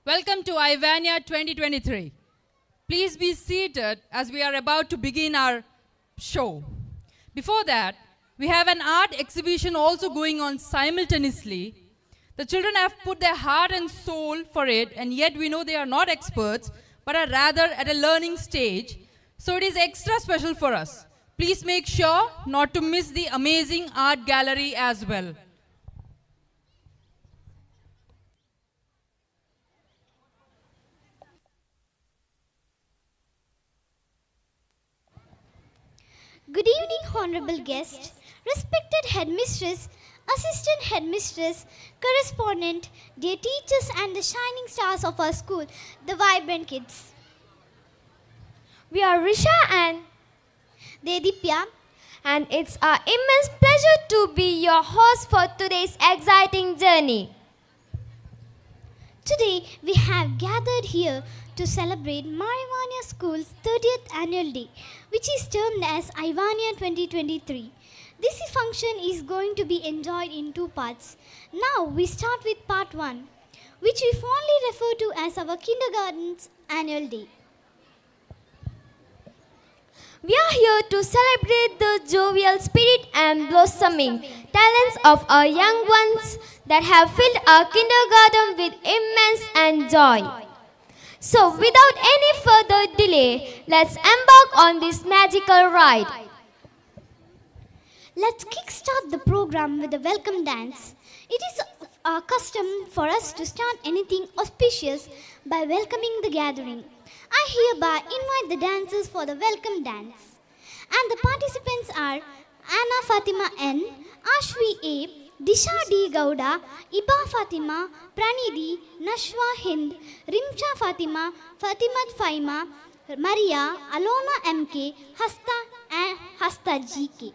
Welcome to Ivania 2023. Please be seated as we are about to begin our show. Before that, we have an art exhibition also going on simultaneously. The children have put their heart and soul for it, and yet we know they are not experts, but are rather at a learning stage. So it is extra special for us. Please make sure not to miss the amazing art gallery as well. Good evening, honorable guest, respected headmistress, assistant headmistress, correspondent, dear teachers and the shining stars of our school, the vibrant kids. We are Risha and Dedipya, and it's our immense pleasure to be your host for today's exciting journey. today we have gathered here to celebrate Marivania School's 30th annual day, which is termed as Ivania 2023. This function is going to be enjoyed in two parts. Now we start with part 1, which we fondly refer to as our kindergarten's annual day. We are here to celebrate the jovial spirit and blossoming talents of our young ones that have filled our kindergarten with immense and joy. So without any further delay, let's embark on this magical ride. Let's kickstart the program with a welcome dance. It is a custom for us to start anything auspicious by welcoming the gathering. I hereby invite the dancers for the welcome dance. And the participants are Anna Fatima N, Ashvi A, Disha D Gowda, Iba Fatima, Pranidhi, Nashwa Hind, Rimcha Fatima, Fatimat Faima, Maria, Alona MK, Hasta and Hasta GK.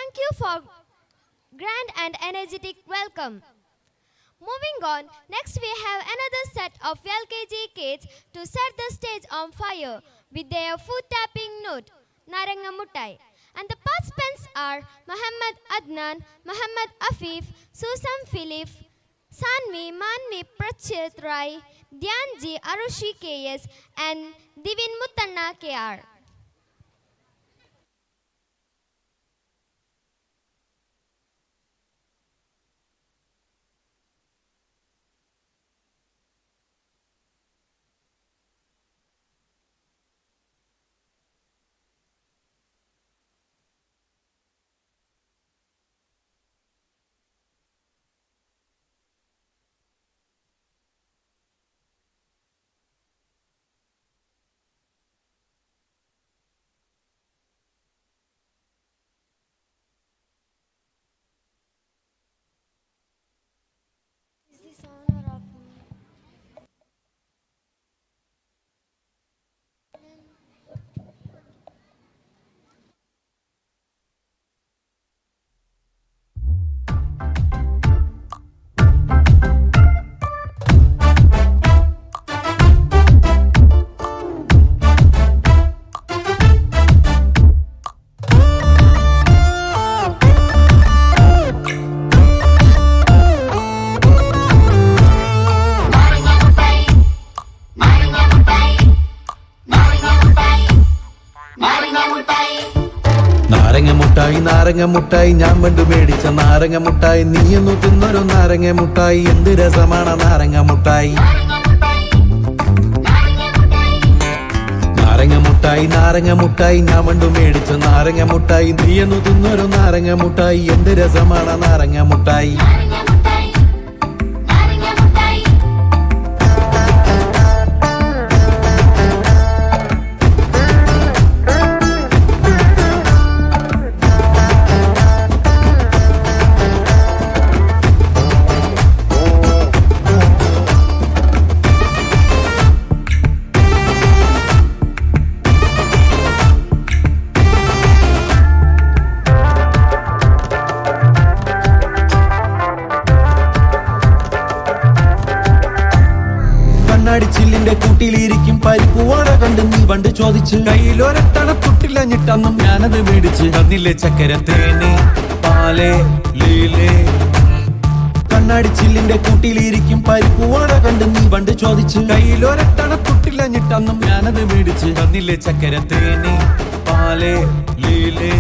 Thank you for grand and energetic welcome. Moving on, next we have another set of LKG kids to set the stage on fire with their foot tapping note, Naranga Muttai. And the participants are Muhammad Adnan, Muhammad Afif, Susan Philip, Sanvi Manvi Prachit Rai, Dhyanji Arushi KS, and Divin Mutanna KR. നാരങ്ങ മുട്ടായി ഞാൻ പണ്ട് മേടിച്ച നാരങ്ങ മുട്ടായി നീയൊന്നു തിന്നൊരു നാരങ്ങ മുട്ടായി എന്ത് രസമാണ് നാരങ്ങ മുട്ടായി നാരങ്ങ മുട്ടായി ഞാൻ പണ്ട് മേടിച്ച നാരങ്ങ മുട്ടായി നീയൊന്നു തിന്നൊരു നാരങ്ങ മുട്ടായി എന്ത് രസമാണ് നാരങ്ങ മുട്ടായി ചില്ലിന്റെ കൂട്ടിലിരിക്കും പരിപ്പുവട കണ്ട് നീ പണ്ട് ചോദിച്ച് കയ്യിലൊരട്ടണ പുട്ടില്ല ഞിട്ടന്നും ഞാനത് മേടിച്ച് തന്നില്ലേ ചക്കര തേന് പാലേ ലീലേ കണ്ണാടി ചില്ലിന്റെ കൂട്ടിലിരിക്കും പരിപ്പുവട കണ്ട് നീ പണ്ട് ചോദിച്ച് കയ്യിലൊരട്ടണ പുട്ടില്ല ഞിട്ടന്നും ഞാനത് മേടിച്ച് തന്നില്ലേ ചക്കര തേന് പാലേ ലീലേ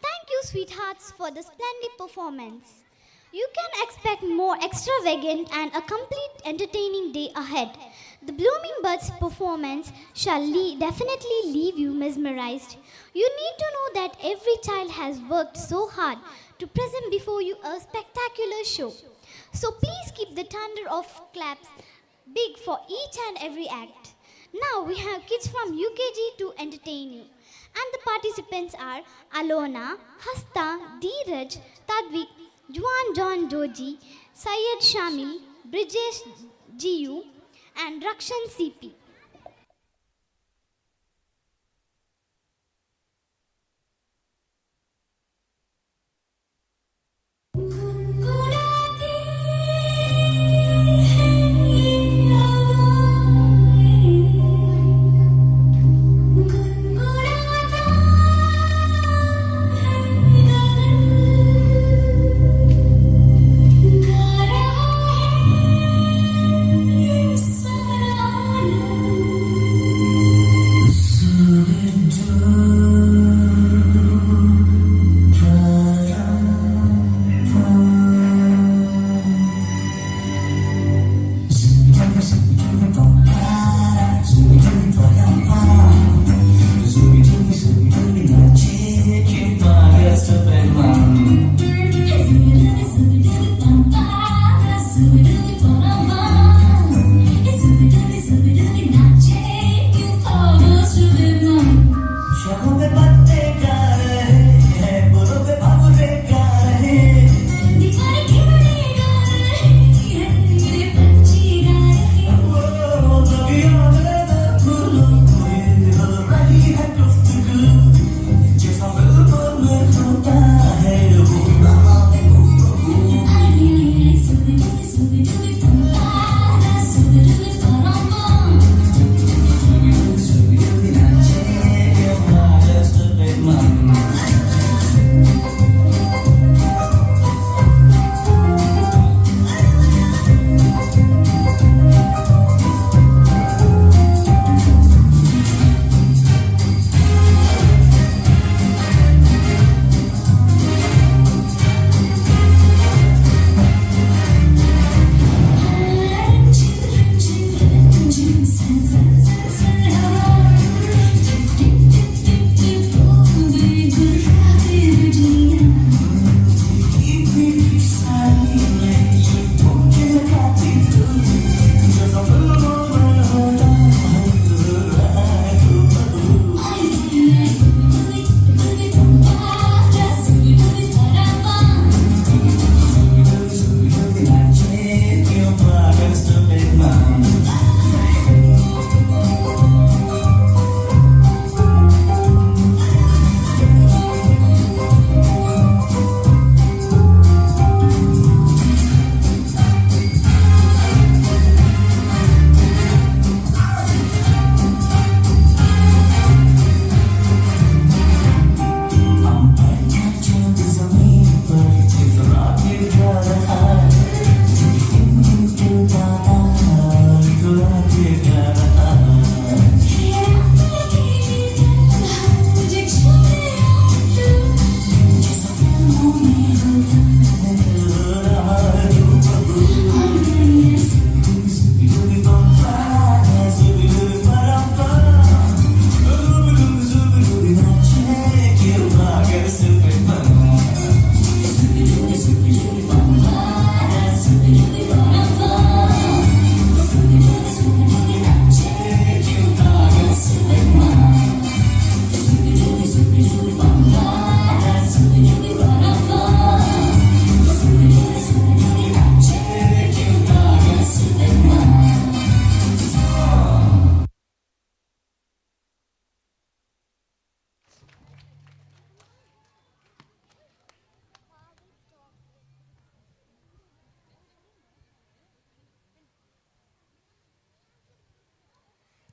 Thank you, sweethearts, for the splendid performance. You can expect more extravagant and a complete entertaining day ahead. The Blooming Buds performance shall definitely leave you mesmerized. You need to know that every child has worked so hard to present before you a spectacular show. So please keep the thunder of claps big for each and every act. Now we have kids from UKG to entertain you. And the participants are Alona, Hasta, Dheeraj, Tadvik, Juan John Joji, Syed Shamil, Brijesh GU, and Rakshan CP.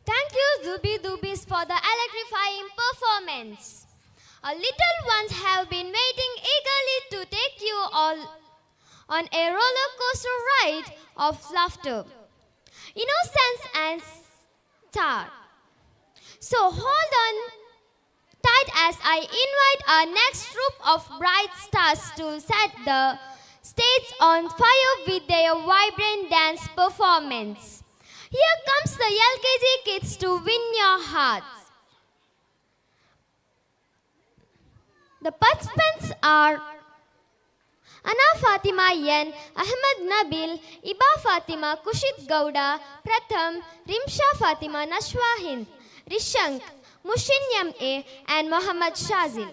Thank you, Zubi Dubis, for the electrifying performance. Our little ones have been waiting eagerly to take you all on a roller coaster ride of laughter, innocence, and star. So hold on tight as I invite our next group of bright stars to set the stage on fire with their vibrant dance performance. Here comes the LKG kids to win your hearts. The participants are Ana Fatima N, Ahmad Nabil, Iba Fatima Kushit Gowda, Pratham, Rimsha Fatima Nashwa Hind, Rishank, Mushin M.A. and Muhammad Shazil.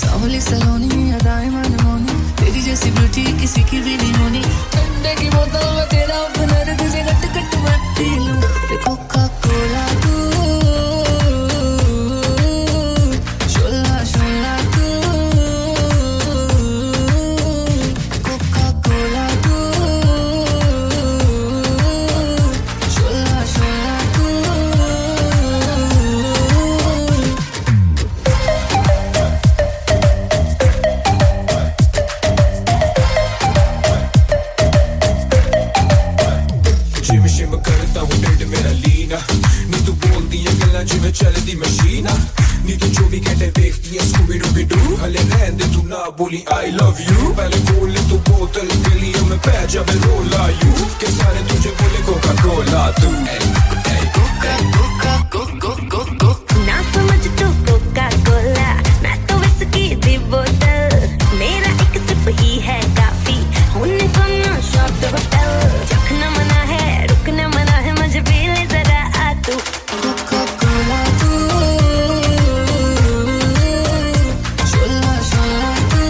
सावली सलोनी अदाएं मनमोनी तेरी जैसी beauty किसी की भी नहीं होनी ठंडे की बोतल में तेरा अपना तुझे गट गट मैं पी लूं कोका कोला तू शोला शोला तू कोका कोला तू शोला शोला तू जिम शिम करता हूँ डेड मेरा लीना नी तू बोलती है गल्ला जिमें चलती मशीना नी तू जो भी कहते देखती है स्कूबी डूबी डू हले रहन दे तू ना बोली आई लव यू पहले बोल ले तू बोतल के लिए मैं पै जब रोला यू के सारे तुझे बोले कोका कोला तू कोका कोका कोको कोको ना समझ तू कोका कोला मैं तो विस्की दी बोतल मेरा एक सिप ही है काफी होने को ना शॉट होटल चखना मना है रुकना मना है मुझे भी ले जरा आ तू कोका कोला तू शोला शोला तू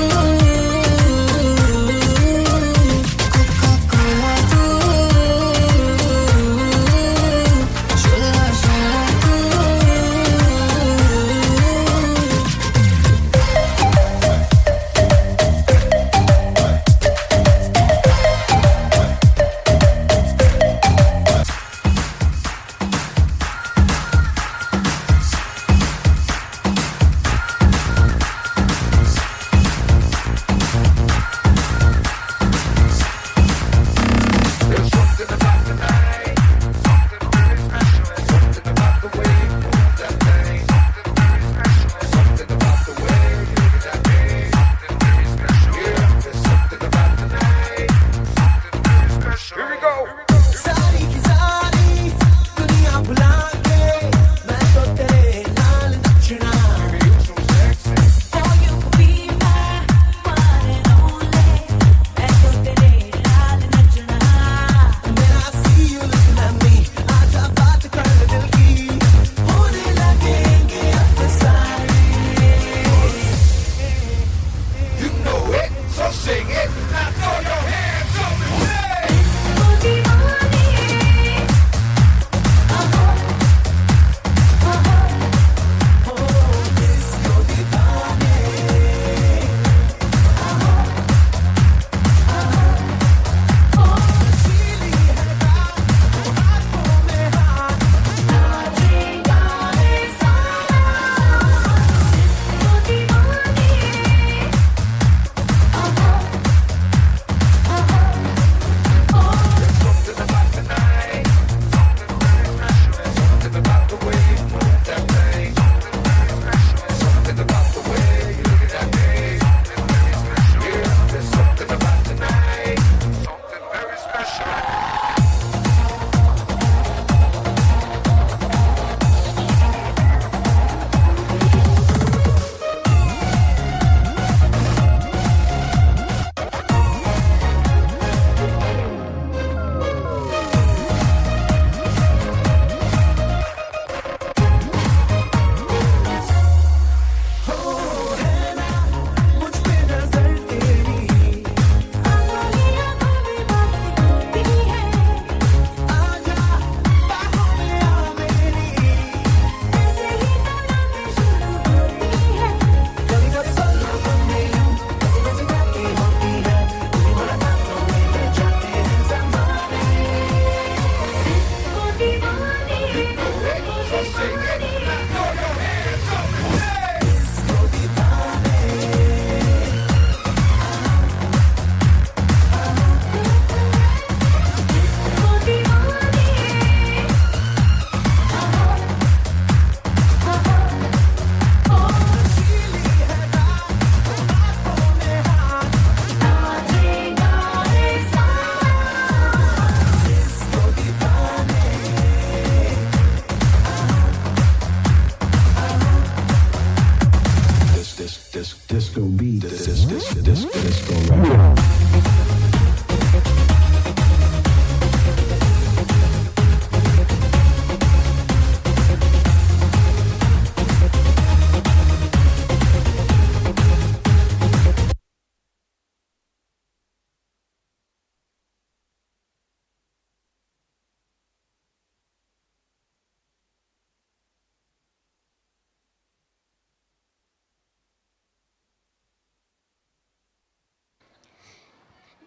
कोका कोला तू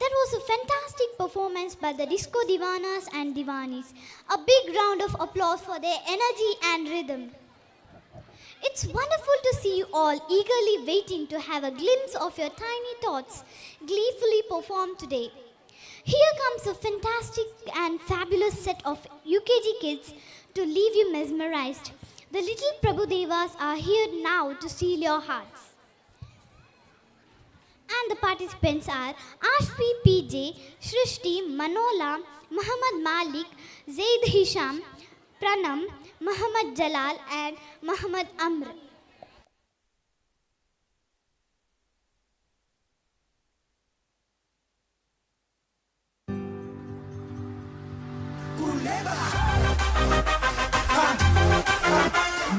That was a fantastic performance by the Disco Divanas and Divanis. A big round of applause for their energy and rhythm. It's wonderful to see you all eagerly waiting to have a glimpse of your tiny thoughts gleefully performed today. Here comes a fantastic and fabulous set of UKG kids to leave you mesmerized. The little Prabhudevas are here now to steal your hearts. And the participants are Ashvi PJ, Shrishti, Manola, Muhammad Malik, Zaid Hisham, Pranam, Muhammad Jalal and Muhammad Amr.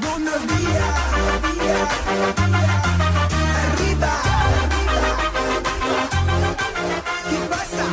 Buenos días, arriba, ¿qué pasa?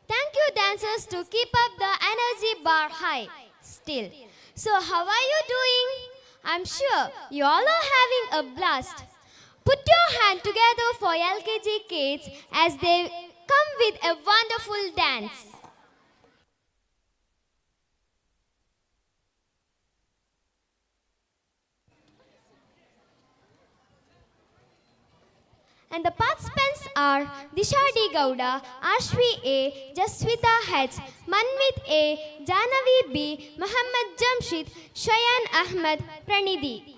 Thank you, dancers, to keep up the energy bar high. Still. So, how are you doing? I'm sure you all are having a blast. Put your hand together for LKG kids as they come with a wonderful dance. And the participants are Disha D. Gowda, Ashvi A, Jaswita H, Manvit A, Janavi B, Muhammad Jamshid, Shayan Ahmed, Pranidhi.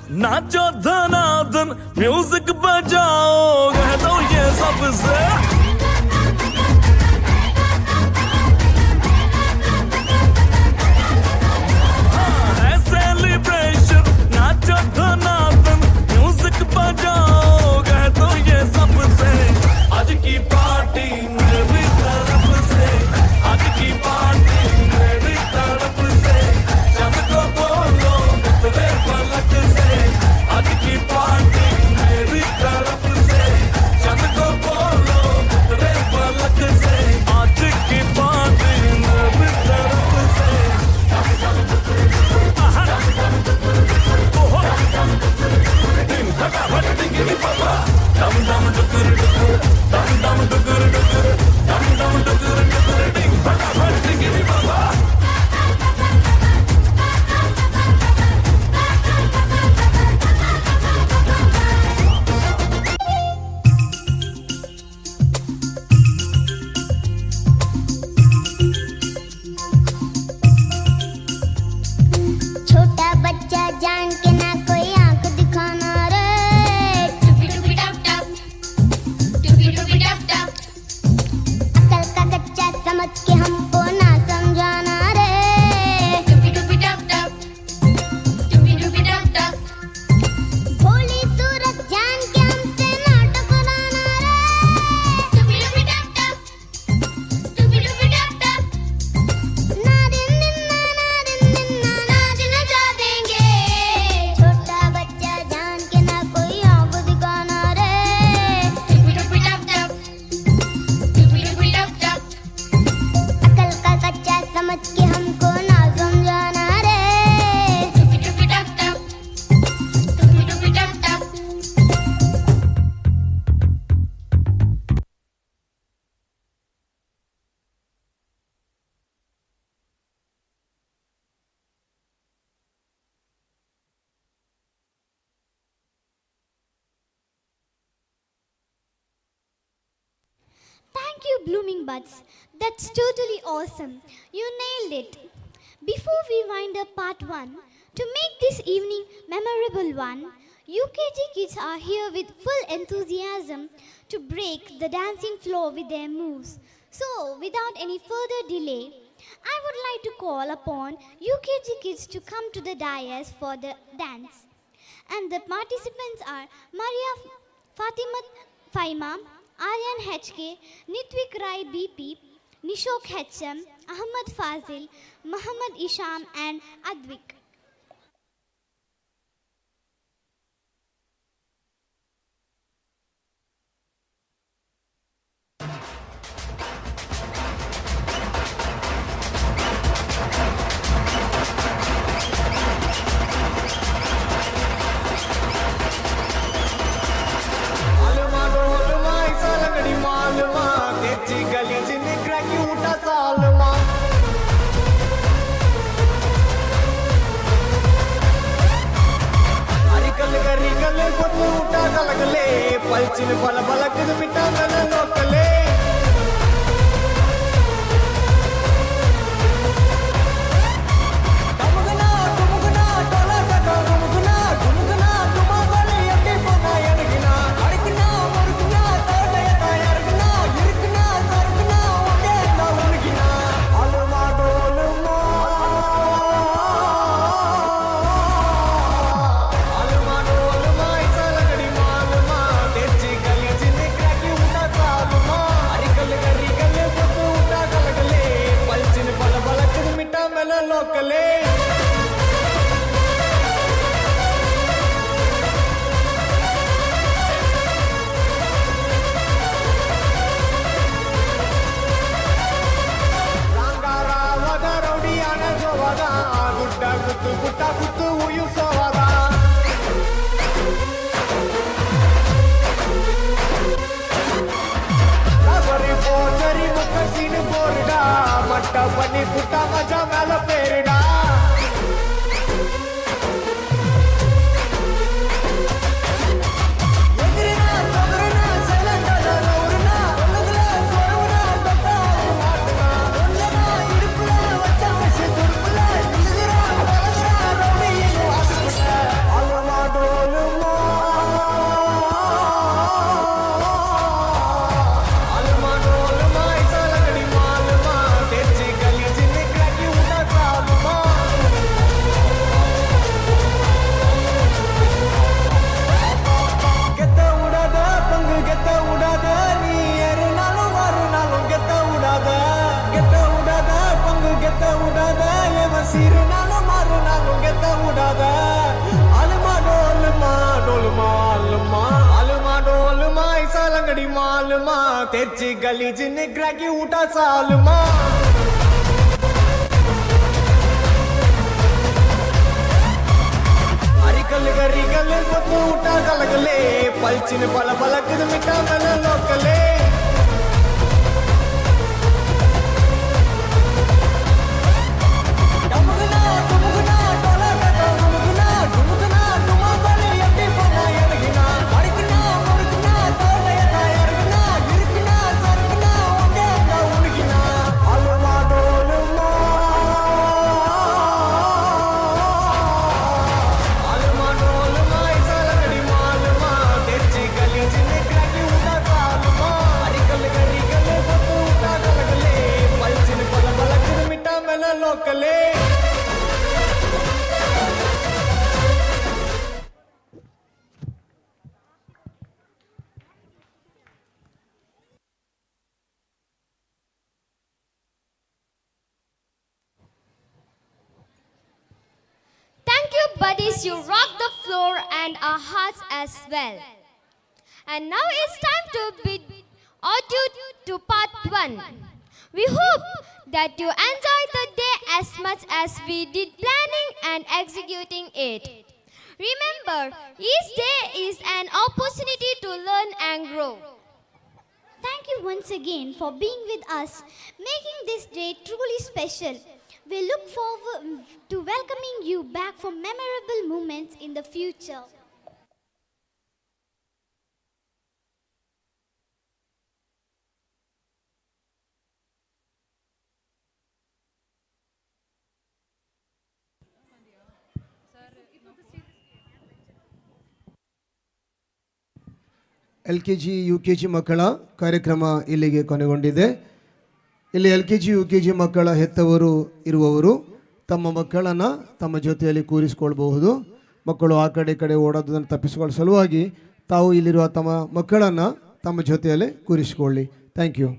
Nacho Dhanadhan music बजाओ कह दो ये सबसे celebration नाचो धनाधन music बजाओ कह दो ये सबसे आज की पार्टी मेरी तरफ से आज की पार्टी मेरी तरफ से जब को बोलो तेरे पलक से आज की पार्टी मेरी तरफ से जब को बोलो तेरे पलक से आज की पार्टी मेरी तरफ से दिन भगा भट डिंगी बाबा दम दम डुकुर डुकुर दम दम डुकुर डुकुर दम दम डुकुर डुकुर दिन भगा भट डिंगी बाबा छोटा बच्चा जान के ना कोई आंख दिखाना रे टुपी टुपी टप टप टुपी टुपी टप टप अकल का कच्चा समझ के हमको ना समझाना रे टुपी टुपी टप टप टुपी टुपी टप टप भोली सूरत जान के हमसे ना टकराना रे टुपी टुपी टप टप टुपी टुपी टप टप ना दिन नाच नचा देंगे छोटा बच्चा जान के ना कोई आंख दिखाना रे टुपी टुपी टप टप टुपी टुपी टप टप अकल का कच्चा समझ के हमको ना समझाना रे टुपी टुपी टप टप टुपी टुपी टप टप Thank you, Blooming Buds. That's totally awesome. You nailed it. Before we wind up part 1, to make this evening memorable one, UKG kids are here with full enthusiasm to break the dancing floor with their moves. So, without any further delay, I would like to call upon UKG kids to come to the dais for the dance. And the participants are Maria Fatima Faima, Aryan HK, Nitwik Rai BP, Nishok HM, Ahmad Fazil, Muhammad Isham and Advik. पलचिन बल बलक मिटा मन लोकले टमुगना टमुगना टोला टका टमुगना टमुगना टुमा बले यते पना यरगना अड़कना मुरगना तोडयता यरगना यरगना सरगना okay नवलगिना अलमा Dolma अलमा Dolma इचलगड़ी मालमा Techi गली जिने क्रैकी उठा सालमा अरिकल गरिकल पतु उठा गलगले पलचिन बल बलक मिटा मन लोकले ರಂಗಾರಾವದ ರೌಡಿಯಾನ ಜೋವದ ಗುಡ್ಡ ಗುತ್ತು ಗುಟ್ಟ ಗುತ್ತು ಉಯುಸೋವದ ರಬರಿ ಪೋಚರಿ ಮುಖಸಿನ ಬೋರ್ಡ ಮಟ್ಟ ಬನ್ನಿ ಪುಟ್ಟ ಮಜಾ ಮೇಲ ಪೇರಿಡ ಎದುರಿನ ತೊಗರಿನ ಸೆಲಂಗದ ರೌರನ ಒಳಗಲ ಸೊರವನ ದೊಡ್ಡ ಮಾತನ ಒಳ್ಳನ ಇಡುಪುಲ ವಚ್ಚ ತುಡುಪುಲ ನಿಸಿರ ಒಳಗಲ ರೌಡಿ ಆಸ್ಪಟ ಅಲ್ವಾಡೋ మాలుమా తెచ్చి గలీజ్ నిగ్రహకి ఊట సాలుమా అరికల్ గరికల్ కొత్తు ఊట కలగలే పల్చిన పల పలకదు మిఠా మెల లోకలే డముగునా డుముగునా టోలా కట డుముగునా డుముగునా డుమా బలి ఎట్టి పోనా ఎనగినా అడిగినా మురిగినా తోలయతా ఎరగినా ఇరిగినా సరిగినా ఒకే అంగా ఉనిగినా అలుమా డోలుమా అలుమా డోలుమా ఇసలగడి మాలుమా తెచ్చి గలీజ్ నిగ్రహకి ఊట సాలుమా అరికల్ గరికల్ కొత్తు ఊట కలగలే పల్చిన పల పలకదు మిఠా మెల లోకలే Thank you, buddies. You rock the floor and our hearts as well. And now it's time to bid adieu to part 1. We hope that you enjoyed the day as much as we did planning and executing it. Remember, each day is an opportunity to learn and grow. Thank you once again for being with us, making this day truly special. We look forward to welcoming you back for memorable moments in the future. LKG UKG ಮಕ್ಕಳ ಕಾರ್ಯಕ್ರಮ ಇಲ್ಲಿಗೆ ಕೊನೆಗೊಂಡಿದೆ. ಇಲ್ಲಿ LKG UKG ಮಕ್ಕಳ ಹೆತ್ತವರು ಇರುವವರು ತಮ್ಮ ಮಕ್ಕಳನ್ನು ತಮ್ಮ ಜೊತೆಯಲ್ಲಿ ಕೂರಿಸಿಕೊಳ್ಬಹುದು. ಮಕ್ಕಳು ಆ ಕಡೆ ಈ ಕಡೆ ಓಡೋದನ್ನು ತಪ್ಪಿಸಿಕೊಳ್ಳೋ ಸಲುವಾಗಿ ತಾವು ಇಲ್ಲಿರುವ ತಮ್ಮ ಮಕ್ಕಳನ್ನು ತಮ್ಮ ಜೊತೆಯಲ್ಲಿ ಕೂರಿಸಿಕೊಳ್ಳಿ. Thank you.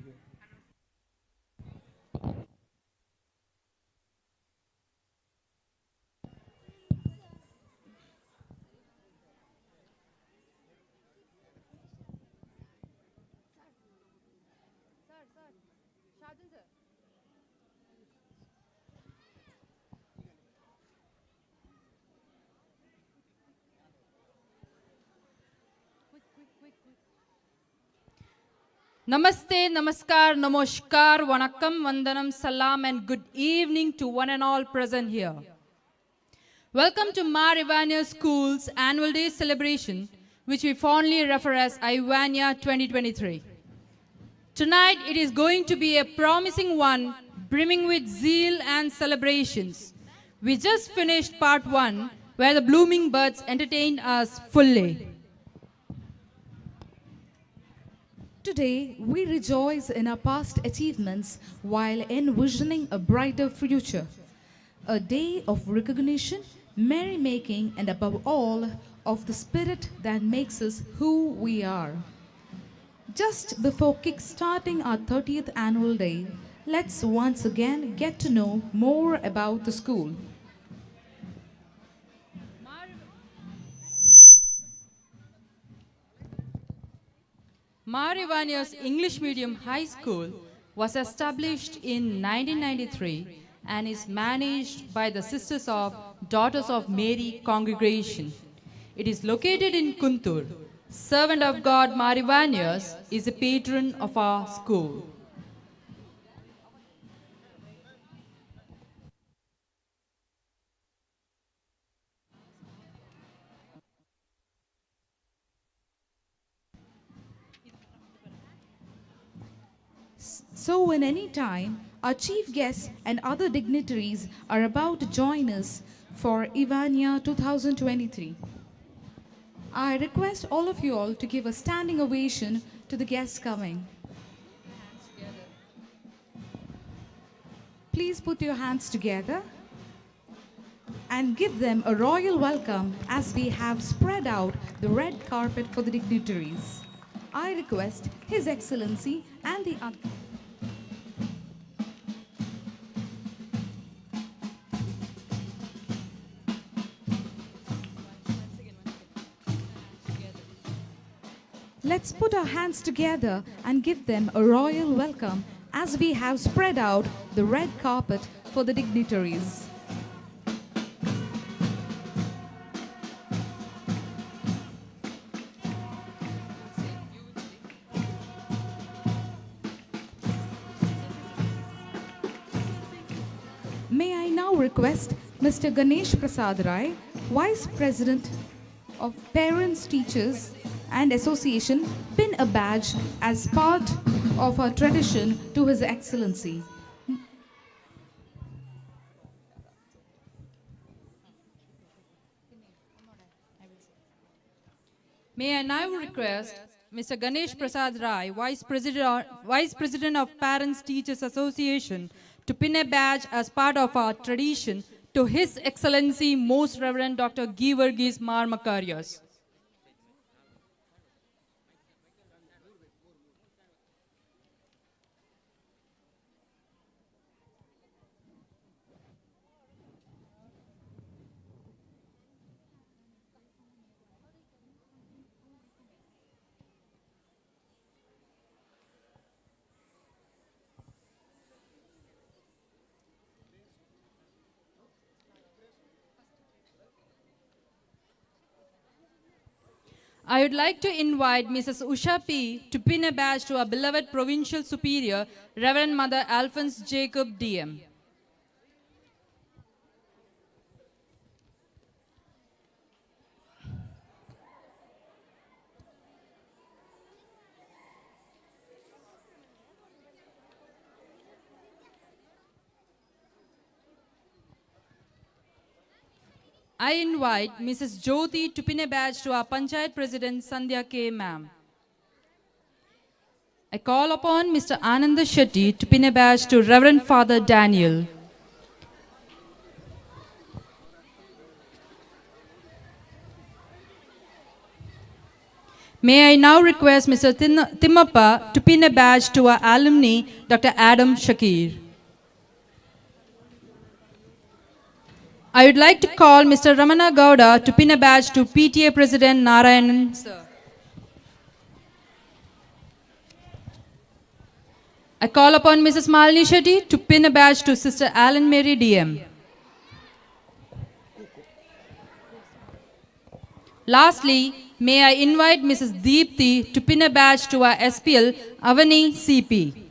Namaste, Namaskar, Namaskar, Vanakkam, Vandanam, Salam, and good evening to one and all present here. Welcome to Mar Ivania School's Annual Day celebration, which we fondly refer as Ivania 2023. Tonight, it is going to be a promising one, brimming with zeal and celebrations. We just finished part 1, where the blooming buds entertained us fully. Today, we rejoice in our past achievements while envisioning a brighter future. A day of recognition, merrymaking, and above all, of the spirit that makes us who we are. Just before kick-starting our 30th annual day, let's once again get to know more about the school. Mar Ivania's English Medium High School was established in 1993 and is managed by the Sisters of Daughters of Mary congregation. It is located in Kuntur. Servant of God Mar Ivanias is a patron of our school. So, in any time, our chief guests and other dignitaries are about to join us for Ivania 2023. I request all of you all to give a standing ovation to the guests coming. Please put your hands together and give them a royal welcome as we have spread out the red carpet for the dignitaries. I request His Excellency and the Let's put our hands together and give them a royal welcome as we have spread out the red carpet for the dignitaries. May I now request Mr. Ganesh Prasad Rai, Vice President of Parents, Teachers and Association, pin a badge as part of our tradition to His Excellency. May I now request Mr. Ganesh Prasad Rai, Vice President of Parents Teachers Association, to pin a badge as part of our tradition to His Excellency Most Reverend Dr. Givargis Mar Makarios. I would like to invite Mrs. Usha P. to pin a badge to our beloved Provincial Superior, Reverend Mother Alphonse Jacob DM. I invite Mrs. Jyoti to pin a badge to our Panchayat President Sandhya K. Ma'am. I call upon Mr. Ananda Shetty to pin a badge to Reverend Father Daniel. May I now request Mr. Timmappa to pin a badge to our alumni, Dr. Adam Shakir. I would like to call Mr. Ramana Gowda to pin a badge to PTA President Narayanan Sir. I call upon Mrs. Malini Shetty to pin a badge to Sister Alan Mary DM. Lastly, may I invite Mrs. Deepthi to pin a badge to our SPL Avani CP.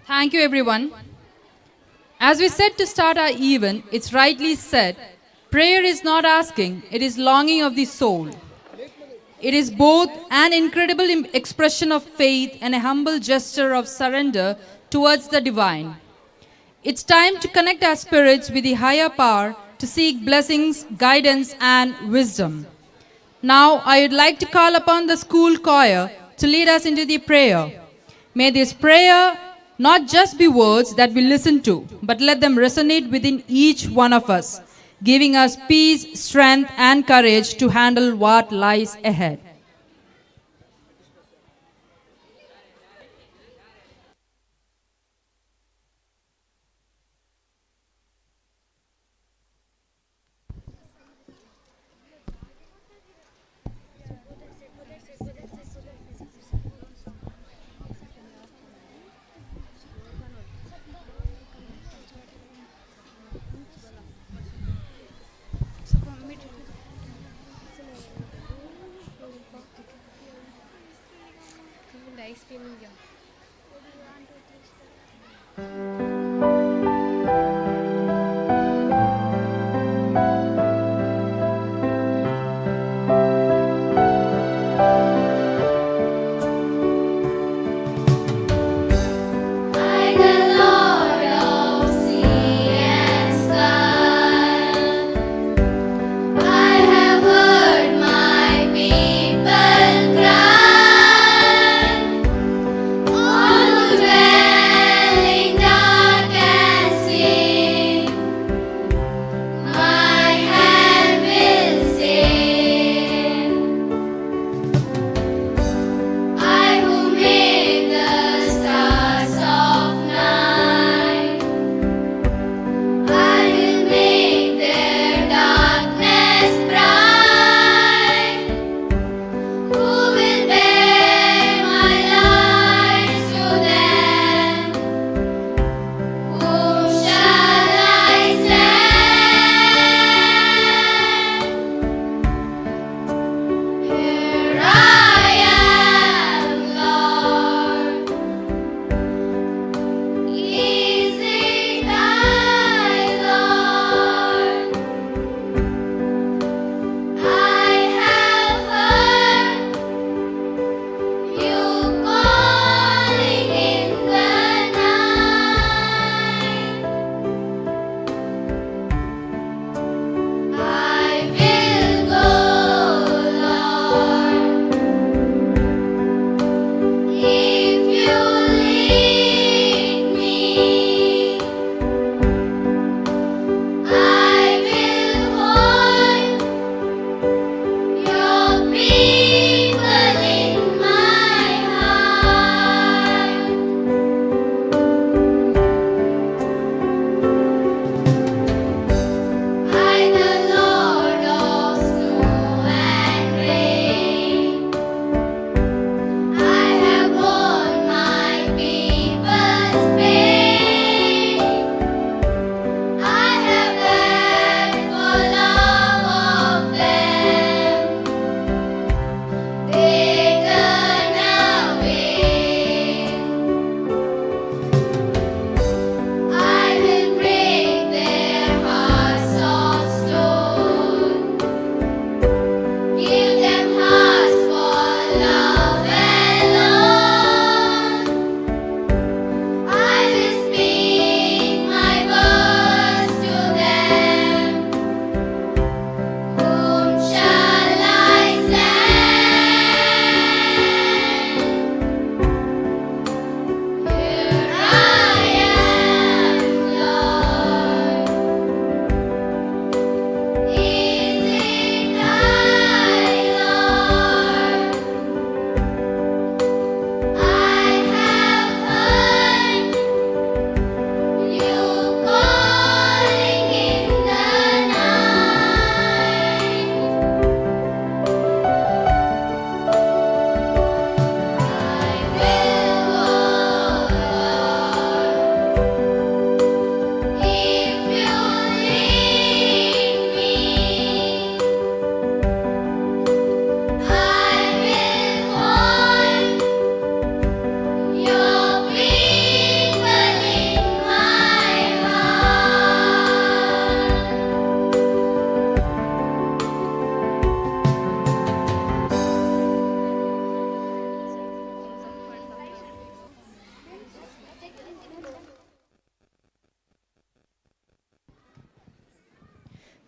Thank you, everyone. As we said to start our event, it's rightly said, prayer is not asking, it is longing of the soul. It is both an incredible expression of faith and a humble gesture of surrender towards the divine. It's time to connect our spirits with the higher power to seek blessings, guidance, and wisdom. Now, I would like to call upon the school choir to lead us into the prayer. May this prayer not just be words that we listen to, but let them resonate within each one of us, giving us peace, strength, and courage to handle what lies ahead.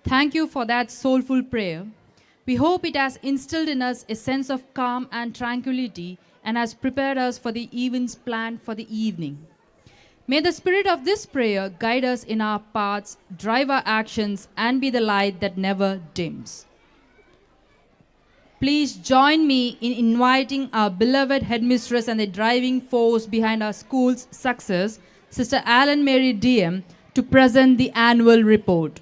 Thank you for that soulful prayer. We hope it has instilled in us a sense of calm and tranquility and has prepared us for the events planned for the evening. May the spirit of this prayer guide us in our paths, drive our actions, and be the light that never dims. Please join me in inviting our beloved headmistress and the driving force behind our school's success, Sister Alan Mary DM, to present the annual report.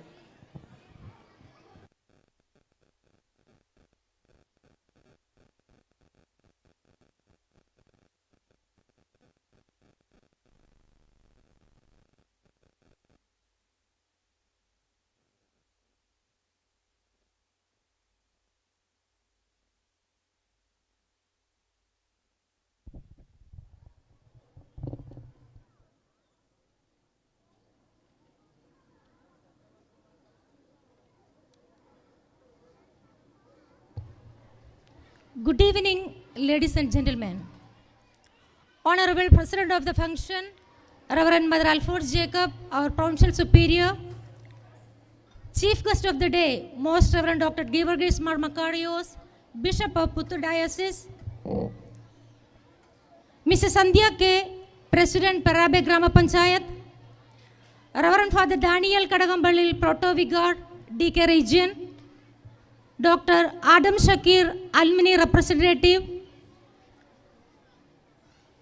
Good evening, ladies and gentlemen. Honorable President of the function, Reverend Mother Alphonse Jacob, our Provincial Superior, Chief Guest of the Day, Most Reverend Dr. Georgis Marmakarios, Bishop of Puttur Diocese, Mrs. Sandhya K., President Parabe Grama Panchayat, Reverend Father Daniel Kadagambalil, Proto-Vicar, DK Region, Dr. Adam Shakir, Alumni Representative,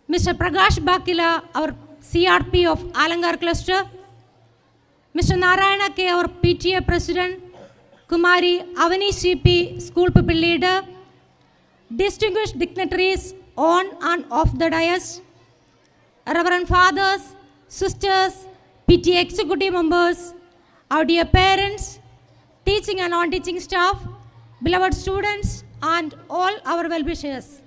Mr. Prakash Bakila, our CRP of Alangar Cluster, Mr. Narayana K., our PTA President, Kumari Avani CP, School People Leader, distinguished dignitaries on and off the dais, Reverend Fathers, Sisters, PTA Executive Members, our dear parents, teaching and non-teaching staff, beloved students, and all our well-wishers.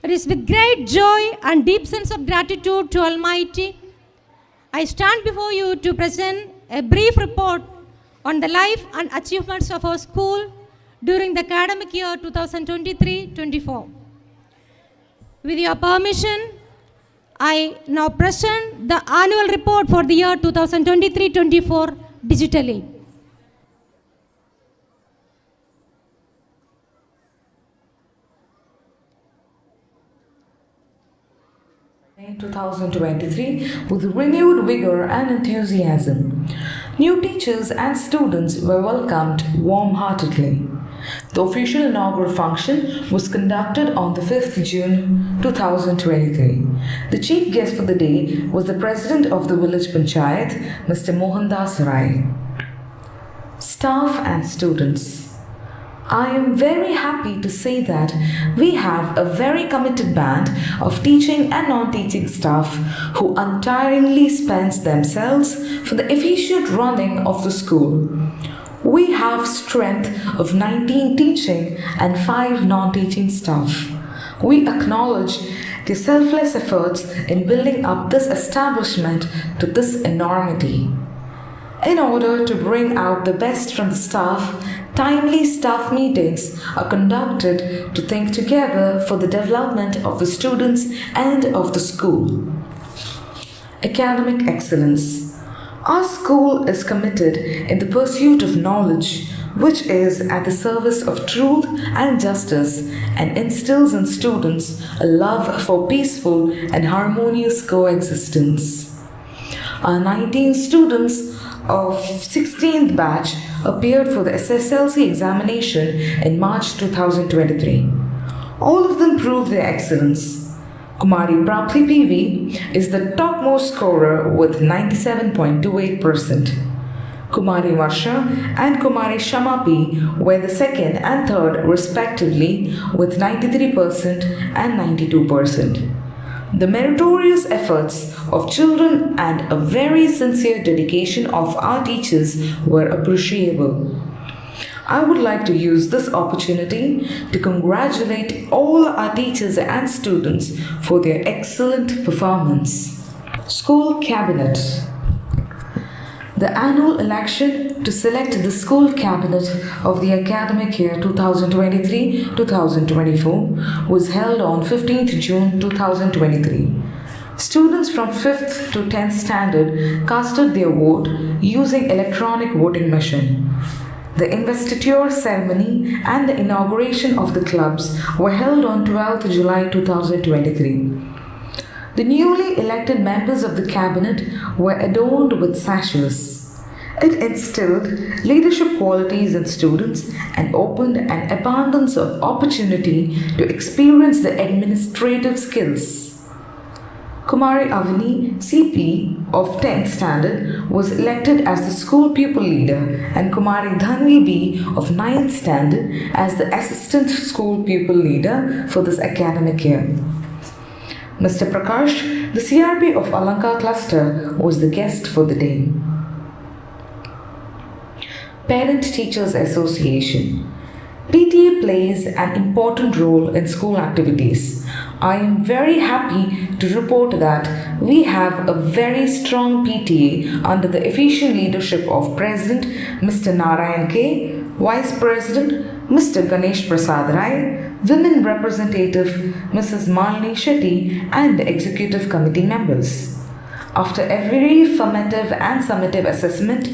It is with great joy and deep sense of gratitude to Almighty, I stand before you to present a brief report on the life and achievements of our school during the academic year 2023-24. With your permission, I now present the annual report for the year 2023-24 digitally. In 2023 with renewed vigor and enthusiasm. New teachers and students were welcomed warm-heartedly. The official inaugural function was conducted on the 5th June 2023. The chief guest for the day was the President of the Village Panchayat, Mr. Mohandas Rai. Staff and students, I am very happy to say that we have a very committed band of teaching and non-teaching staff who untiringly spends themselves for the efficient running of the school. We have strength of 19 teaching and 5 non-teaching staff. We acknowledge their selfless efforts in building up this establishment to this enormity. In order to bring out the best from the staff, timely staff meetings are conducted to think together for the development of the students and of the school. Academic excellence. Our school is committed in the pursuit of knowledge, which is at the service of truth and justice and instills in students a love for peaceful and harmonious coexistence. Our 19 students of 16th batch appeared for the SSLC examination in March 2023. All of them proved their excellence. Kumari Prapti PV is the topmost scorer with 97.28%. Kumari Varsha and Kumari Shama P were the second and third respectively with 93% and 92%. The meritorious efforts of children and a very sincere dedication of our teachers were appreciable. I would like to use this opportunity to congratulate all our teachers and students for their excellent performance. School Cabinet. The annual election to select the school cabinet of the academic year 2023-2024 was held on 15th June 2023. Students from 5th to 10th standard casted their vote using electronic voting machine. The investiture ceremony and the inauguration of the clubs were held on 12th July 2023. The newly elected members of the cabinet were adorned with sashes. It instilled leadership qualities in students and opened an abundance of opportunity to experience the administrative skills. Kumari Avani, CP of 10th standard, was elected as the school pupil leader, and Kumari Dhanvi B of 9th standard as the assistant school pupil leader for this academic year. Mr. Prakash, the CRP of Alanka cluster, was the guest for the day. Parent Teachers Association. PTA plays an important role in school activities. I am very happy to report that we have a very strong PTA under the efficient leadership of President Mr. Narayan K, Vice President Mr. Ganesh Prasad Rai, Women Representative Mrs. Malini Shetty, and Executive Committee members. After every formative and summative assessment,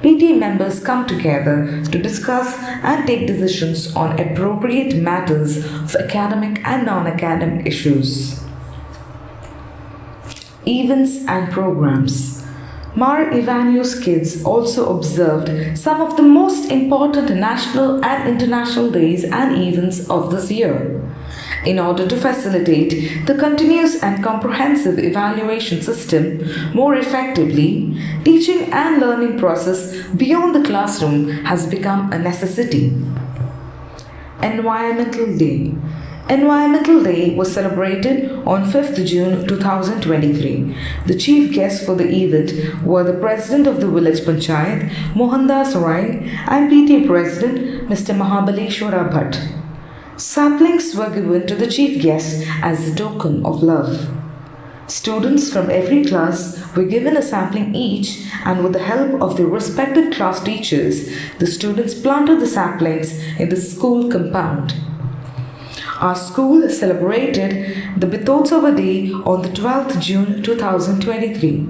PTA members come together to discuss and take decisions on appropriate matters of academic and non-academic issues. Events and programs. Mar Ivanios kids also observed some of the most important national and international days and events of this year. In order to facilitate the continuous and comprehensive evaluation system more effectively, teaching and learning process beyond the classroom has become a necessity. Environmental Day. Environmental Day was celebrated on 5th June 2023. The chief guests for the event were the President of the Village Panchayat, Mohandas Rai, and PTA President Mr. Mahabaleshwara Bhatt. Saplings were given to the chief guests as a token of love. Students from every class were given a sapling each, and with the help of their respective class teachers, the students planted the saplings in the school compound. Our school celebrated the Bitotsava Day on the 12th June 2023.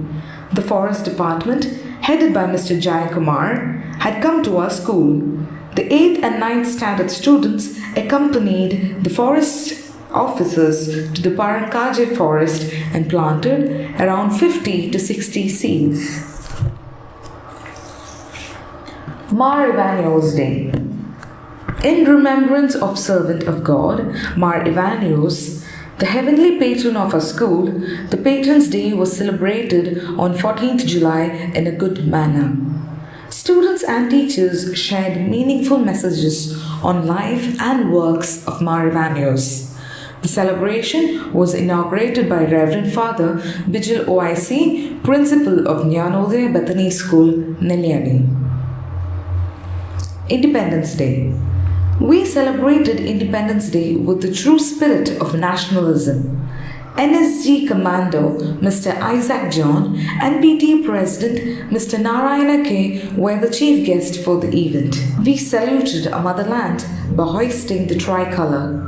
The Forest Department, headed by Mr. Jayakumar, had come to our school. The 8th and 9th standard students accompanied the forest officers to the Parankaje forest and planted around 50 to 60 seeds. Mar Ivanios Day. In remembrance of servant of God, Mar Ivanios, the heavenly patron of our school, the Patron's Day was celebrated on 14th July in a good manner. Students and teachers shared meaningful messages on life and works of Mar Ivanios. The celebration was inaugurated by Reverend Father Bijil OIC, Principal of Jnanodaya Bethany School, Nelliyadi. Independence Day. We celebrated Independence Day with the true spirit of nationalism. NSG Commando Mr. Isaac John and PTA President Mr. Narayana K were the chief guests for the event. We saluted our motherland by hoisting the tricolour.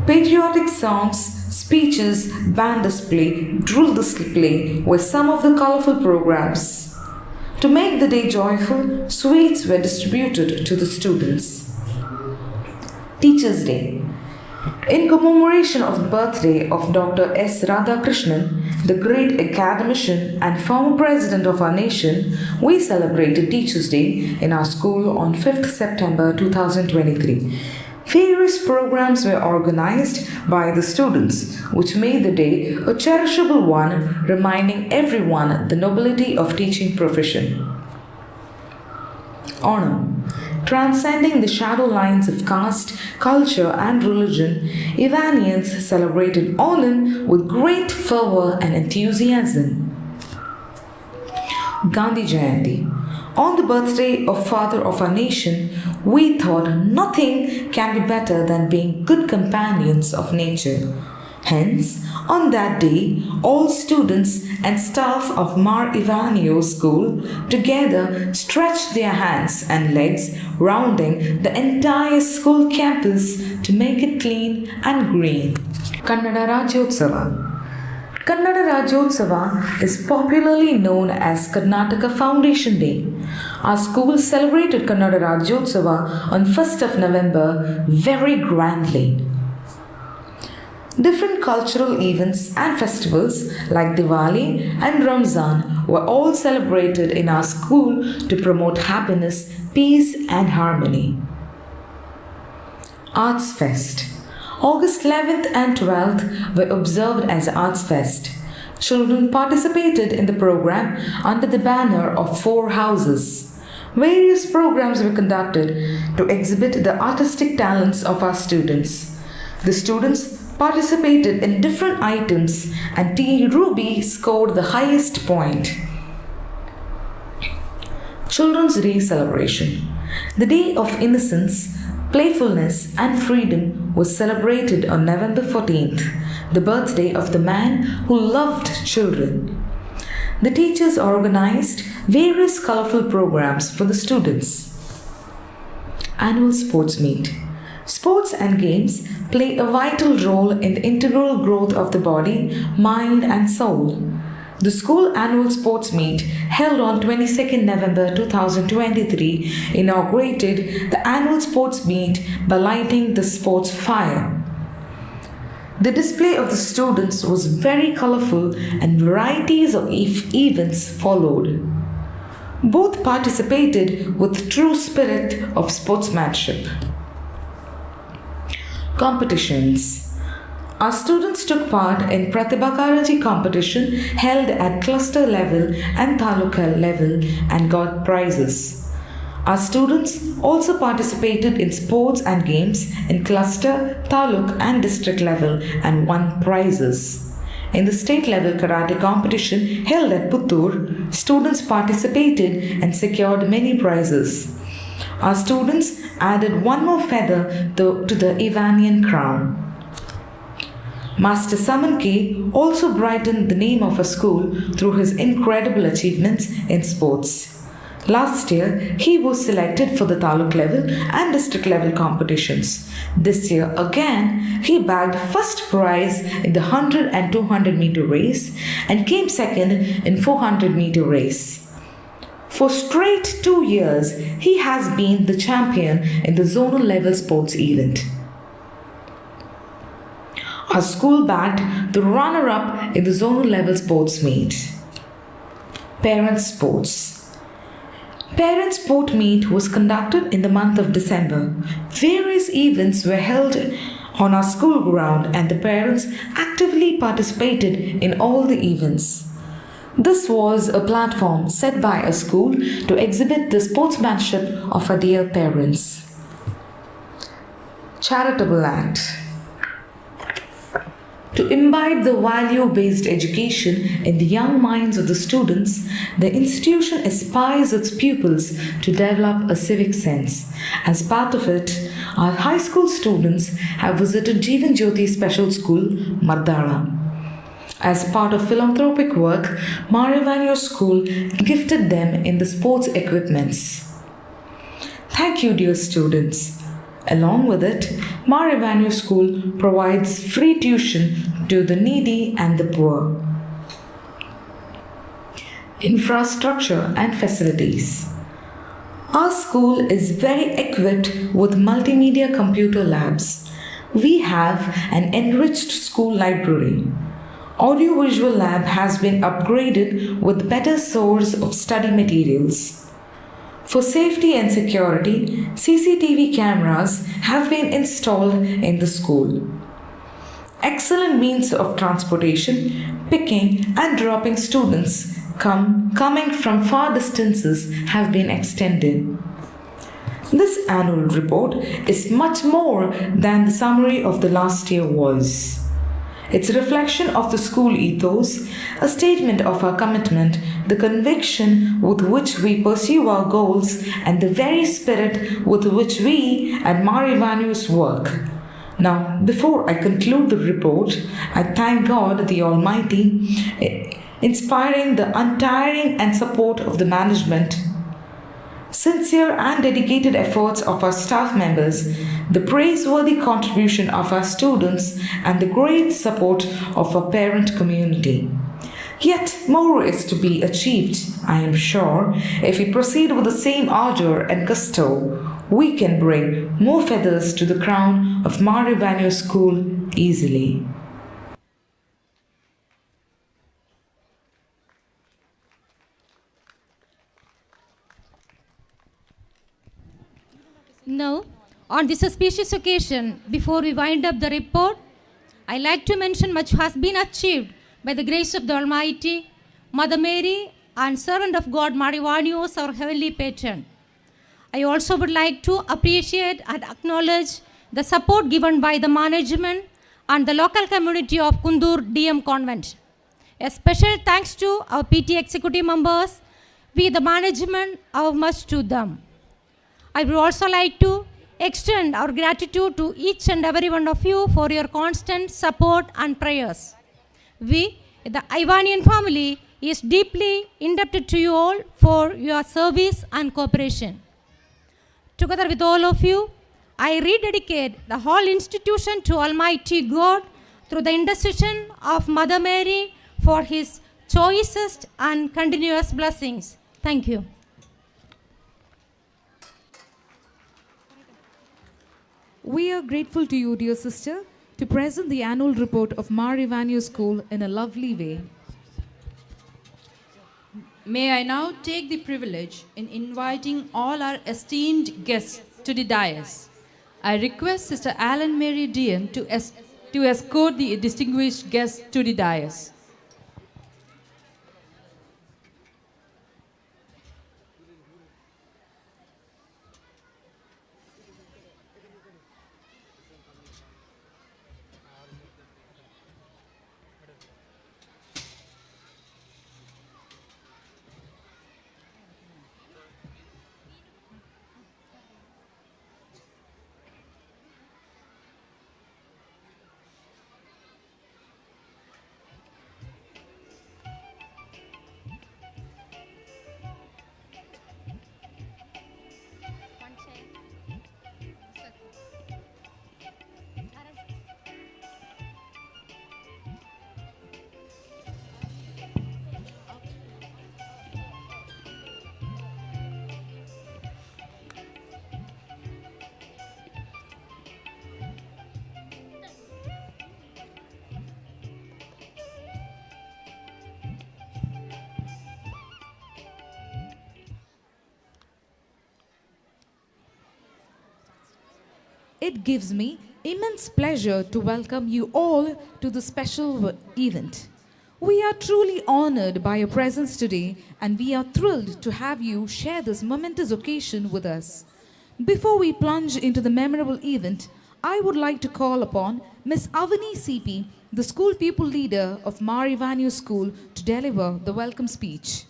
Patriotic songs, speeches, band display, drill display were some of the colourful programs. To make the day joyful, sweets were distributed to the students. Teachers' Day. In commemoration of the birthday of Dr. S. Radhakrishnan, the great academician and former president of our nation, we celebrated Teachers' Day in our school on 5th September 2023. Various programs were organized by the students, which made the day a cherishable one, reminding everyone the nobility of teaching profession. Honor. Transcending the shadow lines of caste, culture, and religion, Ivanians celebrated Onam with great fervor and enthusiasm. Gandhi Jayanti. On the birthday of Father of our nation, we thought nothing can be better than being good companions of nature. Hence, on that day, all students and staff of Mar Ivanios School together stretched their hands and legs, rounding the entire school campus to make it clean and green. Kannada Rajyotsava. Kannada Rajyotsava is popularly known as Karnataka Foundation Day. Our school celebrated Kannada Rajyotsava on 1st of November very grandly. Different cultural events and festivals like Diwali and Ramzan were all celebrated in our school to promote happiness, peace and harmony. Arts Fest. August 11th and 12th were observed as Arts Fest. Children participated in the program under the banner of 4 houses. Various programs were conducted to exhibit the artistic talents of our students. The students participated in different items and T. Ruby scored the highest point. Children's Day celebration. The Day of Innocence, Playfulness and Freedom was celebrated on November 14th, the birthday of the man who loved children. The teachers organized various colorful programs for the students. Annual Sports Meet. Sports and games play a vital role in the integral growth of the body, mind and soul. The school annual sports meet held on 22nd November 2023 inaugurated the annual sports meet by lighting the sports fire. The display of the students was very colorful and varieties of events followed. Both participated with true spirit of sportsmanship. Competitions. Our students took part in Pratibha Karaji competition held at cluster level and taluka level and got prizes. Our students also participated in sports and games in cluster, taluk and district level and won prizes. In the state level karate competition held at Puttur, students participated and secured many prizes. Our students added one more feather to the Ivanian crown. Master Saman K also brightened the name of a school through his incredible achievements in sports. Last year, he was selected for the taluk level and district level competitions. This year again, he bagged first prize in the 100 and 200 meter race and came second in 400 meter race. For straight 2 years, he has been the champion in the zonal level sports event. Our school bagged the runner-up in the zonal level sports meet. Parents Sports. Parents Sport Meet was conducted in the month of December. Various events were held on our school ground and the parents actively participated in all the events. This was a platform set by a school to exhibit the sportsmanship of our dear parents. Charitable Act. To imbibe the value-based education in the young minds of the students, the institution aspires its pupils to develop a civic sense. As part of it, our high school students have visited Jeevan Jyoti Special School, Mardala. As part of philanthropic work, Marivanyo School gifted them in the sports equipments. Thank you, dear students. Along with it, Marivanyo School provides free tuition to the needy and the poor. Infrastructure and facilities. Our school is very equipped with multimedia computer labs. We have an enriched school library. Audiovisual lab has been upgraded with better source of study materials. For safety and security, CCTV cameras have been installed in the school. Excellent means of transportation, picking and dropping students coming from far distances have been extended. This annual report is much more than the summary of the last year was. It's a reflection of the school ethos, a statement of our commitment, the conviction with which we pursue our goals, and the very spirit with which we at Marivanyo's work. Now, before I conclude the report, I thank God the Almighty, inspiring the untiring and support of the management. sincere and dedicated efforts of our staff members, the praiseworthy contribution of our students, and the great support of our parent community. Yet more is to be achieved, I am sure. If we proceed with the same ardor and gusto, we can bring more feathers to the crown of Mar Ivanios School easily. Now, on this auspicious occasion, before we wind up the report, I like to mention much has been achieved by the grace of the Almighty, Mother Mary, and servant of God, Mar Ivanios, our heavenly patron. I also would like to appreciate and acknowledge the support given by the management and the local community of Kundur DM Convent. A special thanks to our PT executive members. We, the management, owe much to them. I would also like to extend our gratitude to each and every one of you for your constant support and prayers. We, the Ivanian family, is deeply indebted to you all for your service and cooperation. Together with all of you, I rededicate the whole institution to Almighty God through the intercession of Mother Mary for His choicest and continuous blessings. Thank you. We are grateful to you, dear sister, to present the annual report of Mar Ivanios School in a lovely way. May I now take the privilege in inviting all our esteemed guests to the dais. I request Sister Alan Mary DM to escort the distinguished guests to the dais. It gives me immense pleasure to welcome you all to this special event. We are truly honored by your presence today, and we are thrilled to have you share this momentous occasion with us. Before we plunge into the memorable event, I would like to call upon Miss Avani CP, the school pupil leader of Mar Ivanios School, to deliver the welcome speech.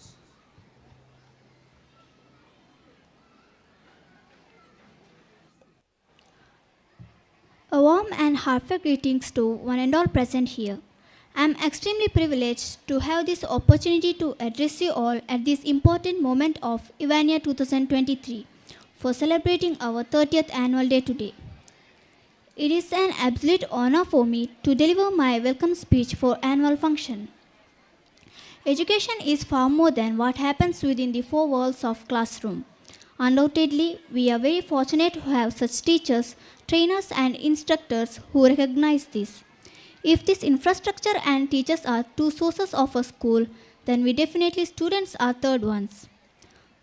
A warm and heartfelt greetings to one and all present here. I am extremely privileged to have this opportunity to address you all at this important moment of Ivania 2023 for celebrating our 30th annual day today. It is an absolute honor for me to deliver my welcome speech for annual function. Education is far more than what happens within the four walls of classroom. Undoubtedly, we are very fortunate to have such teachers, trainers and instructors who recognize this. If this infrastructure and teachers are two sources of a school, then we definitely students are third ones.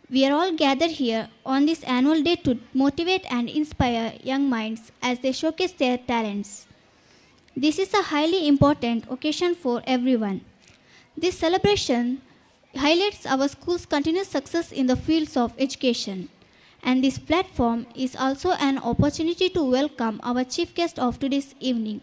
We are all gathered here on this annual day to motivate and inspire young minds as they showcase their talents. This is a highly important occasion for everyone. This celebration highlights our school's continuous success in the fields of education. And this platform is also an opportunity to welcome our chief guest of today's evening.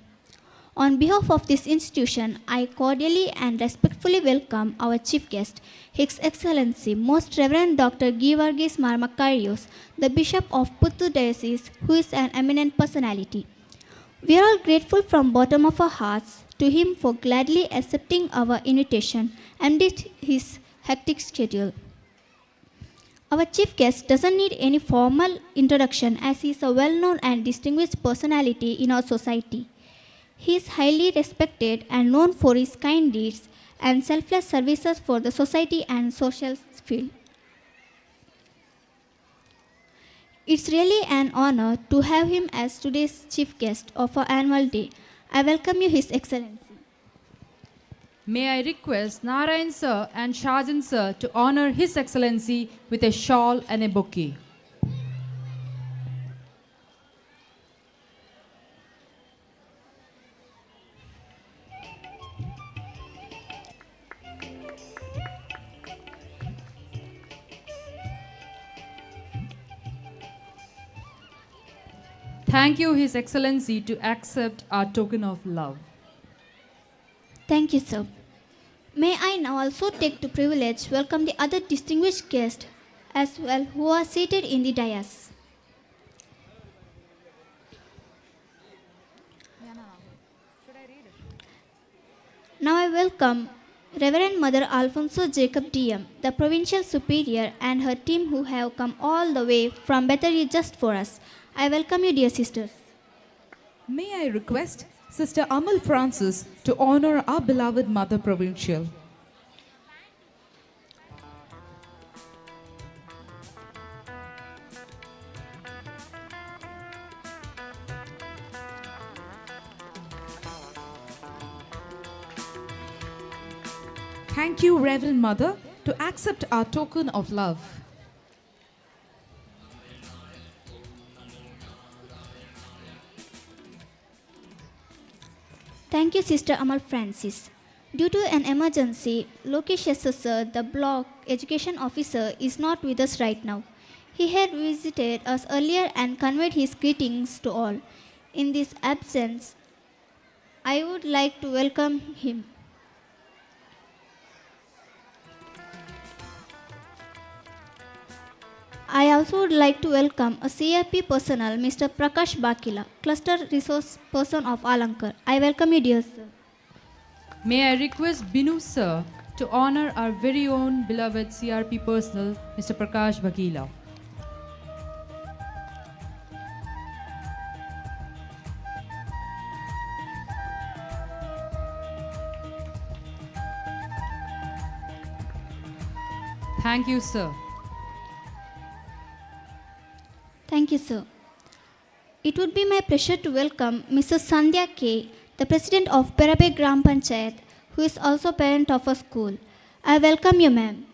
On behalf of this institution, I cordially and respectfully welcome our chief guest, His Excellency Most Reverend Dr. Givargis Marmakarios, the Bishop of Puttur Diocese, who is an eminent personality. We are all grateful from bottom of our hearts to him for gladly accepting our invitation amidst his hectic schedule. Our chief guest doesn't need any formal introduction as he is a well known and distinguished personality in our society. He is highly respected and known for his kind deeds and selfless services for the society and social field. It's really an honor to have him as today's chief guest of our annual day. I welcome you, His Excellency. May I request Narayan sir and Shajan sir to honor His Excellency with a shawl and a bouquet. Thank you, His Excellency, to accept our token of love. Thank you, sir. May I now also take the privilege welcome the other distinguished guests as well who are seated in the dais. Now I welcome Reverend Mother Alfonso Jacob DM, the Provincial Superior, and her team who have come all the way from Bethany just for us. I welcome you, dear sisters. May I request Sister Amal Francis to honor our beloved Mother Provincial. Thank you, Reverend Mother, to accept our token of love. Thank you, Sister Amal Francis. Due to an emergency, Lokesh Sir, the block education officer, is not with us right now. He had visited us earlier and conveyed his greetings to all. In this absence, I would like to welcome him. I also would like to welcome a CRP personnel, Mr. Prakash Bakila, Cluster Resource Person of Alankar. I welcome you, dear sir. May I request Binu sir to honor our very own beloved CRP personnel, Mr. Prakash Bakila. Thank you, sir. Thank you, sir. It would be my pleasure to welcome Mrs. Sandhya K., the President of Perabe Gram Panchayat, who is also parent of a school. I welcome you, ma'am.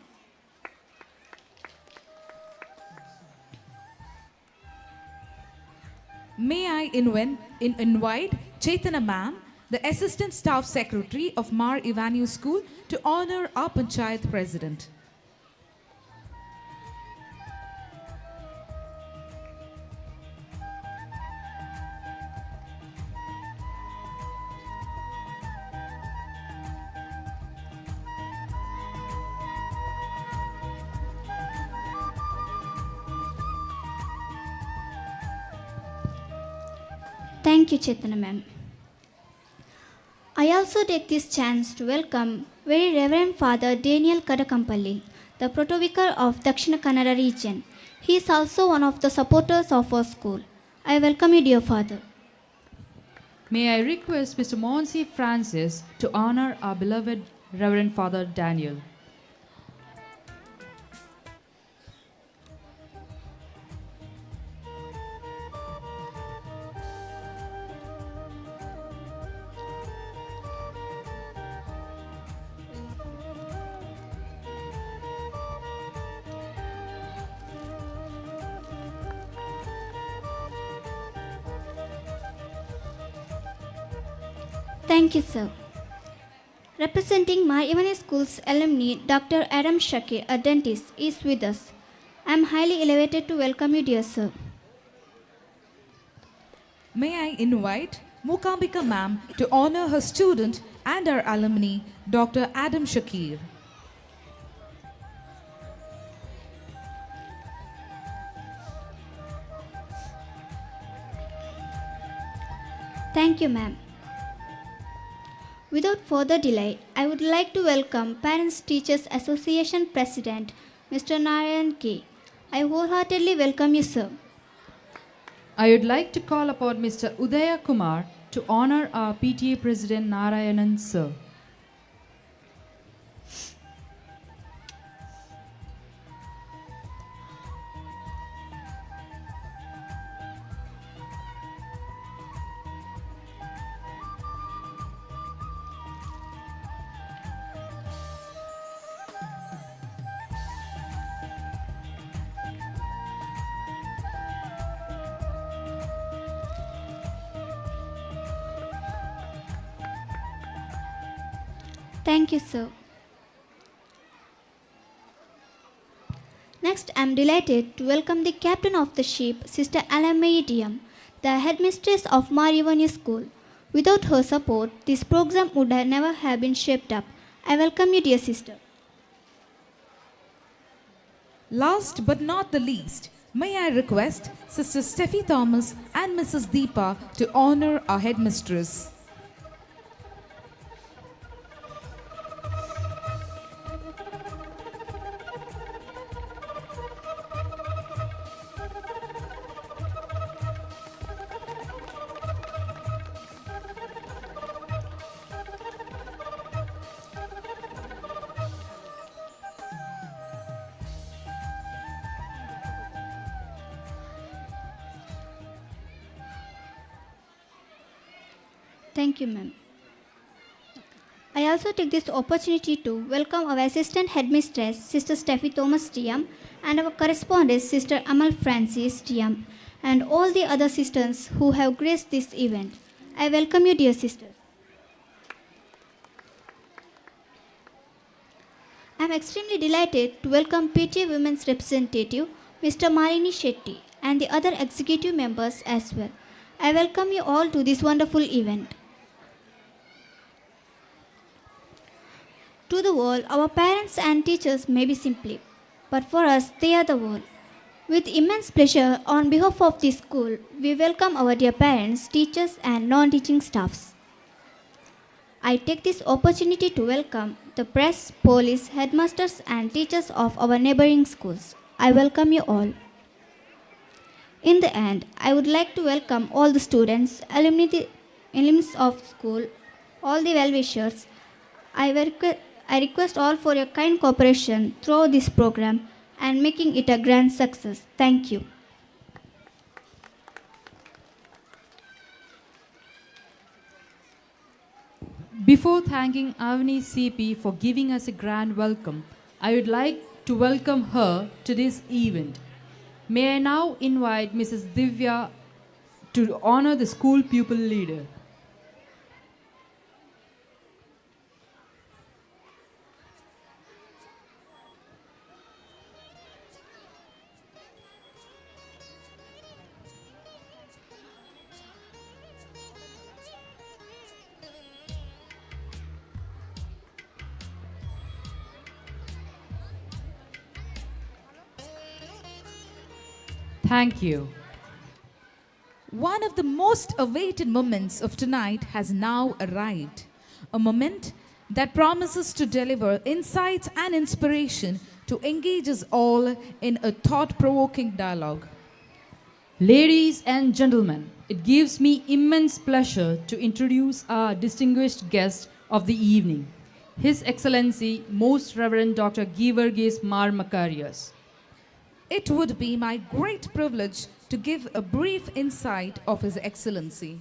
May I invite Chaitana ma'am, the Assistant Staff Secretary of Mar Ivanu School, to honor our Panchayat President. Thank you, Chaitanya ma'am. I also take this chance to welcome Very Reverend Father Daniel Kadakampalli, the Protovicar of Dakshina Kannada region. He is also one of the supporters of our school. I welcome you, dear Father. May I request Mr. Monsi Francis to honor our beloved Reverend Father Daniel. Thank you, sir. Representing Mar Ivani School's alumni, Dr. Adam Shakir, a dentist, is with us. I am highly elevated to welcome you, dear sir. May I invite Mukambika ma'am to honor her student and our alumni, Dr. Adam Shakir. Thank you, ma'am. Without further delay, I would like to welcome Parents Teachers Association President, Mr. Narayan K. I wholeheartedly welcome you, sir. I would like to call upon Mr. Udaya Kumar to honor our PTA President Narayanan sir. Thank you, sir. Next, I am delighted to welcome the captain of the ship, Sister Alamai Diem, the headmistress of Marivani School. Without her support, this program would never have been shaped up. I welcome you, dear sister. Last but not the least, may I request Sister Steffi Thomas and Mrs. Deepa to honor our headmistress. Thank you, ma'am. I also take this opportunity to welcome our assistant headmistress, Sister Steffi Thomas Tiam, and our correspondent, Sister Amal Francis Tiam, and all the other sisters who have graced this event. I welcome you, dear sisters. I am extremely delighted to welcome PTA Women's representative, Mr. Malini Shetty, and the other executive members as well. I welcome you all to this wonderful event. To the world, our parents and teachers may be simply, but for us, they are the world. With immense pleasure, on behalf of this school, we welcome our dear parents, teachers, and non-teaching staffs. I take this opportunity to welcome the press, police, headmasters, and teachers of our neighboring schools. I welcome you all. In the end, I would like to welcome all the students, alumni of school, all the well-wishers. I request all for your kind cooperation throughout this program and making it a grand success. Thank you. Before thanking Avani CP for giving us a grand welcome, I would like to welcome her to this event. May I now invite Mrs. Divya to honor the school pupil leader. Thank you. One of the most awaited moments of tonight has now arrived. A moment that promises to deliver insights and inspiration to engage us all in a thought-provoking dialogue. Ladies and gentlemen, it gives me immense pleasure to introduce our distinguished guest of the evening, His Excellency Most Reverend Dr. Givargis Mar Makarios. It would be my great privilege to give a brief insight of His Excellency.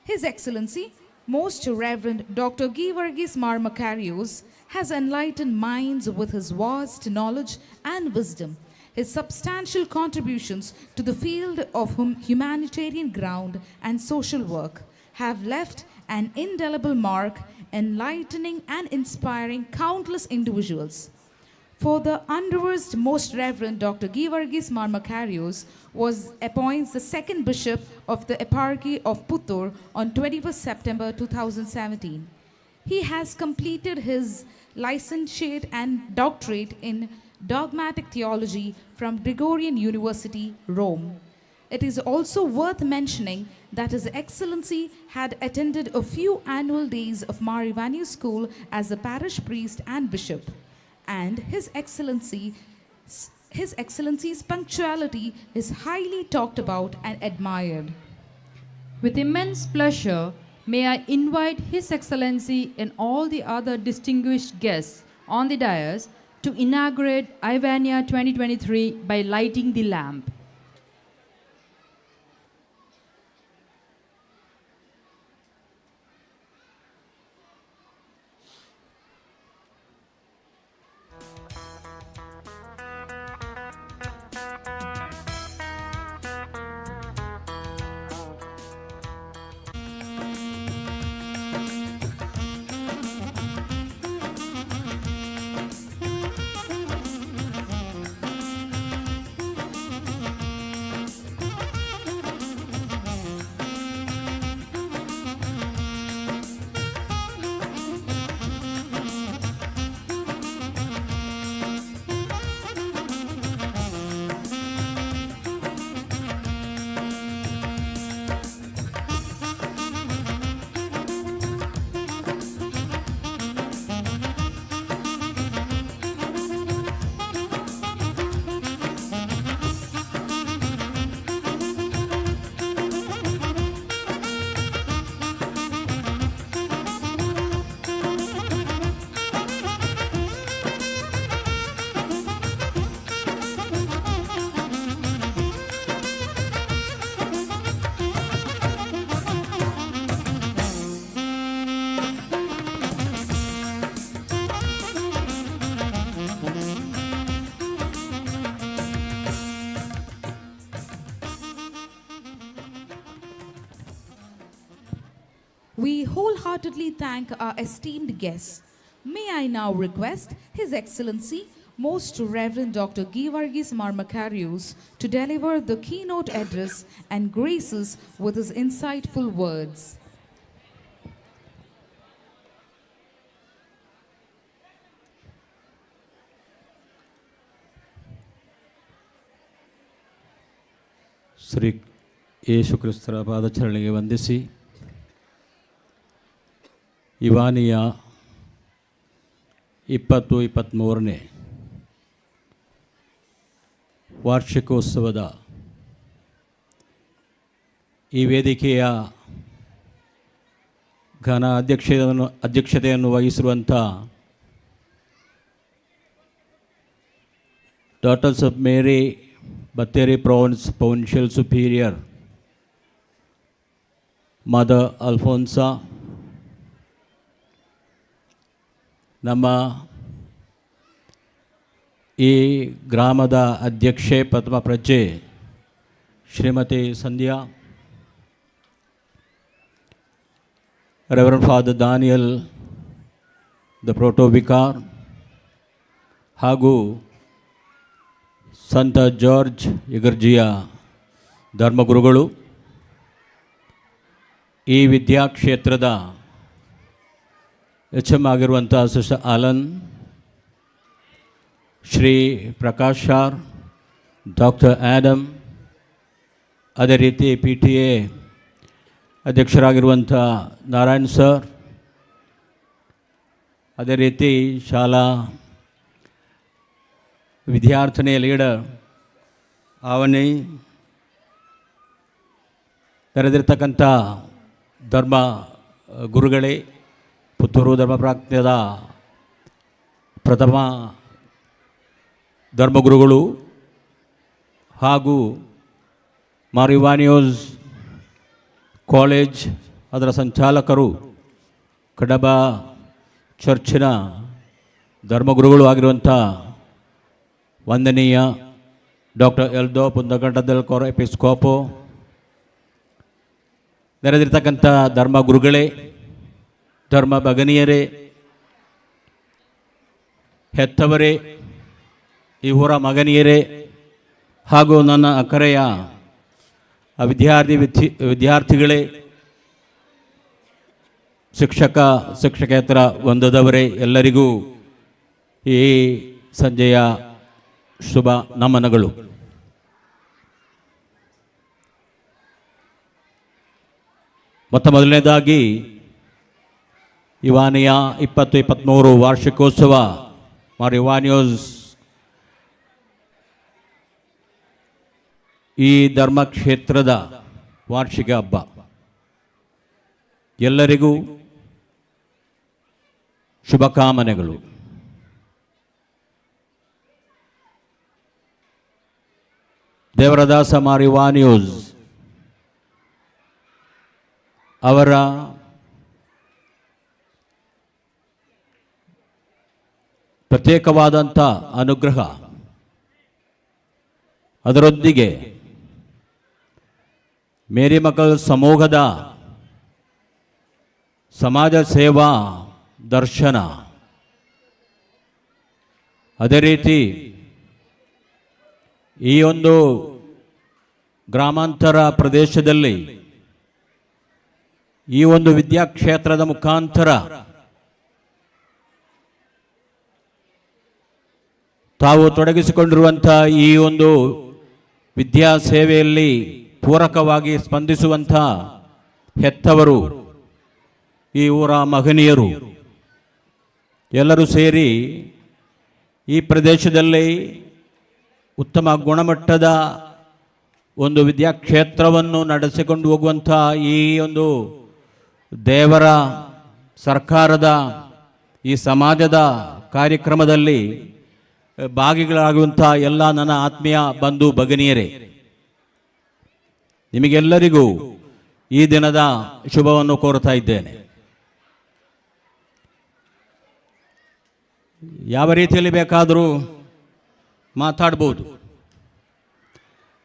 His Excellency, Most Reverend Dr. Givargis Mar Makarios, has enlightened minds with his vast knowledge and wisdom. His substantial contributions to the field of humanitarian ground and social work have left an indelible mark, enlightening and inspiring countless individuals. For the unreversed Most Reverend Dr. Givargis Mar Makarios was appointed the second bishop of the eparchy of Puttur on 21st September 2017. He has completed his licentiate and doctorate in dogmatic theology from Gregorian University, Rome. It is also worth mentioning that His Excellency had attended a few annual days of Marivani School as a parish priest and bishop. And His Excellency His Excellency's punctuality is highly talked about and admired. With immense pleasure, may I invite His Excellency and all the other distinguished guests on the dais to inaugurate Ivania 2023 by lighting the lamp. We wholeheartedly thank our esteemed guests. May I now request His Excellency, Most Reverend Dr. Givargis Marmakarios, to deliver the keynote address and grace us with his insightful words. Shri Yesu ಕ್ರಿಸ್ತರ ಪಾದಚರಣೆಗೆ ವಂದಿಸಿ ಇವಾನಿಯ 2023ನೇ ವಾರ್ಷಿಕೋತ್ಸವದ ಈ ವೇದಿಕೆಯ ಘನ ಅಧ್ಯಕ್ಷತೆಯನ್ನು ವಹಿಸಿರುವಂಥ daughters of Mary Batteri Province Provincial Superior Mother Alfonsa, ನಮ್ಮ ಈ ಗ್ರಾಮದ ಅಧ್ಯಕ್ಷೆ ಪದ್ಮಪ್ರಜ್ಜೆ Shrimati Sandhya, reverend father Daniel the protovicar ಹಾಗೂ ಸಂತ ಜಾರ್ಜ್ ಇಗರ್ಜಿಯ ಧರ್ಮಗುರುಗಳು, ಈ ವಿದ್ಯಾಕ್ಷೇತ್ರದ HM ಆಗಿರುವಂಥ ಸಿಸ್ಟರ್ ಆಲನ್, ಶ್ರೀ ಪ್ರಕಾಶ್ ಶಾರ್, ಡಾಕ್ಟರ್ ಆ್ಯಡಮ್, ಅದೇ ರೀತಿ PTA ಅಧ್ಯಕ್ಷರಾಗಿರುವಂಥ ನಾರಾಯಣ್ ಸರ್, ಅದೇ ರೀತಿ ಶಾಲಾ ವಿದ್ಯಾರ್ಥಿನಿಯ ಲೀಡರ್ ಅವನಿ, ಕರೆದಿರ್ತಕ್ಕಂಥ ಧರ್ಮ ಗುರುಗಳೇ, ಪುತ್ತೂರು ಧರ್ಮ ಪ್ರಾಂತ್ಯದ ಪ್ರಥಮ ಧರ್ಮಗುರುಗಳು ಹಾಗೂ ಮಾರಿವಾನಿಯೋಸ್ ಕಾಲೇಜ್ ಅದರ ಸಂಚಾಲಕರು, ಕಡಬ ಚರ್ಚಿನ ಧರ್ಮಗುರುಗಳು ಆಗಿರುವಂಥ ವಂದನೀಯ ಡಾಕ್ಟರ್ ಎಲ್ದೋ ಪುಂದಗಂಡದಲ್ ಕೋರ ಎಪಿಸ್ಕೋಪೋ, ನೆರೆದಿರ್ತಕ್ಕಂಥ ಧರ್ಮಗುರುಗಳೇ, ಧರ್ಮ ಭಗನಿಯರೇ, ಹೆತ್ತವರೇ, ಈ ಊರ ಮಗನಿಯರೇ ಹಾಗೂ ನನ್ನ ಅಕ್ಕರೆಯ ವಿದ್ಯಾರ್ಥಿಗಳೇ, ಶಿಕ್ಷಕೇತರ ವೃಂದದವರೇ, ಎಲ್ಲರಿಗೂ ಈ ಸಂಜೆಯ ಶುಭ ನಮನಗಳು. ಮೊದಲನೇದಾಗಿ ಇವಾನಿಯ 2023 ವಾರ್ಷಿಕೋತ್ಸವ ಮಾರ್ ಇವಾನಿಯೋಸ್ ಈ ಧರ್ಮಕ್ಷೇತ್ರದ ವಾರ್ಷಿಕ ಹಬ್ಬ. ಎಲ್ಲರಿಗೂ ಶುಭಕಾಮನೆಗಳು. ದೇವರದಾಸ ಮಾರಿವಾನಿಯೂಸ್ ಅವರ ಪ್ರತ್ಯೇಕವಾದಂಥ ಅನುಗ್ರಹ, ಅದರೊಂದಿಗೆ ಮೇರಿ ಮಕ್ಕಳ ಸಮೂಹದ ಸಮಾಜ ಸೇವಾ ದರ್ಶನ, ಅದೇ ರೀತಿ ಈ ಒಂದು ಗ್ರಾಮಾಂತರ ಪ್ರದೇಶದಲ್ಲಿ ಈ ಒಂದು ವಿದ್ಯಾಕ್ಷೇತ್ರದ ಮುಖಾಂತರ ತಾವು ತೊಡಗಿಸಿಕೊಂಡಿರುವಂಥ ಈ ಒಂದು ವಿದ್ಯಾ ಸೇವೆಯಲ್ಲಿ ಪೂರಕವಾಗಿ ಸ್ಪಂದಿಸುವಂಥ ಹೆತ್ತವರು, ಈ ಊರ ಮಹನೀಯರು ಎಲ್ಲರೂ ಸೇರಿ ಈ ಪ್ರದೇಶದಲ್ಲಿ ಉತ್ತಮ ಗುಣಮಟ್ಟದ ಒಂದು ವಿದ್ಯಾಕ್ಷೇತ್ರವನ್ನು ನಡೆಸಿಕೊಂಡು ಹೋಗುವಂಥ ಈ ಒಂದು ದೇವರ ಸರ್ಕಾರದ ಈ ಸಮಾಜದ ಕಾರ್ಯಕ್ರಮದಲ್ಲಿ ಭಾಗಿಗಳಾಗುವಂಥ ಎಲ್ಲ ನನ್ನ ಆತ್ಮೀಯ ಬಂಧು ಭಗಿನಿಯರೇ, ನಿಮಗೆಲ್ಲರಿಗೂ ಈ ದಿನದ ಶುಭವನ್ನು ಕೋರುತ್ತಾ ಇದ್ದೇನೆ. ಯಾವ ರೀತಿಯಲ್ಲಿ ಬೇಕಾದರೂ ಮಾತಾಡ್ಬೋದು.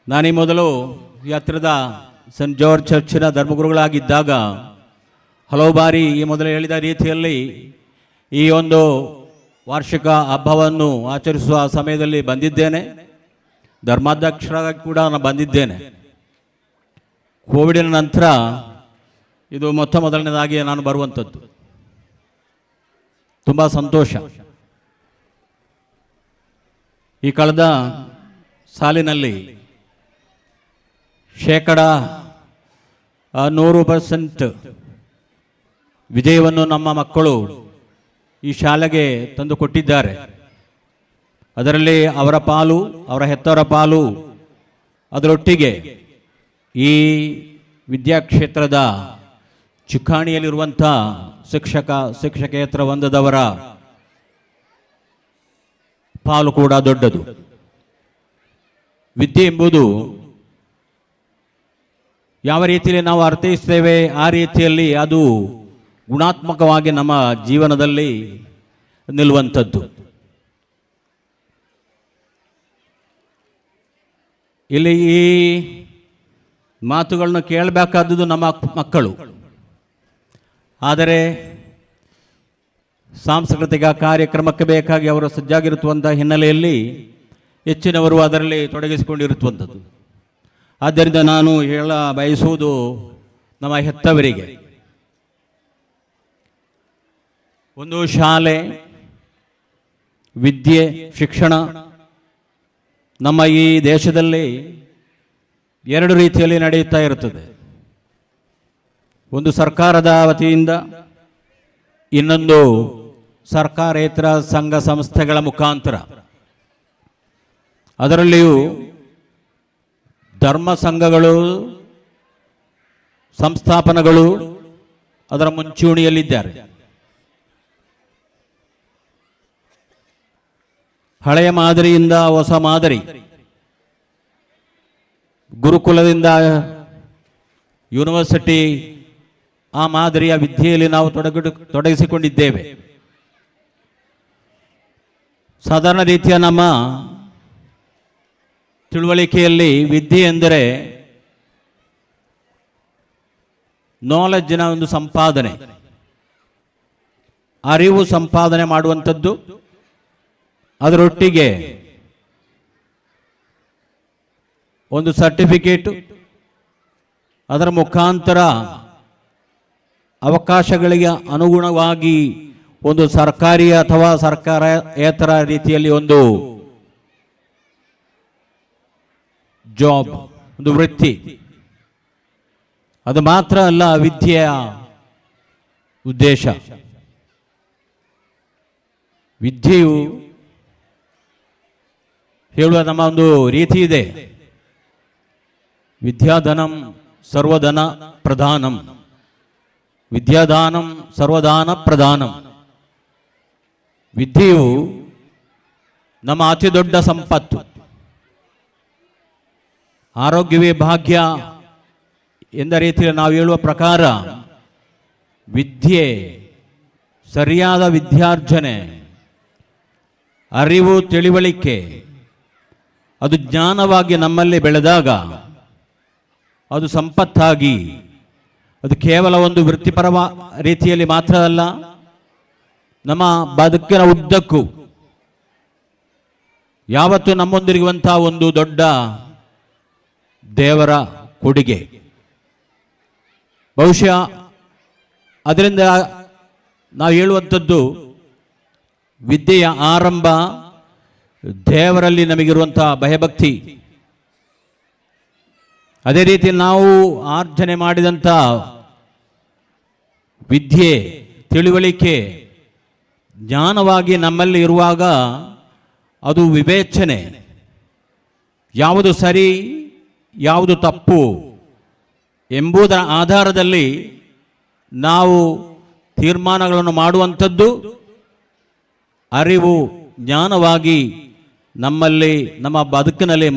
ನಾನೀ ಮೊದಲು ಈ ಹತ್ತಿರದ ಸೆಂಟ್ ಜಾರ್ಜ್ ಚರ್ಚಿನ ಧರ್ಮಗುರುಗಳಾಗಿದ್ದಾಗ ಹಲವು ಬಾರಿ ಈ ಮೊದಲು ಹೇಳಿದ ರೀತಿಯಲ್ಲಿ ಈ ಒಂದು ವಾರ್ಷಿಕ ಹಬ್ಬವನ್ನು ಆಚರಿಸುವ ಸಮಯದಲ್ಲಿ ಬಂದಿದ್ದೇನೆ. ಧರ್ಮಾಧ್ಯಕ್ಷರಾಗಿ ಕೂಡ ನಾನು ಬಂದಿದ್ದೇನೆ. ಕೋವಿಡಿನ ನಂತರ ಇದು ಮೊದಲನೇದಾಗಿ ನಾನು ಬರುವಂಥದ್ದು. ತುಂಬ ಸಂತೋಷ. ಈ ಕಳೆದ ಸಾಲಿನಲ್ಲಿ 100% ವಿಜಯವನ್ನು ನಮ್ಮ ಮಕ್ಕಳು ಈ ಶಾಲೆಗೆ ತಂದು ಕೊಟ್ಟಿದ್ದಾರೆ. ಅದರಲ್ಲಿ ಅವರ ಪಾಲು, ಅವರ ಹೆತ್ತವರ ಪಾಲು, ಅದರೊಟ್ಟಿಗೆ ಈ ವಿದ್ಯಾಕ್ಷೇತ್ರದ ಚುಕ್ಕಾಣಿಯಲ್ಲಿರುವಂಥ ಶಿಕ್ಷಕೇತರ ವೃಂದದವರ ಪಾಲು ಕೂಡ ದೊಡ್ಡದು. ವಿದ್ಯೆ ಎಂಬುದು ಯಾವ ರೀತಿಯಲ್ಲಿ ನಾವು ಅರ್ಥೈಸ್ತೇವೆ ಆ ರೀತಿಯಲ್ಲಿ ಅದು ಗುಣಾತ್ಮಕವಾಗಿ ನಮ್ಮ ಜೀವನದಲ್ಲಿ ನಿಲ್ಲುವಂಥದ್ದು. ಇಲ್ಲಿ ಈ ಮಾತುಗಳನ್ನು ಕೇಳಬೇಕಾದದ್ದು ನಮ್ಮ ಮಕ್ಕಳು. ಆದರೆ ಸಾಂಸ್ಕೃತಿಕ ಕಾರ್ಯಕ್ರಮಕ್ಕೆ ಬೇಕಾಗಿ ಅವರು ಸಜ್ಜಾಗಿರುವಂಥ ಹಿನ್ನೆಲೆಯಲ್ಲಿ ಹೆಚ್ಚಿನವರು ಅದರಲ್ಲಿ ತೊಡಗಿಸಿಕೊಂಡಿರುವಂಥದ್ದು. ಆದ್ದರಿಂದ ನಾನು ಹೇಳ ಬಯಸುವುದು ನಮ್ಮ ಹೆತ್ತವರಿಗೆ, ಒಂದು ಶಾಲೆ, ವಿದ್ಯೆ, ಶಿಕ್ಷಣ ನಮ್ಮ ಈ ದೇಶದಲ್ಲಿ ಎರಡು ರೀತಿಯಲ್ಲಿ ನಡೆಯುತ್ತಾ ಇರುತ್ತದೆ. ಒಂದು ಸರ್ಕಾರದ ವತಿಯಿಂದ, ಇನ್ನೊಂದು ಸರ್ಕಾರೇತರ ಸಂಘ ಸಂಸ್ಥೆಗಳ ಮುಖಾಂತರ. ಅದರಲ್ಲಿಯೂ ಧರ್ಮ ಸಂಘಗಳು, ಸಂಸ್ಥಾಪನೆಗಳು ಅದರ ಮುಂಚೂಣಿಯಲ್ಲಿದ್ದಾರೆ. ಹಳೆಯ ಮಾದರಿಯಿಂದ ಹೊಸ ಮಾದರಿ, ಗುರುಕುಲದಿಂದ ಯೂನಿವರ್ಸಿಟಿ, ಆ ಮಾದರಿಯ ವಿದ್ಯೆಯಲ್ಲಿ ನಾವು ತೊಡಗಿಸಿಕೊಂಡಿದ್ದೇವೆ. ಸಾಧಾರಣ ರೀತಿಯ ನಮ್ಮ ತಿಳುವಳಿಕೆಯಲ್ಲಿ ವಿದ್ಯೆ ಎಂದರೆ ನಾಲೆಡ್ಜಿನ ಒಂದು ಸಂಪಾದನೆ, ಅರಿವು ಸಂಪಾದನೆ ಮಾಡುವಂಥದ್ದು. ಅದರೊಟ್ಟಿಗೆ ಒಂದು ಸರ್ಟಿಫಿಕೇಟು, ಅದರ ಮುಖಾಂತರ ಅವಕಾಶಗಳಿಗೆ ಅನುಗುಣವಾಗಿ ಒಂದು ಸರ್ಕಾರಿ ಅಥವಾ ಸರ್ಕಾರೇತರ ರೀತಿಯಲ್ಲಿ ಒಂದು ಜಾಬ್, ಒಂದು ವೃತ್ತಿ. ಅದು ಮಾತ್ರ ಅಲ್ಲ ವಿದ್ಯೆಯ ಉದ್ದೇಶ. ವಿದ್ಯೆಯು ಹೇಳುವ ನಮ್ಮ ಒಂದು ರೀತಿ ಇದೆ. ವಿದ್ಯಾಧನಂ ಸರ್ವಧನ ಪ್ರಧಾನಂ, ವಿದ್ಯಾದಾನಂ ಸರ್ವದಾನ ಪ್ರಧಾನಂ. ವಿದ್ಯೆಯು ನಮ್ಮ ಅತಿ ದೊಡ್ಡ ಸಂಪತ್ತು. ಆರೋಗ್ಯವೇ ಭಾಗ್ಯ ಎಂದ ರೀತಿಯಲ್ಲಿ ನಾವು ಹೇಳುವ ಪ್ರಕಾರ ವಿದ್ಯೆ, ಸರಿಯಾದ ವಿದ್ಯಾರ್ಜನೆ, ಅರಿವು, ತಿಳಿವಳಿಕೆ ಅದು ಜ್ಞಾನವಾಗಿ ನಮ್ಮಲ್ಲಿ ಬೆಳೆದಾಗ ಅದು ಸಂಪತ್ತಾಗಿ, ಅದು ಕೇವಲ ಒಂದು ವೃತ್ತಿಪರ ರೀತಿಯಲ್ಲಿ ಮಾತ್ರ ಅಲ್ಲ, ನಮ್ಮ ಬದುಕಿನ ಉದ್ದಕ್ಕೂ ಯಾವತ್ತೂ ನಮ್ಮೊಂದಿರುವಂತಹ ಒಂದು ದೊಡ್ಡ ದೇವರ ಕೊಡುಗೆ. ಬಹುಶಃ ಅದರಿಂದ ನಾವು ಹೇಳುವಂಥದ್ದು ವಿದ್ಯೆಯ ಆರಂಭ ದೇವರಲ್ಲಿ ನಮಗಿರುವಂತಹ ಭಯಭಕ್ತಿ. ಅದೇ ರೀತಿ ನಾವು ಆರ್ಜನೆ ಮಾಡಿದಂಥ ವಿದ್ಯೆ, ತಿಳುವಳಿಕೆ ಜ್ಞಾನವಾಗಿ ನಮ್ಮಲ್ಲಿ ಇರುವಾಗ ಅದು ವಿವೇಚನೆ, ಯಾವುದು ಸರಿ ಯಾವುದು ತಪ್ಪು ಎಂಬುದರ ಆಧಾರದಲ್ಲಿ ನಾವು ತೀರ್ಮಾನಗಳನ್ನು ಮಾಡುವಂಥದ್ದು ಅರಿವು, ಜ್ಞಾನವಾಗಿ ನಮ್ಮಲ್ಲಿ ನಮ್ಮ ಬದುಕಿನಲ್ಲಿ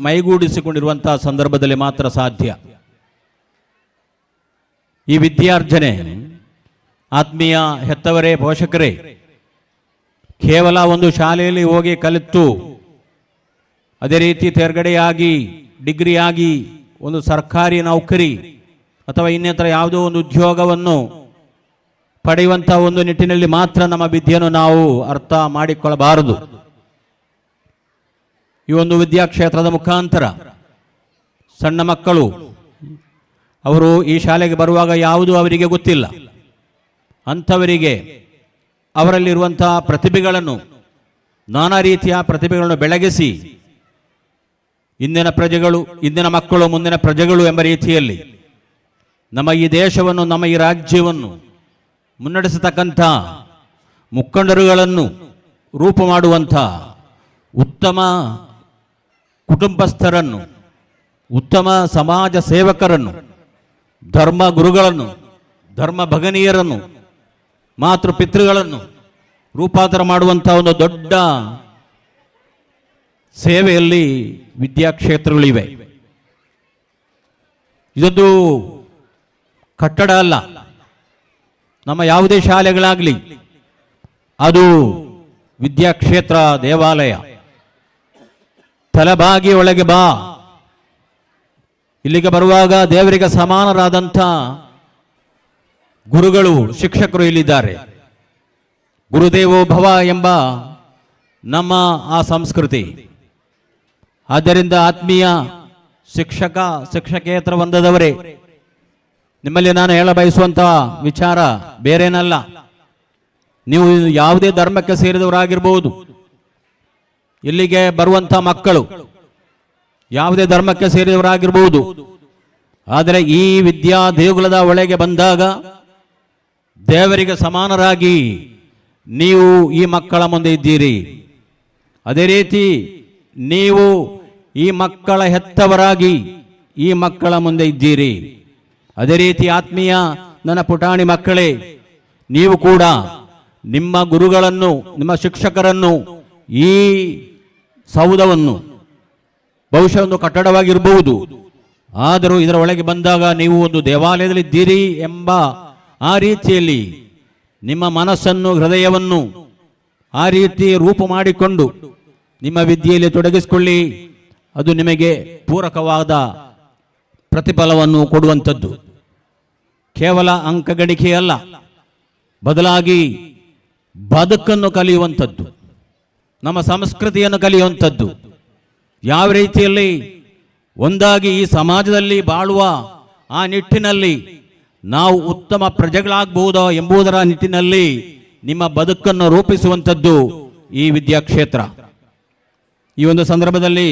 ಮೈಗೂಡಿಸಿಕೊಂಡಿರುವಂತಹ ಸಂದರ್ಭದಲ್ಲಿ ಮಾತ್ರ ಸಾಧ್ಯ. ಈ ವಿದ್ಯಾರ್ಜನೆ ಆತ್ಮೀಯ ಹೆತ್ತವರೇ, ಪೋಷಕರೇ, ಕೇವಲ ಒಂದು ಶಾಲೆಯಲ್ಲಿ ಹೋಗಿ ಕಲಿತು ಅದೇ ರೀತಿ ತೇರ್ಗಡೆಯಾಗಿ ಡಿಗ್ರಿಯಾಗಿ ಒಂದು ಸರ್ಕಾರಿ ನೌಕರಿ ಅಥವಾ ಇನ್ನಿತರ ಯಾವುದೋ ಒಂದು ಉದ್ಯೋಗವನ್ನು ಪಡೆಯುವಂಥ ಒಂದು ನಿಟ್ಟಿನಲ್ಲಿ ಮಾತ್ರ ನಮ್ಮ ವಿದ್ಯೆಯನ್ನು ನಾವು ಅರ್ಥ ಮಾಡಿಕೊಳ್ಳಬಾರದು. ಈ ಒಂದು ವಿದ್ಯಾಕ್ಷೇತ್ರದ ಮುಖಾಂತರ ಸಣ್ಣ ಮಕ್ಕಳು ಅವರು ಈ ಶಾಲೆಗೆ ಬರುವಾಗ ಯಾವುದೂ ಅವರಿಗೆ ಗೊತ್ತಿಲ್ಲ. ಅಂಥವರಿಗೆ ಅವರಲ್ಲಿರುವಂತಹ ಪ್ರತಿಭೆಗಳನ್ನು, ನಾನಾ ರೀತಿಯ ಪ್ರತಿಭೆಗಳನ್ನು ಬೆಳಗಿಸಿ ಇಂದಿನ ಪ್ರಜೆಗಳು, ಇಂದಿನ ಮಕ್ಕಳು ಮುಂದಿನ ಪ್ರಜೆಗಳು ಎಂಬ ರೀತಿಯಲ್ಲಿ ನಮ್ಮ ಈ ದೇಶವನ್ನು, ನಮ್ಮ ಈ ರಾಜ್ಯವನ್ನು ಮುನ್ನಡೆಸತಕ್ಕಂಥ ಮುಖಂಡರುಗಳನ್ನು ರೂಪು ಮಾಡುವಂಥ ಉತ್ತಮ ಕುಟುಂಬಸ್ಥರನ್ನು, ಉತ್ತಮ ಸಮಾಜ ಸೇವಕರನ್ನು, ಧರ್ಮ ಗುರುಗಳನ್ನು, ಧರ್ಮ ಭಗನೀಯರನ್ನು, ಮಾತೃ ಪಿತೃಗಳನ್ನು ರೂಪಾಂತರ ಮಾಡುವಂಥ ಒಂದು ದೊಡ್ಡ ಸೇವೆಯಲ್ಲಿ ವಿದ್ಯಾಕ್ಷೇತ್ರಗಳಿವೆ. ಇದೊಂದು ಕಟ್ಟಡ ಅಲ್ಲ. ನಮ್ಮ ಯಾವುದೇ ಶಾಲೆಗಳಾಗಲಿ ಅದು ವಿದ್ಯಾಕ್ಷೇತ್ರ, ದೇವಾಲಯ. ತಲೆಬಾಗಿ ಒಳಗೆ ಬಾ. ಇಲ್ಲಿಗೆ ಬರುವಾಗ ದೇವರಿಗೆ ಸಮಾನರಾದಂಥ ಗುರುಗಳು, ಶಿಕ್ಷಕರು ಇಲ್ಲಿದ್ದಾರೆ. ಗುರುದೇವೋ ಭವ ಎಂಬ ನಮ್ಮ ಆ ಸಂಸ್ಕೃತಿ. ಆದ್ದರಿಂದ ಆತ್ಮೀಯ ಶಿಕ್ಷಕ, ಶಿಕ್ಷಕೇತರ ಬಂದದವರೇ, ನಿಮ್ಮಲ್ಲಿ ನಾನು ಹೇಳ ಬಯಸುವಂತಹ ವಿಚಾರ ಬೇರೇನಲ್ಲ. ನೀವು ಯಾವುದೇ ಧರ್ಮಕ್ಕೆ ಸೇರಿದವರಾಗಿರ್ಬೋದು, ಇಲ್ಲಿಗೆ ಬರುವಂಥ ಮಕ್ಕಳು ಯಾವುದೇ ಧರ್ಮಕ್ಕೆ ಸೇರಿದವರಾಗಿರ್ಬೋದು, ಆದರೆ ಈ ವಿದ್ಯಾ ದೇಗುಲದ ಒಳಗೆ ಬಂದಾಗ ದೇವರಿಗೆ ಸಮಾನರಾಗಿ ನೀವು ಈ ಮಕ್ಕಳ ಮುಂದೆ ಇದ್ದೀರಿ. ಅದೇ ರೀತಿ ನೀವು ಈ ಮಕ್ಕಳ ಹೆತ್ತವರಾಗಿ ಈ ಮಕ್ಕಳ ಮುಂದೆ ಇದ್ದೀರಿ. ಅದೇ ರೀತಿ ಆತ್ಮೀಯ ನನ್ನ ಪುಟಾಣಿ ಮಕ್ಕಳೇ, ನೀವು ಕೂಡ ನಿಮ್ಮ ಗುರುಗಳನ್ನು, ನಿಮ್ಮ ಶಿಕ್ಷಕರನ್ನು, ಈ ಸೌಧವನ್ನು ಬಹುಶಃ ಒಂದು ಕಟ್ಟಡವಾಗಿರಬಹುದು, ಆದರೂ ಇದರ ಒಳಗೆ ಬಂದಾಗ ನೀವು ಒಂದು ದೇವಾಲಯದಲ್ಲಿದ್ದೀರಿ ಎಂಬ ಆ ರೀತಿಯಲ್ಲಿ ನಿಮ್ಮ ಮನಸ್ಸನ್ನು, ಹೃದಯವನ್ನು ಆ ರೀತಿ ರೂಪು ಮಾಡಿಕೊಂಡು ನಿಮ್ಮ ವಿದ್ಯೆಯಲ್ಲಿ ತೊಡಗಿಸಿಕೊಳ್ಳಿ. ಅದು ನಿಮಗೆ ಪೂರಕವಾದ ಪ್ರತಿಫಲವನ್ನು ಕೊಡುವಂಥದ್ದು. ಕೇವಲ ಅಂಕಗಣಿಕೆ ಅಲ್ಲ, ಬದಲಾಗಿ ಬದುಕನ್ನು ಕಲಿಯುವಂಥದ್ದು, ನಮ್ಮ ಸಂಸ್ಕೃತಿಯನ್ನು ಕಲಿಯುವಂಥದ್ದು, ಯಾವ ರೀತಿಯಲ್ಲಿ ಒಂದಾಗಿ ಈ ಸಮಾಜದಲ್ಲಿ ಬಾಳುವ ಆ ನಿಟ್ಟಿನಲ್ಲಿ ನಾವು ಉತ್ತಮ ಪ್ರಜೆಗಳಾಗಬಹುದೋ ಎಂಬುದರ ನಿಟ್ಟಿನಲ್ಲಿ ನಿಮ್ಮ ಬದುಕನ್ನು ರೂಪಿಸುವಂಥದ್ದು ಈ ವಿದ್ಯಾಕ್ಷೇತ್ರ. ಈ ಒಂದು ಸಂದರ್ಭದಲ್ಲಿ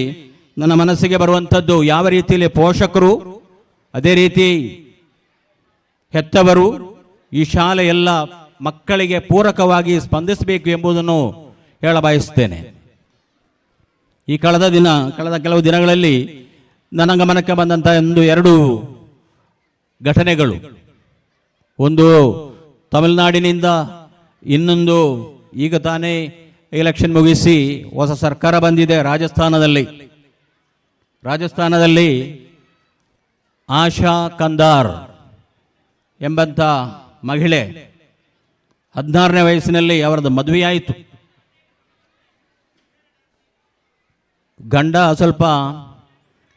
ನನ್ನ ಮನಸ್ಸಿಗೆ ಬರುವಂಥದ್ದು, ಯಾವ ರೀತಿಯಲ್ಲಿ ಪೋಷಕರು, ಅದೇ ರೀತಿ ಹೆತ್ತವರು ಈ ಶಾಲೆ ಎಲ್ಲ ಮಕ್ಕಳಿಗೆ ಪೂರಕವಾಗಿ ಸ್ಪಂದಿಸಬೇಕು ಎಂಬುದನ್ನು ಹೇಳ ಬಯಸುತ್ತೇನೆ. ಈ ಕಳೆದ ಕೆಲವು ದಿನಗಳಲ್ಲಿ ನನ್ನ ಗಮನಕ್ಕೆ ಬಂದಂಥ ಎರಡು ಘಟನೆಗಳು. ಒಂದು ತಮಿಳುನಾಡಿನಿಂದ, ಇನ್ನೊಂದು ಈಗ ತಾನೇ ಎಲೆಕ್ಷನ್ ಮುಗಿಸಿ ಹೊಸ ಸರ್ಕಾರ ಬಂದಿದೆ ರಾಜಸ್ಥಾನದಲ್ಲಿ ಆಶಾ ಕಂದಾರ್ ಎಂಬಂಥ ಮಹಿಳೆ 16ನೇ ವಯಸ್ಸಿನಲ್ಲಿ ಅವರದ್ದು ಮದುವೆಯಾಯಿತು. ಗಂಡ ಸ್ವಲ್ಪ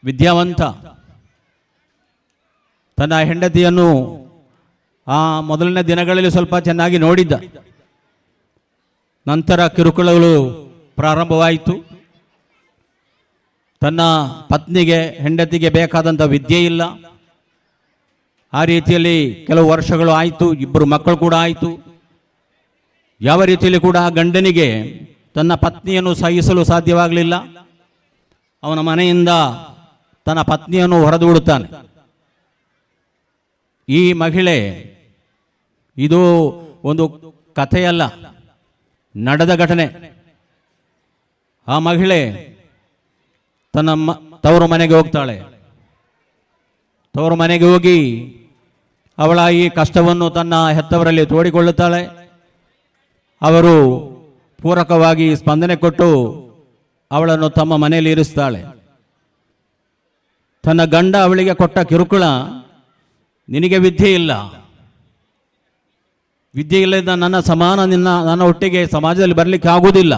ವಿದ್ಯಾವಂತ. ತನ್ನ ಹೆಂಡತಿಯನ್ನು ಆ ಮೊದಲನೇ ದಿನಗಳಲ್ಲಿ ಸ್ವಲ್ಪ ಚೆನ್ನಾಗಿ ನೋಡಿದ್ದ. ನಂತರ ಕಿರುಕುಳಗಳು ಪ್ರಾರಂಭವಾಯಿತು. ತನ್ನ ಪತ್ನಿಗೆ, ಹೆಂಡತಿಗೆ ಬೇಕಾದಂಥ ವಿದ್ಯೆ ಇಲ್ಲ. ಆ ರೀತಿಯಲ್ಲಿ ಕೆಲವು ವರ್ಷಗಳು ಆಯಿತು. 2 ಮಕ್ಕಳು ಕೂಡ ಆಯಿತು. ಯಾವ ರೀತಿಯಲ್ಲಿ ಕೂಡ ಗಂಡನಿಗೆ ತನ್ನ ಪತ್ನಿಯನ್ನು ಸಹಿಸಲು ಸಾಧ್ಯವಾಗಲಿಲ್ಲ. ಅವನ ಮನೆಯಿಂದ ತನ್ನ ಪತ್ನಿಯನ್ನು ಹೊರದೂಡುತ್ತಾನೆ. ಈ ಮಹಿಳೆ, ಇದು ಒಂದು ಕಥೆಯಲ್ಲ, ನಡೆದ ಘಟನೆ. ಆ ಮಹಿಳೆ ತನ್ನ ತವರು ಮನೆಗೆ ಹೋಗ್ತಾಳೆ. ತವರು ಮನೆಗೆ ಹೋಗಿ ಅವಳ ಈ ಕಷ್ಟವನ್ನು ತನ್ನ ಹೆತ್ತವರಲ್ಲಿ ತೋಡಿಕೊಳ್ಳುತ್ತಾಳೆ. ಅವರು ಪೂರಕವಾಗಿ ಸ್ಪಂದನೆ ಕೊಟ್ಟು ಅವಳನ್ನು ತಮ್ಮ ಮನೆಯಲ್ಲಿ ಇರಿಸ್ತಾಳೆ. ತನ್ನ ಗಂಡ ಅವಳಿಗೆ ಕೊಟ್ಟ ಕಿರುಕುಳ, ನಿನಗೆ ವಿದ್ಯೆ ಇಲ್ಲದ ನನ್ನ ಸಮಾನ ನನ್ನ ಒಟ್ಟಿಗೆ ಸಮಾಜದಲ್ಲಿ ಬರಲಿಕ್ಕೆ ಆಗುವುದಿಲ್ಲ.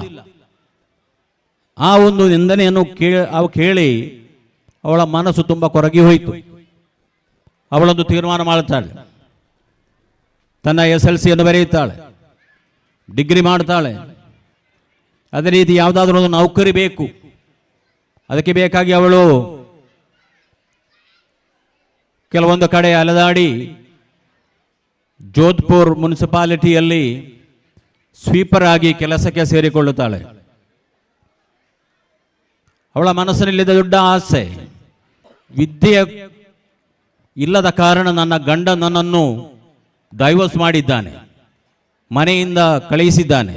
ಆ ಒಂದು ನಿಂದನೆಯನ್ನು ಕೇಳಿ ಅವಳ ಮನಸ್ಸು ತುಂಬ ಕೊರಗಿ ಹೋಯಿತು. ಅವಳೊಂದು ತೀರ್ಮಾನ ಮಾಡುತ್ತಾಳೆ. ತನ್ನ SLCಯನ್ನು ಬರೆಯುತ್ತಾಳೆ, ಡಿಗ್ರಿ ಮಾಡ್ತಾಳೆ. ಅದೇ ರೀತಿ ಯಾವುದಾದ್ರೂ ಒಂದು ನೌಕರಿ ಬೇಕು. ಅದಕ್ಕೆ ಬೇಕಾಗಿ ಅವಳು ಕೆಲವೊಂದು ಕಡೆ ಅಲೆದಾಡಿ ಜೋಧ್ಪುರ್ ಮುನ್ಸಿಪಾಲಿಟಿಯಲ್ಲಿ ಸ್ವೀಪರ್ ಆಗಿ ಕೆಲಸಕ್ಕೆ ಸೇರಿಕೊಳ್ಳುತ್ತಾಳೆ. ಅವಳ ಮನಸ್ಸಿನಲ್ಲಿದ್ದ ದೊಡ್ಡ ಆಸೆ, ವಿದ್ಯೆ ಇಲ್ಲದ ಕಾರಣ ನನ್ನ ಗಂಡ ನನ್ನನ್ನು ಡೈವರ್ಸ್ ಮಾಡಿದ್ದಾನೆ, ಮನೆಯಿಂದ ಕಳುಹಿಸಿದ್ದಾನೆ.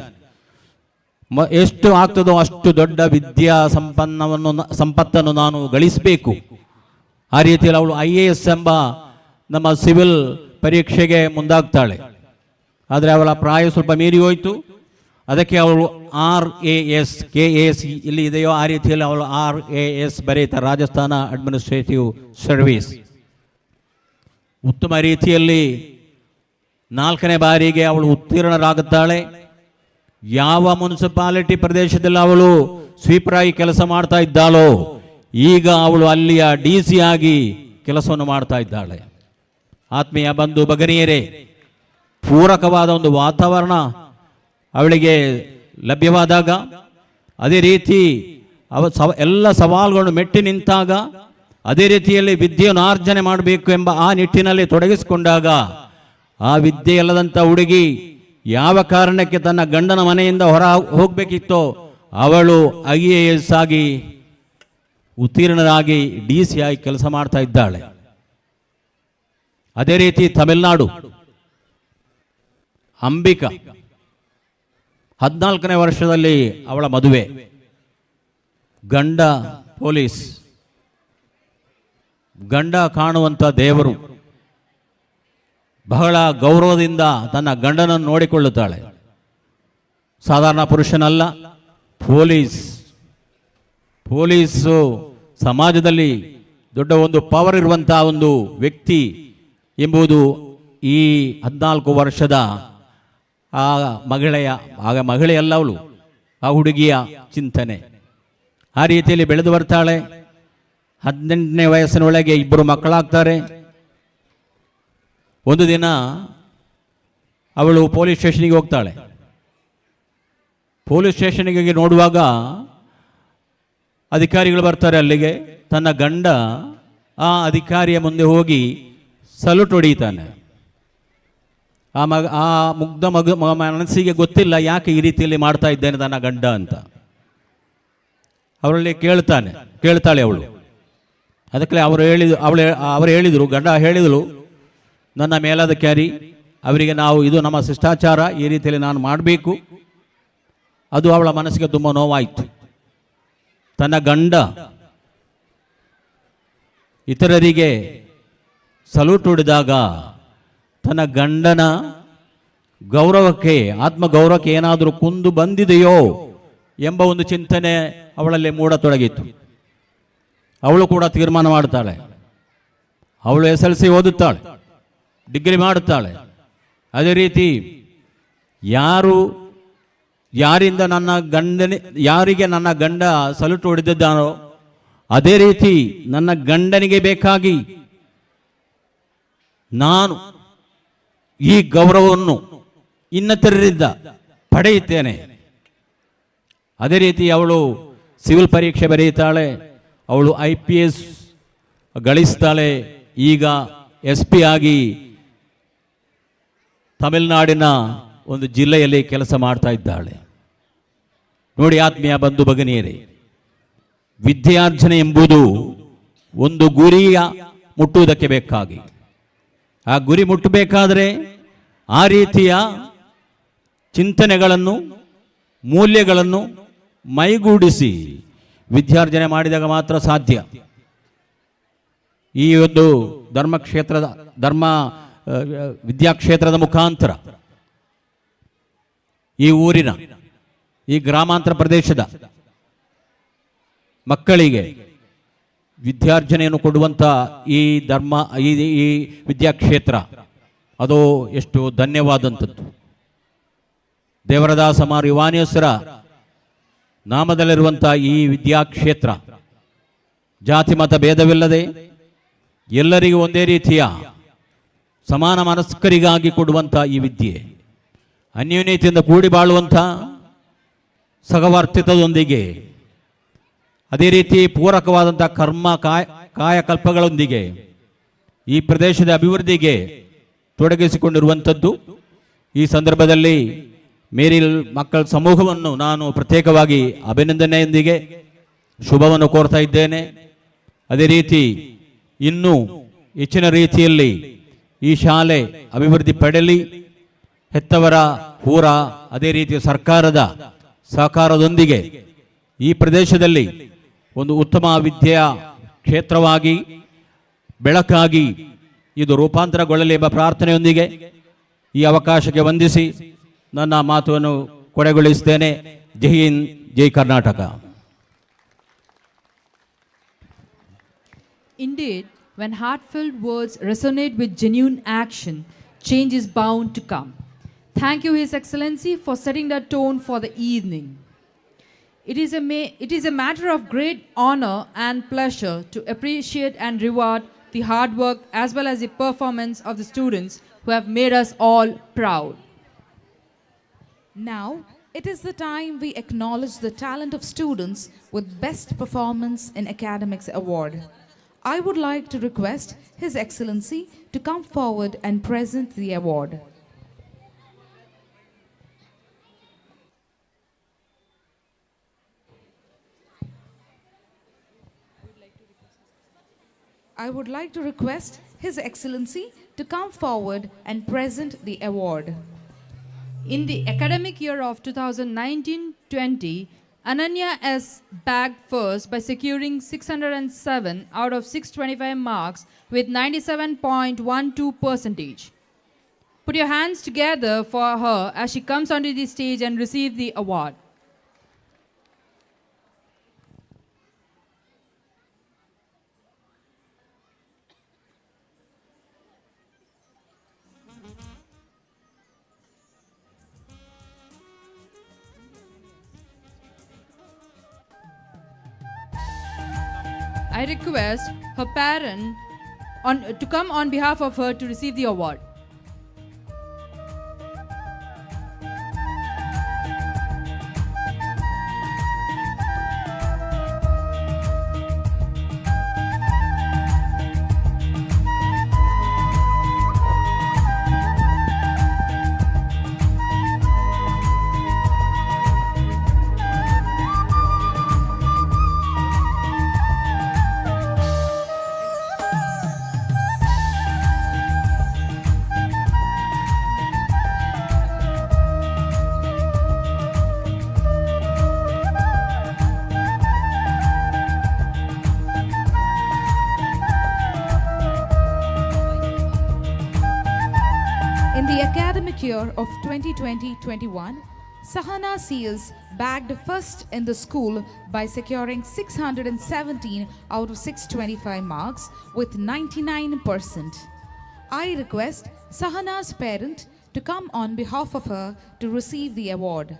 ಎಷ್ಟು ಆಗ್ತದೋ ಅಷ್ಟು ದೊಡ್ಡ ವಿದ್ಯಾ ಸಂಪತ್ತನ್ನು ನಾನು ಗಳಿಸಬೇಕು. ಆ ರೀತಿಯಲ್ಲಿ ಅವಳು IAS ಎಂಬ ನಮ್ಮ ಸಿವಿಲ್ ಪರೀಕ್ಷೆಗೆ ಮುಂದಾಗ್ತಾಳೆ. ಆದರೆ ಅವಳ ಪ್ರಾಯ ಸ್ವಲ್ಪ ಮೀರಿ ಹೋಯಿತು. ಅದಕ್ಕೆ ಅವಳು RAS, KAS ಇಲ್ಲಿ ಇದೆಯೋ ಆ ರೀತಿಯಲ್ಲಿ ಅವಳು RAS ಬರೀತಾರೆ, ರಾಜಸ್ಥಾನ ಅಡ್ಮಿನಿಸ್ಟ್ರೇಟಿವ್ ಸರ್ವಿಸ್. ಉತ್ತಮ ರೀತಿಯಲ್ಲಿ 4ನೇ ಬಾರಿಗೆ ಅವಳು ಉತ್ತೀರ್ಣರಾಗುತ್ತಾಳೆ. ಯಾವ ಮುನ್ಸಿಪಾಲಿಟಿ ಪ್ರದೇಶದಲ್ಲಿ ಅವಳು ಸ್ವೀಪರ್ ಆಗಿ ಕೆಲಸ ಮಾಡ್ತಾ ಇದ್ದಾಳೋ, ಈಗ ಅವಳು ಅಲ್ಲಿಯ DC ಆಗಿ ಕೆಲಸವನ್ನು ಮಾಡ್ತಾ ಇದ್ದಾಳೆ. ಆತ್ಮೀಯ ಬಂಧು ಭಗಿನಿಯರೇ, ಪೂರಕವಾದ ಒಂದು ವಾತಾವರಣ ಅವಳಿಗೆ ಲಭ್ಯವಾದಾಗ, ಅದೇ ರೀತಿ ಎಲ್ಲ ಸವಾಲುಗಳನ್ನು ಮೆಟ್ಟಿ ನಿಂತಾಗ, ಅದೇ ರೀತಿಯಲ್ಲಿ ವಿದ್ಯೆಯನ್ನು ಆರ್ಜನೆ ಮಾಡಬೇಕು ಎಂಬ ಆ ನಿಟ್ಟಿನಲ್ಲಿ ತೊಡಗಿಸಿಕೊಂಡಾಗ, ಆ ವಿದ್ಯೆ ಇಲ್ಲದಂಥ ಹುಡುಗಿ ಯಾವ ಕಾರಣಕ್ಕೆ ತನ್ನ ಗಂಡನ ಮನೆಯಿಂದ ಹೊರ ಹೋಗಬೇಕಿತ್ತೋ ಅವಳು IAS ಆಗಿ ಉತ್ತೀರ್ಣರಾಗಿ DC ಆಗಿ ಕೆಲಸ ಮಾಡ್ತಾ ಇದ್ದಾಳೆ. ಅದೇ ರೀತಿ ತಮಿಳುನಾಡು ಅಂಬಿಕಾ 14ನೇ ವರ್ಷದಲ್ಲಿ ಅವಳ ಮದುವೆ. ಗಂಡ ಪೊಲೀಸ್, ಗಂಡ ಕಾಣುವಂಥ ದೇವರು. ಬಹಳ ಗೌರವದಿಂದ ತನ್ನ ಗಂಡನನ್ನು ನೋಡಿಕೊಳ್ಳುತ್ತಾಳೆ. ಸಾಧಾರಣ ಪುರುಷನಲ್ಲ, ಪೊಲೀಸು ಸಮಾಜದಲ್ಲಿ ದೊಡ್ಡ ಒಂದು ಪವರ್ ಇರುವಂಥ ಒಂದು ವ್ಯಕ್ತಿ ಎಂಬುದು ಈ 14 ವರ್ಷದ ಆ ಮಹಿಳೆಯಲ್ಲ ಅವಳು, ಆ ಹುಡುಗಿಯ ಚಿಂತನೆ. ಆ ರೀತಿಯಲ್ಲಿ ಬೆಳೆದು ಬರ್ತಾಳೆ. 18ನೇ ವಯಸ್ಸಿನೊಳಗೆ 2 ಮಕ್ಕಳಾಗ್ತಾರೆ. ಒಂದು ದಿನ ಅವಳು ಪೊಲೀಸ್ ಸ್ಟೇಷನ್ಗೆ ಹೋಗ್ತಾಳೆ. ಪೊಲೀಸ್ ಸ್ಟೇಷನ್ಗೆ ನೋಡುವಾಗ ಅಧಿಕಾರಿಗಳು ಬರ್ತಾರೆ ಅಲ್ಲಿಗೆ. ತನ್ನ ಗಂಡ ಆ ಅಧಿಕಾರಿಯ ಮುಂದೆ ಹೋಗಿ ಸಲ್ಯೂಟ್ ಹೊಡೀತಾನೆ. ಆ ಮುಗ್ಧ ಮನಸ್ಸಿಗೆ ಗೊತ್ತಿಲ್ಲ ಯಾಕೆ ಈ ರೀತಿಯಲ್ಲಿ ಮಾಡ್ತಾ ಇದ್ದೇನೆ ನನ್ನ ಗಂಡ ಅಂತ. ಅವರಲ್ಲಿ ಕೇಳ್ತಾಳೆ ಅವಳು. ಅದಕ್ಕೆ ಅವರು ಹೇಳಿದರು, ಗಂಡ ಹೇಳಿದಳು, ನನ್ನ ಮೇಲಾಧಿಕಾರಿ ಅವರಿಗೆ ಇದು ನಮ್ಮ ಶಿಷ್ಟಾಚಾರ, ಈ ರೀತಿಯಲ್ಲಿ ನಾನು ಮಾಡಬೇಕು. ಅದು ಅವಳ ಮನಸ್ಸಿಗೆ ತುಂಬ ನೋವಾಯಿತು. ತನ್ನ ಗಂಡ ಇತರರಿಗೆ ಸಲ್ಯೂಟ್ ಹೊಡೆದಾಗ ತನ್ನ ಗಂಡನ ಗೌರವಕ್ಕೆ ಆತ್ಮಗೌರವಕ್ಕೆ ಏನಾದರೂ ಕುಂದು ಬಂದಿದೆಯೋ ಎಂಬ ಒಂದು ಚಿಂತನೆ ಅವಳಲ್ಲಿ ಮೂಡತೊಡಗಿತ್ತು. ಅವಳು ಕೂಡ ತೀರ್ಮಾನ ಮಾಡ್ತಾಳೆ. ಅವಳು SLC ಓದುತ್ತಾಳೆ, ಡಿಗ್ರಿ ಮಾಡುತ್ತಾಳೆ. ಅದೇ ರೀತಿ ಯಾರಿಗೆ ನನ್ನ ಗಂಡ ಸಲ್ಯೂಟ್ ಹೊಡೆದಿದ್ದಾನೋ ಅದೇ ರೀತಿ ನನ್ನ ಗಂಡನಿಗೆ ಬೇಕಾಗಿ ನಾನು ಈ ಗೌರವವನ್ನು ಇನ್ನಿತರರಿಂದ ಪಡೆಯುತ್ತೇನೆ. ಅದೇ ರೀತಿ ಅವಳು ಸಿವಿಲ್ ಪರೀಕ್ಷೆ ಬರೆಯುತ್ತಾಳೆ, ಅವಳು IPS ಗಳಿಸ್ತಾಳೆ. ಈಗ SP ಆಗಿ ತಮಿಳುನಾಡಿನ ಒಂದು ಜಿಲ್ಲೆಯಲ್ಲಿ ಕೆಲಸ ಮಾಡ್ತಾ ಇದ್ದಾಳೆ. ನೋಡಿ ಆತ್ಮೀಯ ಬಂಧು ಭಗಿನಿಯರೇ, ವಿದ್ಯಾರ್ಜನೆ ಎಂಬುದು ಒಂದು ಗುರಿಯ ಮುಟ್ಟುವುದಕ್ಕೆ ಬೇಕಾಗಿ, ಆ ಗುರಿ ಮುಟ್ಟಬೇಕಾದರೆ ಆ ರೀತಿಯ ಚಿಂತನೆಗಳನ್ನು ಮೂಲ್ಯಗಳನ್ನು ಮೈಗೂಡಿಸಿ ವಿದ್ಯಾರ್ಜನೆ ಮಾಡಿದಾಗ ಮಾತ್ರ ಸಾಧ್ಯ. ಈ ಒಂದು ವಿದ್ಯಾಕ್ಷೇತ್ರದ ಮುಖಾಂತರ ಈ ಊರಿನ ಈ ಗ್ರಾಮಾಂತರ ಪ್ರದೇಶದ ಮಕ್ಕಳಿಗೆ ವಿದ್ಯಾರ್ಜನೆಯನ್ನು ಕೊಡುವಂಥ ಈ ವಿದ್ಯಾಕ್ಷೇತ್ರ ಅದು ಎಷ್ಟು ಧನ್ಯವಾದಂಥದ್ದು. ದೇವರದಾಸ ಮಾರು ಯುವಾನಿಯಸರ ನಾಮದಲ್ಲಿರುವಂಥ ಈ ವಿದ್ಯಾಕ್ಷೇತ್ರ ಜಾತಿ ಮತ ಭೇದವಿಲ್ಲದೆ ಎಲ್ಲರಿಗೂ ಒಂದೇ ರೀತಿಯ ಸಮಾನ ಮನಸ್ಕರಿಗಾಗಿ ಕೊಡುವಂಥ ಈ ವಿದ್ಯೆ, ಅನ್ಯೋನ್ಯತೆಯಿಂದ ಕೂಡಿ ಬಾಳುವಂಥ ಸಹವರ್ತಿತ್ವದೊಂದಿಗೆ, ಅದೇ ರೀತಿ ಪೂರಕವಾದಂಥ ಕಾಯಕಲ್ಪಗಳೊಂದಿಗೆ ಈ ಪ್ರದೇಶದ ಅಭಿವೃದ್ಧಿಗೆ ತೊಡಗಿಸಿಕೊಂಡಿರುವಂಥದ್ದು. ಈ ಸಂದರ್ಭದಲ್ಲಿ ಮೇರಿಲ್ ಮಕ್ಕಳ ಸಮೂಹವನ್ನು ನಾನು ಪ್ರತ್ಯೇಕವಾಗಿ ಅಭಿನಂದನೆಯೊಂದಿಗೆ ಶುಭವನ್ನು ಕೋರ್ತಾ ಇದ್ದೇನೆ. ಅದೇ ರೀತಿ ಇನ್ನೂ ಹೆಚ್ಚಿನ ರೀತಿಯಲ್ಲಿ ಈ ಶಾಲೆ ಅಭಿವೃದ್ಧಿ ಪಡೆಯಲಿ. ಹೆತ್ತವರ ಊರ ಅದೇ ರೀತಿ ಸರ್ಕಾರದ ಸಹಕಾರದೊಂದಿಗೆ ಈ ಪ್ರದೇಶದಲ್ಲಿ ಒಂದು ಉತ್ತಮ ವಿದ್ಯೆಯ ಕ್ಷೇತ್ರವಾಗಿ ಬೆಳಕಾಗಿ ಇದು ರೂಪಾಂತರಗೊಳ್ಳಲಿ ಎಂಬ ಪ್ರಾರ್ಥನೆಯೊಂದಿಗೆ ಈ ಅವಕಾಶಕ್ಕೆ ವಂದಿಸಿ ನನ್ನ ಮಾತನ್ನು ಕೊನೆಗೊಳಿಸುತ್ತೇನೆ. ಜೈ ಹಿಂದ್, ಜೈ Karnataka. Indeed, when heartfelt words resonate with genuine action, change is bound to come. Thank you, His Excellency, for setting the tone for the evening. It is a matter of great honor and pleasure to appreciate and reward the hard work as well as the performance of the students who have made us all proud. Now, it is the time we acknowledge the talent of students with Best Performance in Academics Award. I would like to request His Excellency to come forward and present the award. I would like to request His Excellency to come forward and present the award. In the academic year of 2019-20, Ananya S. bagged first by securing 607 out of 625 marks with 97.12%. Put your hands together for her as she comes onto the stage and receives the award. I request her parent to come on behalf of her to receive the award. academic year of 2020-21, Sahana Seals bagged first in the school by securing 617 out of 625 marks with 99%. I request Sahana's parent to come on behalf of her to receive the award.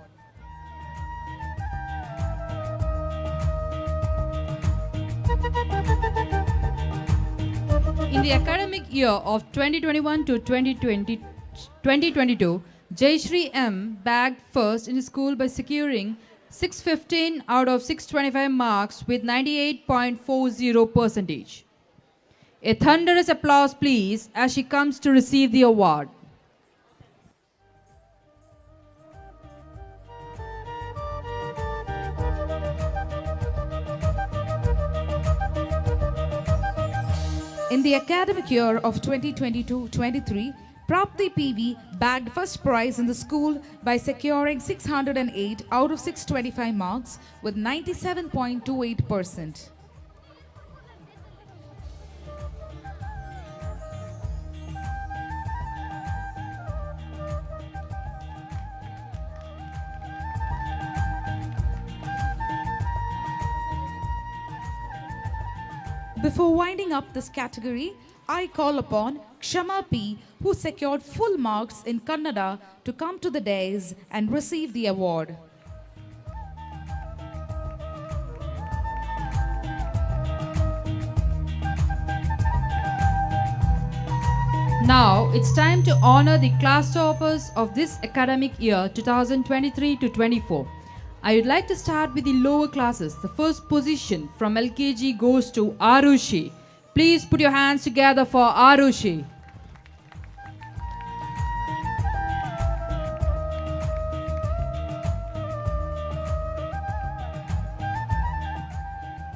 In the academic year of 2021 to 2022, Jayashree M bagged first in school by securing 615 out of 625 marks with 98.40%. A thunderous applause, please, as she comes to receive the award. In the academic year of 2022-23, Prapti PV bagged first prize in the school by securing 608 out of 625 marks with 97.28%. Before winding up this category, I call upon Kshama P, who secured full marks in Kannada, to come to the dais and receive the award. Now it's time to honor the class toppers of this academic year 2023 to 24. I would like to start with the lower classes. The first position from LKG goes to Arushi. Please put your hands together for Arushi.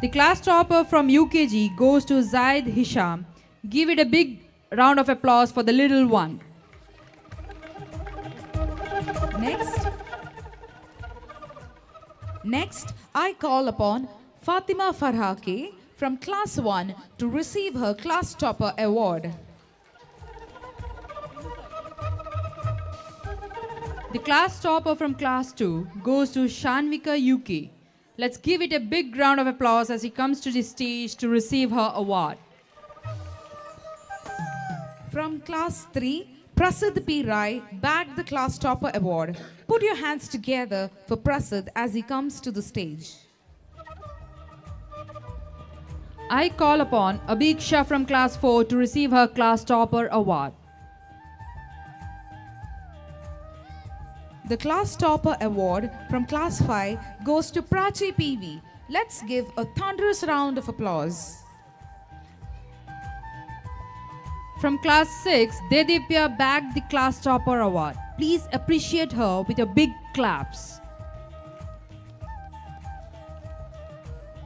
The class topper from UKG goes to Zaid Hisham. Give it a big round of applause for the little one. Next, I call upon Fatima Farhake from Class 1 to receive her Class Topper Award. The class topper from Class 2 goes to Shanvika UK. Let's give it a big round of applause as he comes to the stage to receive her award. From Class 3, Prasid P. Rai bagged the Class Topper Award. Put your hands together for Prasid as he comes to the stage. I call upon Abhiksha from Class 4 to receive her Class Topper Award. The Class Topper Award from Class 5 goes to Prachi PV. Let's give a thunderous round of applause. From Class 6, Dedipya bagged the Class Topper Award. Please appreciate her with your big claps.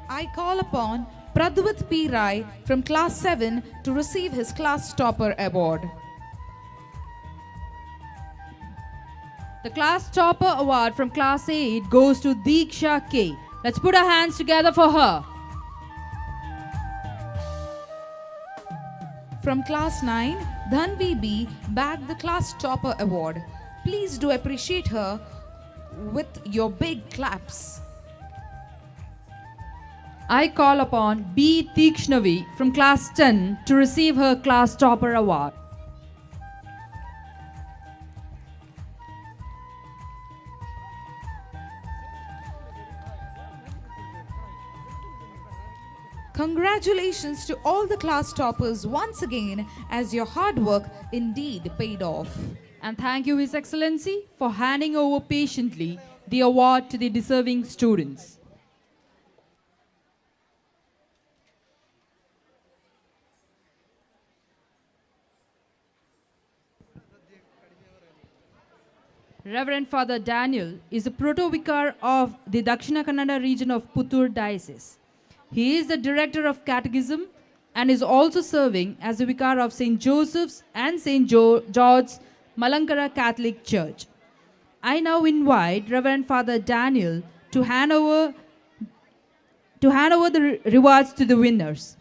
I call upon Pradvit P. Rai from Class 7 to receive his Class Topper Award. The Class Topper Award from Class 8 goes to Deeksha K. Let's put our hands together for her. From Class 9, Dhanvi B bagged the Class Topper Award. Please do appreciate her with your big claps. I call upon B. Tikshnavi from Class 10 to receive her Class Topper Award. Congratulations to all the class toppers once again, as your hard work indeed paid off. And thank you, His Excellency, for handing over patiently the award to the deserving students. Reverend Father Daniel is the proto-vicar of the Dakshina Kannada region of Puttur Diocese. He is the director of catechism and is also serving as the vicar of St. Joseph's and St. George's Malankara Catholic Church. I now invite Reverend Father Daniel to hand over the rewards to the winners.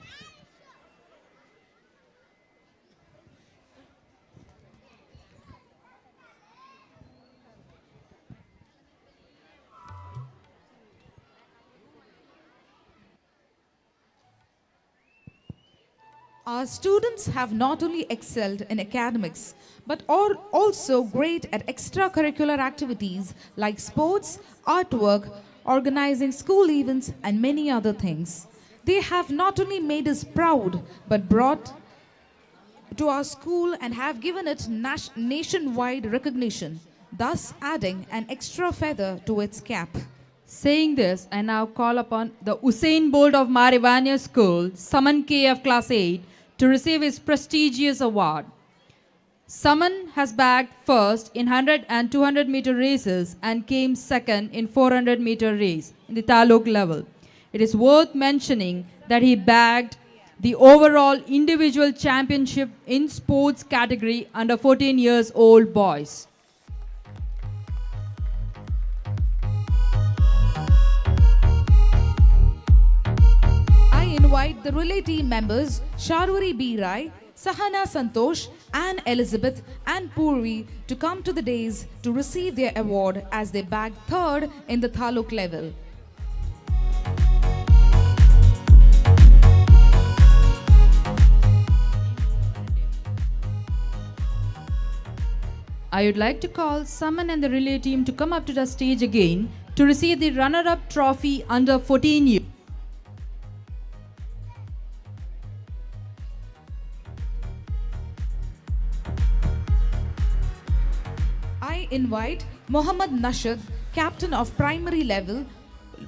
Our students have not only excelled in academics, but are also great at extracurricular activities like sports, artwork, organizing school events, and many other things. They have not only made us proud, but brought to our school and have given it nationwide recognition, thus adding an extra feather to its cap. Saying this, I now call upon the Usain Bolt of Marivania School, Saman K of Class 8, to receive his prestigious award. Saman has bagged first in 100 and 200 meter races and came second in 400 meter race in the taluk level. It is worth mentioning that he bagged the overall individual championship in sports category under 14 years old boys. I invite the relay team members Sharwari B. Rai, Sahana Santosh, Anne Elizabeth, and Purvi to come to the dais to receive their award as they bagged third in the taluk level. I would like to call Saman and the relay team to come up to the stage again to receive the runner-up trophy under 14 years. I invite Mohammad Nashad, captain of primary level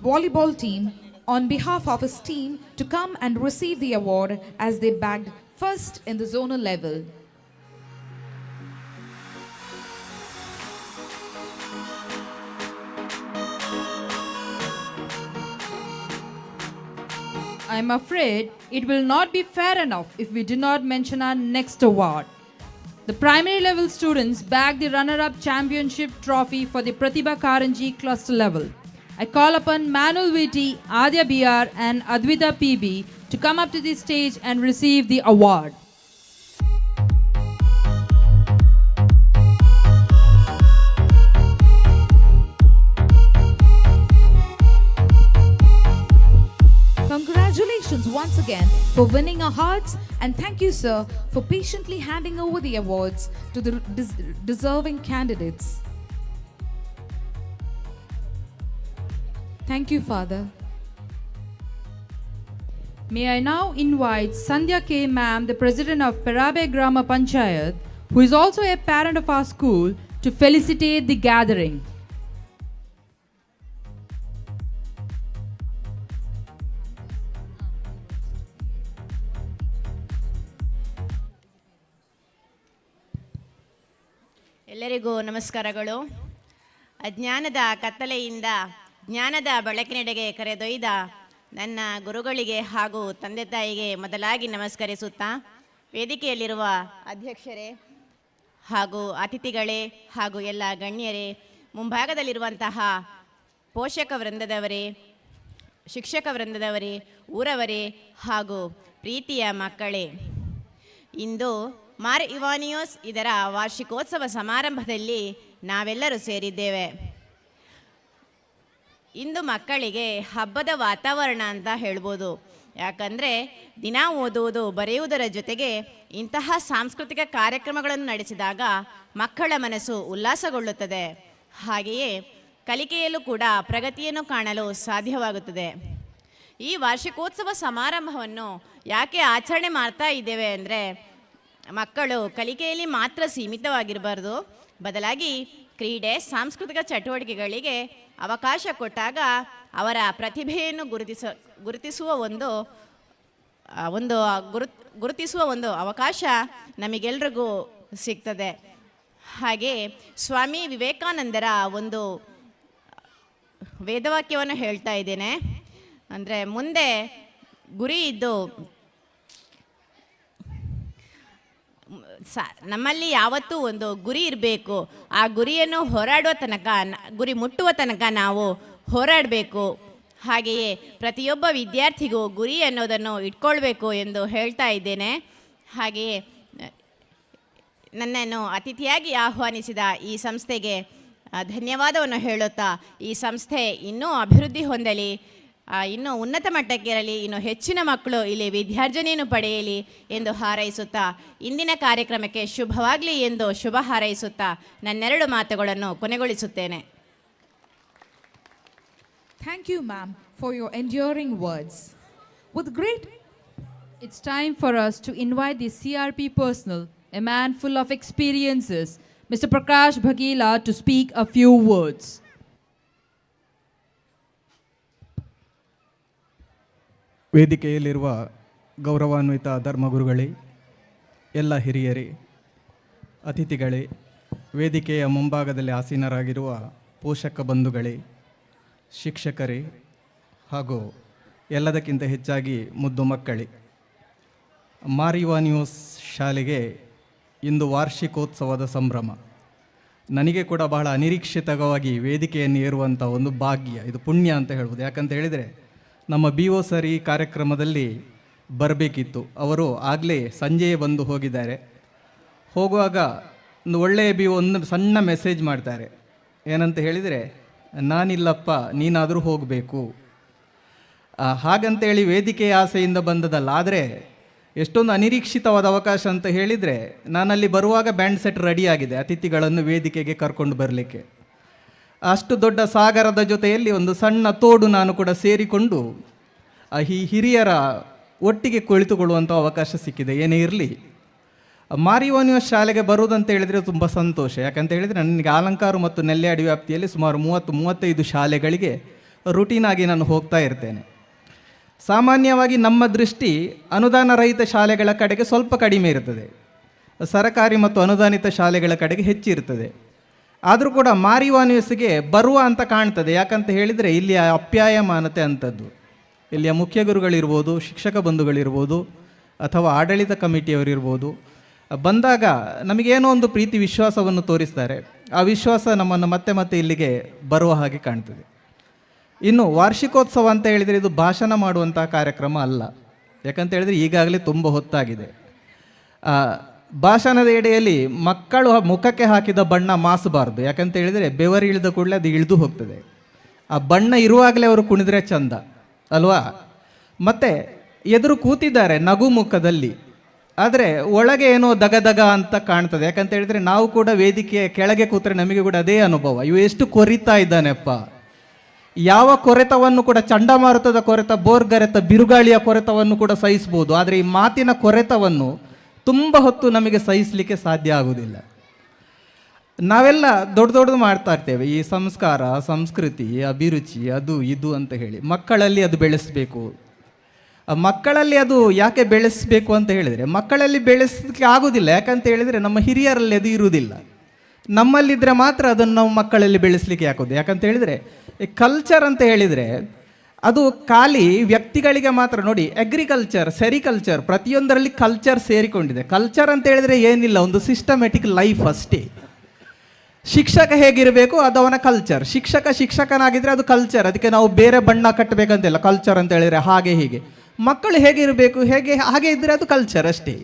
volleyball team, on behalf of his team to come and receive the award as they bagged first in the zonal level. I am afraid it will not be fair enough if we do not mention our next award. The primary level students bagged the runner-up championship trophy for the Pratibha Karanji cluster level. I call upon Manuel Viti, Adya BR and Advita PB to come up to the stage and receive the award. Congratulations once again for winning our hearts, and thank you, sir, for patiently handing over the awards to the deserving candidates. Thank you, Father. May I now invite Sandhya K. Ma'am, the president of Perabe Grama Panchayat, who is also a parent of our school, to felicitate the gathering. ಎಲ್ಲರಿಗೂ ನಮಸ್ಕಾರಗಳು. ಅಜ್ಞಾನದ ಕತ್ತಲೆಯಿಂದ ಜ್ಞಾನದ ಬೆಳಕಿನೆಡೆಗೆ ಕರೆದೊಯ್ದ ನನ್ನ ಗುರುಗಳಿಗೆ ಹಾಗೂ ತಂದೆ ತಾಯಿಗೆ ಮೊದಲಾಗಿ ನಮಸ್ಕರಿಸುತ್ತಾ, ವೇದಿಕೆಯಲ್ಲಿರುವ ಅಧ್ಯಕ್ಷರೇ ಹಾಗೂ ಅತಿಥಿಗಳೇ ಹಾಗೂ ಎಲ್ಲ ಗಣ್ಯರೇ, ಮುಂಭಾಗದಲ್ಲಿರುವಂತಹ ಪೋಷಕ ವೃಂದದವರೇ, ಶಿಕ್ಷಕ ವೃಂದದವರೇ, ಊರವರೇ ಹಾಗೂ ಪ್ರೀತಿಯ ಮಕ್ಕಳೇ, ಇಂದು ಮಾರ್ ಇವಾನಿಯೋಸ್ ಇದರ ವಾರ್ಷಿಕೋತ್ಸವ ಸಮಾರಂಭದಲ್ಲಿ ನಾವೆಲ್ಲರೂ ಸೇರಿದ್ದೇವೆ. ಇಂದು ಮಕ್ಕಳಿಗೆ ಹಬ್ಬದ ವಾತಾವರಣ ಅಂತ ಹೇಳ್ಬೋದು. ಯಾಕಂದರೆ ದಿನ ಓದುವುದು ಬರೆಯುವುದರ ಜೊತೆಗೆ ಇಂತಹ ಸಾಂಸ್ಕೃತಿಕ ಕಾರ್ಯಕ್ರಮಗಳನ್ನು ನಡೆಸಿದಾಗ ಮಕ್ಕಳ ಮನಸ್ಸು ಉಲ್ಲಾಸಗೊಳ್ಳುತ್ತದೆ. ಹಾಗೆಯೇ ಕಲಿಕೆಯಲ್ಲೂ ಕೂಡ ಪ್ರಗತಿಯನ್ನು ಕಾಣಲು ಸಾಧ್ಯವಾಗುತ್ತದೆ. ಈ ವಾರ್ಷಿಕೋತ್ಸವ ಸಮಾರಂಭವನ್ನು ಯಾಕೆ ಆಚರಣೆ ಮಾಡ್ತಾ ಇದ್ದೇವೆ ಅಂದರೆ, ಮಕ್ಕಳು ಕಲಿಕೆಯಲ್ಲಿ ಮಾತ್ರ ಸೀಮಿತವಾಗಿರಬಾರ್ದು, ಬದಲಾಗಿ ಕ್ರೀಡೆ, ಸಾಂಸ್ಕೃತಿಕ ಚಟುವಟಿಕೆಗಳಿಗೆ ಅವಕಾಶ ಕೊಟ್ಟಾಗ ಅವರ ಪ್ರತಿಭೆಯನ್ನು ಗುರುತಿಸುವ ಒಂದು ಅವಕಾಶ ನಮಗೆಲ್ರಿಗೂ ಸಿಗ್ತದೆ. ಹಾಗೆ ಸ್ವಾಮಿ ವಿವೇಕಾನಂದರ ಒಂದು ವೇದವಾಕ್ಯವನ್ನು ಹೇಳ್ತಾ ಇದ್ದೇನೆ. ಅಂದರೆ ಮುಂದೆ ಗುರಿ ಇದ್ದು ನಮ್ಮಲ್ಲಿ ಯಾವತ್ತೂ ಒಂದು ಗುರಿ ಇರಬೇಕು. ಆ ಗುರಿಯನ್ನು ಹೋರಾಡುವ ತನಕ, ಗುರಿ ಮುಟ್ಟುವ ತನಕ ನಾವು ಹೋರಾಡಬೇಕು. ಹಾಗೆಯೇ ಪ್ರತಿಯೊಬ್ಬ ವಿದ್ಯಾರ್ಥಿಗೂ ಗುರಿ ಅನ್ನೋದನ್ನು ಇಟ್ಕೊಳ್ಬೇಕು ಎಂದು ಹೇಳ್ತಾ ಇದ್ದೇನೆ. ಹಾಗೆಯೇ ನನ್ನನ್ನು ಅತಿಥಿಯಾಗಿ ಆಹ್ವಾನಿಸಿದ ಈ ಸಂಸ್ಥೆಗೆ ಧನ್ಯವಾದವನ್ನು ಹೇಳುತ್ತಾ, ಈ ಸಂಸ್ಥೆ ಇನ್ನೂ ಅಭಿವೃದ್ಧಿ ಹೊಂದಲಿ, ಇನ್ನೂ ಉನ್ನತ ಮಟ್ಟಕ್ಕೆ ಇರಲಿ, ಇನ್ನು ಹೆಚ್ಚಿನ ಮಕ್ಕಳು ಇಲ್ಲಿ ವಿದ್ಯಾರ್ಜನೆಯನ್ನು ಪಡೆಯಲಿ ಎಂದು ಹಾರೈಸುತ್ತಾ ಇಂದಿನ ಕಾರ್ಯಕ್ರಮಕ್ಕೆ ಶುಭವಾಗಲಿ ಎಂದು ಶುಭ ಹಾರೈಸುತ್ತಾ ನನ್ನೆರಡು ಮಾತುಗಳನ್ನು ಕೊನೆಗೊಳಿಸುತ್ತೇನೆ. Thank you, ma'am, for your enduring words. With great It's time for us to invite the CRP personal, a man full of experiences, Mr. Prakash Bhagila, to speak a few words. ವೇದಿಕೆಯಲ್ಲಿರುವ ಗೌರವಾನ್ವಿತ ಧರ್ಮಗುರುಗಳೇ, ಎಲ್ಲ ಹಿರಿಯರೇ, ಅತಿಥಿಗಳೇ, ವೇದಿಕೆಯ ಮುಂಭಾಗದಲ್ಲಿ ಆಸೀನರಾಗಿರುವ ಪೋಷಕ ಬಂಧುಗಳೇ, ಶಿಕ್ಷಕರೇ ಹಾಗೂ ಎಲ್ಲದಕ್ಕಿಂತ ಹೆಚ್ಚಾಗಿ ಮುದ್ದು ಮಕ್ಕಳೇ, ಮಾರಿವಾನ್ಯೂಸ್ ಶಾಲೆಗೆ ಇಂದು ವಾರ್ಷಿಕೋತ್ಸವದ ಸಂಭ್ರಮ. ನನಗೆ ಕೂಡ ಬಹಳ ಅನಿರೀಕ್ಷಿತವಾಗಿ ವೇದಿಕೆಯನ್ನು ಏರುವಂಥ ಒಂದು ಭಾಗ್ಯ, ಇದು ಪುಣ್ಯ ಅಂತ ಹೇಳ್ಬೋದು. ಯಾಕಂತ ಹೇಳಿದರೆ ನಮ್ಮ BO ಸರ್ ಈ ಕಾರ್ಯಕ್ರಮದಲ್ಲಿ ಬರಬೇಕಿತ್ತು. ಅವರು ಆಗಲೇ ಸಂಜೆಯೇ ಬಂದು ಹೋಗಿದ್ದಾರೆ. ಹೋಗುವಾಗ ಒಂದು ಒಳ್ಳೆಯ BO ಒಂದು ಸಣ್ಣ ಮೆಸೇಜ್ ಮಾಡ್ತಾರೆ. ಏನಂತ ಹೇಳಿದರೆ, ನಾನಿಲ್ಲಪ್ಪ, ನೀನಾದರೂ ಹೋಗಬೇಕು. ಹಾಗಂತೇಳಿ ವೇದಿಕೆಯ ಆಸೆಯಿಂದ ಬಂದದಲ್ಲ. ಆದರೆ ಎಷ್ಟೊಂದು ಅನಿರೀಕ್ಷಿತವಾದ ಅವಕಾಶ ಅಂತ ಹೇಳಿದರೆ, ನಾನಲ್ಲಿ ಬರುವಾಗ ಬ್ಯಾಂಡ್ ಸೆಟ್ ರೆಡಿಯಾಗಿದೆ ಅತಿಥಿಗಳನ್ನು ವೇದಿಕೆಗೆ ಕರ್ಕೊಂಡು ಬರಲಿಕ್ಕೆ. ಅಷ್ಟು ದೊಡ್ಡ ಸಾಗರದ ಜೊತೆಯಲ್ಲಿ ಒಂದು ಸಣ್ಣ ತೋಡು ನಾನು ಕೂಡ ಸೇರಿಕೊಂಡು ಈ ಹಿರಿಯರ ಒಟ್ಟಿಗೆ ಕುಳಿತುಕೊಳ್ಳುವಂಥ ಅವಕಾಶ ಸಿಕ್ಕಿದೆ. ಏನೇ ಇರಲಿ, ಮಾರಿವಾನ್ಯೂಸ್ ಶಾಲೆಗೆ ಬರುವುದಂತ ಹೇಳಿದರೆ ತುಂಬ ಸಂತೋಷ. ಯಾಕಂತ ಹೇಳಿದರೆ ನನಗೆ ಅಲಂಕಾರ ಮತ್ತು ನೆಲ್ಯಾಡಿ ವ್ಯಾಪ್ತಿಯಲ್ಲಿ ಸುಮಾರು 30-35 ಶಾಲೆಗಳಿಗೆ ರುಟೀನಾಗಿ ನಾನು ಹೋಗ್ತಾ ಇರ್ತೇನೆ. ಸಾಮಾನ್ಯವಾಗಿ ನಮ್ಮ ದೃಷ್ಟಿ ಅನುದಾನ ರಹಿತ ಶಾಲೆಗಳ ಕಡೆಗೆ ಸ್ವಲ್ಪ ಕಡಿಮೆ ಇರ್ತದೆ, ಸರಕಾರಿ ಮತ್ತು ಅನುದಾನಿತ ಶಾಲೆಗಳ ಕಡೆಗೆ ಹೆಚ್ಚಿರ್ತದೆ. ಆದರೂ ಕೂಡ ಮಾರಿವಾನ್ಯೂಸ್ಗೆ ಬರುವ ಅಂತ ಕಾಣ್ತದೆ. ಯಾಕಂತ ಹೇಳಿದರೆ ಇಲ್ಲಿಯ ಅಪ್ಯಾಯಮಾನತೆ ಅಂಥದ್ದು. ಇಲ್ಲಿಯ ಮುಖ್ಯ ಗುರುಗಳಿರ್ಬೋದು, ಶಿಕ್ಷಕ ಬಂಧುಗಳಿರ್ಬೋದು, ಅಥವಾ ಆಡಳಿತ ಕಮಿಟಿಯವರಿರ್ಬೋದು, ಬಂದಾಗ ನಮಗೇನೋ ಒಂದು ಪ್ರೀತಿ ವಿಶ್ವಾಸವನ್ನು ತೋರಿಸ್ತಾರೆ. ಆ ವಿಶ್ವಾಸ ನಮ್ಮನ್ನು ಮತ್ತೆ ಮತ್ತೆ ಇಲ್ಲಿಗೆ ಬರುವ ಹಾಗೆ ಕಾಣ್ತದೆ. ಇನ್ನು ವಾರ್ಷಿಕೋತ್ಸವ ಅಂತ ಹೇಳಿದರೆ ಇದು ಭಾಷಣ ಮಾಡುವಂಥ ಕಾರ್ಯಕ್ರಮ ಅಲ್ಲ. ಯಾಕಂತ ಹೇಳಿದರೆ ಈಗಾಗಲೇ ತುಂಬ ಹೊತ್ತಾಗಿದೆ. ಭಾಷಣದ ಎಡೆಯಲ್ಲಿ ಮಕ್ಕಳು ಮುಖಕ್ಕೆ ಹಾಕಿದ ಬಣ್ಣ ಮಾಸಬಾರ್ದು. ಯಾಕಂತ ಹೇಳಿದರೆ ಬೆವರು ಇಳಿದ ಕೂಡಲೇ ಅದು ಇಳಿದು ಹೋಗ್ತದೆ. ಆ ಬಣ್ಣ ಇರುವಾಗಲೇ ಅವರು ಕುಣಿದ್ರೆ ಚಂದ ಅಲ್ವಾ? ಮತ್ತು ಎದುರು ಕೂತಿದ್ದಾರೆ ನಗು ಮುಖದಲ್ಲಿ, ಆದರೆ ಒಳಗೆ ಏನೋ ದಗದಗ ಅಂತ ಕಾಣ್ತದೆ. ಯಾಕಂತ ಹೇಳಿದರೆ ನಾವು ಕೂಡ ವೇದಿಕೆಯ ಕೆಳಗೆ ಕೂತ್ರೆ ನಮಗೆ ಕೂಡ ಅದೇ ಅನುಭವ. ಇವು ಎಷ್ಟು ಕೊರಿತಾ ಇದ್ದಾನೆಪ್ಪ. ಯಾವ ಕೊರೆತವನ್ನು ಕೂಡ, ಚಂಡಮಾರುತದ ಕೊರೆತ, ಬೋರ್ಗರೆತ, ಬಿರುಗಾಳಿಯ ಕೊರೆತವನ್ನು ಕೂಡ ಸಹಿಸ್ಬೋದು. ಆದರೆ ಈ ಮಾತಿನ ಕೊರೆತವನ್ನು ತುಂಬ ಹೊತ್ತು ನಮಗೆ ಸಹಿಸಲಿಕ್ಕೆ ಸಾಧ್ಯ ಆಗುವುದಿಲ್ಲ. ನಾವೆಲ್ಲ ದೊಡ್ಡದು ಮಾಡ್ತಾ ಇರ್ತೇವೆ, ಈ ಸಂಸ್ಕಾರ, ಸಂಸ್ಕೃತಿ, ಅಭಿರುಚಿ, ಅದು ಇದು ಅಂತ ಹೇಳಿ. ಮಕ್ಕಳಲ್ಲಿ ಅದು ಬೆಳೆಸಬೇಕು. ಮಕ್ಕಳಲ್ಲಿ ಅದು ಯಾಕೆ ಬೆಳೆಸಬೇಕು ಅಂತ ಹೇಳಿದರೆ, ಮಕ್ಕಳಲ್ಲಿ ಬೆಳೆಸಲಿಕ್ಕೆ ಆಗೋದಿಲ್ಲ. ಯಾಕಂತ ಹೇಳಿದರೆ ನಮ್ಮ ಹಿರಿಯರಲ್ಲಿ ಅದು ಇರುವುದಿಲ್ಲ. ನಮ್ಮಲ್ಲಿದ್ದರೆ ಮಾತ್ರ ಅದನ್ನು ನಾವು ಮಕ್ಕಳಲ್ಲಿ ಬೆಳೆಸಲಿಕ್ಕೆ ಹಾಕೋದು. ಯಾಕಂತ ಹೇಳಿದರೆ ಈ ಕಲ್ಚರ್ ಅಂತ ಹೇಳಿದರೆ ಅದು ಖಾಲಿ ವ್ಯಕ್ತಿಗಳಿಗೆ ಮಾತ್ರ. ನೋಡಿ, ಅಗ್ರಿಕಲ್ಚರ್, ಸೆರಿಕಲ್ಚರ್, ಪ್ರತಿಯೊಂದರಲ್ಲಿ ಕಲ್ಚರ್ ಸೇರಿಕೊಂಡಿದೆ. ಕಲ್ಚರ್ ಅಂತ ಹೇಳಿದರೆ ಏನಿಲ್ಲ, ಒಂದು ಸಿಸ್ಟಮೆಟಿಕ್ ಲೈಫ್ ಅಷ್ಟೇ. ಶಿಕ್ಷಕ ಹೇಗಿರಬೇಕು ಅದು ಅವನ ಕಲ್ಚರ್. ಶಿಕ್ಷಕನಾಗಿದ್ದರೆ ಅದು ಕಲ್ಚರ್. ಅದಕ್ಕೆ ನಾವು ಬೇರೆ ಬಣ್ಣ ಕಟ್ಟಬೇಕಂತಿಲ್ಲ. ಕಲ್ಚರ್ ಅಂತ ಹೇಳಿದರೆ ಹಾಗೆ ಹೀಗೆ. ಮಕ್ಕಳು ಹೇಗಿರಬೇಕು, ಹಾಗೆ ಇದ್ದರೆ ಅದು ಕಲ್ಚರ್ ಅಷ್ಟೇ.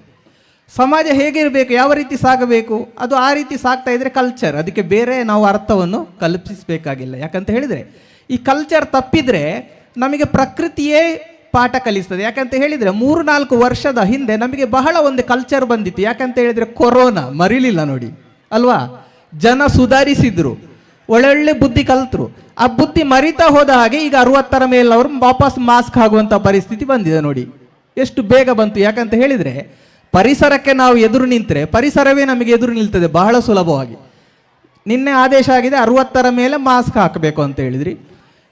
ಸಮಾಜ ಹೇಗಿರಬೇಕು, ಯಾವ ರೀತಿ ಸಾಗಬೇಕು, ಅದು ಆ ರೀತಿ ಸಾಗ್ತಾ ಇದ್ದರೆ ಕಲ್ಚರ್. ಅದಕ್ಕೆ ಬೇರೆ ನಾವು ಅರ್ಥವನ್ನು ಕಲ್ಪಿಸಬೇಕಾಗಿಲ್ಲ. ಯಾಕಂತ ಹೇಳಿದರೆ ಈ ಕಲ್ಚರ್ ತಪ್ಪಿದರೆ ನಮಗೆ ಪ್ರಕೃತಿಯೇ ಪಾಠ ಕಲಿಸ್ತದೆ. ಯಾಕಂತ ಹೇಳಿದರೆ 3-4 ವರ್ಷದ ಹಿಂದೆ ನಮಗೆ ಬಹಳ ಒಂದು ಕಲ್ಚರ್ ಬಂದಿತ್ತು. ಯಾಕಂತ ಹೇಳಿದರೆ ಕೊರೋನಾ ಮರಿಲಿಲ್ಲ ನೋಡಿ ಅಲ್ವಾ? ಜನ ಸುಧಾರಿಸಿದ್ರು, ಒಳ್ಳೊಳ್ಳೆ ಬುದ್ಧಿ ಕಲ್ತರು. ಆ ಬುದ್ಧಿ ಮರಿತಾ ಹೋದ ಹಾಗೆ ಈಗ 60ರ ಮೇಲವರು ವಾಪಸ್ ಮಾಸ್ಕ್ ಆಗುವಂಥ ಪರಿಸ್ಥಿತಿ ಬಂದಿದೆ ನೋಡಿ. ಎಷ್ಟು ಬೇಗ ಬಂತು. ಯಾಕಂತ ಹೇಳಿದರೆ ಪರಿಸರಕ್ಕೆ ನಾವು ಎದುರು ನಿಂತರೆ ಪರಿಸರವೇ ನಮಗೆ ಎದುರು ನಿಲ್ತದೆ ಬಹಳ ಸುಲಭವಾಗಿ. ನಿನ್ನೆ ಆದೇಶ ಆಗಿದೆ 60ರ ಮೇಲೆ ಮಾಸ್ಕ್ ಹಾಕಬೇಕು ಅಂತ ಹೇಳಿದ್ರಿ.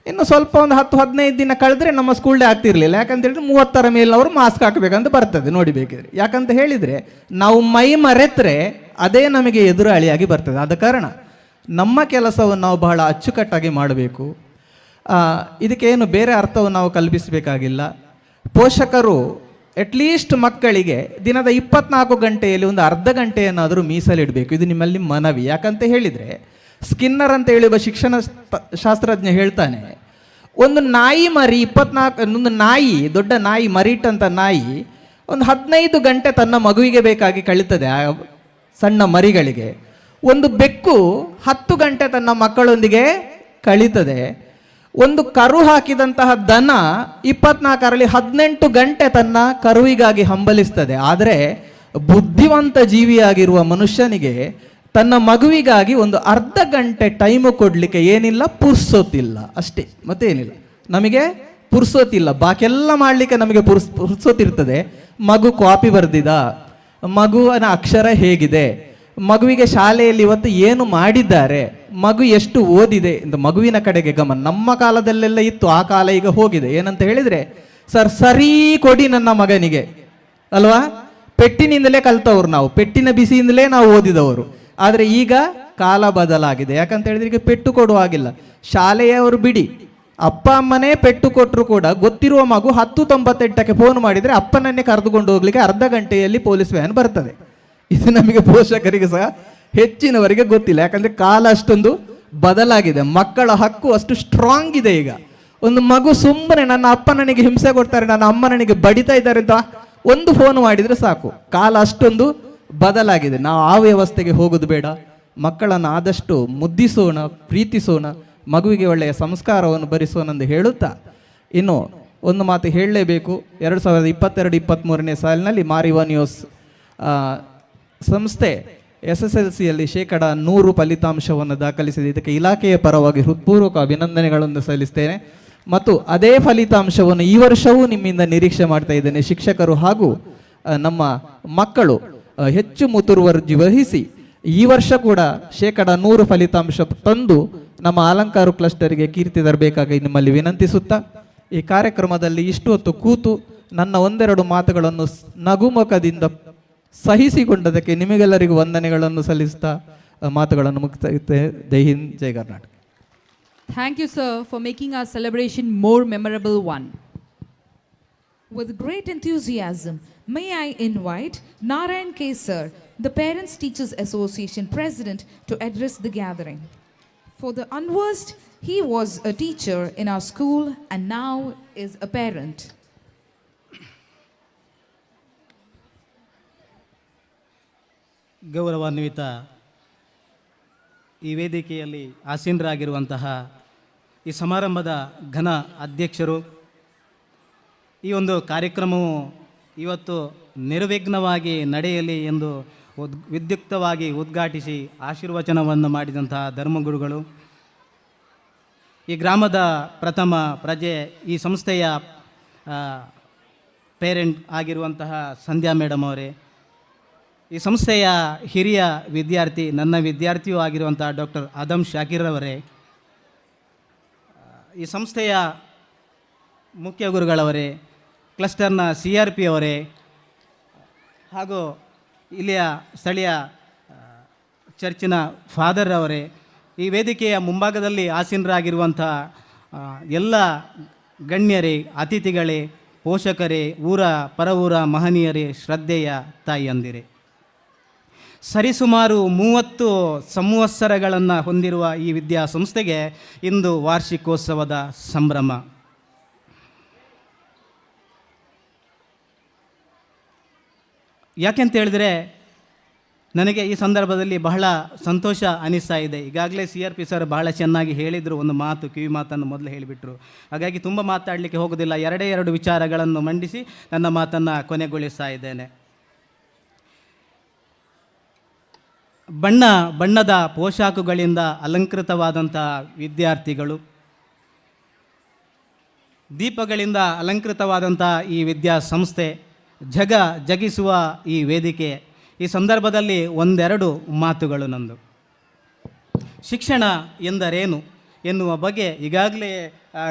ಇನ್ನು ಸ್ವಲ್ಪ ಒಂದು 10-15 ದಿನ ಕಳೆದ್ರೆ ನಮ್ಮ ಸ್ಕೂಲ್ ಡೇ ಆಗ್ತಿರ್ಲಿಲ್ಲ. ಯಾಕಂತ ಹೇಳಿದ್ರೆ 30ರ ಮೇಲೆ ಅವರು ಮಾಸ್ಕ್ ಹಾಕಬೇಕಂತ ಬರ್ತದೆ ನೋಡಿ ಬೇಕಿದ್ರೆ. ಯಾಕಂತ ಹೇಳಿದರೆ ನಾವು ಮೈ ಮರೆತರೆ ಅದೇ ನಮಗೆ ಎದುರಾಳಿಯಾಗಿ ಬರ್ತದೆ. ಆದ ಕಾರಣ ನಮ್ಮ ಕೆಲಸವನ್ನು ನಾವು ಬಹಳ ಅಚ್ಚುಕಟ್ಟಾಗಿ ಮಾಡಬೇಕು. ಇದಕ್ಕೇನು ಬೇರೆ ಅರ್ಥವನ್ನು ನಾವು ಕಲ್ಪಿಸಬೇಕಾಗಿಲ್ಲ. ಪೋಷಕರು ಅಟ್ಲೀಸ್ಟ್ ಮಕ್ಕಳಿಗೆ ದಿನದ 24 ಗಂಟೆಯಲ್ಲಿ ಒಂದು ಅರ್ಧ ಗಂಟೆಯನ್ನಾದರೂ ಮೀಸಲಿಡಬೇಕು. ಇದು ನಿಮ್ಮಲ್ಲಿ ಮನವಿ. ಯಾಕಂತ ಹೇಳಿದರೆ ಸ್ಕಿನ್ನರ್ ಅಂತ ಹೇಳುವ ಶಿಕ್ಷಣ ಶಾಸ್ತ್ರಜ್ಞ ಹೇಳ್ತಾನೆ, ಒಂದು ನಾಯಿ ಮರಿ ಒಂದು ನಾಯಿ, ದೊಡ್ಡ ನಾಯಿ, ಮರಿಟಂತ ನಾಯಿ ಒಂದು 15 ಗಂಟೆ ತನ್ನ ಮಗುವಿಗೆ ಬೇಕಾಗಿ ಕಳೀತದೆ ಆ ಸಣ್ಣ ಮರಿಗಳಿಗೆ. ಒಂದು ಬೆಕ್ಕು 10 ಗಂಟೆ ತನ್ನ ಮಕ್ಕಳೊಂದಿಗೆ ಕಳೀತದೆ. ಒಂದು ಕರು ಹಾಕಿದಂತಹ ದನ 24ರಲ್ಲಿ 18 ಗಂಟೆ ತನ್ನ ಕರುವಿಗಾಗಿ ಹಂಬಲಿಸ್ತದೆ. ಆದರೆ ಬುದ್ಧಿವಂತ ಜೀವಿಯಾಗಿರುವ ಮನುಷ್ಯನಿಗೆ ತನ್ನ ಮಗುವಿಗಾಗಿ ಒಂದು ಅರ್ಧ ಗಂಟೆ ಟೈಮು ಕೊಡಲಿಕ್ಕೆ ಏನಿಲ್ಲ, ಪುರ್ಸೊತ್ತಿಲ್ಲ ಅಷ್ಟೇ, ಮತ್ತೇನಿಲ್ಲ. ನಮಗೆ ಪುರ್ಸೊತ್ತಿಲ್ಲ, ಬಾಕಿಯೆಲ್ಲ ಮಾಡಲಿಕ್ಕೆ ನಮಗೆ ಪುರ್ಸೊತ್ತಿರ್ತದೆ. ಮಗು ಕಾಪಿ ಬರೆದಿದ, ಮಗುವಿನ ಅಕ್ಷರ ಹೇಗಿದೆ, ಮಗುವಿಗೆ ಶಾಲೆಯಲ್ಲಿ ಇವತ್ತು ಏನು ಮಾಡಿದ್ದಾರೆ, ಮಗು ಎಷ್ಟು ಓದಿದೆ ಅಂತ ಮಗುವಿನ ಕಡೆಗೆ ಗಮನ. ನಮ್ಮ ಕಾಲದಲ್ಲೆಲ್ಲ ಇತ್ತು, ಆ ಕಾಲ ಈಗ ಹೋಗಿದೆ. ಏನಂತ ಹೇಳಿದರೆ, ಸರ್ ಸರಿ ಕೊಡಿ ನನ್ನ ಮಗನಿಗೆ ಅಲ್ವಾ, ಪೆಟ್ಟಿನಿಂದಲೇ ಕಲ್ತವ್ರು ನಾವು, ಪೆಟ್ಟಿನ ಬಿಸಿಯಿಂದಲೇ ನಾವು ಓದಿದವರು. ಆದರೆ ಈಗ ಕಾಲ ಬದಲಾಗಿದೆ. ಯಾಕಂತ ಹೇಳಿದ್ರೆ ಈಗ ಪೆಟ್ಟು ಕೊಡುವಾಗಿಲ್ಲ. ಶಾಲೆಯವರು ಬಿಡಿ, ಅಪ್ಪ ಅಮ್ಮನೇ ಪೆಟ್ಟು ಕೊಟ್ಟರು ಕೂಡ ಗೊತ್ತಿರುವ ಮಗು 10:98ಕ್ಕೆ ಫೋನ್ ಮಾಡಿದರೆ ಅಪ್ಪನನ್ನೇ ಕರೆದುಕೊಂಡು ಹೋಗ್ಲಿಕ್ಕೆ ಅರ್ಧ ಗಂಟೆಯಲ್ಲಿ ಪೊಲೀಸ್ ವ್ಯಾನ್ ಬರ್ತದೆ. ಇದು ನಮಗೆ ಪೋಷಕರಿಗೆ ಸಹ ಹೆಚ್ಚಿನವರಿಗೆ ಗೊತ್ತಿಲ್ಲ. ಯಾಕಂದರೆ ಕಾಲ ಅಷ್ಟೊಂದು ಬದಲಾಗಿದೆ. ಮಕ್ಕಳ ಹಕ್ಕು ಅಷ್ಟು ಸ್ಟ್ರಾಂಗ್ ಇದೆ. ಈಗ ಒಂದು ಮಗು ಸುಮ್ಮನೆ ನನ್ನ ಅಪ್ಪ ನನಗೆ ಹಿಂಸೆ ಕೊಡ್ತಾರೆ, ನನ್ನ ಅಮ್ಮ ನನಗೆ ಬಡಿತಾ ಇದ್ದಾರೆ ಅಂತ ಒಂದು ಫೋನ್ ಮಾಡಿದರೆ ಸಾಕು. ಕಾಲ ಅಷ್ಟೊಂದು ಬದಲಾಗಿದೆ. ನಾವು ಆ ವ್ಯವಸ್ಥೆಗೆ ಹೋಗೋದು ಬೇಡ. ಮಕ್ಕಳನ್ನು ಆದಷ್ಟು ಮುದ್ದಿಸೋಣ, ಪ್ರೀತಿಸೋಣ, ಮಗುವಿಗೆ ಒಳ್ಳೆಯ ಸಂಸ್ಕಾರವನ್ನು ಭರಿಸೋಣಂದು ಹೇಳುತ್ತಾ, ಇನ್ನು ಒಂದು ಮಾತು ಹೇಳಲೇಬೇಕು. 2022-23ನೇ ಸಾಲಿನಲ್ಲಿ ಮಾರಿವಾನಿಯೋಸ್ ಸಂಸ್ಥೆ SSLCಯಲ್ಲಿ 100% ಫಲಿತಾಂಶವನ್ನು ದಾಖಲಿಸಿದೆ. ಇದಕ್ಕೆ ಇಲಾಖೆಯ ಪರವಾಗಿ ಹೃತ್ಪೂರ್ವಕ ಅಭಿನಂದನೆಗಳನ್ನು ಸಲ್ಲಿಸ್ತೇನೆ. ಮತ್ತು ಅದೇ ಫಲಿತಾಂಶವನ್ನು ಈ ವರ್ಷವೂ ನಿಮ್ಮಿಂದ ನಿರೀಕ್ಷೆ ಮಾಡ್ತಾ ಇದ್ದೇನೆ. ಶಿಕ್ಷಕರು ಹಾಗೂ ನಮ್ಮ ಮಕ್ಕಳು ಹೆಚ್ಚು ಮುತುವರ್ಜಿ ವಹಿಸಿ ಈ ವರ್ಷ ಕೂಡ 100% ಫಲಿತಾಂಶ ತಂದು ನಮ್ಮ ಅಲಂಕಾರ ಕ್ಲಸ್ಟರ್ಗೆ ಕೀರ್ತಿ ತರಬೇಕಾಗಿ ನಿಮ್ಮಲ್ಲಿ ವಿನಂತಿಸುತ್ತಾ, ಈ ಕಾರ್ಯಕ್ರಮದಲ್ಲಿ ಇಷ್ಟು ಹೊತ್ತು ಕೂತು ನನ್ನ ಒಂದೆರಡು ಮಾತುಗಳನ್ನು ನಗುಮುಖದಿಂದ ಸಹಿಸಿಕೊಂಡದಕ್ಕೆ ನಿಮಗೆಲ್ಲರಿಗೂ ವಂದನೆಗಳನ್ನು ಸಲ್ಲಿಸ್ತಾ ಮಾತುಗಳನ್ನು ಮುಗಿಸುತ್ತೇನೆ. ಜೈ ಹಿಂದ್, ಜೈ Karnataka. Thank you, sir, for making our celebration more memorable one. With great enthusiasm, may I invite Narayan K. Sir, the Parents Teachers Association President, to address the gathering. For the unversed, he was a teacher in our school and now is a parent. ಗೌರವಾನ್ವಿತ ಈ ವೇದಿಕೆಯಲ್ಲಿ ಆಸೀನರಾಗಿರುವಂತಹ ಈ ಸಮಾರಂಭದ ಘನ ಅಧ್ಯಕ್ಷರು, ಈ ಒಂದು ಕಾರ್ಯಕ್ರಮವು ಇವತ್ತು ನಿರ್ವಿಘ್ನವಾಗಿ ನಡೆಯಲಿ ಎಂದು ವಿದ್ಯುಕ್ತವಾಗಿ ಉದ್ಘಾಟಿಸಿ ಆಶೀರ್ವಚನವನ್ನು ಮಾಡಿದಂತಹ ಧರ್ಮಗುರುಗಳು, ಈ ಗ್ರಾಮದ ಪ್ರಥಮ ಪ್ರಜೆ, ಈ ಸಂಸ್ಥೆಯ ಪೇರೆಂಟ್ ಆಗಿರುವಂತಹ ಸಂಧ್ಯಾ ಮೇಡಮ್ ಅವರೇ, ಈ ಸಂಸ್ಥೆಯ ಹಿರಿಯ ವಿದ್ಯಾರ್ಥಿ, ನನ್ನ ವಿದ್ಯಾರ್ಥಿಯೂ ಆಗಿರುವಂಥ ಡಾಕ್ಟರ್ ಆದಮ್ ಶಾಕಿರ್ ಅವರೇ, ಈ ಸಂಸ್ಥೆಯ ಮುಖ್ಯ ಗುರುಗಳವರೇ, ಕ್ಲಸ್ಟರ್ನ CRP ಅವರೇ, ಹಾಗೂ ಇಲ್ಲಿಯ ಸ್ಥಳೀಯ ಚರ್ಚಿನ ಫಾದರ್ ಅವರೇ, ಈ ವೇದಿಕೆಯ ಮುಂಭಾಗದಲ್ಲಿ ಆಸೀನರಾಗಿರುವಂಥ ಎಲ್ಲ ಗಣ್ಯರೇ, ಅತಿಥಿಗಳೇ, ಪೋಷಕರೇ, ಊರ ಪರವೂರ ಮಹನೀಯರೇ, ಶ್ರದ್ಧೆಯ ತಾಯಿಯಂದಿರೇ, ಸರಿಸುಮಾರು 30 ಸಂವತ್ಸರಗಳನ್ನು ಹೊಂದಿರುವ ಈ ವಿದ್ಯಾಸಂಸ್ಥೆಗೆ ಇಂದು ವಾರ್ಷಿಕೋತ್ಸವದ ಸಂಭ್ರಮ. ಯಾಕೆಂತ ಹೇಳಿದರೆ ನನಗೆ ಈ ಸಂದರ್ಭದಲ್ಲಿ ಬಹಳ ಸಂತೋಷ ಅನಿಸ್ತಾ ಇದೆ. ಈಗಾಗಲೇ CRP ಸರ್ ಬಹಳ ಚೆನ್ನಾಗಿ ಹೇಳಿದರು, ಒಂದು ಮಾತು ಕಿವಿ ಮಾತನ್ನು ಮೊದಲು ಹೇಳಿಬಿಟ್ರು. ಹಾಗಾಗಿ ತುಂಬ ಮಾತಾಡಲಿಕ್ಕೆ ಹೋಗೋದಿಲ್ಲ, 2 ವಿಚಾರಗಳನ್ನು ಮಂಡಿಸಿ ನನ್ನ ಮಾತನ್ನು ಕೊನೆಗೊಳಿಸ್ತಾ ಇದ್ದೇನೆ. ಬಣ್ಣದ ಪೋಷಾಕುಗಳಿಂದ ಅಲಂಕೃತವಾದಂಥ ವಿದ್ಯಾರ್ಥಿಗಳು, ದೀಪಗಳಿಂದ ಅಲಂಕೃತವಾದಂಥ ಈ ವಿದ್ಯಾಸಂಸ್ಥೆ, ಜಗಿಸುವ ಈ ವೇದಿಕೆ, ಈ ಸಂದರ್ಭದಲ್ಲಿ ಒಂದೆರಡು ಮಾತುಗಳು ನಂದು. ಶಿಕ್ಷಣ ಎಂದರೇನು ಎನ್ನುವ ಬಗ್ಗೆ ಈಗಾಗಲೇ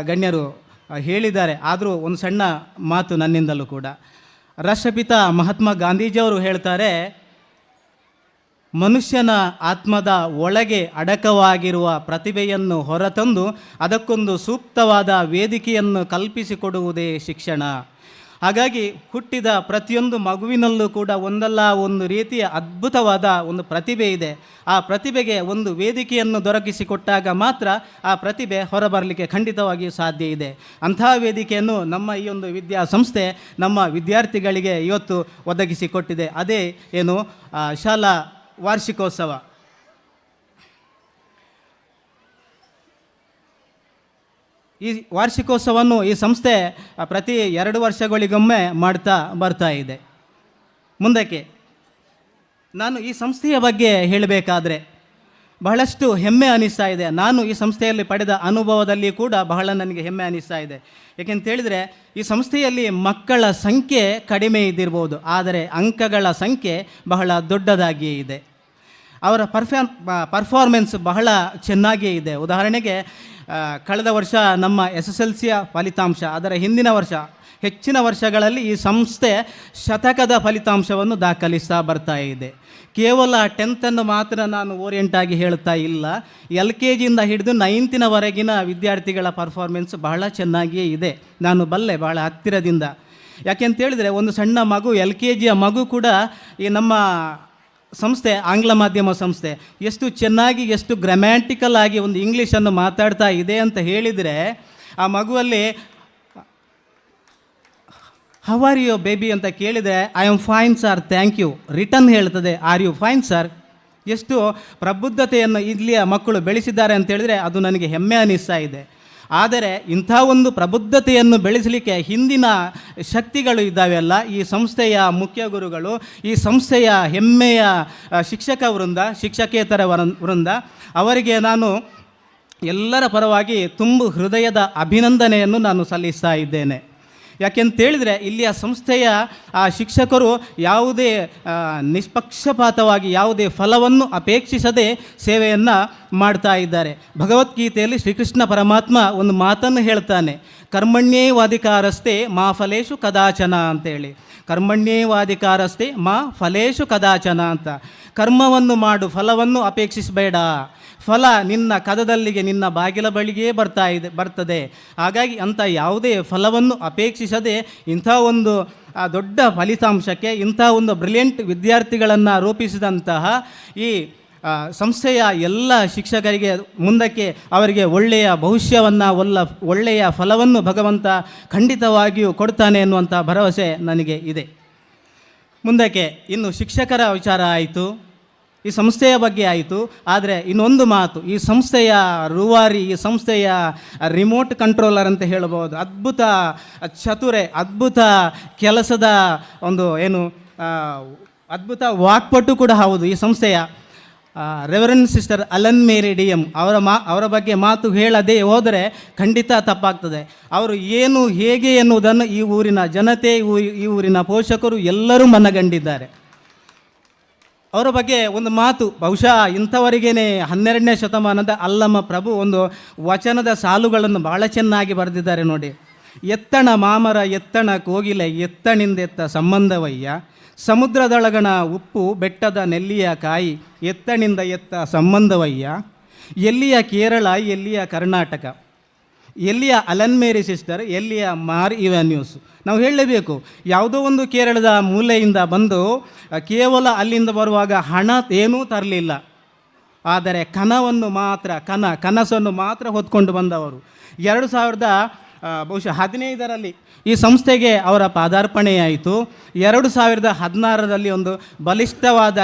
ಗಣ್ಯರು ಹೇಳಿದ್ದಾರೆ. ಆದರೂ ಒಂದು ಸಣ್ಣ ಮಾತು ನನ್ನಿಂದಲೂ ಕೂಡ. ರಾಷ್ಟ್ರಪಿತ ಮಹಾತ್ಮ ಗಾಂಧೀಜಿಯವರು ಹೇಳ್ತಾರೆ, ಮನುಷ್ಯನ ಆತ್ಮದ ಒಳಗೆ ಅಡಕವಾಗಿರುವ ಪ್ರತಿಭೆಯನ್ನು ಹೊರತಂದು ಅದಕ್ಕೊಂದು ಸೂಕ್ತವಾದ ವೇದಿಕೆಯನ್ನು ಕಲ್ಪಿಸಿಕೊಡುವುದೇ ಶಿಕ್ಷಣ. ಹಾಗಾಗಿ ಹುಟ್ಟಿದ ಪ್ರತಿಯೊಂದು ಮಗುವಿನಲ್ಲೂ ಕೂಡ ಒಂದಲ್ಲ ಒಂದು ರೀತಿಯ ಅದ್ಭುತವಾದ ಒಂದು ಪ್ರತಿಭೆ ಇದೆ. ಆ ಪ್ರತಿಭೆಗೆ ಒಂದು ವೇದಿಕೆಯನ್ನು ದೊರಕಿಸಿಕೊಟ್ಟಾಗ ಮಾತ್ರ ಆ ಪ್ರತಿಭೆ ಹೊರಬರಲಿಕ್ಕೆ ಖಂಡಿತವಾಗಿಯೂ ಸಾಧ್ಯ ಇದೆ. ಅಂತಹ ವೇದಿಕೆಯನ್ನು ನಮ್ಮ ಈ ಒಂದು ವಿದ್ಯಾಸಂಸ್ಥೆ ನಮ್ಮ ವಿದ್ಯಾರ್ಥಿಗಳಿಗೆ ಇವತ್ತು ಒದಗಿಸಿಕೊಟ್ಟಿದೆ. ಅದೇ ಏನು ಶಾಲಾ ವಾರ್ಷಿಕೋತ್ಸವ. ಈ ವಾರ್ಷಿಕೋತ್ಸವವನ್ನು ಈ ಸಂಸ್ಥೆ ಪ್ರತಿ 2 ವರ್ಷಗಳಿಗೊಮ್ಮೆ ಮಾಡ್ತಾ ಬರ್ತಾ ಇದೆ. ಮುಂದಕ್ಕೆ ನಾನು ಈ ಸಂಸ್ಥೆಯ ಬಗ್ಗೆ ಹೇಳಬೇಕಾದ್ರೆ ಬಹಳಷ್ಟು ಹೆಮ್ಮೆ ಅನ್ನಿಸ್ತಾ ಇದೆ. ನಾನು ಈ ಸಂಸ್ಥೆಯಲ್ಲಿ ಪಡೆದ ಅನುಭವದಲ್ಲಿ ಕೂಡ ಬಹಳ ನನಗೆ ಹೆಮ್ಮೆ ಅನ್ನಿಸ್ತಾ ಇದೆ. ಏಕೆಂತೇಳಿದರೆ ಈ ಸಂಸ್ಥೆಯಲ್ಲಿ ಮಕ್ಕಳ ಸಂಖ್ಯೆ ಕಡಿಮೆ ಇದ್ದಿರ್ಬೋದು, ಆದರೆ ಅಂಕಗಳ ಸಂಖ್ಯೆ ಬಹಳ ದೊಡ್ಡದಾಗಿಯೇ ಇದೆ. ಅವರ ಪರ್ಫಾರ್ಮೆನ್ಸ್ ಬಹಳ ಚೆನ್ನಾಗಿಯೇ ಇದೆ. ಉದಾಹರಣೆಗೆ ಕಳೆದ ವರ್ಷ ನಮ್ಮ SSLCಯ ಫಲಿತಾಂಶ, ಅದರ ಹಿಂದಿನ ವರ್ಷ ಹೆಚ್ಚಿನ ವರ್ಷಗಳಲ್ಲಿ ಈ ಸಂಸ್ಥೆ ಶತಕದ ಫಲಿತಾಂಶವನ್ನು ದಾಖಲಿಸ್ತಾ ಬರ್ತಾ ಇದೆ. ಕೇವಲ 10th ಮಾತ್ರ ನಾನು ಓರಿಯೆಂಟಾಗಿ ಹೇಳ್ತಾ ಇಲ್ಲ, LKG ಯಿಂದ ಹಿಡಿದು 9th ವಿದ್ಯಾರ್ಥಿಗಳ ಪರ್ಫಾರ್ಮೆನ್ಸ್ ಬಹಳ ಚೆನ್ನಾಗಿಯೇ ಇದೆ. ನಾನು ಬಲ್ಲೆ ಬಹಳ ಹತ್ತಿರದಿಂದ. ಯಾಕೆಂತೇಳಿದರೆ ಒಂದು ಸಣ್ಣ ಮಗು, LKGಯ ಮಗು ಕೂಡ ಈ ನಮ್ಮ ಸಂಸ್ಥೆ ಆಂಗ್ಲ ಮಾಧ್ಯಮ ಸಂಸ್ಥೆ ಎಷ್ಟು ಚೆನ್ನಾಗಿ, ಎಷ್ಟು ಗ್ರಾಮ್ಯಾಟಿಕಲ್ ಆಗಿ ಒಂದು ಇಂಗ್ಲೀಷನ್ನು ಮಾತಾಡ್ತಾ ಇದೆ ಅಂತ ಹೇಳಿದರೆ, ಆ ಮಗುವಲ್ಲಿ ಹೌ ಆರ್ ಯು ಬೇಬಿ ಅಂತ ಕೇಳಿದರೆ I am fine sir, thank you. Return ಹೇಳ್ತದೆ ಆರ್ ಯು ಫೈನ್ ಸರ್. ಎಷ್ಟು ಪ್ರಬುದ್ಧತೆಯನ್ನು ಇಲ್ಲಿಯ ಮಕ್ಕಳು ಬೆಳೆಸಿದ್ದಾರೆ ಅಂತ ಹೇಳಿದರೆ ಅದು ನನಗೆ ಹೆಮ್ಮೆ ಅನ್ನಿಸ್ತಾ ಇದೆ. ಆದರೆ ಇಂಥ ಒಂದು ಪ್ರಬುದ್ಧತೆಯನ್ನು ಬೆಳೆಸಲಿಕ್ಕೆ ಹಿಂದಿನ ಶಕ್ತಿಗಳು ಇದ್ದಾವೆಲ್ಲ, ಈ ಸಂಸ್ಥೆಯ ಮುಖ್ಯ ಗುರುಗಳು, ಈ ಸಂಸ್ಥೆಯ ಹೆಮ್ಮೆಯ ಶಿಕ್ಷಕ ವೃಂದ, ಶಿಕ್ಷಕೇತರ ವೃಂದ, ಅವರಿಗೆ ನಾನು ಎಲ್ಲರ ಪರವಾಗಿ ತುಂಬು ಹೃದಯದ ಅಭಿನಂದನೆಯನ್ನು ನಾನು ಸಲ್ಲಿಸ್ತಾ ಇದ್ದೇನೆ. ಯಾಕೆಂತೇಳಿದರೆ ಇಲ್ಲಿಯ ಸಂಸ್ಥೆಯ ಶಿಕ್ಷಕರು ಯಾವುದೇ ನಿಷ್ಪಕ್ಷಪಾತವಾಗಿ ಯಾವುದೇ ಫಲವನ್ನು ಅಪೇಕ್ಷಿಸದೆ ಸೇವೆಯನ್ನು ಮಾಡ್ತಾ ಇದ್ದಾರೆ. ಭಗವದ್ಗೀತೆಯಲ್ಲಿ ಶ್ರೀಕೃಷ್ಣ ಪರಮಾತ್ಮ ಒಂದು ಮಾತನ್ನು ಹೇಳ್ತಾನೆ, ಕರ್ಮಣ್ಯೇವಾಧಿಕಾರಸ್ತೆ ಮಾ ಫಲೇಶು ಕದಾಚನ ಅಂತೇಳಿ. ಕರ್ಮಣ್ಯೇವಾಧಿಕಾರಸ್ತೆ ಮಾ ಫಲೇಶು ಕದಾಚನ ಅಂತ. ಕರ್ಮವನ್ನು ಮಾಡು, ಫಲವನ್ನು ಅಪೇಕ್ಷಿಸಬೇಡ. ಫಲ ನಿನ್ನ ಕದದಲ್ಲಿಗೆ, ನಿನ್ನ ಬಾಗಿಲ ಬಳಿಗೆ ಬರ್ತದೆ. ಹಾಗಾಗಿ ಅಂಥ ಯಾವುದೇ ಫಲವನ್ನು ಅಪೇಕ್ಷಿಸದೆ ಇಂಥ ಒಂದು ದೊಡ್ಡ ಫಲಿತಾಂಶಕ್ಕೆ, ಇಂಥ ಒಂದು ಬ್ರಿಲಿಯಂಟ್ ವಿದ್ಯಾರ್ಥಿಗಳನ್ನು ರೂಪಿಸಿದಂತಹ ಈ ಸಂಸ್ಥೆಯ ಎಲ್ಲ ಶಿಕ್ಷಕರಿಗೆ ಮುಂದಕ್ಕೆ ಅವರಿಗೆ ಒಳ್ಳೆಯ ಭವಿಷ್ಯವನ್ನು, ಒಳ್ಳೆಯ ಫಲವನ್ನು ಭಗವಂತ ಖಂಡಿತವಾಗಿಯೂ ಕೊಡ್ತಾನೆ ಎನ್ನುವಂಥ ಭರವಸೆ ನನಗೆ ಇದೆ. ಮುಂದಕ್ಕೆ ಇನ್ನು ಶಿಕ್ಷಕರ ವಿಚಾರ ಆಯಿತು, ಈ ಸಂಸ್ಥೆಯ ಬಗ್ಗೆ ಆಯಿತು. ಆದರೆ ಇನ್ನೊಂದು ಮಾತು, ಈ ಸಂಸ್ಥೆಯ ರೂವಾರಿ, ಈ ಸಂಸ್ಥೆಯ ರಿಮೋಟ್ ಕಂಟ್ರೋಲರ್ ಅಂತ ಹೇಳ್ಬೋದು, ಅದ್ಭುತ ಚತುರೆ, ಅದ್ಭುತ ಕೆಲಸದ ಒಂದು ಅದ್ಭುತ ವಾಕ್ಪಟು ಕೂಡ ಹೌದು ಈ ಸಂಸ್ಥೆಯ ರೆವರೆಂಡ್ ಸಿಸ್ಟರ್ ಅಲನ್ ಮೇರಿ DM ಅವರ ಬಗ್ಗೆ ಮಾತು ಹೇಳದೆ ಹೋದರೆ ಖಂಡಿತ ತಪ್ಪಾಗ್ತದೆ. ಅವರು ಏನು ಹೇಗೆ ಎನ್ನುವುದನ್ನು ಈ ಊರಿನ ಜನತೆ, ಈ ಊರಿನ ಪೋಷಕರು ಎಲ್ಲರೂ ಮನಗಂಡಿದ್ದಾರೆ. ಅವರ ಬಗ್ಗೆ ಒಂದು ಮಾತು, ಬಹುಶಃ ಇಂಥವರಿಗೇನೆ 12ನೇ ಶತಮಾನದ ಅಲ್ಲಮ ಪ್ರಭು ಒಂದು ವಚನದ ಸಾಲುಗಳನ್ನು ಬಹಳ ಚೆನ್ನಾಗಿ ಬರೆದಿದ್ದಾರೆ ನೋಡಿ. ಎತ್ತಣ ಮಾಮರ ಎತ್ತಣ ಕೋಗಿಲೆ ಎತ್ತಣಿಂದೆತ್ತ ಸಂಬಂಧವಯ್ಯ, ಸಮುದ್ರದೊಳಗಣ ಉಪ್ಪು ಬೆಟ್ಟದ ನೆಲ್ಲಿಯ ಕಾಯಿ ಎತ್ತಣಿಂದ ಎತ್ತ ಸಂಬಂಧವಯ್ಯ, ಎಲ್ಲಿಯ ಕೇರಳ ಎಲ್ಲಿಯ ಕರ್ನಾಟಕ, ಎಲ್ಲಿಯ ಅಲನ್ ಮೇರಿ ಸಿಸ್ಟರ್ ಎಲ್ಲಿಯ ಮಾರ್ ಇವ್ಯಾನ್ಯೂಸ್. ನಾವು ಹೇಳಲೇಬೇಕು, ಯಾವುದೋ ಒಂದು ಕೇರಳದ ಮೂಲೆಯಿಂದ ಬಂದು ಕೇವಲ ಅಲ್ಲಿಂದ ಬರುವಾಗ ಹಣ ಏನೂ ತರಲಿಲ್ಲ, ಆದರೆ ಕನಸನ್ನು ಮಾತ್ರ ಹೊತ್ಕೊಂಡು ಬಂದವರು. 2015ರಲ್ಲಿ ಈ ಸಂಸ್ಥೆಗೆ ಅವರ ಪಾದಾರ್ಪಣೆಯಾಯಿತು. 2016ರಲ್ಲಿ ಒಂದು ಬಲಿಷ್ಠವಾದ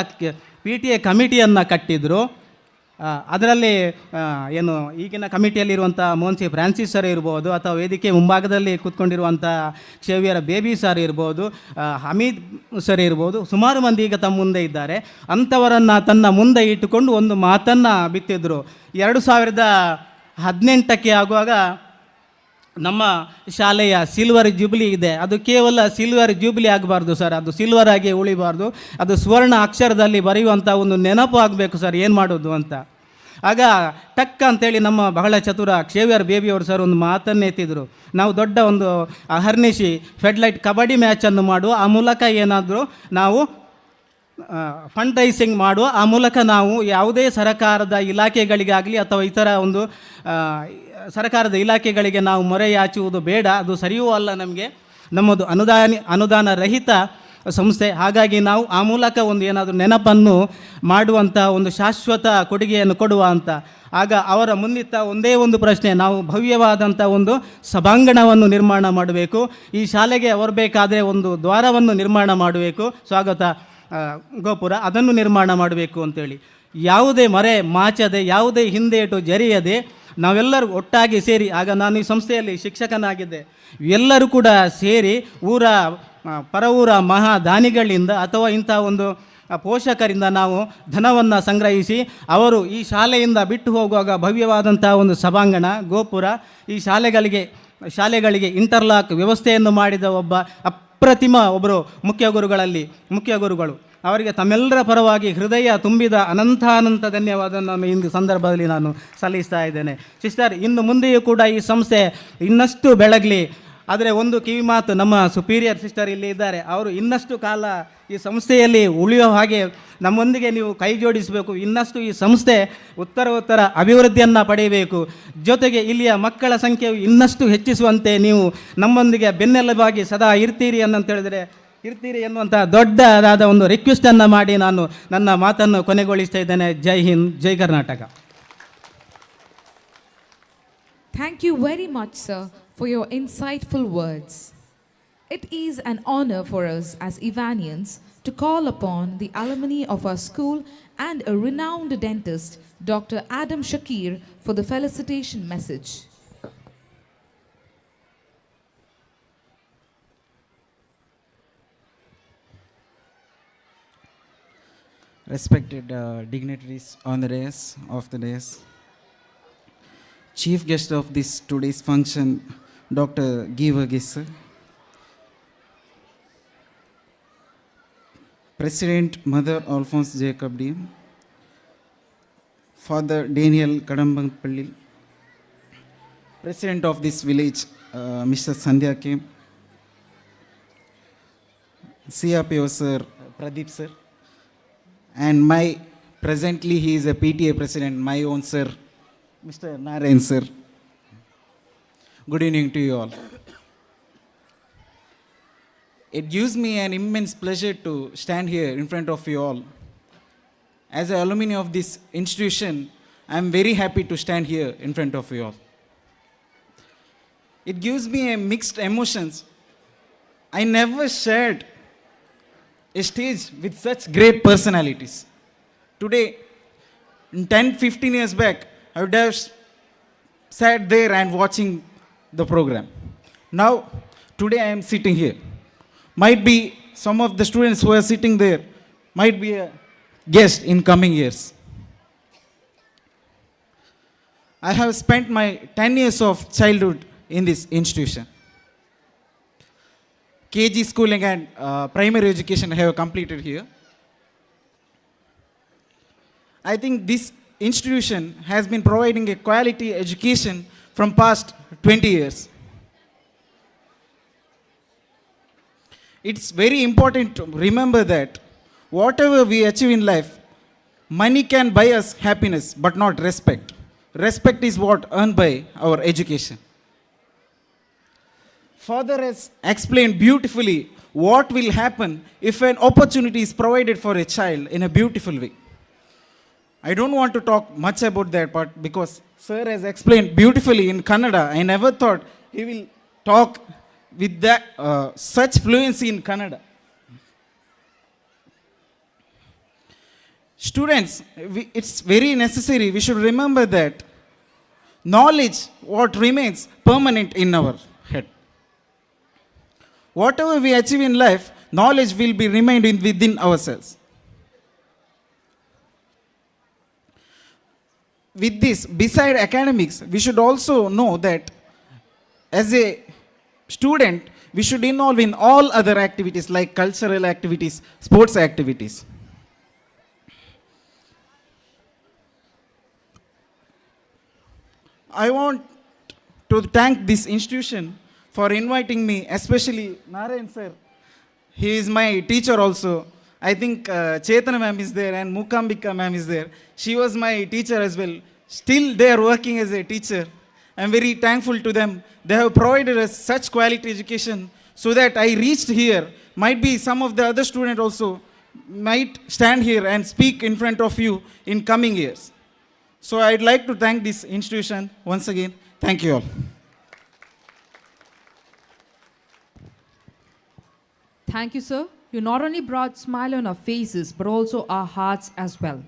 PTA ಕಮಿಟಿಯನ್ನು ಕಟ್ಟಿದರು. ಅದರಲ್ಲಿ ಈಗಿನ ಕಮಿಟಿಯಲ್ಲಿರುವಂಥ ಮೋಹನ್ ಸಿ ಫ್ರಾನ್ಸಿಸ್ ಸರ್ ಇರ್ಬೋದು, ಅಥವಾ ವೇದಿಕೆ ಮುಂಭಾಗದಲ್ಲಿ ಕೂತ್ಕೊಂಡಿರುವಂಥ ಕ್ಷೇವಿಯರ ಬೇಬಿ ಸರ್ ಇರ್ಬೋದು, ಹಮೀದ್ ಸರ್ ಇರ್ಬೋದು, ಸುಮಾರು ಮಂದಿ ಈಗ ತಮ್ಮ ಮುಂದೆ ಇದ್ದಾರೆ. ಅಂಥವರನ್ನು ತನ್ನ ಮುಂದೆ ಇಟ್ಟುಕೊಂಡು ಒಂದು ಮಾತನ್ನು ಬಿತ್ತಿದ್ರು. 2018ಕ್ಕೆ ಆಗುವಾಗ ನಮ್ಮ ಶಾಲೆಯ ಸಿಲ್ವರ್ ಜೂಬ್ಲಿ ಇದೆ, ಅದು ಕೇವಲ ಸಿಲ್ವರ್ ಜೂಬ್ಲಿ ಆಗಬಾರ್ದು ಸರ್, ಅದು ಸಿಲ್ವರ್ ಆಗಿ ಉಳಿಬಾರ್ದು, ಅದು ಸುವರ್ಣ ಅಕ್ಷರದಲ್ಲಿ ಬರೆಯುವಂಥ ಒಂದು ನೆನಪು ಆಗಬೇಕು ಸರ್, ಏನು ಮಾಡೋದು ಅಂತ. ಆಗ ಟಕ್ ಅಂತೇಳಿ ನಮ್ಮ ಬಹಳ ಚತುರ ಕ್ಷೇವಿಯರ್ ಬೇಬಿಯವರು ಸರ್ ಒಂದು ಮಾತನ್ನು ಎತ್ತಿದ್ರು, ನಾವು ದೊಡ್ಡ ಒಂದು ಅಹರ್ನಿಶಿ ಫೆಡ್ಲೈಟ್ ಕಬಡ್ಡಿ ಮ್ಯಾಚನ್ನು ಮಾಡುವ, ಆ ಮೂಲಕ ಏನಾದರೂ ನಾವು ಫಂಡ್ ರೈಸಿಂಗ್ ಮಾಡುವ, ಆ ಮೂಲಕ ನಾವು ಯಾವುದೇ ಸರಕಾರದ ಇಲಾಖೆಗಳಿಗಾಗಲಿ ಅಥವಾ ಇತರ ಒಂದು ಸರಕಾರದ ಇಲಾಖೆಗಳಿಗೆ ನಾವು ಮೊರೆ ಯಾಚುವುದು ಬೇಡ, ಅದು ಸರಿಯೂ ಅಲ್ಲ, ನಮ್ಮದು ಅನುದಾನ ರಹಿತ ಸಂಸ್ಥೆ. ಹಾಗಾಗಿ ನಾವು ಆ ಮೂಲಕ ಒಂದು ಏನಾದರೂ ನೆನಪನ್ನು ಮಾಡುವಂಥ ಒಂದು ಶಾಶ್ವತ ಕೊಡುಗೆಯನ್ನು ಕೊಡುವ ಅಂತ. ಆಗ ಅವರ ಮುಂದಿಟ್ಟ ಒಂದೇ ಒಂದು ಪ್ರಶ್ನೆ, ನಾವು ಭವ್ಯವಾದಂಥ ಒಂದು ಸಭಾಂಗಣವನ್ನು ನಿರ್ಮಾಣ ಮಾಡಬೇಕು, ಈ ಶಾಲೆಗೆ ಬರಬೇಕಾದ್ರೆ ಒಂದು ದ್ವಾರವನ್ನು ನಿರ್ಮಾಣ ಮಾಡಬೇಕು, ಸ್ವಾಗತ ಗೋಪುರ ಅದನ್ನು ನಿರ್ಮಾಣ ಮಾಡಬೇಕು ಅಂತೇಳಿ. ಯಾವುದೇ ಮರೆ ಮಾಚದೆ, ಯಾವುದೇ ಹಿಂದೇಟು ಜರಿಯದೆ ನಾವೆಲ್ಲರೂ ಒಟ್ಟಾಗಿ ಸೇರಿ, ಆಗ ನಾನು ಈ ಸಂಸ್ಥೆಯಲ್ಲಿ ಶಿಕ್ಷಕನಾಗಿದ್ದೆ, ಎಲ್ಲರೂ ಕೂಡ ಸೇರಿ ಪರ ಊರ ಮಹಾದಾನಿಗಳಿಂದ ಅಥವಾ ಇಂಥ ಒಂದು ಪೋಷಕರಿಂದ ನಾವು ಧನವನ್ನು ಸಂಗ್ರಹಿಸಿ, ಅವರು ಈ ಶಾಲೆಯಿಂದ ಬಿಟ್ಟು ಹೋಗುವಾಗ ಭವ್ಯವಾದಂಥ ಒಂದು ಸಭಾಂಗಣ, ಗೋಪುರ, ಈ ಶಾಲೆಗಳಿಗೆ ಇಂಟರ್ಲಾಕ್ ವ್ಯವಸ್ಥೆಯನ್ನು ಮಾಡಿದ ಒಬ್ಬರು ಮುಖ್ಯ ಗುರುಗಳು, ಅವರಿಗೆ ತಮ್ಮೆಲ್ಲರ ಪರವಾಗಿ ಹೃದಯ ತುಂಬಿದ ಅನಂತ ಧನ್ಯವಾದವನ್ನು ಇಂದು ಸಂದರ್ಭದಲ್ಲಿ ನಾನು ಸಲ್ಲಿಸ್ತಾ ಇದ್ದೇನೆ. ಸಿಸ್ಟರ್, ಇನ್ನು ಮುಂದೆಯೂ ಕೂಡ ಈ ಸಂಸ್ಥೆ ಇನ್ನಷ್ಟು ಬೆಳಗಲಿ. ಆದರೆ ಒಂದು ಕಿವಿ ಮಾತು, ನಮ್ಮ ಸುಪೀರಿಯರ್ ಸಿಸ್ಟರ್ ಇಲ್ಲಿ ಇದ್ದಾರೆ, ಅವರು ಇನ್ನಷ್ಟು ಕಾಲ ಈ ಸಂಸ್ಥೆಯಲ್ಲಿ ಉಳಿಯೋ ಹಾಗೆ ನಮ್ಮೊಂದಿಗೆ ನೀವು ಕೈ ಜೋಡಿಸಬೇಕು. ಇನ್ನಷ್ಟು ಈ ಸಂಸ್ಥೆ ಉತ್ತರ ಅಭಿವೃದ್ಧಿಯನ್ನು ಪಡೆಯಬೇಕು. ಜೊತೆಗೆ ಇಲ್ಲಿಯ ಮಕ್ಕಳ ಸಂಖ್ಯೆಯು ಇನ್ನಷ್ಟು ಹೆಚ್ಚಿಸುವಂತೆ ನೀವು ನಮ್ಮೊಂದಿಗೆ ಬೆನ್ನೆಲುಬಾಗಿ ಸದಾ ಇರ್ತೀರಿ ಎನ್ನುವಂಥ ದೊಡ್ಡದಾದ ಒಂದು ರಿಕ್ವೆಸ್ಟನ್ನು ಮಾಡಿ ನಾನು ನನ್ನ ಮಾತನ್ನು ಕೊನೆಗೊಳಿಸ್ತಾ ಇದ್ದೇನೆ. ಜೈ ಹಿಂದ್, ಜೈ Karnataka. Thank you very much, sir, for your insightful words. It is an honor for us as Evanians to call upon the alumni of our school and a renowned dentist, Dr. Adam Shakir, for the felicitation message. Respected dignitaries on the days of the days, chief guest of this today's function, Dr. Guy Verghese, President Mother Alphonse Jacob D, Father Daniel Kadambampalli, President of this village, Mr. Sandhya K, CRPO sir, Pradeep sir, and presently he is a PTA president, my own sir, Mr. Narayan sir. Good evening to you all. It gives me an immense pleasure to stand here in front of you all. As an alumni of this institution, I am very happy to stand here in front of you all. It gives me a mixed emotions. I never shared a stage with such great personalities. Today, 10-15 years back, I would have sat there and watching the program. Now, today I am sitting here. Might be some of the students who are sitting there might be a guest in coming years. I have spent my 10 years of childhood in this institution. KG schooling and primary education I have completed here. I think this institution has been providing a quality education from past 20 years. It's very important to remember that whatever we achieve in life, money can buy us happiness, but not respect. Respect is what earned by our education. Father has explained beautifully what will happen if an opportunity is provided for a child in a beautiful way. I don't want to talk much about that part because sir has explained beautifully in Kannada. I never thought he will talk with that such fluency in Kannada. Students, it's very necessary. We should remember that knowledge, what remains permanent in our head. Whatever we achieve in life, knowledge will be remained within ourselves. With this, beside academics, we should also know that as a student, we should involve in all other activities like cultural activities, sports activities. I want to thank this institution for inviting me, especially Narayan sir. He is my teacher also. I think Chetana ma'am is there and Mukambika ma'am is there. She was my teacher as well. Still they are working as a teacher. I am very thankful to them. They have provided us such quality education so that I reached here. Might be some of the other students also might stand here and speak in front of you in coming years. So I'd like to thank this institution once again. Thank you all. Thank you, sir. You not only brought smile on our faces, but also our hearts as well.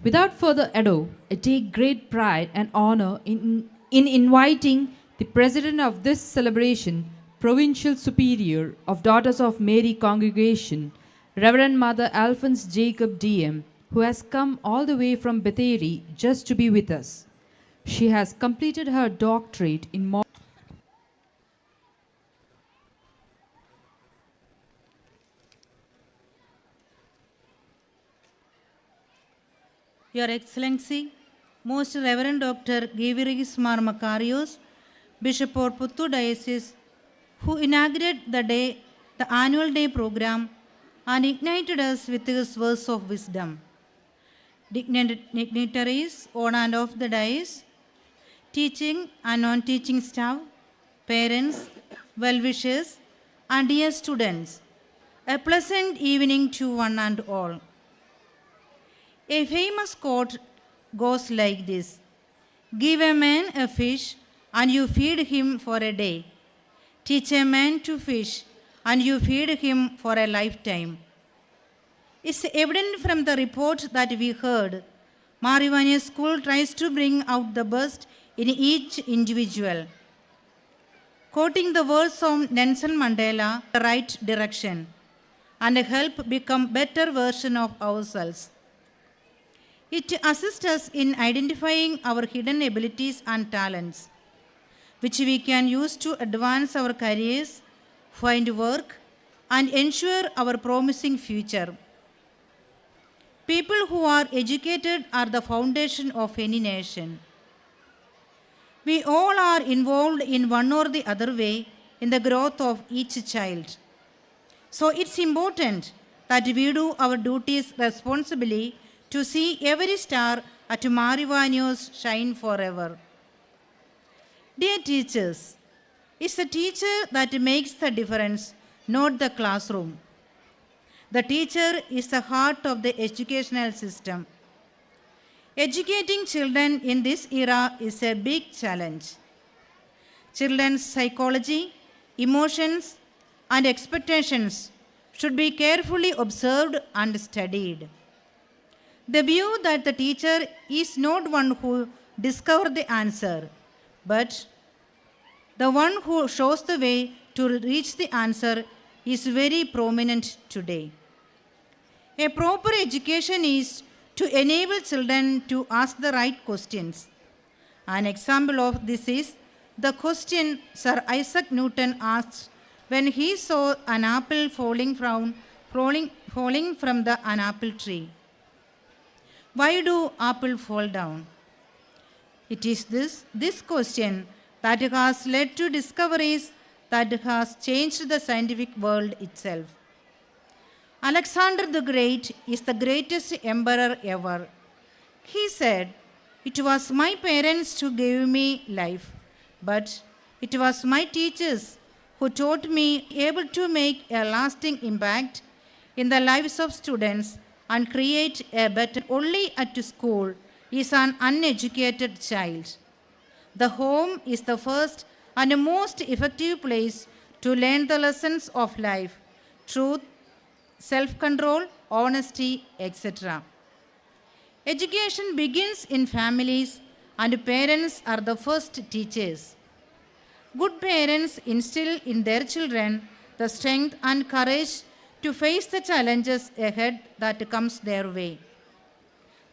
Without further ado, I take great pride and honor in inviting the president of this celebration, Provincial Superior of Daughters of Mary Congregation, Reverend Mother Alphonse Jacob DM, who has come all the way from Bethary just to be with us. She has completed her doctorate in Your Excellency, Most Reverend Dr. Gaviris Mar Makarios, Bishop of Puttur Diocese, who inaugurated the annual day program and ignited us with his words of wisdom. Dignitaries on and off the dais, teaching and non-teaching staff, parents, well-wishers, and dear students, a pleasant evening to one and all. A famous quote goes like this: give a man a fish and you feed him for a day. Teach a man to fish and you feed him for a lifetime. It's evident from the report that we heard, Marivania School tries to bring out the best in each individual. Quoting the words of Nelson Mandela, the right direction, and help become better version of ourselves. It assists us in identifying our hidden abilities and talents, which we can use to advance our careers, find work, and ensure our promising future. People who are educated are the foundation of any nation. We all are involved in one or the other way in the growth of each child. So it's important that we do our duties responsibly to see every star at Marivanios shine forever. Dear teachers, it's the teacher that makes the difference, not the classroom. The teacher is the heart of the educational system. Educating children in this era is a big challenge. Children's psychology, emotions, and expectations should be carefully observed and studied. The view that the teacher is not one who discovers the answer, but the one who shows the way to reach the answer is very prominent today. A proper education is to enable children to ask the right questions. An example of this is the question Sir Isaac Newton asked when he saw an apple falling from an apple tree. Why do apples fall down? It is this question that has led to discoveries that has changed the scientific world itself. Alexander the Great is the greatest emperor ever. He said, "It was my parents who gave me life, but it was my teachers who taught me able to make a lasting impact in the lives of students and create a better. Only at school is an uneducated child. The home is the first and most effective place to learn the lessons of life, truth, self-control, honesty, etc. Education begins in families and parents are the first teachers. Good parents instill in their children the strength and courage to face the challenges ahead that comes their way.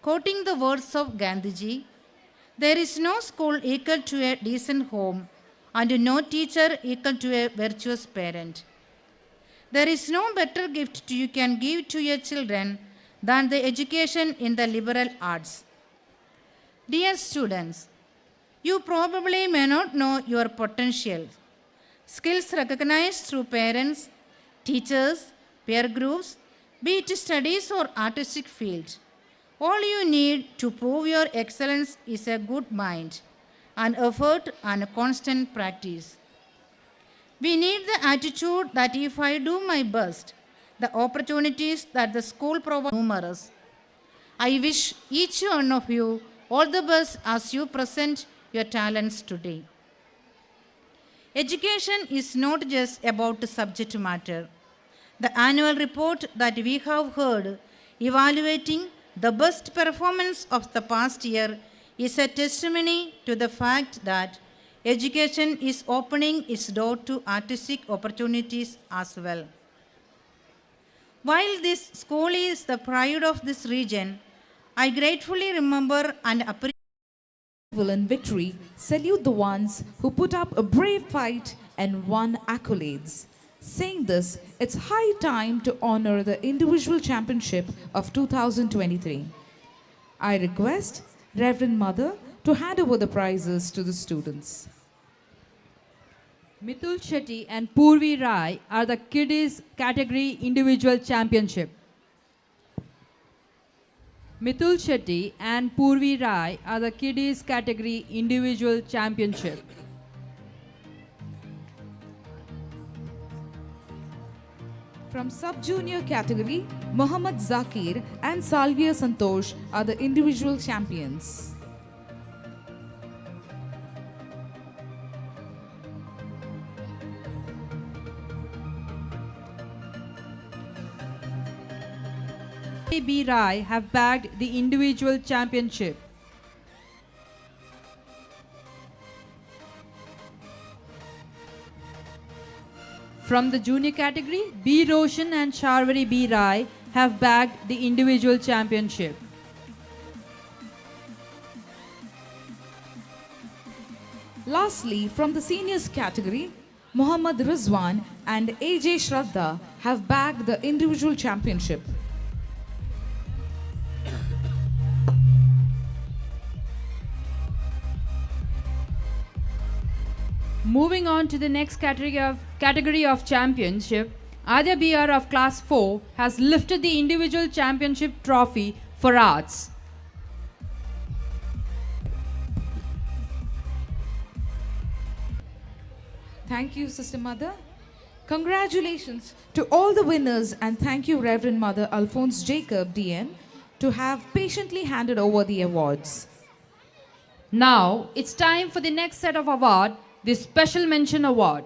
Quoting the words of Gandhiji, there is no school equal to a decent home and no teacher equal to a virtuous parent. There is no better gift you can give to your children than the education in the liberal arts. Dear students, you probably may not know your potential. Skills recognized through parents, teachers, peer groups, be it studies or artistic field. All you need to prove your excellence is a good mind, an effort and a constant practice. We need the attitude that if I do my best, the opportunities that the school provides are numerous. I wish each one of you all the best as you present your talents today. Education is not just about subject matter. The annual report that we have heard evaluating The best performance of the past year is a testimony to the fact that education is opening its door to artistic opportunities as well. While this school is the pride of this region, I gratefully remember and appreciate In victory, salute the ones who put up a brave fight and won accolades. Saying this, it's high time to honor the individual championship of 2023. I request Reverend Mother to hand over the prizes to the students. Mitul Shetty and Purvi Rai are the Kiddies category individual championship. Mitul Shetty and Purvi Rai are the Kiddies category individual championship. From sub-junior category, Mohammad Zakir and Salvia Santosh are the individual champions. B. Rai have bagged the individual championship. From the junior category, B. Roshan and Charvari B. Rai have bagged the individual championship. Lastly, from the seniors category, Muhammad Rizwan and AJ Shraddha have bagged the individual championship. Moving on to the next category of championship, Adya BR of class 4 has lifted the individual championship trophy for arts. Thank you, Sister Mother. Congratulations to all the winners, and thank you, Reverend Mother Alphonse Jacob, DN, to have patiently handed over the awards. Now, it's time for the next set of award, the Special Mention Award.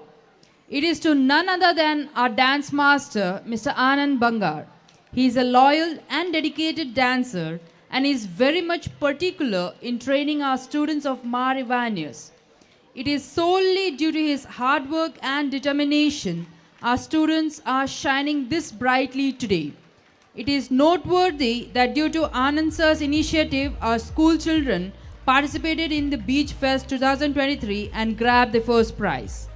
It is to none other than our dance master, Mr. Anand Bangar. He is a loyal and dedicated dancer and is very much particular in training our students of Mar Ivanius. It is solely due to his hard work and determination our students are shining this brightly today. It is noteworthy that due to Anand Sir's initiative, our school children participated in the Beach Fest 2023 and grabbed the first prize.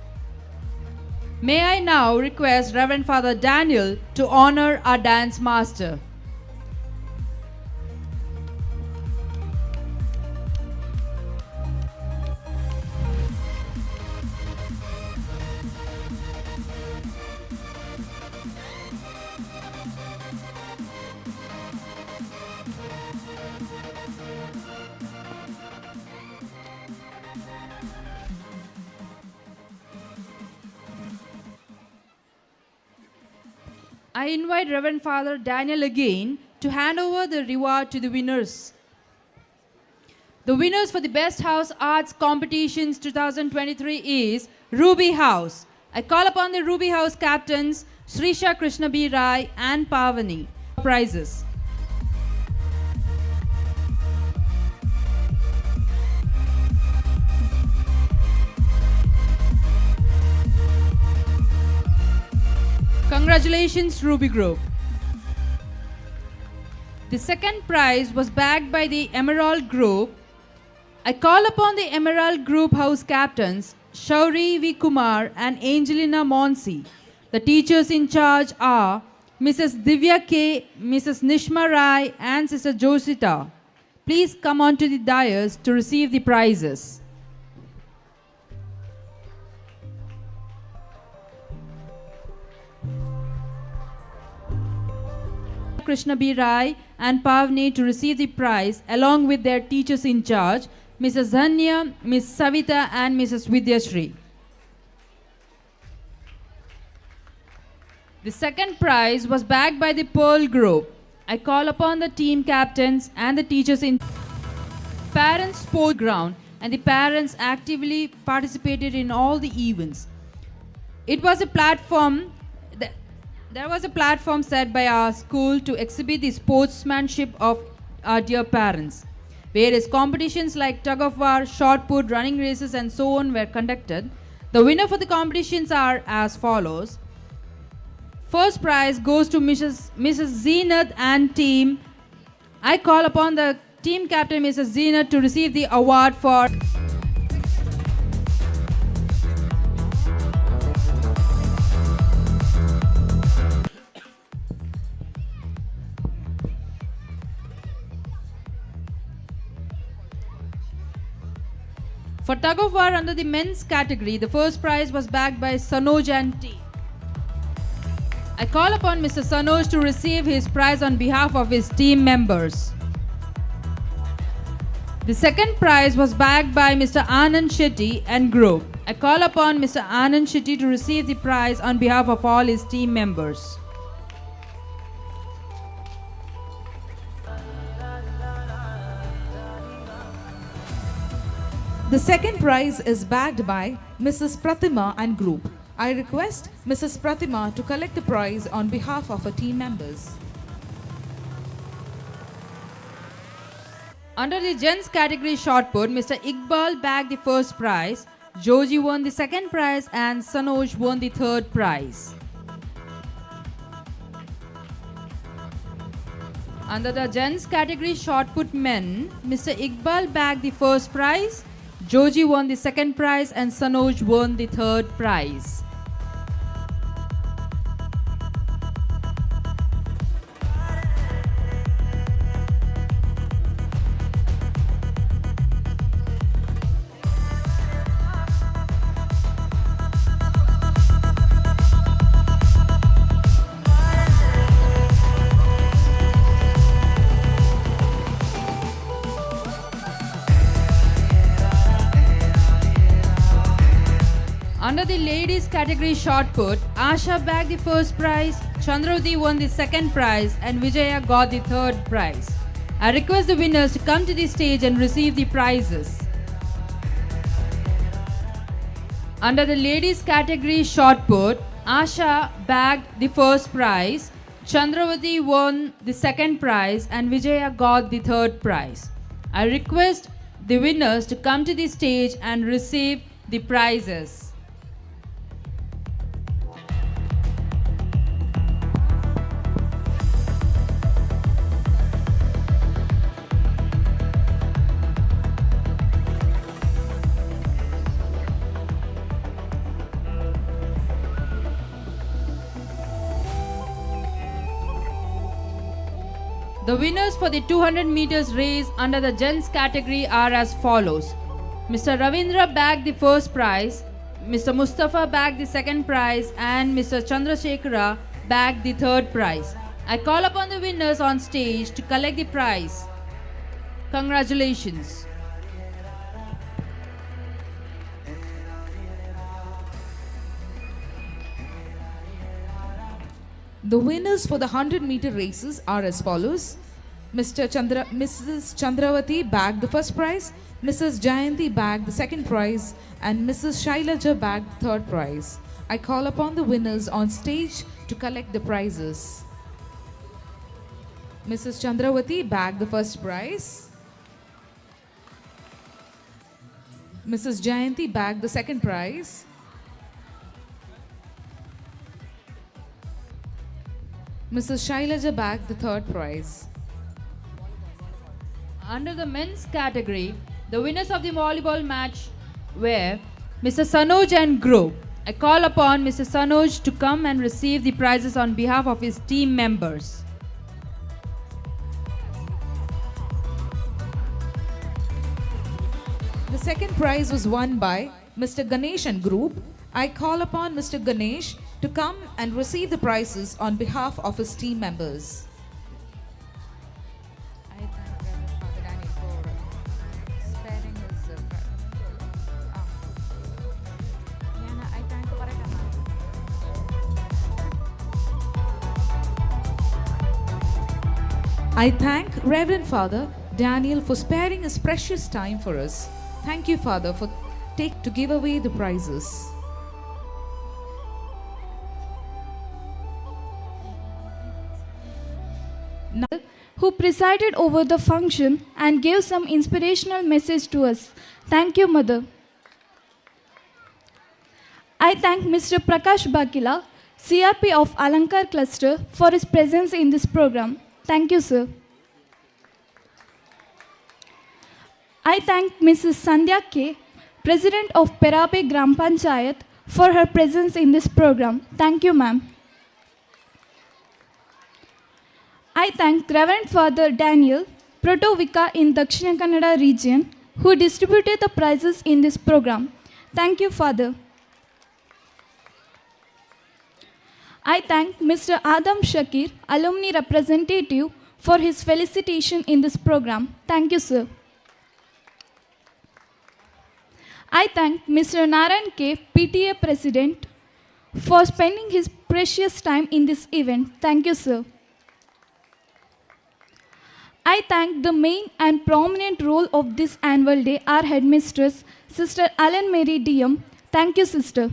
May I now request Reverend Father Daniel to honor our dance master. I invite Reverend Father Daniel again to hand over the reward to the winners. The winners for the Best House Arts Competitions 2023 is Ruby House. I call upon the Ruby House captains Srisha Krishna B. Rai and Pavani. Prizes. Congratulations, Ruby Group. The second prize was bagged by the Emerald Group. I call upon the Emerald Group House captains Shauri V. Kumar and Angelina Monsi. The teachers in charge are Mrs. Divya K., Mrs. Nishma Rai, and Sister Josita. Please come on to the dais to receive the prizes. Krishna B. Rai and Pavni to receive the prize along with their teachers in charge, Mrs. Zanya, Ms. Savita and Mrs. Vidyashri. The second prize was bagged by the Pearl Group. I call upon the team captains and the teachers in Parents Sport Ground, and the parents actively participated in all the events. It was a platform There was a platform set by our school to exhibit the sportsmanship of our dear parents. Various competitions like tug of war, shot put, running races, and so on were conducted. The winner for the competitions are as follows. First prize goes to Mrs. Zeenath and team. I call upon the team captain, Mrs. Zeenath, to receive the award for For tug of war under the men's category, the first prize was bagged by Sanoj and team. I call upon Mr. Sanoj to receive his prize on behalf of his team members. The second prize was bagged by Mr. Anand Shetty and group. I call upon Mr. Anand Shetty to receive the prize on behalf of all his team members. The second prize is bagged by Mrs. Pratima and group. I request Mrs. Pratima to collect the prize on behalf of her team members. Under the gents category shot put, Mr. Iqbal bagged the first prize, Joji won the second prize, and Sanoj won the third prize. Under the gents category shot put men, Mr. Iqbal bagged the first prize, Joji won the second prize, and Sanoj won the third prize. Under the ladies category shot put, Asha bagged the first prize, Chandravati won the second prize, and Vijaya got the third prize. I request the winners to come to the stage and receive the prizes. Under the ladies category shot put, Asha bagged the first prize, Chandravati won the second prize, and Vijaya got the third prize. I request the winners to come to the stage and receive the prizes. The winners for the 200 meters race under the gents category are as follows. Mr. Ravindra bagged the first prize, Mr. Mustafa bagged the second prize, and Mr. Chandrasekhara bagged the third prize. I call upon the winners on stage to collect the prize. Congratulations. The winners for the 100-meter races are as follows. Mrs. Chandravati bagged the first prize, Mrs. Jayanti bagged the second prize, and Mrs. Shailaja bagged the third prize. I call upon the winners on stage to collect the prizes. Mrs. Chandravati bagged the first prize. Mrs. Jayanti bagged the second prize. Mrs. Shailaja bagged the third prize. Under the men's category, the winners of the volleyball match were Mr. Sanoj and group. I call upon Mr. Sanoj to come and receive the prizes on behalf of his team members. The second prize was won by Mr. Ganesh and group. I call upon Mr. Ganesh to come and receive the prizes on behalf of his team members. I thank Reverend Father Daniel for sparing his precious time for us. Thank you, Father, for to give away the prizes. Now, who presided over the function and gave some inspirational message to us. Thank you, Mother. I thank Mr. Prakash Bakila, CRP of Alankar Cluster, for his presence in this program. Thank you, sir. I thank Mrs. Sandhya K, President of Perape Gram Panchayat, for her presence in this program. Thank you, ma'am. I thank Reverend Father Daniel, Protovika in Dakshina Kannada region, who distributed the prizes in this program. Thank you, Father. I thank Mr. Adam Shakir, alumni representative, for his felicitation in this program. Thank you, sir. I thank Mr. Narayan K, PTA President, for spending his precious time in this event. Thank you, sir. I thank the main and prominent role of this annual day, our headmistress, Sister Ellen Mary DM. Thank you, sister.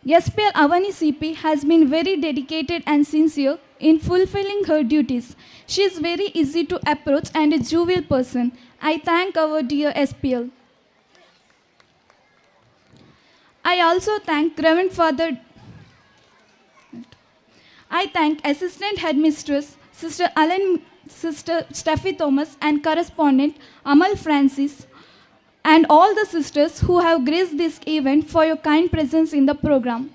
SPL Avani CP has been very dedicated and sincere in fulfilling her duties. She is very easy to approach and a jovial person. I thank our dear SPL. I also thank Reverend Father. I thank Assistant Headmistress, Sister Steffi Thomas, and correspondent Amal Francis, and all the sisters who have graced this event for your kind presence in the program.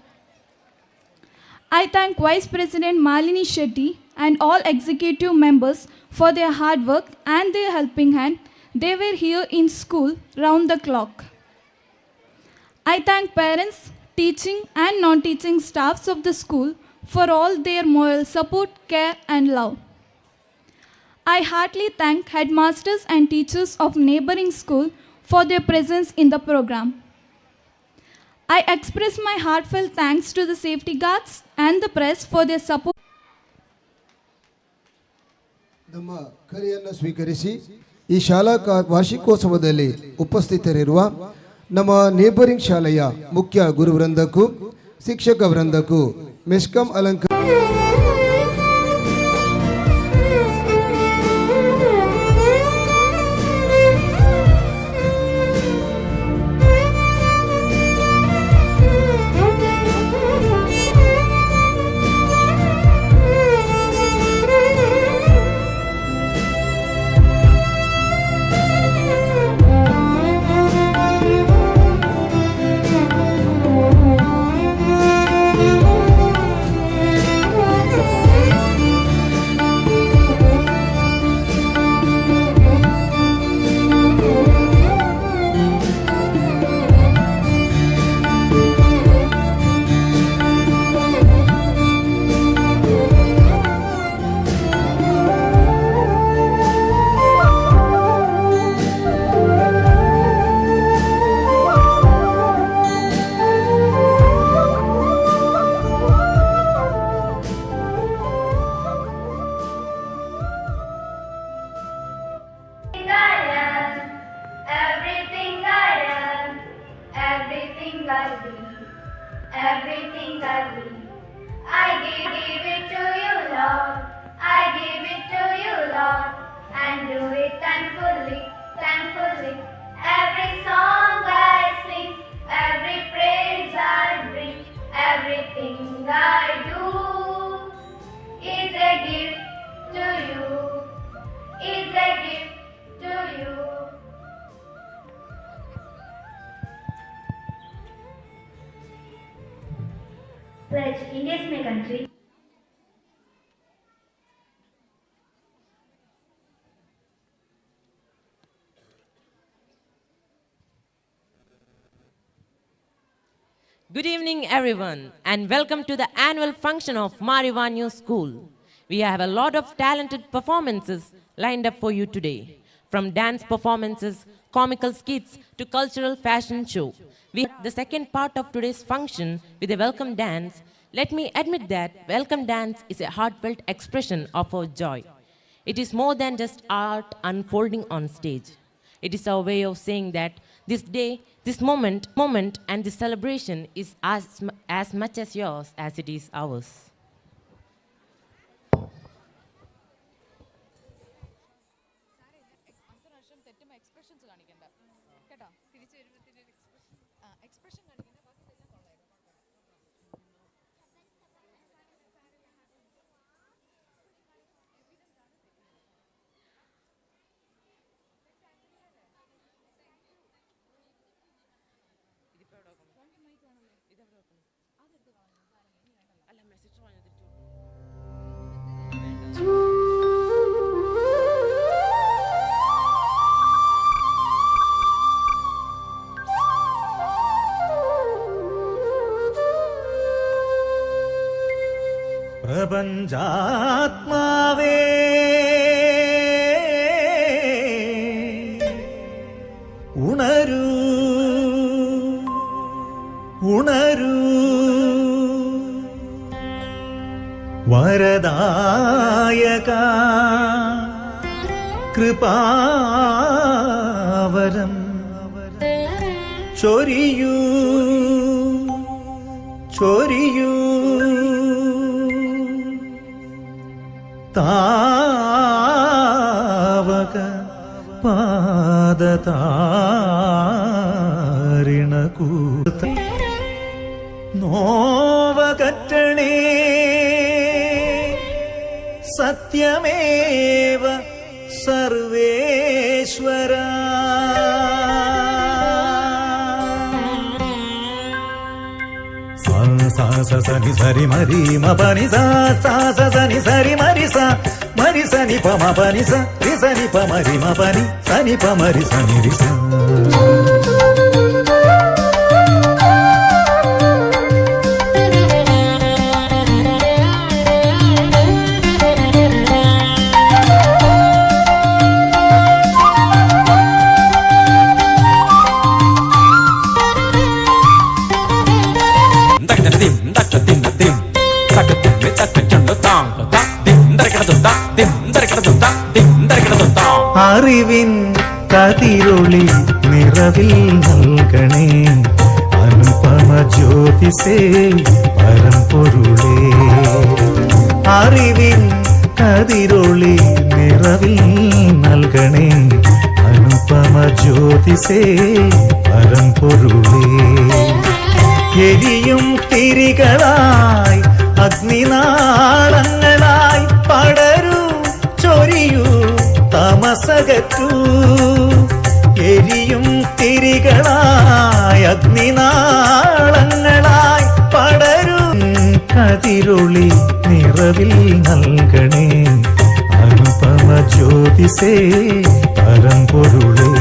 I thank Vice President Malini Shetty and all executive members for their hard work and their helping hand. They were here in school round the clock. I thank parents, teaching and non-teaching staffs of the school for all their moral support, care and love. I heartily thank headmasters and teachers of neighboring school for their presence in the program. I express my heartfelt thanks to the safety guards and the press for their support. ನಮ್ಮ ಕರೆಯನ್ನು ಸ್ವೀಕರಿಸಿ ಈ ಶಾಲಾ ವಾರ್ಷಿಕೋತ್ಸವದಲ್ಲಿ ಉಪಸ್ಥಿತರಿರುವ ನಮ್ಮ neighbouring ಶಾಲೆಯ ಮುಖ್ಯ ಗುರುವೃಂದಕ್ಕೂ ಶಿಕ್ಷಕ ವೃಂದಕ್ಕೂ ಮೆಸ್ಕಾಂ ಅಲಂಕಾರ Pledge India is my country. Good evening, everyone, and welcome to the annual function of Marivanyu School. We have a lot of talented performances lined up for you today, from dance performances, comical skits, to cultural fashion show. We have the second part of today's function with a welcome dance. Let me admit that welcome dance is a heartfelt expression of our joy. It is more than just art unfolding on stage. It is our way of saying that this day, this moment and this celebration is as much as yours as it is ours. പ്രപഞ്ചാത്മാവേ ഉണരൂ ഉണരൂ വരദായക കൃപാവരം ചൊരിയൂ ചൊരിയൂ താവക പാദതാരിണകൂത നോവകറ്റണേ സത്യമേവ സർവേശ്വര sa sa sa ni sa ri ma ri ma pa ni sa sa sa sa ni sa ri ma ri sa ni pa ma pa ni sa ni pa ma ri ma pa ni sa ni pa ma ri sa ni ri sa. അറിവിൻ കതിരൊളി നിറവിൽ നൽകണേ അനുപമ ജ്യോതിസേ പരമ്പൊരുളേ അറിവിൻ കതിരൊളി നിറവിൽ നൽകണേ അനുപമ ജ്യോതിസേ പരമ്പൊരുളേ എരിയും തിരികളായി അഗ്നിനാളങ്ങളായി പടരൂ ചൊരിയൂ തമസകറ്റൂ എരിയും തിരികളായി അഗ്നിനാളങ്ങളായി പടരും കതിരൊളി നിറവിൽ നൽകണേ അനുപമ ജ്യോതിസേ പരമ്പൊരുളേ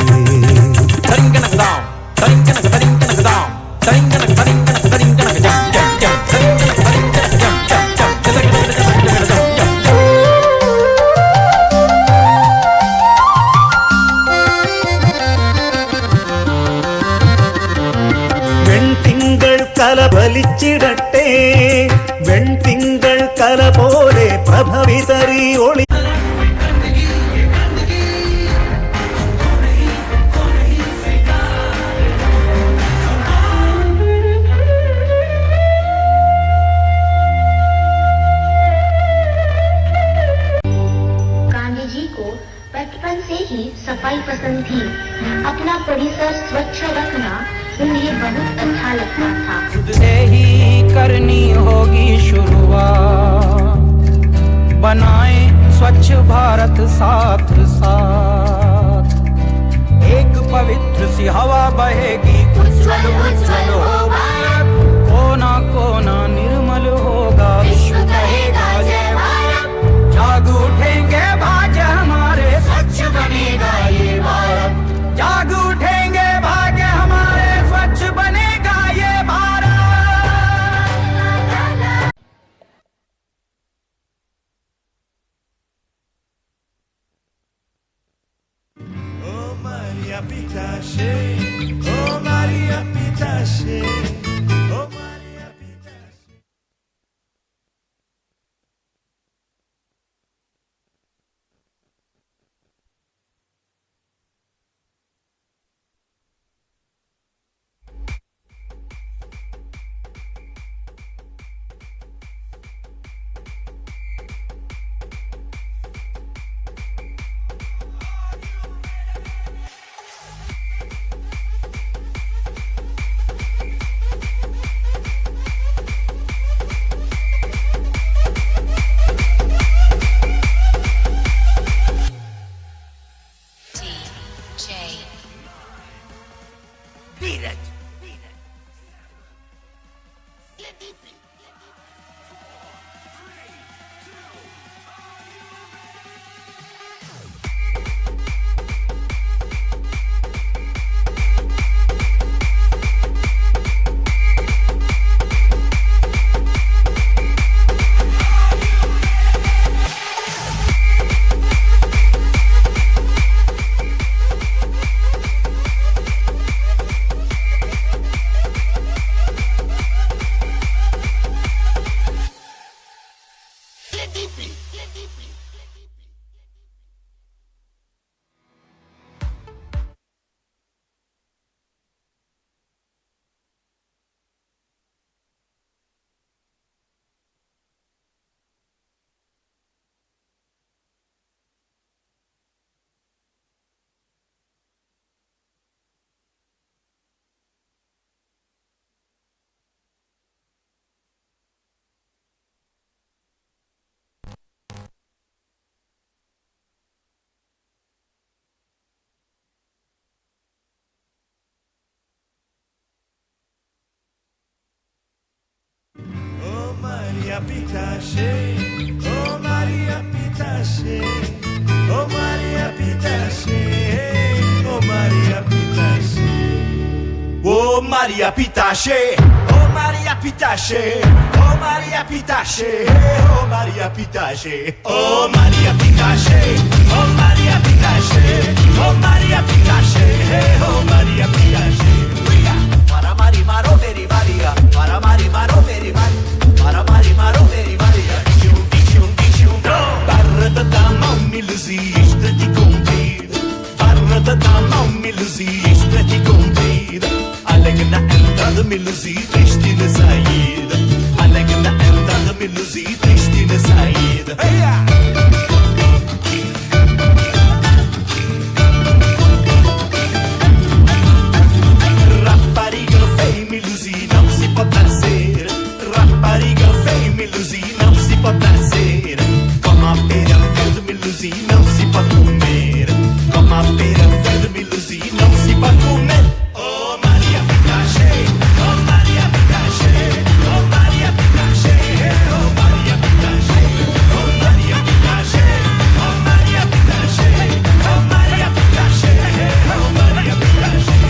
കലബലിച്ചിടട്ടെ വെൺതിങ്കൾ കല പോലെ പ്രഭവിതറി ഒളി गांधी जी को बचपन से ही सफाई पसंद थी। अपना परिसर स्वच्छ रखना उन्हें बहुत अच्छा लगता था। खुद से ही करनी होगी शुरुआत, बनाए स्वच्छ भारत साथ साथ। एक पवित्र सी हवा बहेगी, उज्ज्वल उज्ज्वल हो भारत, कोना कोना निर्मल होगा, विश्व कहेगा जय भारत। जाग उठेंगे भाग्य हमारे, स्वच्छ बनेगा ये भारत। जाग उठेंगे भाग्य हमारे, स्वच्छ बनेगा ये Bharat. Oh Maria Pitache, oh Maria Pitache. Pitache, oh Maria Pitache, oh Maria Pitache, oh Maria Pitache, oh Maria Pitache, oh Maria Pitache, oh Maria Pitache, oh Maria Pitache, oh Maria Pitache, oh Maria Pitache, oh Maria Pitache, oh Maria Pitache. Para Mari Maro Meri Maria, para Mari Maro Meri Maria, para Mari Maro Meri Maria. Barra da dama umilzi işte kompir, barra da dama umilzi işte kompir. Alagna enda milzi işte sayid, alagna enda milzi işte sayid. Rappariga fei milusi non si può tassere, rappariga fei milusi non si può tassere, come appena fred milusi non si può comer, come appena fred milusi non si può comer. Oh Maria Pitache, oh Maria Pitache, oh Maria Pitache, oh Maria Pitache, oh Maria Pitache, oh Maria Pitache, oh Maria Pitache, oh Maria Pitache.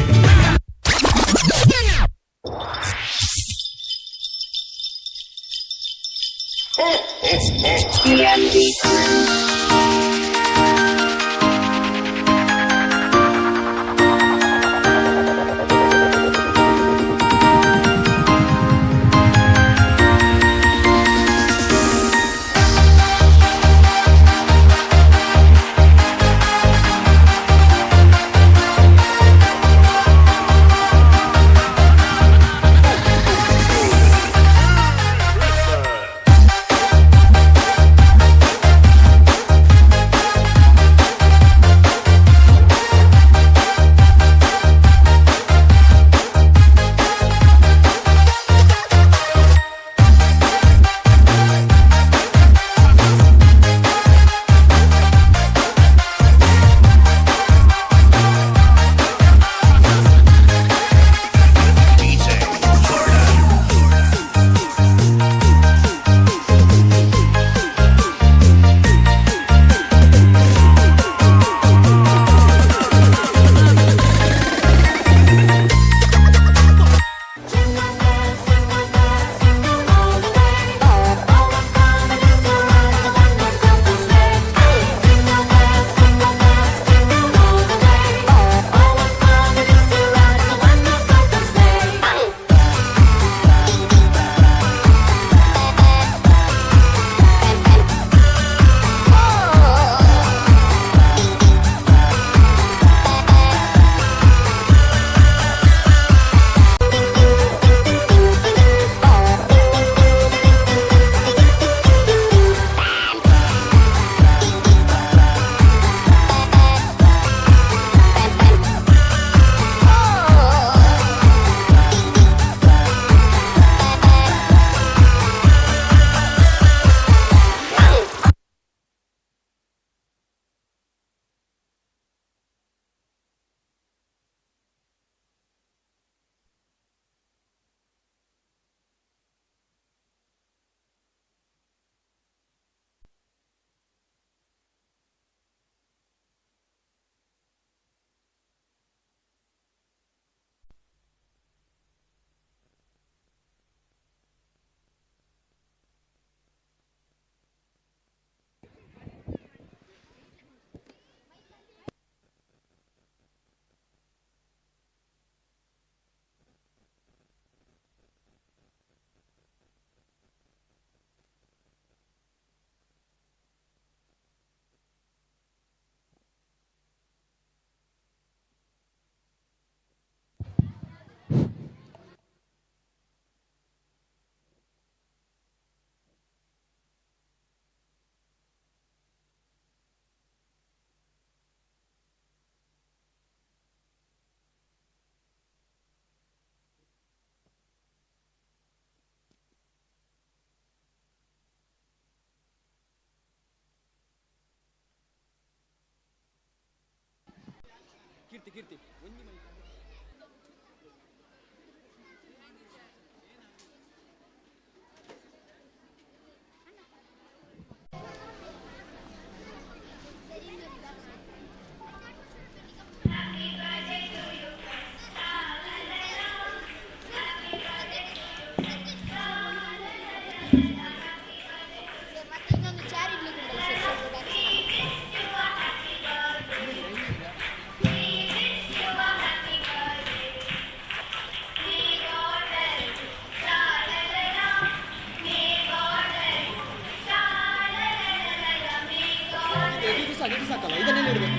ಇದು ಸಾಕಲ್ಲ ಇದನ್ನೆಲ್ಲ ಇಡಬೇಕು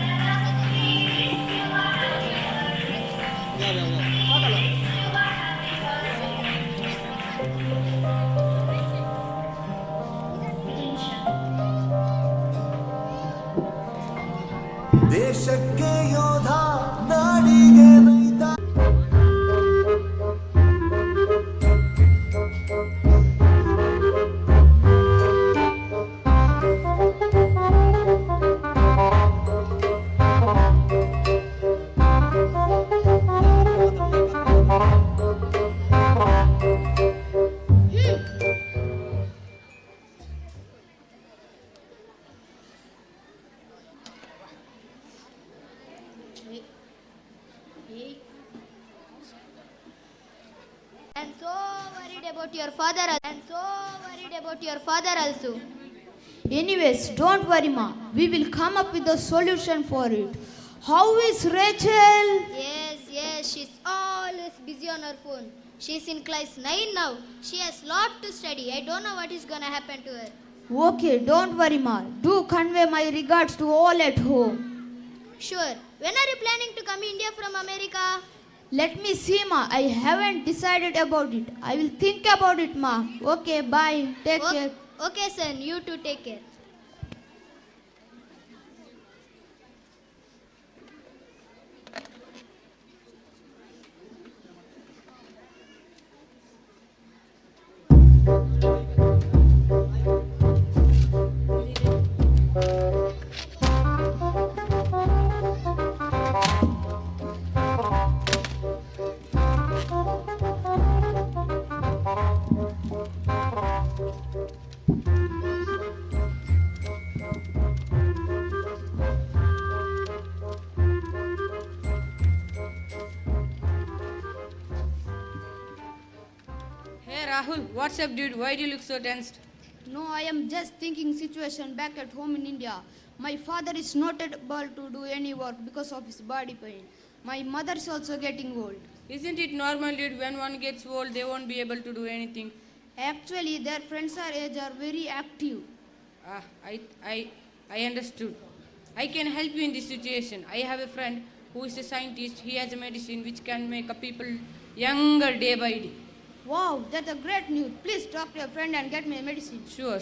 ಸಾಕಲ್ಲ ದೇಶಕ್ಕೆ ಯೋಧ ನಾಡಿಗೆ ರೈತ And so worried about your father and so worried about your father also. Anyways, don't worry, Ma. We will come up with a solution for it. How is Rachel? Yes, she's always busy on her phone. She's in class 9 now. She has lot to study. I don't know what is gonna happen to her. Okay, don't worry, Ma. Do convey my regards to all at home. Sure. When are you planning to come India from America? Let me see, Ma. I haven't decided about it. I will think about it, Ma. Okay, bye. Take care. Okay, son. You too take care. Hey Rahul, what's up dude? Why do you look so tensed? No, I am just thinking situation back at home in India. My father is not able to do any work because of his body pain. My mother is also getting old. Isn't it normal dude, when one gets old they won't be able to do anything? Actually, their friends our age are very active. I understood. I can help you in this situation. I have a friend who is a scientist. He has a medicine which can make a people younger day by day. Wow, that's a great news. Please talk to your friend and get me a medicine. Sure.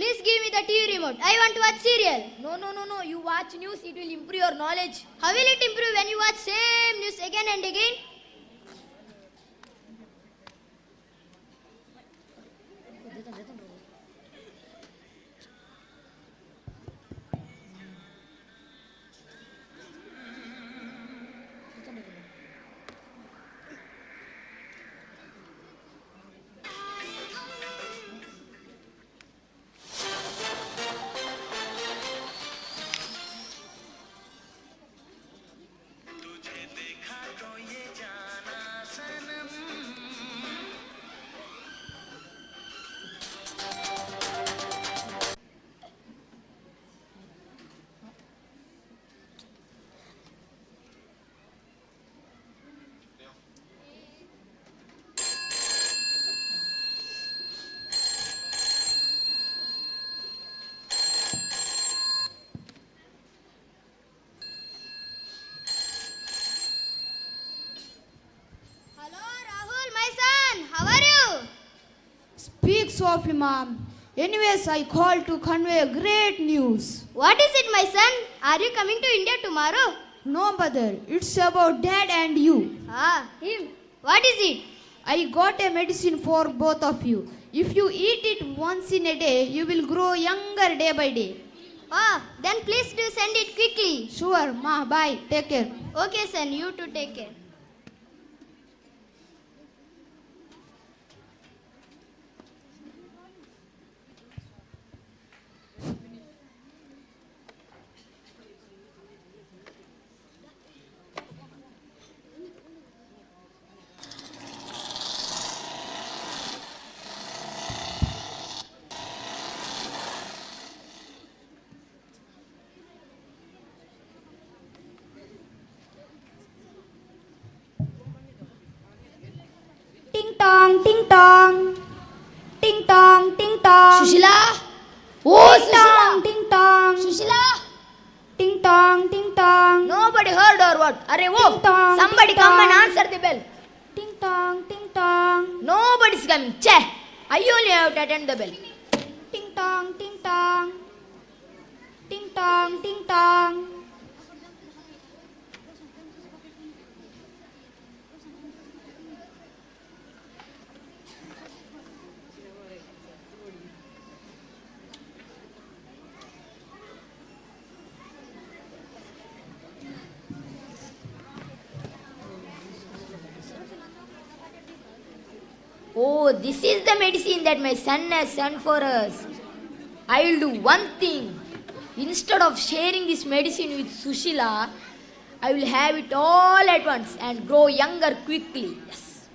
Please give me the TV remote. I want to watch serial. No. You watch news, it will improve your knowledge. How will it improve when you watch same news again and again? Speak softly, Mom. Anyways, I called to convey great news. What is it, my son? Are you coming to India tomorrow? No, Mother. It's about Dad and you. Him. What is it? I got a medicine for both of you. If you eat it once in a day, you will grow younger day by day. Ah, then please do send it quickly. Sure, Ma, bye. Take care. Okay, son, you too take care. Ting tong, ting tong. Ting tong, ting tong. Sushila? Oh, Ting Sushila! tong, ting tong. Sushila? Ting tong, ting tong. Nobody heard or what? Arey, whoa! tong, Somebody ting come and tong. answer the bell. Ting tong, ting tong. Nobody's coming. Che! I only have to attend the bell. Ting tong, ting tong. Ting tong, ting tong. Oh, this is the medicine that my son has sent for us. I will do one thing. Instead of sharing this medicine with Sushila, I will have it all at once and grow younger quickly. Yes.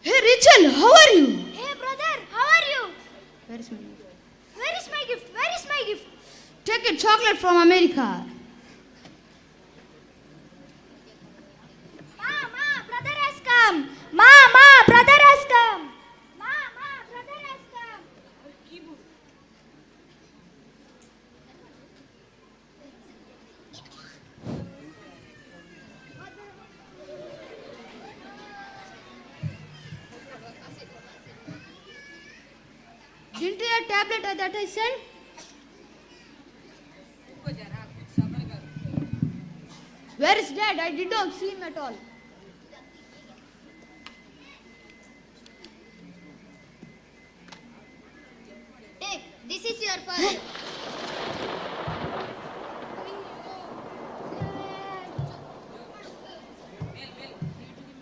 Rachel, how are you? Hey brother, how are you? Where is my gift? Where is my gift? Where is my gift? Take a chocolate from America. Ma, brother has come. Ma, brother has come. Ma, brother has come. Didn't you have tablet that I sent? Where is Dad? I did not see him at all. Take, this is your father.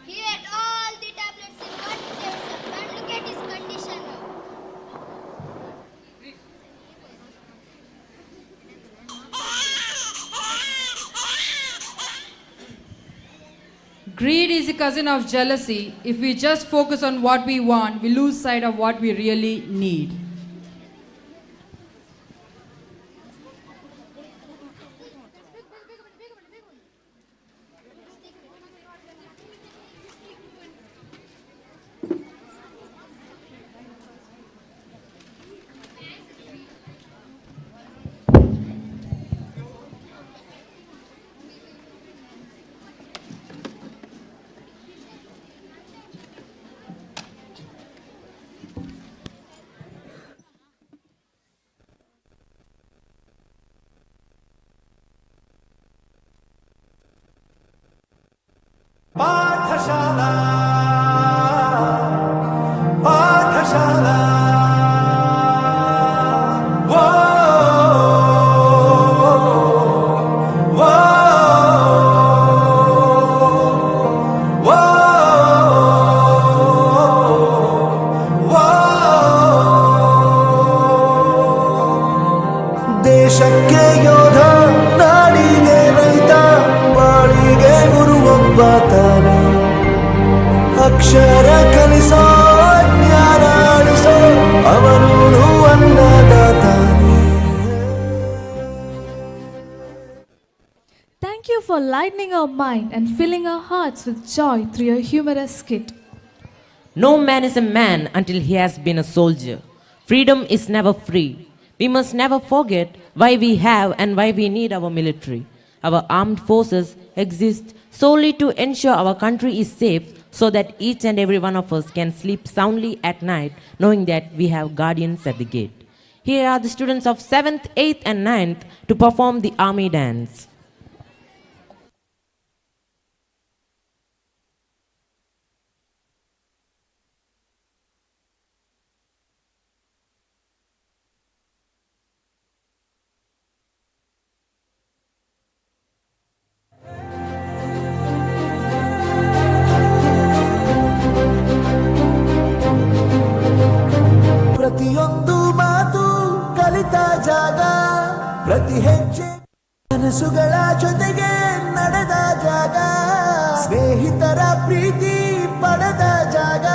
He ate all the tablets in one place and look at his condition now. Greed is a cousin of jealousy. If we just focus on what we want, we lose sight of what we really need. Pathshala Pathshala ವೋ ವೋ ವೋ ವೋ ದೇಶಕ್ಕೆ ಯೋಧ ನಾಡಿಗೆ ರೈತ ಬಾಳಿಗೆ ಗುರುವೊಬ್ಬ ತಾನೆ ಅಕ್ಷರ ಕಲಿಸೋ ಜ್ಞಾನ ಅಳಿಸೋ ಅವನು ಅನ್ನದಾತಾನೆ. Thank you for lightening our mind and filling our hearts with joy through your humorous skit. No man is a man until he has been a soldier. Freedom is never free. We must never forget why we have and why we need our military. Our armed forces exist solely to ensure our country is safe, so that each and every one of us can sleep soundly at night knowing that we have guardians at the gate. Here are the students of 7th, 8th and 9th to perform the army dance. ಪ್ರತಿಯೊಂದು ಮಾತು ಕಲಿತ ಜಾಗ, ಪ್ರತಿ ಹೆಜ್ಜೆ ಕನಸುಗಳ ಜೊತೆಗೆ ನಡೆದ ಜಾಗ, ಸ್ನೇಹಿತರ ಪ್ರೀತಿ ಪಡೆದ ಜಾಗ.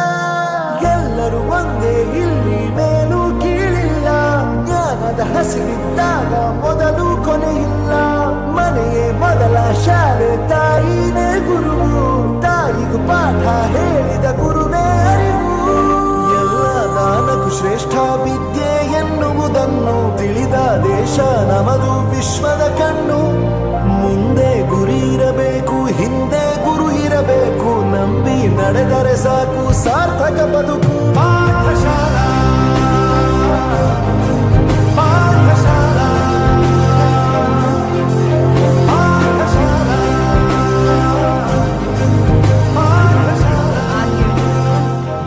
ಎಲ್ಲರೂ ಒಂದೇ ಇಲ್ಲಿ ಮೇಲೂ ಕೀಳಿಲ್ಲ, ಜ್ಞಾನದ ಹಸಿವಿದ್ದಾಗ ಮೊದಲು ಕೊನೆಯಿಲ್ಲ. ಮನೆಯೇ ಮೊದಲ ಶಾಲೆ, ತಾಯಿನೇ ಗುರುವು, ತಾಯಿಗೂ ಪಾಠ ಹೇಳಿದ ಗುರುವೇ ಅರಿವು. ದಾನಕು ಶ್ರೇಷ್ಠ ವಿದ್ಯೆ ಎನ್ನುವುದನ್ನು ತಿಳಿದ ದೇಶ ನಮದು ವಿಶ್ವದ ಕಣ್ಣು. ಮುಂದೆ ಗುರಿ ಇರಬೇಕು, ಹಿಂದೆ ಗುರು ಇರಬೇಕು, ನಂಬಿ ನಡೆದರೆ ಸಾಕು ಸಾರ್ಥಕ ಬದುಕು. ಪಾಠಶಾಲಾ ಪಾಠಶಾಲಾ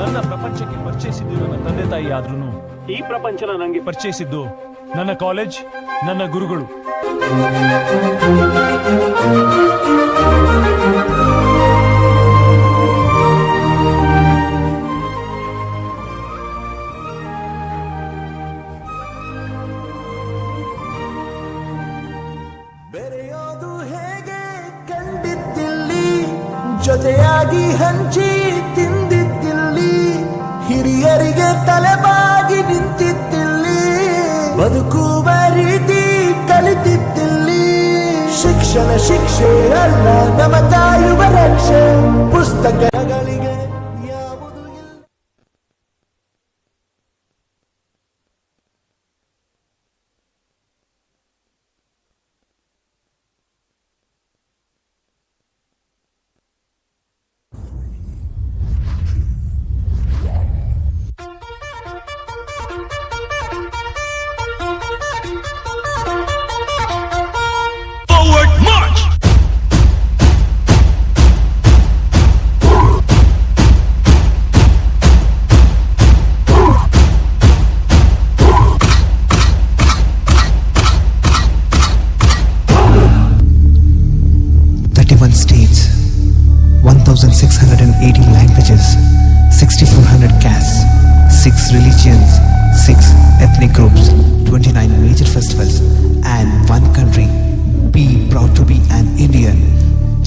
ನನ್ನ ಪ್ರಪಂಚಕ್ಕೆ ಪರಿಚಯಿಸಿದ್ದು ನನ್ನ ತಂದೆ ತಾಯಿ ಆದ್ರೂ ಈ ಪ್ರಪಂಚನ ನನಗೆ ಪರಿಚಯಿಸಿದ್ದು ನನ್ನ ಕಾಲೇಜ್, ನನ್ನ ಗುರುಗಳು. ಬೆರೆಯೋದು ಹೇಗೆ ಕಂಡಿದ್ದಿಲ್ಲಿ, ಜೊತೆಯಾಗಿ ಹಂಚಿ ತಿಂದಿದ್ದಿಲ್ಲಿ, ಹಿರಿಯರಿಗೆ ತಲೆಬಾಗಿ ನಿಂತಿದ್ದಿಲ್ಲಿ, ಬದುಕುವ ರೀತಿ ಕಲಿತಿದ್ದಿಲ್ಲಿ. ಶಿಕ್ಷಣ ಶಿಕ್ಷೆ ಅಲ್ಲ, ನಮ ಕಾಯುವ ರಕ್ಷೆ, ಪುಸ್ತಕಗಳಿಗೆ ಯಾವುದು ಇಲ್ಲ. Forward march!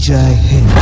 जय हिंद।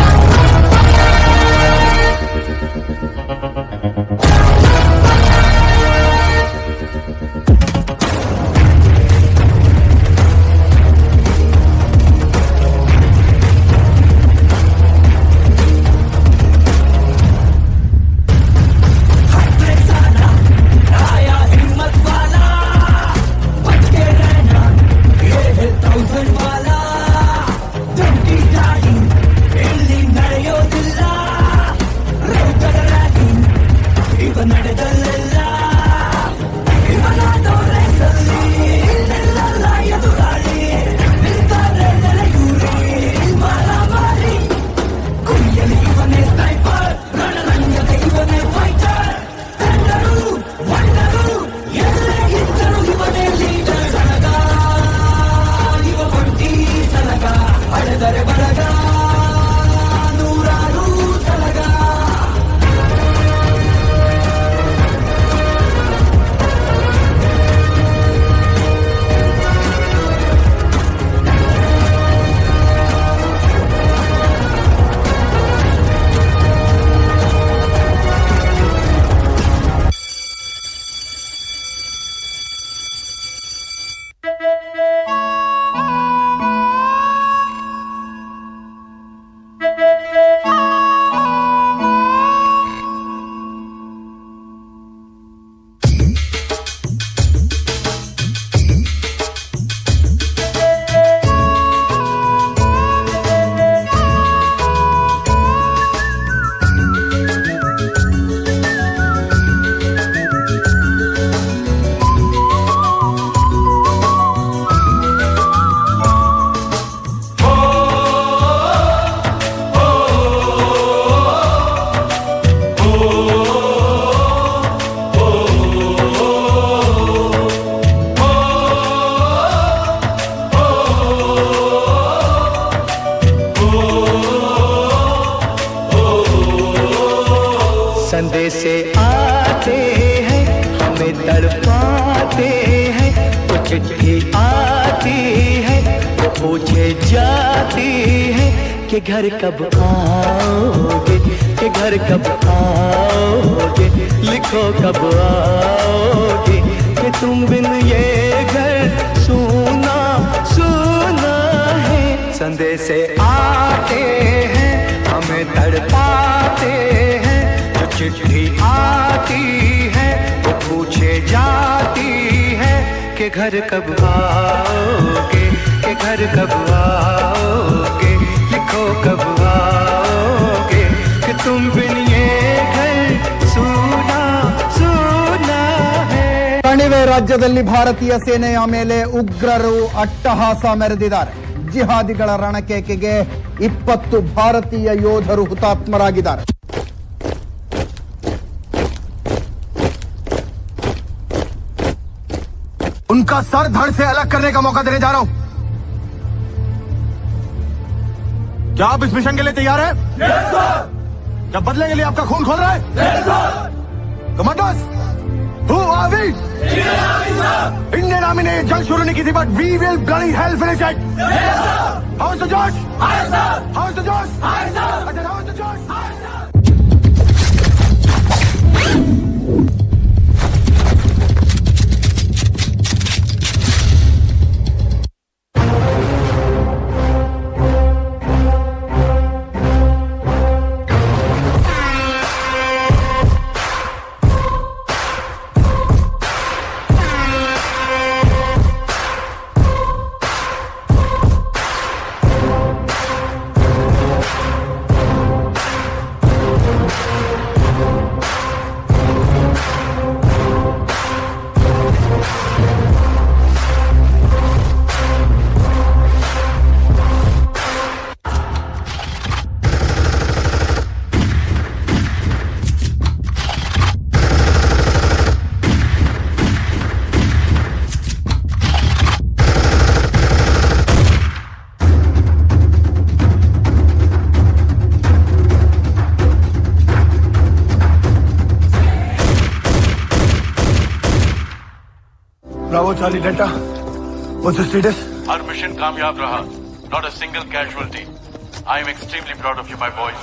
संदेशे आते हैं हमें तड़पाते हैं, तो चिट्ठी आती है तो पूछे जाती है कि घर कब आओगे, कि घर कब आओगे, लिखो कब आओगे, कि तुम बिन ये घर सूना सूना है। संदेशे आते हैं हमें तड़पाते हैं, चिट्ठी आती है वो पूछे जाती है कि घर कब आओगे, कि घर कब आओगे, लिखो कब आओगे, कि तुम बिन ये घर सूना सूना है। ಕಣಿವೆ ರಾಜ್ಯದಲ್ಲಿ ಭಾರತೀಯ ಸೇನೆಯ ಮೇಲೆ ಉಗ್ರರು ಅಟ್ಟಹಾಸ ಮೆರೆದಿದ್ದಾರೆ. ಜಿಹಾದಿಗಳ ರಣಕೇಕೆಗೆ 20 ಭಾರತೀಯ ಯೋಧರು ಹುತಾತ್ಮರಾಗಿದ್ದಾರೆ. उनका सर धड़ से अलग करने का मौका देने जा रहा हूं। क्या आप इस मिशन के लिए तैयार हैं? Yes, sir! क्या बदले के लिए आपका खून खोल रहा है? Yes, sir! Commanders, who are we? Indian Army, sir! Indian Army ने जंग शुरू नहीं की थी, but we will bloody hell finish it. Yes, sir! How's the Josh? Hi, sir! How's the Josh? Hi, sir! I said, how's the Josh? Hi, sir! Bravo Charlie Delta. What's the status? Our mission कामयाब रहा. Not a single casualty. I am extremely proud of you, my boys.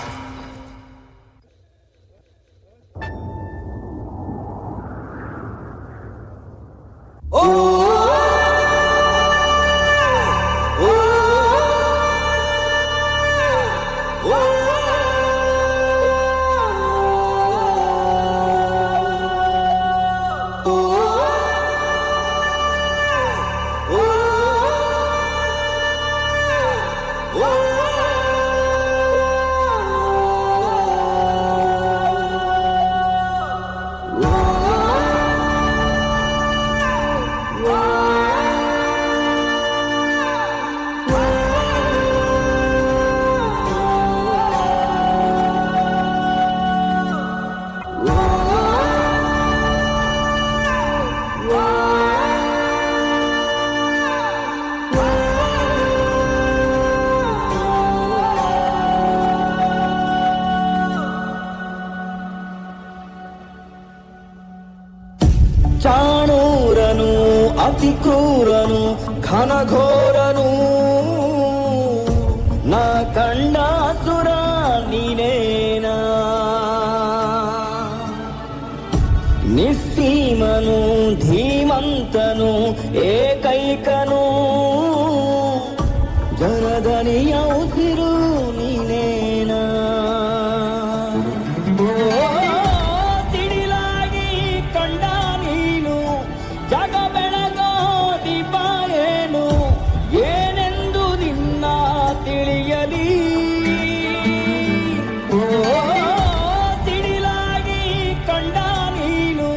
ಚಾಣೂರನು ಅತಿ ಕ್ರೂರನು ಘನಘೋರನು ನಾ ಕಂಡಾಸುರ ನೀನೇನ ನಿಸ್ಸೀಮನು ಧೀಮಂತನು ಏಕೈಕನು ಜನದನಿಯ ಉಸಿರು ನೀನೇನ ಜಗ ಬೆಳಗೋ ದೀಪ ಏನು ಏನೆಂದು ನಿನ್ನ ತಿಳಿಯಲಿ ತಿಳಿಲಾಗಿ ಕಂಡ ನೀನು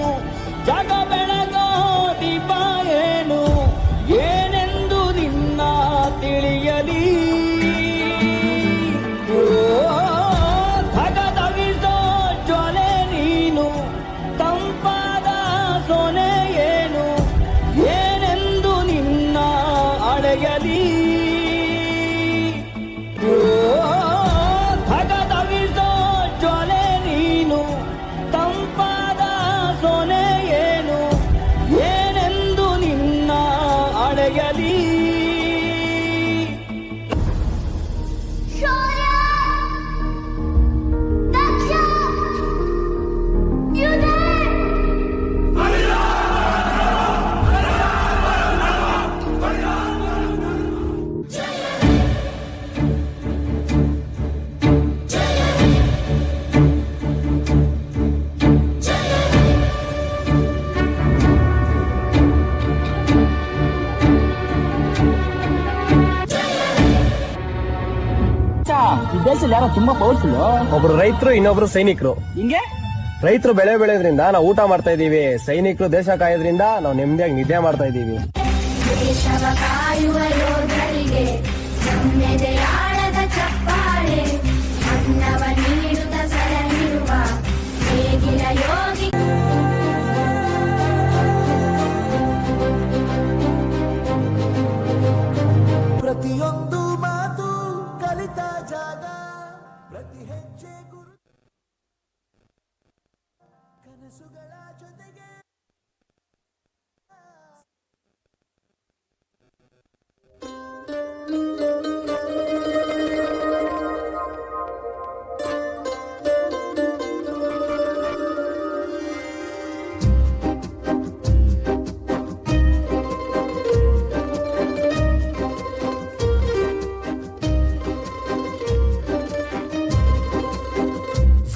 ಜಗ ಬೆಳಗೋ ದೀಪ ಏನು ಏನೆಂದು ನಿನ್ನ ತಿಳಿಯಲಿ ಧಗಧಗಿಸೋ ಜ್ವಲೆ ನೀನು ತಂಪಾದ ಸೊನೆ ಏನೆಂದು ನಿನ್ನ ಅಳೆಯಲಿ ಧಗಧಗಿಸೋ ಜ್ವಲೆ ನೀನು ತಂಪಾದ ಸೊನೆ ಏನು ಏನೆಂದು ನಿನ್ನ ಅಳೆಯಲಿ ದೇಶದಲ್ಲಿ ಯಾರೋ ತುಂಬಾ ಪವರ್ಫುಲ್. ಒಬ್ರು ರೈತರು, ಇನ್ನೊಬ್ರು ಸೈನಿಕರು. ಹಿಂಗೆ ರೈತರು ಬೆಳೆ ಬೆಳೆಯೋದ್ರಿಂದ ನಾವು ಊಟ ಮಾಡ್ತಾ ಇದೀವಿ, ಸೈನಿಕರು ದೇಶ ಕಾಯೋದ್ರಿಂದ ನಾವು ನೆಮ್ಮದಿಯಾಗಿ ನಿದ್ದೆ ಮಾಡ್ತಾ ಇದೀವಿ. ದೇಶವ ಕಾಯುವ ಯೋಧರಿಗೆ ನಮ್ಮೆದೆಯಾಳದ ಚಪ್ಪಾಳೆ, ಅನ್ನವ ನೀಡುತ್ತ ಸಲಹಿರುವ ನೇಗಿಲ ಯೋಗಿ. ಪ್ರತಿಯೊಂದು ಮಾತು ಕಲಿತ ಜಾಗ, ಪ್ರತಿ ಹೆಜ್ಜೆ ಗುರು ಕನಸುಗಳ ಜೊತೆಗೆ.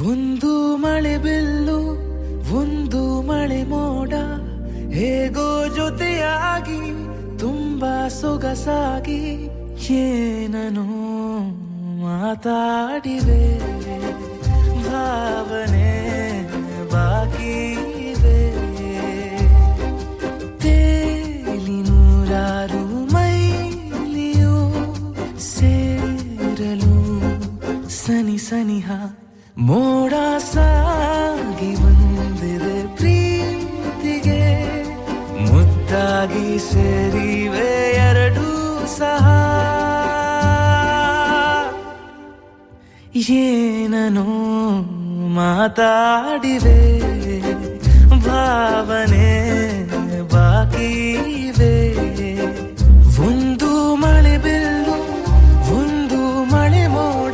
ಒಂದು ಮಳೆ ಬಿಲ್ಲು, ಒಂದು ಮಳೆ ಮೋಡ, ಹೇಗೋ ಜೊತೆಯಾಗಿ ತುಂಬಾ ಸೊಗಸಾಗಿ ಏನನು ಮಾತಾಡಿವೆ, ಭಾವನೆ ಬಾಕಿ ಇವೆ. ತೇಲಿ ನೂರಾರು ಮೈಲಿಯು ಸೇರಲು ಸನಿ ಸನಿಹ ಮೋಡ ಸಾಗಿ ಬಂದಿದೆ ಪ್ರೀತಿಗೆ, ಮುದ್ದಾಗಿ ಸೇರಿವೆ ಎರಡೂ ಸಹ. ಏನನು ಮಾತಾಡಿವೆ, ಭಾವನೆ ಬಾಕಿ ಇವೆ. ಒಂದು ಮಳೆ ಬಿಲ್ಲು, ಒಂದು ಮಳೆ ಮೋಡ,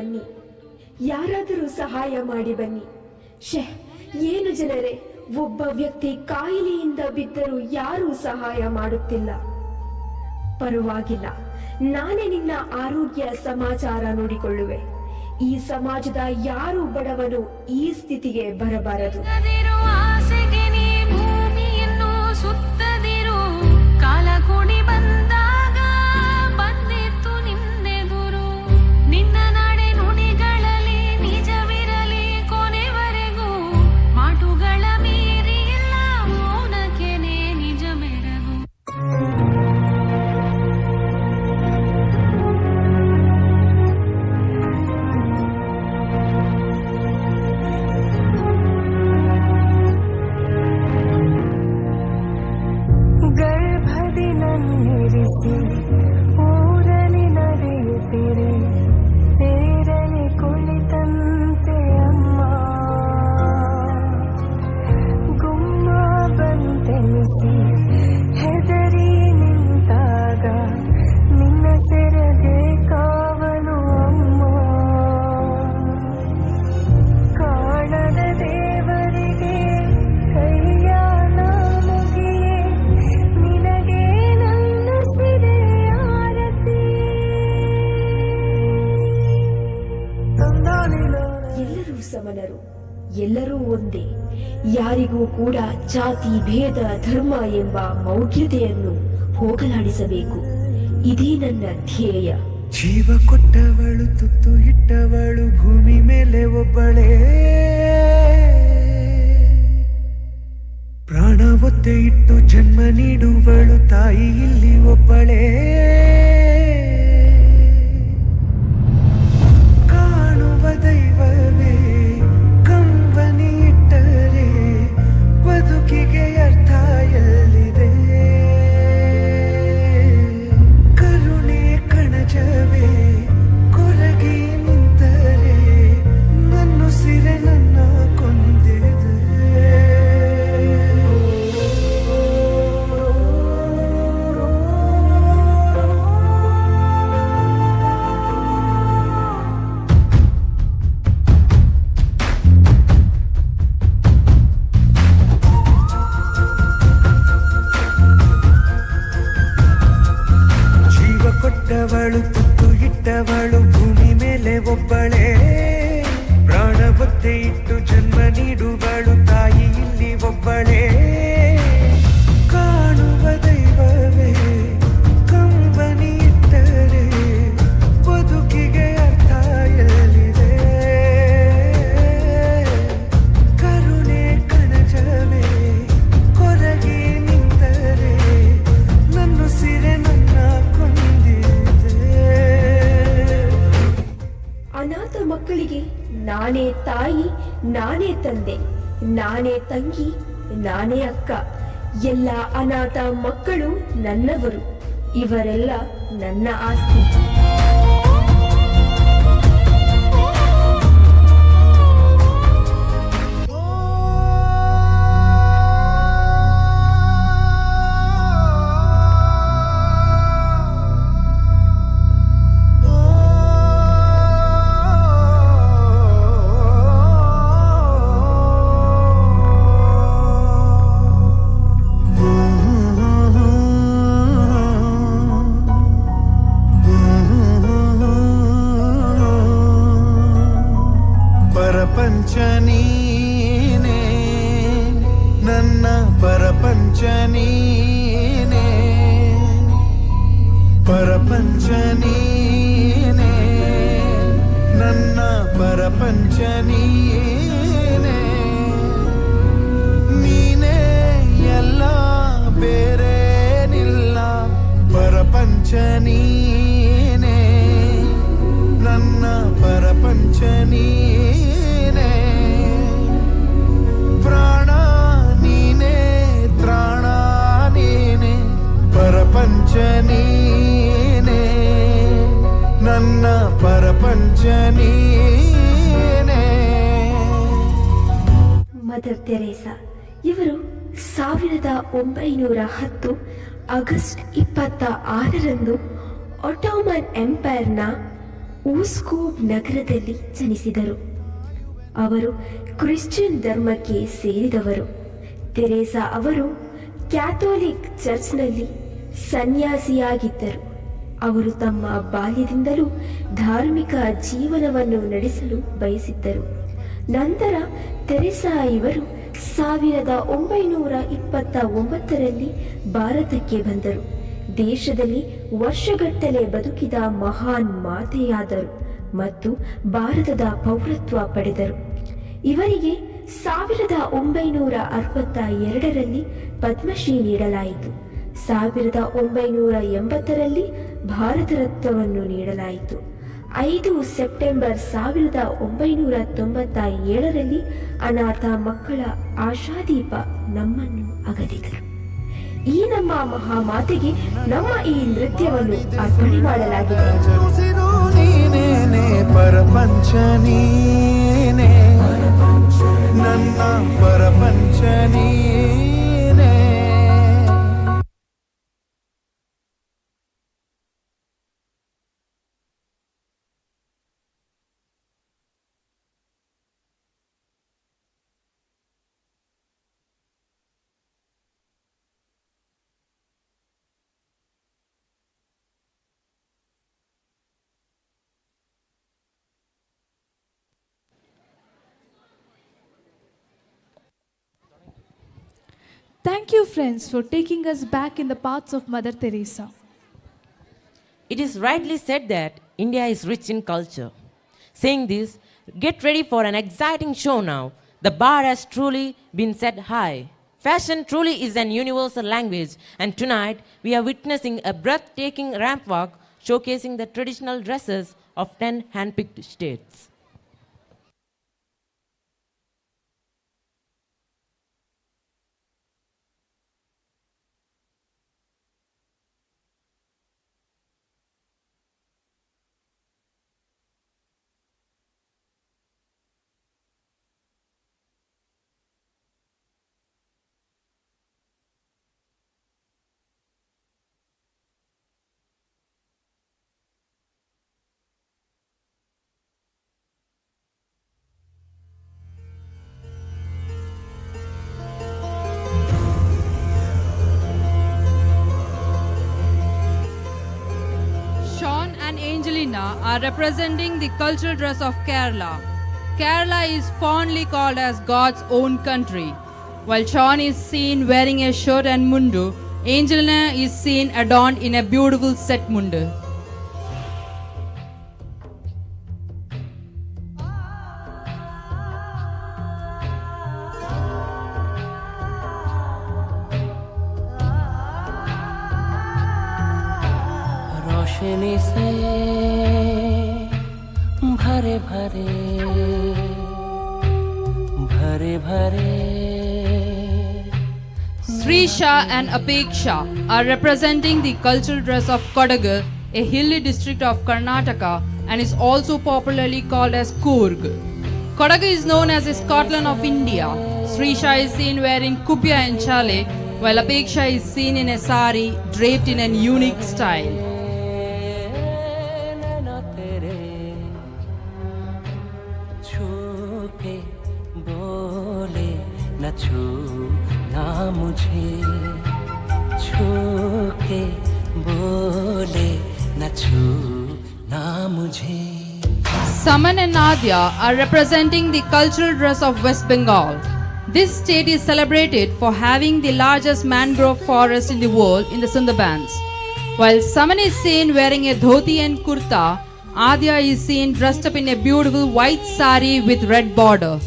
ಬನ್ನಿ, ಯಾರಾದರೂ ಸಹಾಯ ಮಾಡಿ ಬನ್ನಿ. ಏನು ಜನರೇ, ಒಬ್ಬ ವ್ಯಕ್ತಿ ಕಾಯಿಲೆಯಿಂದ ಬಿದ್ದರೂ ಯಾರೂ ಸಹಾಯ ಮಾಡುತ್ತಿಲ್ಲ. ಪರವಾಗಿಲ್ಲ, ನಾನೇ ನಿನ್ನ ಆರೋಗ್ಯ ಸಮಾಚಾರ ನೋಡಿಕೊಳ್ಳುವೆ. ಈ ಸಮಾಜದ ಯಾರು ಬಡವನು ಈ ಸ್ಥಿತಿಗೆ ಬರಬಾರದು. ಸುತ್ತದಿರು ಕಾಲ ಕೂಡಿ ಬಂದಾಗ ಬಂದಿತ್ತು ನಿನ್ನೆದುರು. ನಿನ್ನ ನಾಡೆ ನುಡಿಗಳಲ್ಲಿ ನಿಜವಿರಲಿ ಕೊನೆವರೆಗೂ. ಮಾಟುಗಳ ಮೀರಿ ಇಲ್ಲ ಮೌನಕೆನೆ ನಿಜ ಮೆರಗು. ಗರ್ಭದಿ ನನ್ನಿರಿಸಿ ಊರಲಿ ನಡೆಯುತ್ತಿರೆ, ತೇರಲಿ ಕುಳಿತಂತೆ ಅಮ್ಮ. ಗುಮ್ಮ ಬಂತೆನಿಸಿ ಹೆದರಿ ನಿಂತಾಗ ನಿನ್ನ ಸೆರಗೆ ಕಾವಲು ಅಮ್ಮ. ಕಾಣದ ದೇವರಿಗೆ ಕೈಯ ಮುಗಿಯೇ ನಿನಗೆ ನನ್ನ ಸಿರೆ ಆರತಿ. ಎಲ್ಲರೂ ಸಮನರು, ಎಲ್ಲರೂ ಒಂದೇ. ಯಾರಿಗೂ ಕೂಡ ಜಾತಿ ಭೇದ ಧರ್ಮ ಎಂಬ ಮೌಢ್ಯತೆಯನ್ನು ಹೋಗಲಾಡಿಸಬೇಕು. ಇದೇ ನನ್ನ ಧ್ಯೇಯ. ಜೀವ ಕೊಟ್ಟವಳು, ತುತ್ತು ಇಟ್ಟವಳು, ಭೂಮಿ ಮೇಲೆ ಒಬ್ಬಳೇ. ಪ್ರಾಣ ಒತ್ತೆ ಇಟ್ಟು ಜನ್ಮ ನೀಡುವಳು ತಾಯಿ ಇಲ್ಲಿ ಒಬ್ಬಳೇ. ಕಾಣುವ ದೈವವೇ ಕಂಬನಿ ಇಟ್ಟರೆ ಬದುಕಿಗೆ ಅರ್ಥ ಎಲ್ಲಿದೆ. ಕರುಣೆ ಕಣಜವೇ ಕೊರಗಿ ನಿಂತರೆ ನನ್ನುಸಿರೆ ನನ್ನ ಕೊಂದಿದೆ. ಜೀವ ಕೊಟ್ಟವಳು, ತುತ್ತು ಇಟ್ಟವಳು, ಭೂಮಿ ಮೇಲೆ ಒಬ್ಬಳೇ. ಪ್ರಾಣ ಒತ್ತೆ ಇಟ್ಟು ಜನ್ಮ ನೀಡುವಳು ತಾಯಿ ಇಲ್ಲಿ ಒಬ್ಬಳೇ. ಕಾಣುವ ದೈವವೇ ಕಂಬನಿ ಇಟ್ಟರೆ ಬದುಕಿಗೆ ಅರ್ಥ ಎಲ್ಲಿದೆ. ಕರುಣೆ ಕಣಜವೇ ಕೊರಗಿ ನಿಂತರೆ ನನ್ನುಸಿರೆ ನನ್ನ ಕೊಂದಿದೆ. ಅನಾಥ ಮಕ್ಕಳಿಗೆ ನಾನೇ ತಾಯಿ, ನಾನೇ ತಂದೆ, ನಾನೇ ತಂಗಿ, ನಾನೇ ಅಕ್ಕ. ಎಲ್ಲ ಅನಾಥ ಮಕ್ಕಳು ನನ್ನವರು. ಇವರೆಲ್ಲ ನನ್ನ ಆಸ್ತಿ. ಪರಪಂಚ ನೀನೇ, ನನ್ನ ಪರಪಂಚ ನೀನೇ. ಪರಪಂಚ ನೀನೇ, ನನ್ನ ಪರಪಂಚ ನೀನೇ. ನೀನೇ ಎಲ್ಲ ಬೇರೇನಿಲ್ಲ. ಪರಪಂಚ ನೀನೇ, ನನ್ನ ಪರಪಂಚ ನೀನೇ. ಪ್ರಾಣ ನೀನೇ, ತ್ರಾಣ ನೀನೇ. ಪರಪಂಚ ನೀನೇ, ನನ್ನ ಪರಪಂಚ ನೀನೇ. ಮದರ್ ತೆರೇಸಾ ಇವರು 1910 ಆಗಸ್ಟ್ 26ರಂದು ಒಟೋಮನ್ ಎಂಪೈರ್ನ ಊಸ್ಕೋಬ್ ನಗರದಲ್ಲಿ ಜನಿಸಿದರು. ಅವರು ಕ್ರಿಶ್ಚಿಯನ್ ಧರ್ಮಕ್ಕೆ ಸೇರಿದವರು. ತೆರೇಸಾ ಅವರು ಕ್ಯಾಥೋಲಿಕ್ ಚರ್ಚ್ನಲ್ಲಿ ಸನ್ಯಾಸಿಯಾಗಿದ್ದರು. ಅವರು ತಮ್ಮ ಬಾಲ್ಯದಿಂದಲೂ ಧಾರ್ಮಿಕ ಜೀವನವನ್ನು ನಡೆಸಲು ಬಯಸಿದ್ದರು. ನಂತರ ತೆರೇಸಾ ಇವರು 1929ರಲ್ಲಿ ಭಾರತಕ್ಕೆ ಬಂದರು. ದೇಶದಲ್ಲಿ ವರ್ಷಗಟ್ಟಲೆ ಬದುಕಿದ ಮಹಾನ್ ಮಾತೆಯಾದರು ಮತ್ತು ಭಾರತದ ಪೌರತ್ವ ಪಡೆದರು. ಇವರಿಗೆ 1962ರಲ್ಲಿ ಪದ್ಮಶ್ರೀ ನೀಡಲಾಯಿತು. 1980ರಲ್ಲಿ ಭಾರತ ರತ್ನವನ್ನು ನೀಡಲಾಯಿತು. 5 ಸೆಪ್ಟೆಂಬರ್ 1997ರಲ್ಲಿ ಅನಾಥ ಮಕ್ಕಳ ಆಶಾದೀಪ ನಮ್ಮನ್ನು ಅಗಲಿದರು. ಈ ನಮ್ಮ ಮಹಾಮಾತೆಗೆ ನಮ್ಮ ಈ ನೃತ್ಯವನ್ನು ಅರ್ಪಣೆ ಮಾಡಲಾಗಿದೆ. ಪರಪಂಚ ನೀನೇ ನನ್ನ ಪರಪಂಚ ನೀನೇ. Thank you, friends, for taking us back in the paths of Mother Teresa. It is rightly said that India is rich in culture. Saying this, get ready for an exciting show now. The bar has truly been set high. Fashion truly is an universal language, and tonight we are witnessing a breathtaking ramp walk showcasing the traditional dresses of 10 hand-picked states. Angelina are representing the cultural dress of Kerala. Kerala is fondly called as God's own country. While Sean is seen wearing a shirt and mundu, Angelina is seen adorned in a beautiful set mundu. रोशनी से भरे भरे भरे भरे Srisha and Apeksha are representing the cultural dress of Kodagu, a hilly district of Karnataka, and is also popularly called as Coorg. Kodagu is known as the Scotland of India. Srisha is seen wearing kubya and chale, while Apeksha is seen in a sari draped in a unique style. छूना मुझे छू के बोले न छूना मुझे. Saman and Nadia are representing the cultural dress of West Bengal. This state is celebrated for having the largest mangrove forest in the world in the Sundarbans. While Saman is seen wearing a dhoti and kurta, Adia is seen dressed up in a beautiful white sari with red border.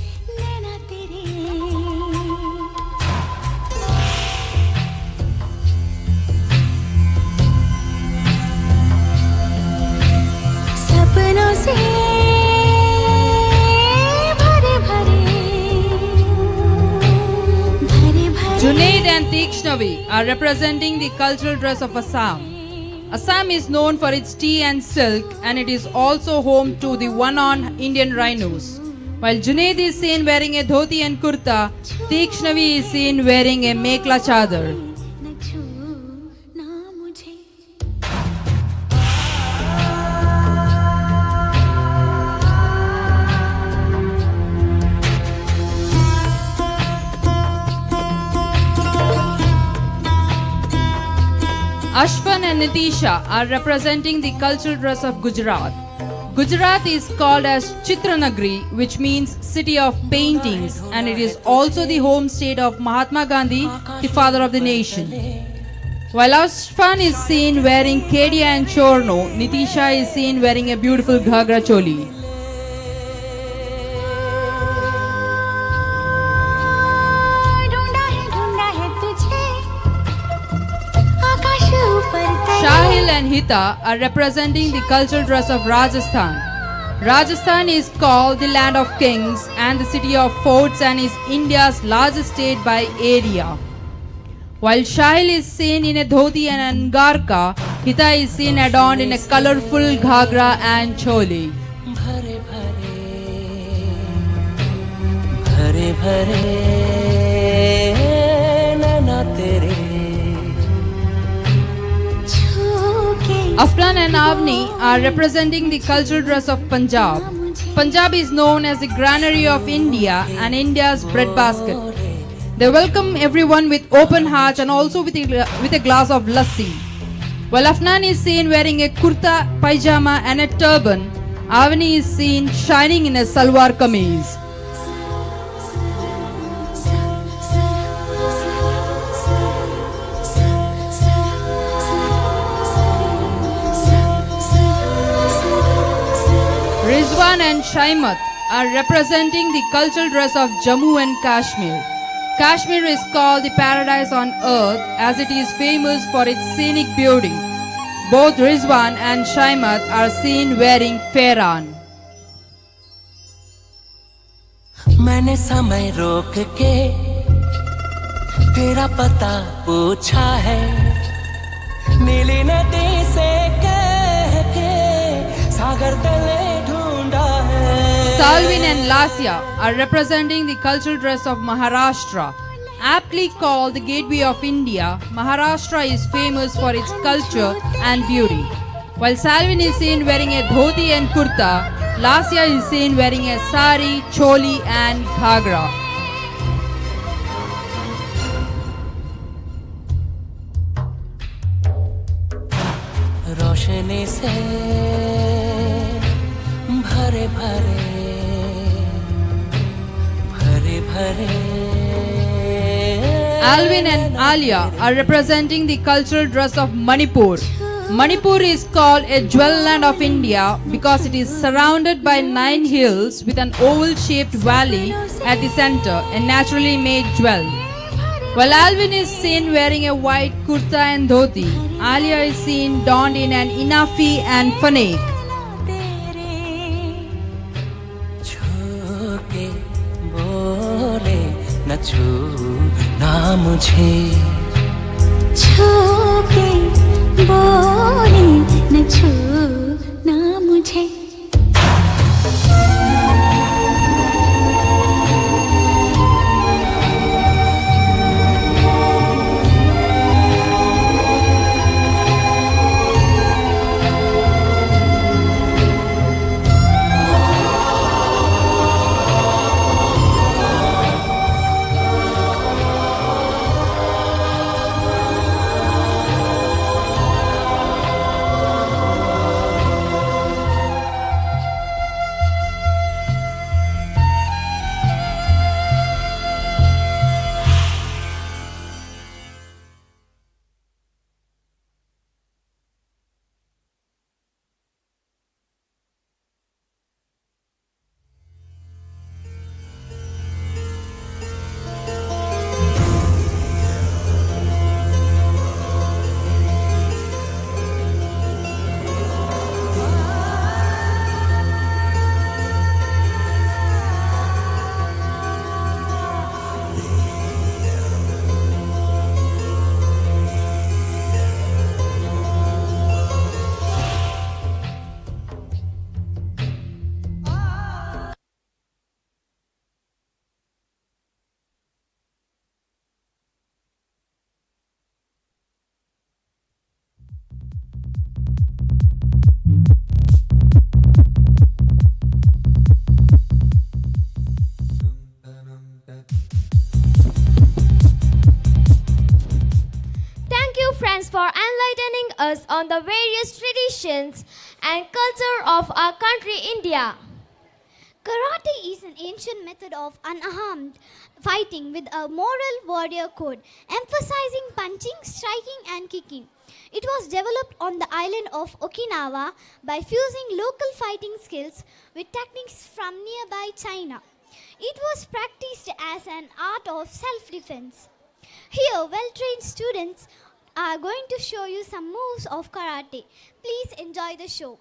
Junaid and Tikshnavi are representing the cultural dress of Assam. Assam is known for its tea and silk, and it is also home to the one-horned Indian rhinos. While Junaid is seen wearing a dhoti and kurta, Tikshnavi is seen wearing a mekla chadar. Ashfan and Nitisha are representing the cultural dress of Gujarat. Gujarat is called as Chitranagri, which means city of paintings, and it is also the home state of Mahatma Gandhi, the father of the nation. While Ashfan is seen wearing kedia and chorno, Nitisha is seen wearing a beautiful ghagra choli. Shahil and Hita are representing the cultural dress of Rajasthan. Rajasthan is called the land of kings and the city of forts and is India's largest state by area. While Shahil is seen in a dhoti and angarka, Hita is seen adorned in a colorful ghagra and choli. भरे भरे नैना तेरे Afnan and Avni are representing the cultural dress of Punjab. Punjab is known as the granary of India and India's breadbasket. They welcome everyone with open hearts and also with a glass of lassi. While Afnan is seen wearing a kurta, pajama and a turban, Avni is seen shining in a salwar kameez. Rizwan and Shaimat are representing the cultural dress of Jammu and Kashmir. Kashmir is called the paradise on earth as it is famous for its scenic beauty. Both Rizwan and Shaimat are seen wearing fairan. मैंने समय रोक के तेरा पता पूछा है नीली नदी से कह के सागर तले ढूंढा है. Salvin and Lasya are representing the cultural dress of Maharashtra. Aptly called the gateway of India, Maharashtra is famous for its culture and beauty. While Salvin is seen wearing a dhoti and kurta, Lasya is seen wearing a sari, choli and ghagra. रोशनी से भरे भरे भरे भरे Alvin and Alia are representing the cultural dress of Manipur. Manipur is called a jewel land of India because it is surrounded by 9 hills with an oval-shaped valley at the center, a naturally made jewel. While Alvin is seen wearing a white kurta and dhoti, Alia is seen donned in an inafi and fanek. छूके बोले न छूना मुझे छूके बोले न छूना मुझे. us on the various traditions and culture of our country, India. Karate is an ancient method of unarmed fighting with a moral warrior code, emphasizing punching, striking, and kicking. It was developed on the island of Okinawa by fusing local fighting skills with techniques from nearby China. It was practiced as an art of self-defense. Here, well-trained students are going to show you some moves of karate. Please enjoy the show.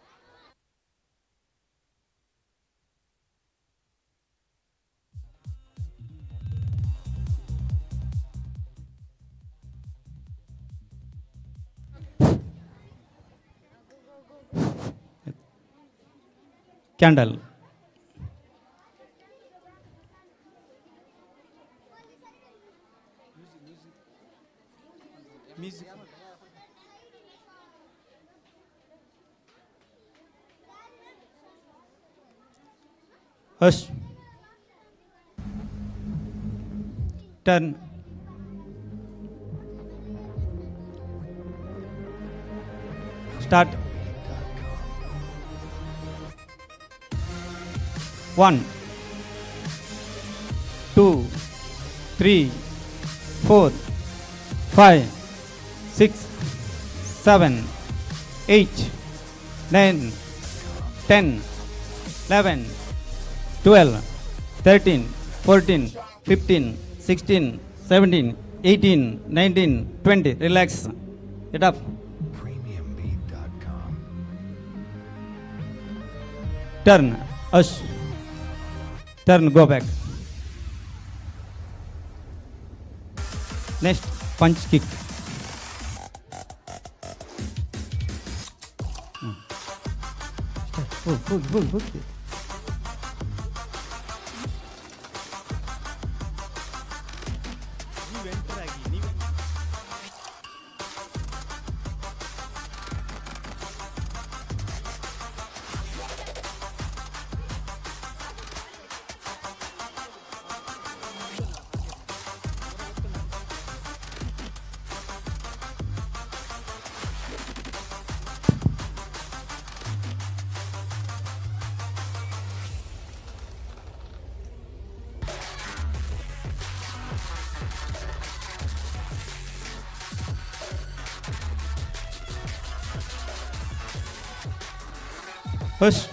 Candle. Music. Hush. Turn. Start. 1 2 3 4 5 6 7 8 9 10 11 12 13 14 15 16 17 18 19 20. Relax. Get up. Turn. Ush. Turn, go back. Next, punch kick. Pull. Push.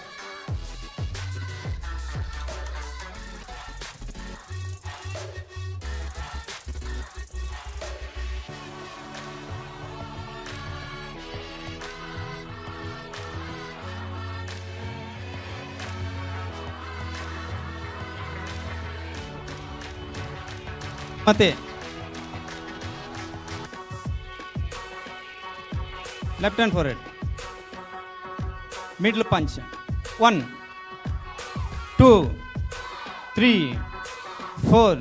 Mate. Left hand for it. Middle punch. 1 2 3 4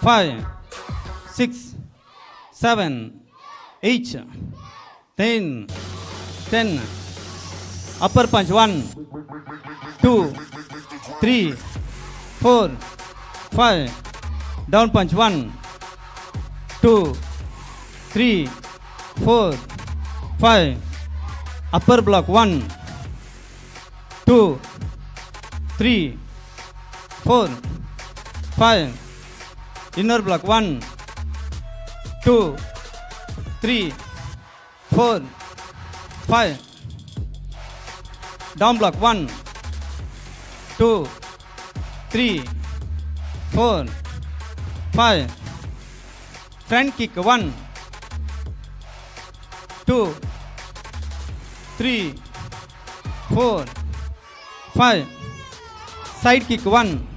5 6 7 8 10. Upper punch. 1 2 3 4 5. Down punch. 1 2 3 4 5. Upper block. 1 2 3 4 5. Inner block. 1 2 3 4 5. Down block. 1 2 3 4 5. Front kick. 1 2 3 4 5. Side kick. 1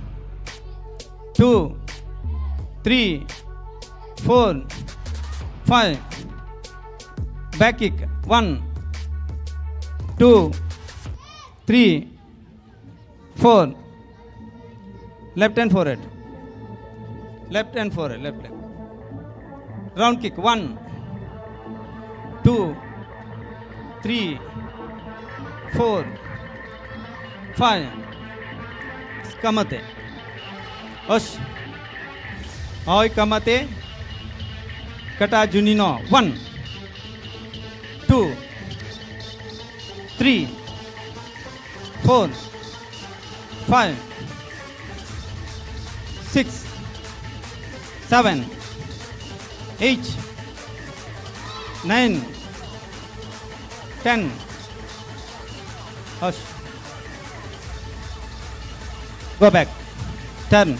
2 3 4 5. Back kick. 1 2 3 4. Left hand forward. Left hand forward. Left leg. Round kick. 1 2 3 4 5. Kamate. Osh. Oi kamate. Kata junino. 1 2, 3, 4, 5, 6, 7, 8, 9, 10. Hush. Go back. Turn.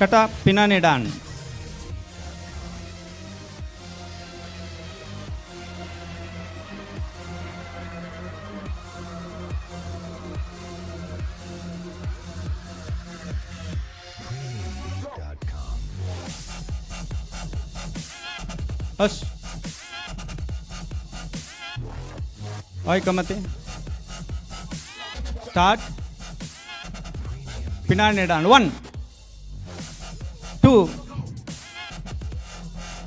Kata Pinanidan. Hush. Oi Kamate. Start. Pinanidan. 1, 2,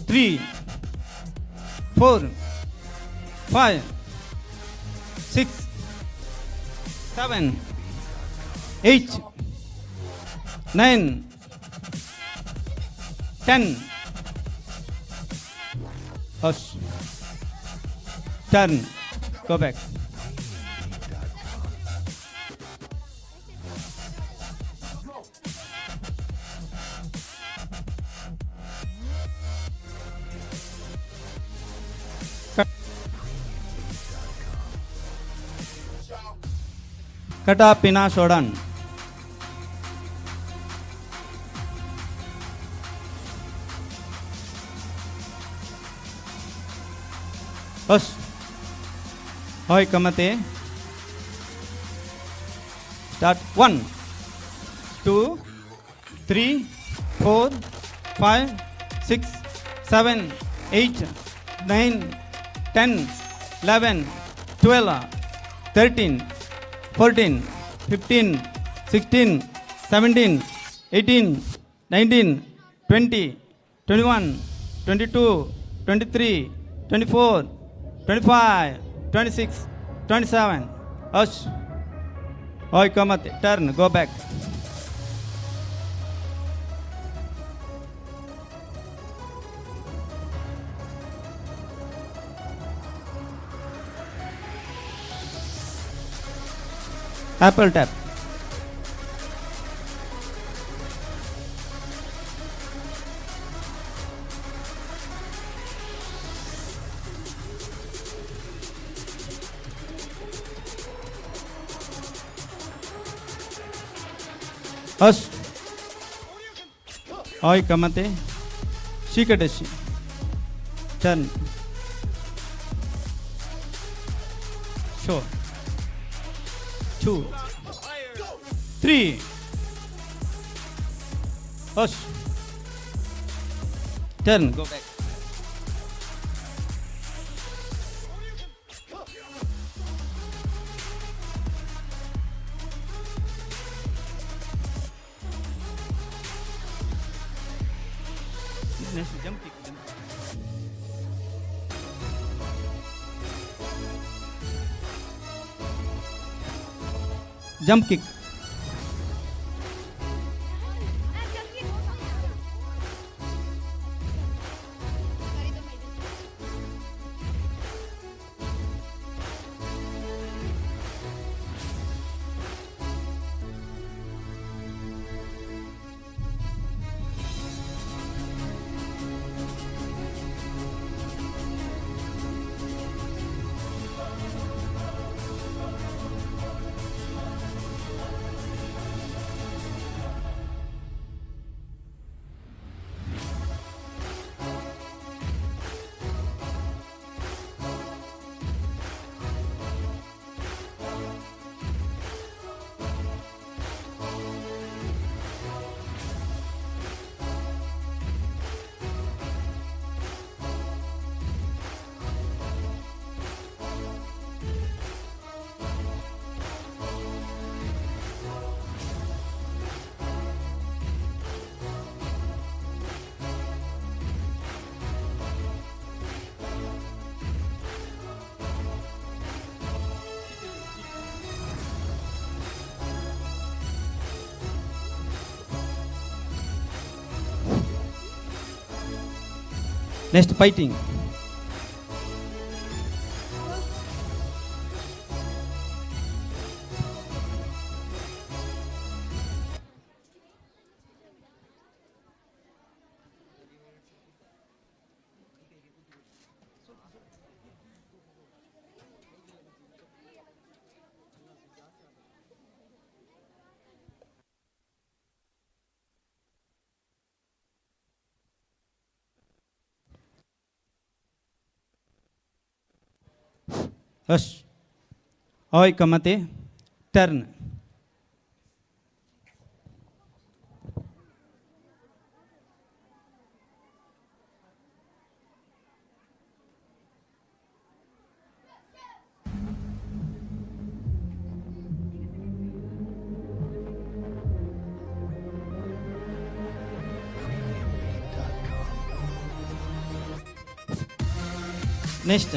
3, 4, 5, 6, 7, 8, 9, 10. Hush. Turn. Go back. Kata Pina Sodan. Hush. Hoi Kamate. Start. 1, 2, 3, 4, 5, 6, 7, 8, 9, 10, 11, 12, 13, 14, 15, 16, 17, 18, 19, 20, 21, 22, 23, 24, 25, 26, 27. Hush. Oi, Kamate. Turn. Go back. Apple tap. Hush. Oi Kamate. Shikadeshi. Turn. Sure. 2, 3. Hush. Turn. Go back. Jump kick. Jump kick. Next fighting. Hush. Oi, Kamate. Turn. Next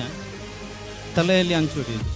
ತಲೆಯಲ್ಲಿ ಅಂಚು ಹೊಡೆಯುವುದು.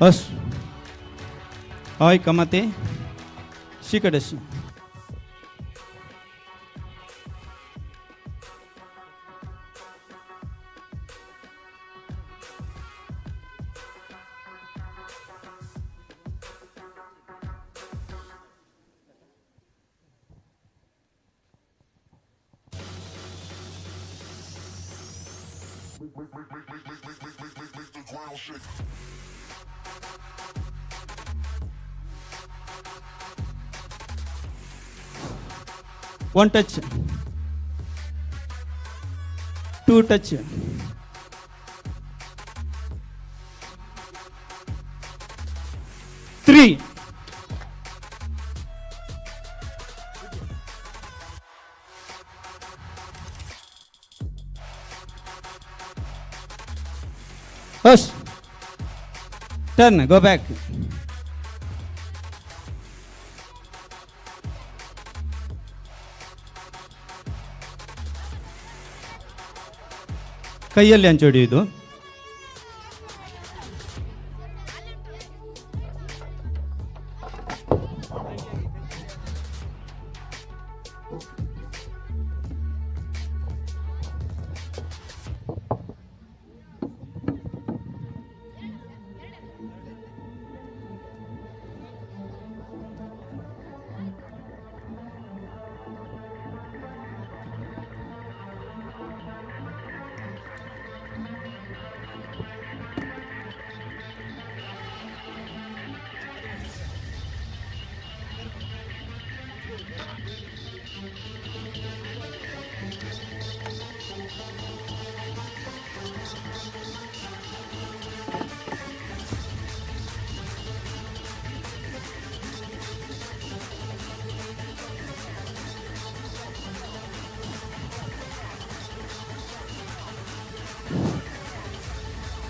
Hush. Oi, Kamate. Shikadeshi. One touch, two touch, three, hush, turn, go back. ಕೈಯಲ್ಲಿ ಅಂಚು ಹೊಡೆಯುವುದು.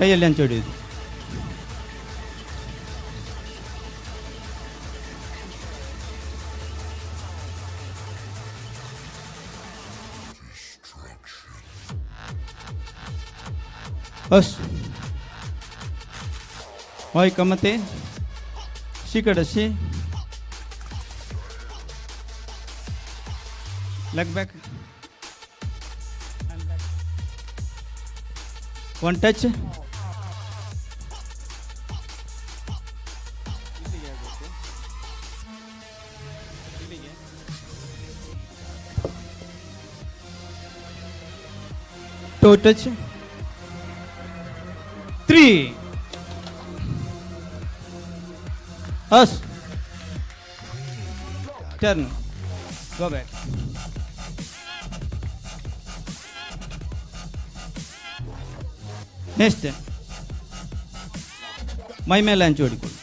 ಕೈಯಲ್ಲಿ ಹಂಚು ಹೊಡೆಯೋದು. Hush ಓಯ್ ಕಮ್ಮತೆ ಶಿಕಡಸಿ leg back one touch two touch 3 us turn go back next ಮೈ ಮೇಲೆ ಹಂಚು ಹೊಡಿಕೊಳ್ಳಿ.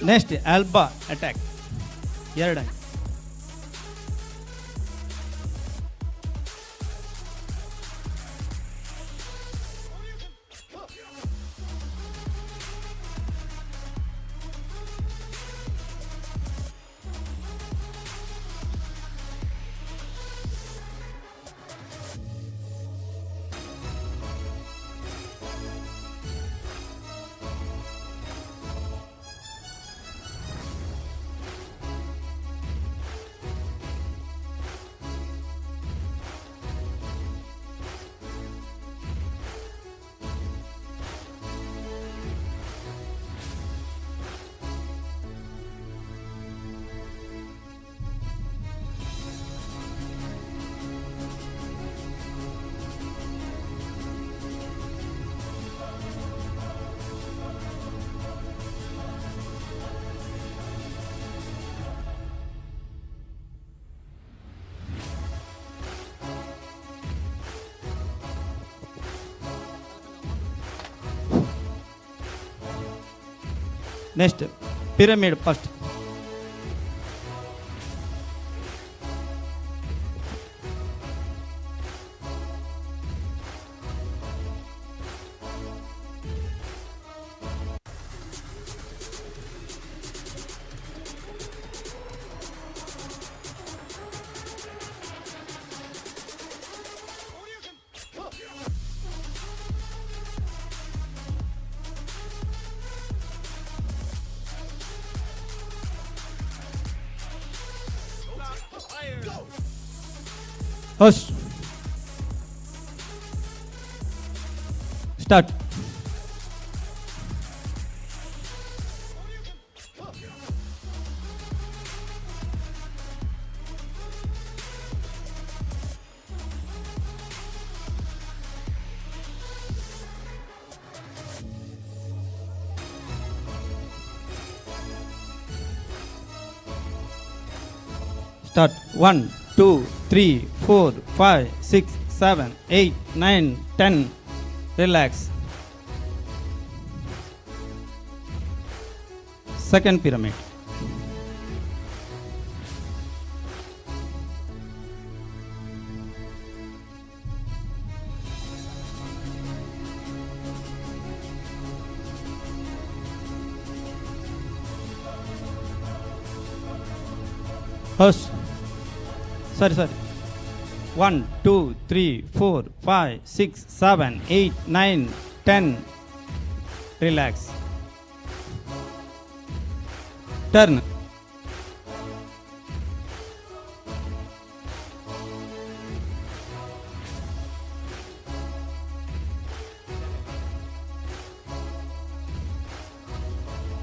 ನೆಕ್ಸ್ಟ್ ಆಲ್ಬಾ attack 2 next pyramid first Hush. Start. Start. 1, 2, 3, 4, 5, 6, 7, 8, 9, 10. Relax. Second pyramid. Hush. Sorry. 1, 2, 3, 4, 5, 6, 7, 8, 9, 10. Relax. Turn.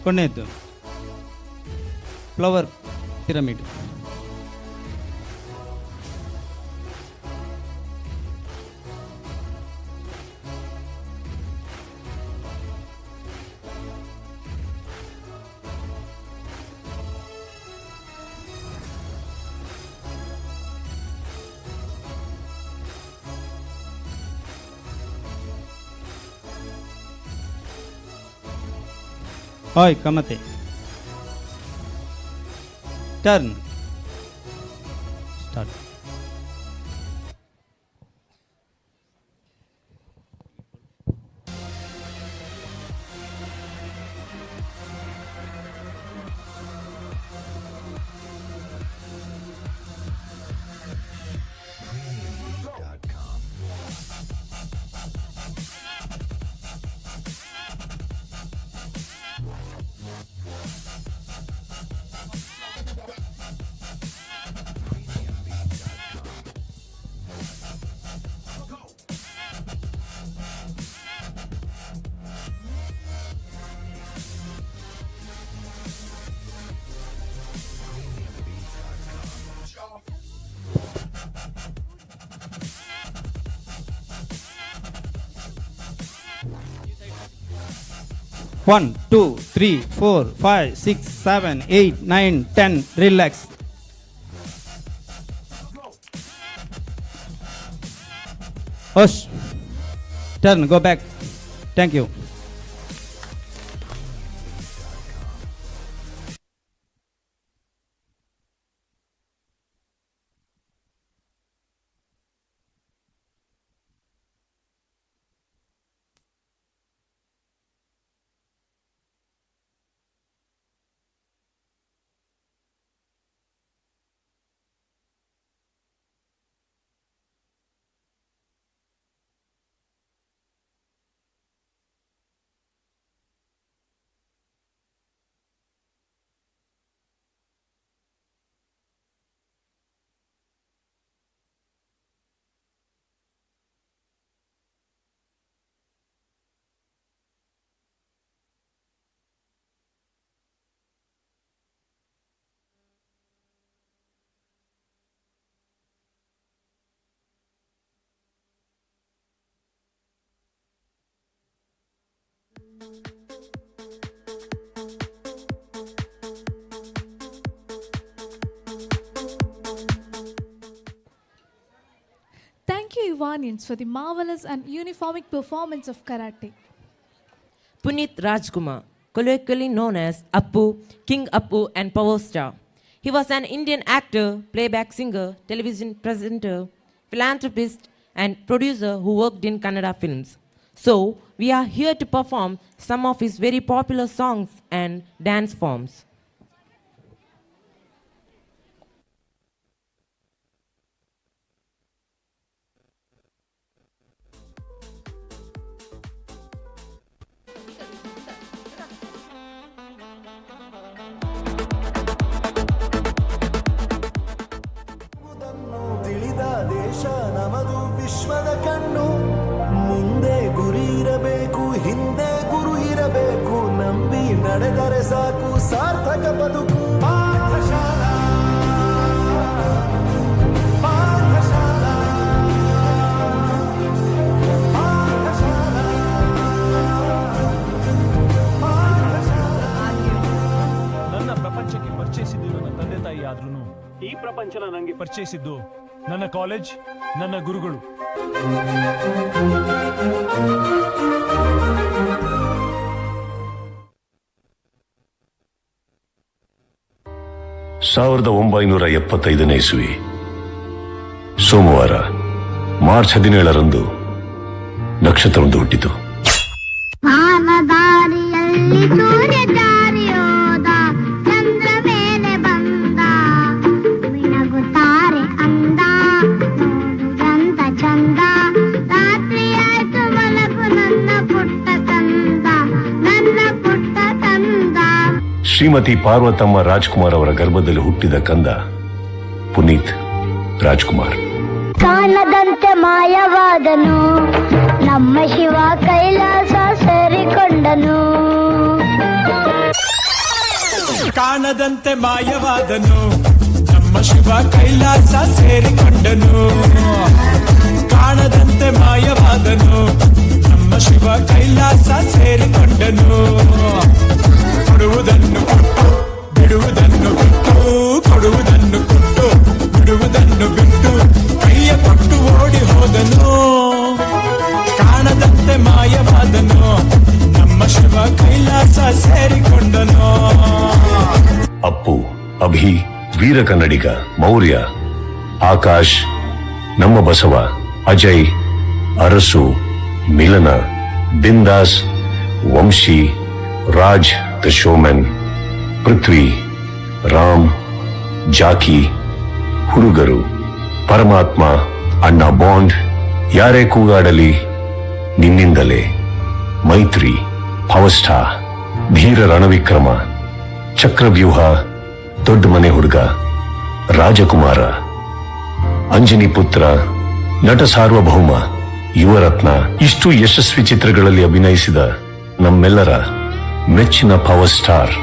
ಕೊನೆಯದು flower pyramid. Oi, kamate. Turn. Start. One, 2, 3, 4, 5, 6, 7, 8, 9, 10. Relax. Hush. Turn. Go back. Thank you. Thank you, Ivanians, for the marvelous and uniformic performance of karate. Punit Rajkumar, colloquially known as Appu, King Appu and Power Star. He was an Indian actor, playback singer, television presenter, philanthropist and producer who worked in Kannada films. So, we are here to perform some of his very popular songs and dance forms. ತಿಳಿದ ದೇಶ ವಿಶ್ವದ ಕಣ್ಣು ಮುಂದೆ ಗುರಿ ಇರಬೇಕು ಹಿಂದೆ ಗುರು ಇರಬೇಕು ನಂಬಿ ನಡೆದರೆ ಸಾಕು ಸಾರ್ಥಕ ಬದುಕು ಪಾಠಶಾಲಾ ಪಾಠಶಾಲಾ ನನ್ನ ಪ್ರಪಂಚಕ್ಕೆ ಪರಿಚಯಿಸಿದ್ದು ನನ್ನ ತಂದೆ ತಾಯಿ ಆದ್ರೂ ಈ ಪ್ರಪಂಚನ ನನಗೆ ಪರಿಚಯಿಸಿದ್ದು ನನ್ನ ಕಾಲೇಜ್, ನನ್ನ ಗುರುಗಳು. ಸಾವಿರದ 1975ನೇ ಇಸ್ವಿ ಸೋಮವಾರ ಮಾರ್ಚ್ 17ರಂದು ನಕ್ಷತ್ರವೊಂದು ಹುಟ್ಟಿತು. ದಾರಿಯಲ್ಲಿ ಸೂರ್ಯ ದಾರಿಯೋದ ಚಂದ್ರ ಮೇಲೆ ಬಂದ ಮಿಣಗುತ್ತಾರೆ ಅಂದ ನೋಡುವಂತ ಚಂದ ರಾತ್ರಿ ಆಯ್ತು ಮಲಗು ನನ್ನ ಪುಟ್ಟ ಕಂದ ನನ್ನ ಪುಟ್ಟ ಕಂದ. ಶ್ರೀಮತಿ ಪಾರ್ವತಮ್ಮ ರಾಜ್ಕುಮಾರ್ ಅವರ ಗರ್ಭದಲ್ಲಿ ಹುಟ್ಟಿದ ಕಂದ ಪುನೀತ್ ರಾಜ್ಕುಮಾರ್. ಕಾಣದಂತೆ ಮಾಯವಾದನು ನಮ್ಮ ಶಿವ ಕೈಲಾಸ ಸೇರಿಕೊಂಡನು. ಕಾಣದಂತೆ ಮಾಯವಾದನು ನಮ್ಮ ಶಿವ ಕೈಲಾಸ ಸೇರಿಕೊಂಡನು. ಕಾಣದಂತೆ ಮಾಯವಾದನು ನಮ್ಮ ಶಿವ ಕೈಲಾಸ ಸೇರಿಕೊಂಡನು. ಕೊಡುವುದನ್ನು ಕೊಟ್ಟು ಬಿಡುವುದನ್ನು ಬಿಟ್ಟು ಕೊಡುವುದನ್ನು ಕೊಟ್ಟು ಬಿಡುವುದನ್ನು ಬಿಟ್ಟು ಕೈಯ ಕೊಟ್ಟು ಓಡಿ ಹೋದನು. ಕಾಣದಂತೆ ಮಾಯವಾದನು ನಮ್ಮ ಶಿವ ಕೈಲಾಸ ಸೇರಿಕೊಂಡನು. ಅಪ್ಪು, ಅಭಿ, ವೀರ ಕನ್ನಡಿಗ, ಮೌರ್ಯ, ಆಕಾಶ್, ನಮ್ಮ ಬಸವ, ಅಜಯ್, ಅರಸು, ಮಿಲನ, ಬಿಂದಾಸ್, ವಂಶಿ, ರಾಜ್ ದ ಶೋಮನ್, ಪೃಥ್ವಿ, ರಾಮ್, ಜಾಕಿ, ಹುಡುಗರು, ಪರಮಾತ್ಮ, ಅಣ್ಣ ಬಾಂಡ್, ಯಾರೇ ಕೂಗಾಡಲಿ ನಿನ್ನಿಂದಲೇ, ಮೈತ್ರಿ, ಪವರ್ ಸ್ಟಾರ್, ಧೀರ ರಣವಿಕ್ರಮ, ಚಕ್ರವ್ಯೂಹ, ದೊಡ್ಡ ಮನೆ ಹುಡುಗ, ರಾಜಕುಮಾರ, ಅಂಜನಿ ಪುತ್ರ, ನಟ ಸಾರ್ವಭೌಮ, ಯುವರತ್ನ, ಇಷ್ಟು ಯಶಸ್ವಿ ಚಿತ್ರಗಳಲ್ಲಿ ಅಭಿನಯಿಸಿದ ನಮ್ಮೆಲ್ಲರ ಮೆಚ್ಚಿನ ಪವರ್ ಸ್ಟಾರ್.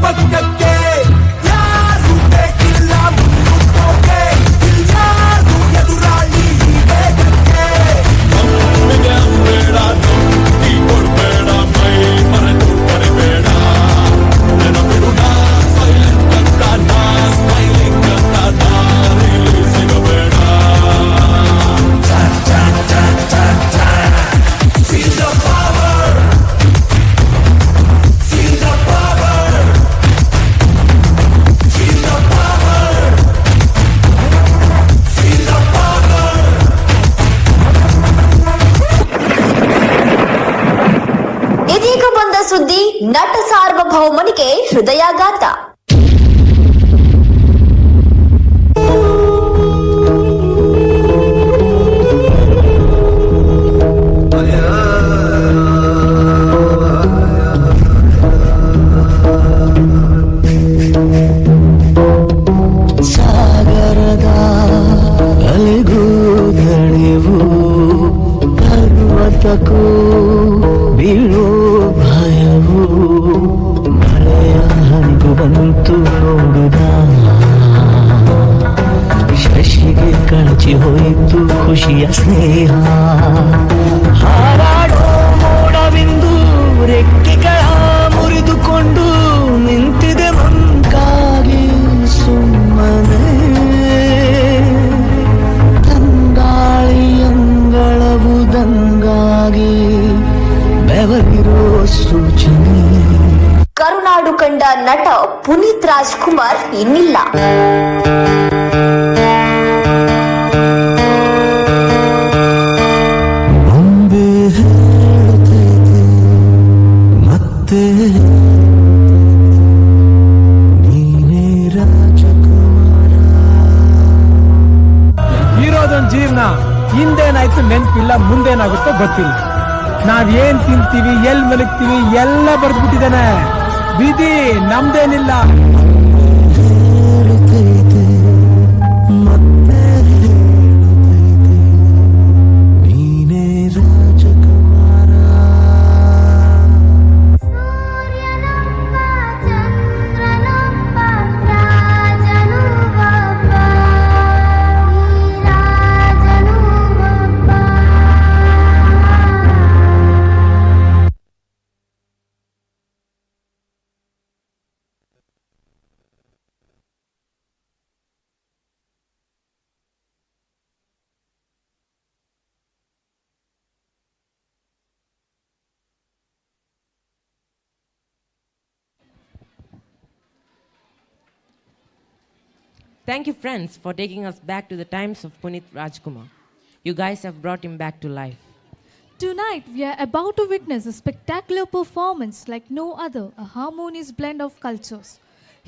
ಪಕ್ಕಕ್ಕೆ ಯಾರು ಬೇಕಿಲ್ಲ ಮುನ್ನುಗ್ಗೋಕೆ, ಯಾರು ಎದುರಾಳಿ ಬೇಗಕ್ಕೆ. ನಮ್ಮಿಗೆ ಬೇಡ ನಂಬಿ ಕೊಡ್ಬೇಡ, ಮೈ ಮರೆತು ಬರಬೇಡ, ನೆನಪಿಡುಣ ಸೈಲೆಂಟ್ ಅಂತ ನಾ ಸ್ಮೈಲಿಂಗ್ ಅಂತ ದಾರಿಲಿ ಸಿಗಬೇಡ. Feel the power, feel the power. ಇದೀಗ ಬಂದ ಸುದ್ದಿ, ನಟ ಸಾರ್ವಭೌಮನಿಗೆ ಹೃದಯಾಘಾತ. ಸಾಗರದ ಅಲೆಗೂ ದಣಿವು ಪರ್ವತಕ್ಕೂ ಬೀಳೋ ಭಯವು, ಮಳೆಯ ಹನಿಗೂ ಬಂತು ನೋಡುದ, ಶಶಿಗೆ ಕಳಚಿ ಹೋಯಿತು ಖುಷಿಯ ಸ್ನೇಹ. ಹಾರಾಡೋ ಮೋಡವಿಂದು ರೆಕ್ಕೆಗಳ ಮುರಿದುಕೊಂಡು ನಿಂತಿದೆ ಮಂಕಾಗಿ ಸುಮ್ಮನೆ. ತಂಗಾಳಿಯಂಗಳವು ದಂಗಾಗಿ ಬೆವರಿರೋ ಸೂಚನೆ. ಕರುನಾಡು ಕಂಡ ನಟ ಪುನೀತ್ ರಾಜ್ಕುಮಾರ್ ಇನ್ನಿಲ್ಲ. ಹಿಂದೇನಾಯ್ತು ನೆನ್ಪಿಲ್ಲ, ಮುಂದೇನಾಗುತ್ತೋ ಗೊತ್ತಿಲ್ಲ. ನಾವ್ ಏನ್ ತಿಂತೀವಿ, ಎಲ್ ಮಲಗ್ತೀವಿ ಎಲ್ಲ ಬರ್ದ್ಬಿಟ್ಟಿದ್ದಾನೆ. ವಿಧಿ ನಮ್ದೇನಿಲ್ಲ. Thank you, friends, for taking us back to the times of Punit Rajkumar. You guys have brought him back to life. Tonight, we are about to witness a spectacular performance like no other, a harmonious blend of cultures.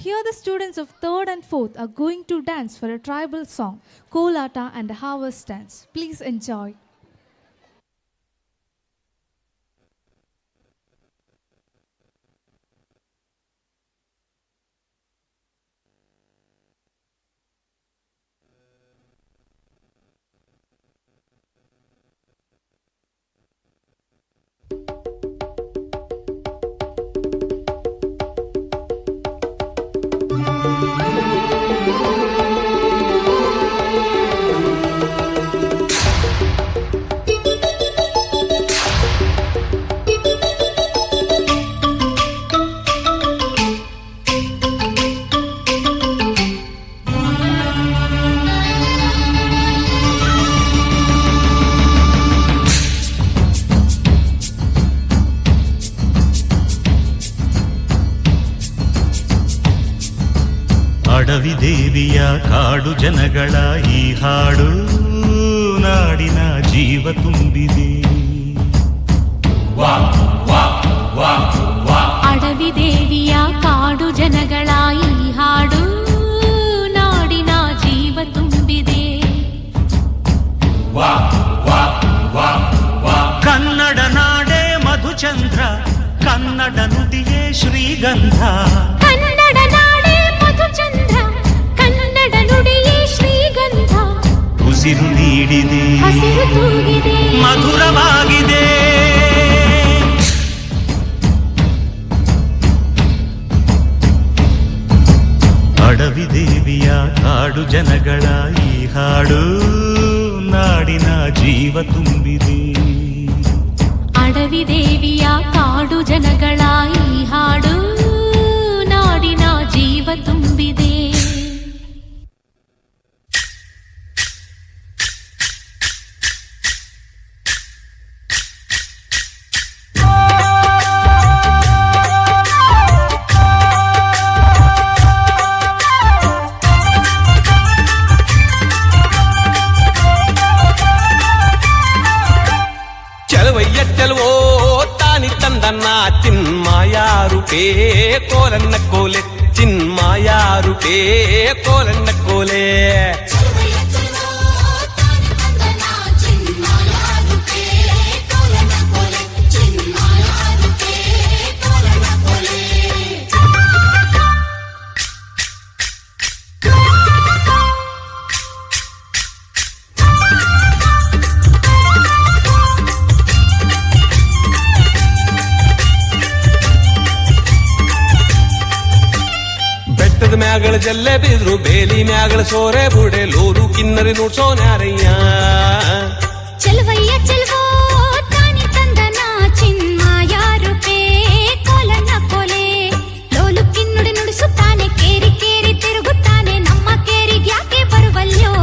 Here, the students of 3rd and 4th are going to dance for a tribal song, Kolata and a harvest dance. Please enjoy. ಅಡವಿ ದೇವಿಯ ಕಾಡು ಜನಗಳ ಈ ಹಾಡು ನಾಡಿನ ಜೀವ ತುಂಬಿದೆ. ಅಡವಿ ದೇವಿಯ ಕಾಡು ಜನಗಳ ಈ ಹಾಡು ನಾಡಿನ ಜೀವ ತುಂಬಿದೆ. ಕನ್ನಡ ನಾಡೇ ಮಧುಚಂದ್ರ, ಕನ್ನಡ ನುಡಿಯೇ ಶ್ರೀಗಂಧ. ಕನ್ನಡ ನಾಡೇ ಮಧುಚಂದ್ರ, ಕನ್ನಡ ನುಡಿಯೇ ಶ್ರೀಗಂಧ. ಉಸಿರು ನೀಡಿದೆ, ಹಸಿರು ತೂಗಿದೆ, ಮಧುರವಾಗಿದೆ. ಅಡವಿ ದೇವಿಯ ಕಾಡು ಜನಗಳ ಈ ಹಾಡು ನಾಡಿನ ಜೀವ ತುಂಬಿದೆ. ಅಡವಿ ದೇವಿಯ ಕಾಡು ಜನಗಳ ಈ ಹಾಡು ನಾಡಿನ ಜೀವ ತುಂಬಿದೆ. ಚಲವೋ ತಾನಿ ತಂದನ್ನ ಚಿನ್ಮಾಯಾರುಪೇ ಕೋಲನ್ನ ಕೋಲೆ, ಚಿನ್ಮಾಯಾರುಪೇ ಕೋಲನ್ನ ಕೋಲೆ. ಬೆಟ್ಟದ ಮ್ಯಾಗಳ ಜಲ್ಲೆ ಬಿದ್ರು, ಬೇಲಿ ಮ್ಯಾಗಳ ಸೋರೆ ಬುಡೆ, ಲೋರು ಕಿನ್ನರಿ ನುಡ್ಸೋನ್ಯಾರಯ್ಯ. ಚೆಲುವಯ್ಯ ಚೆಲುವೋ ತಾನಿ ತಂದನ ಚಿನ್ಮಾಯಾರುಪೇ ಕೋಲನ್ನ ಕೋಲೆ. ಲೋಲು ಕಿನ್ನುಡಿ ನುಡಿಸುತ್ತಾನೆ, ಕೇರಿ ಕೇರಿ ತಿರುಗುತ್ತಾನೆ, ನಮ್ಮ ಕೇರಿಗೆ ಯಾಕೆ ಬರುವಲ್ಯೋ.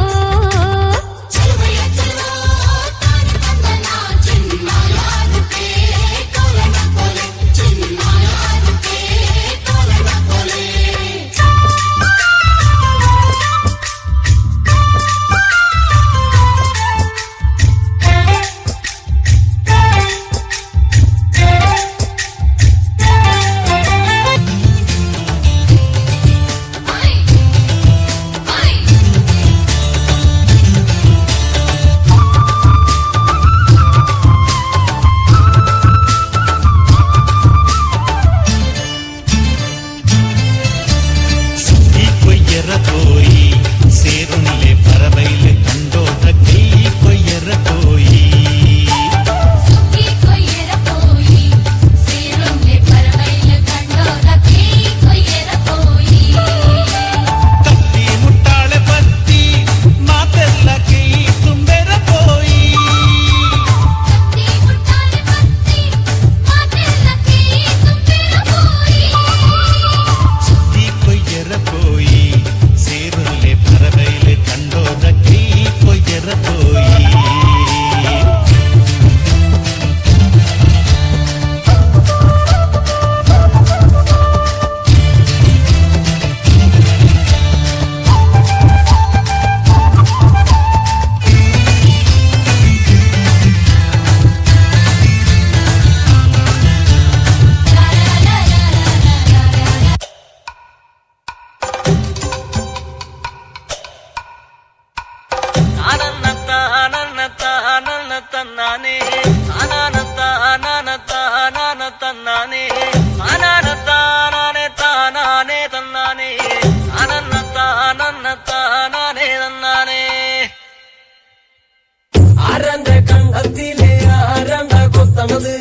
ആരാന്റെ കണ്ടത്തിലെ ആരാണ്ട കൊത്തണത്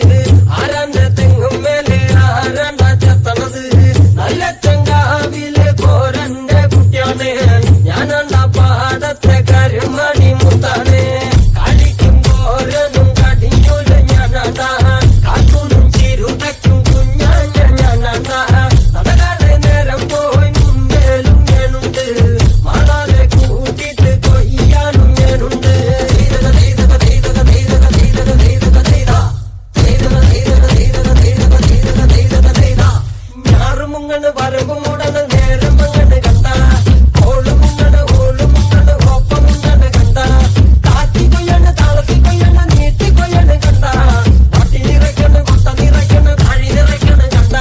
ആരാന്റെ തെങ്ങും മേലെ ആരാണ്ട ചെത്തണത് നല്ല ചങ്കാവിലെ കോരന്റെ കുട്ടിയാണ് ഞാനണ്ട പാടത്തെ കരുമണി മുത്താണ് കളിക്കും കോരനും കടിഞ്ഞൂല ഞാനണ്ട കാത്തൂനും ചിരുതയ്ക്കും കുഞ്ഞാഞ്ഞ ഞാനണ്ട നടകാതെ നേരം പോയി മുന്നേലും ഞാനുണ്ട് മാളാതെ കൂട്ടിട്ട് കൊയ്യാനും ഞാനുണ്ട് ഞാറുമുങ്ങണ് വരവുമുടന് നേരം അങ്ങട് കണ്ട ഓളുമുങ്ങണ് ഒപ്പമുങ്ങണ് കണ്ട കാറ്റി കൊയ്യണ് താളത്തി കൊയ്യണ് നീട്ടി കൊയ്യണ് കണ്ട പാട്ടി നിറയ്ക്കണ് കൊട്ട നിറയ്ക്കണ് കഴി നിറയ്ക്കണ് കണ്ട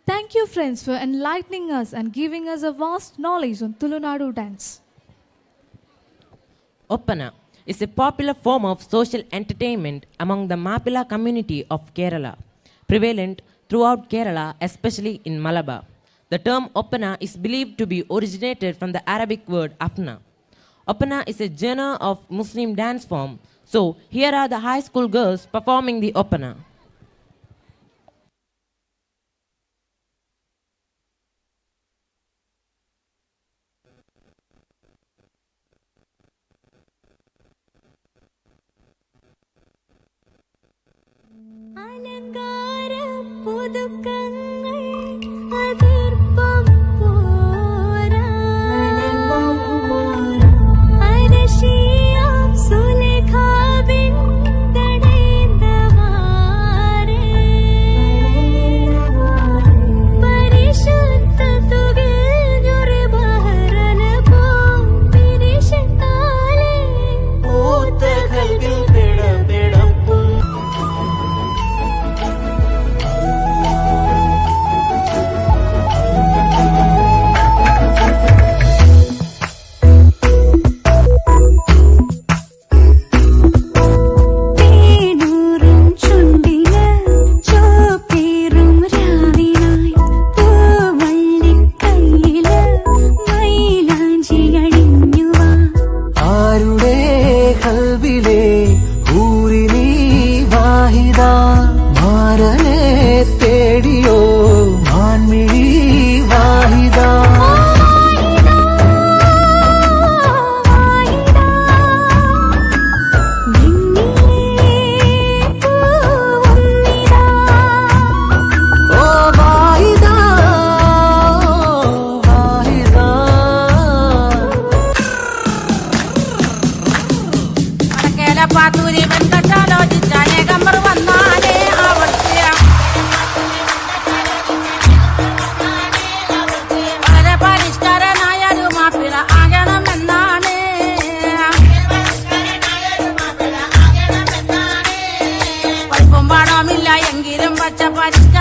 Thank you, friends, for enlightening us and giving us a vast knowledge on Tulunadu dance. Oppana is a popular form of social entertainment among the Mappila community of Kerala, prevalent throughout Kerala, especially in Malabar. The term Oppana is believed to be originated from the Arabic word afna. Oppana is a genre of Muslim dance form, so here are the high school girls performing the Oppana. അലങ്കാര പുതുക്കങ്ങൾ അതിർപ്പം പോരാ അരശിയാം സുലേഖാവിൻ തടേന്തവാരേ പരിശുദ്ധ തുകിൽ ഒരു ബഹറന പോം പിരിശത്താലേ ഊത്തകൽകിൽ പിടപിടപ്പും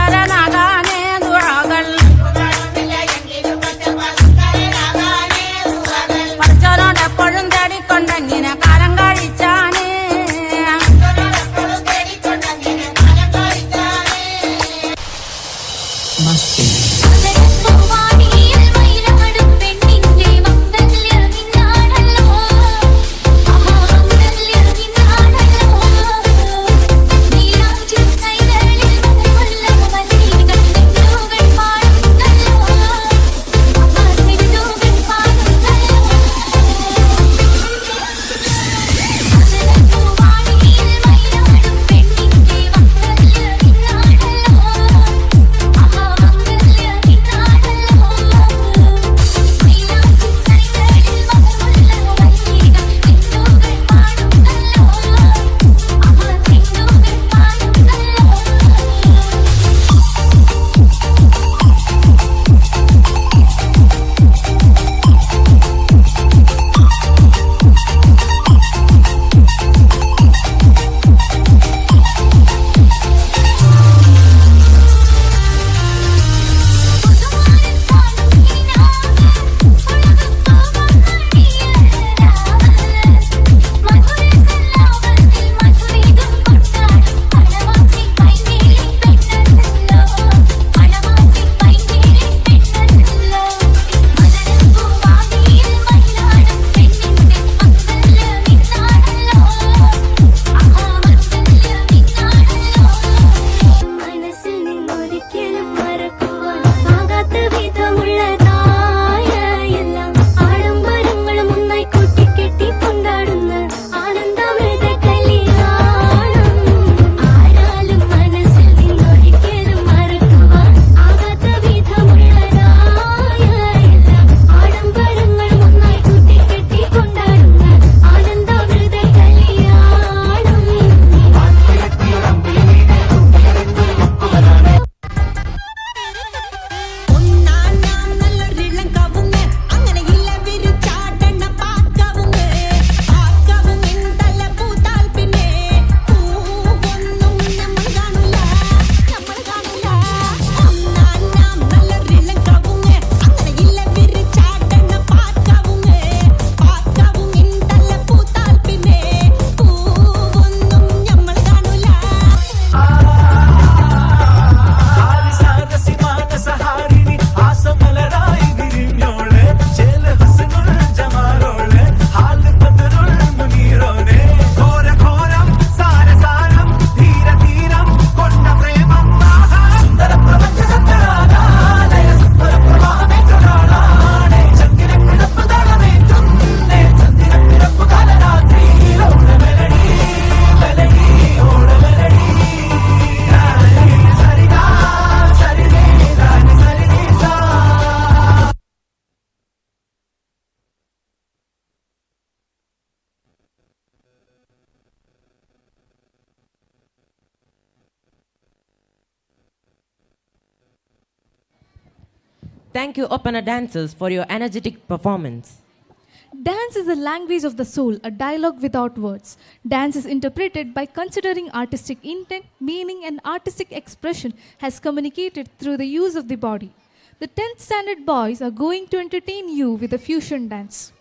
സുന്ദരനാകാനേ ദുആകൾ പഠിച്ചവനോട് എപ്പോഴും തേടിക്കൊണ്ടെങ്ങനെ കാലം കഴിച്ചാനേ Thank you, Opana dancers, for your energetic performance. Dance is the language of the soul, a dialogue without words. Dance is interpreted by considering artistic intent, meaning, and artistic expression as communicated through the use of the body. The 10th standard boys are going to entertain you with a fusion dance.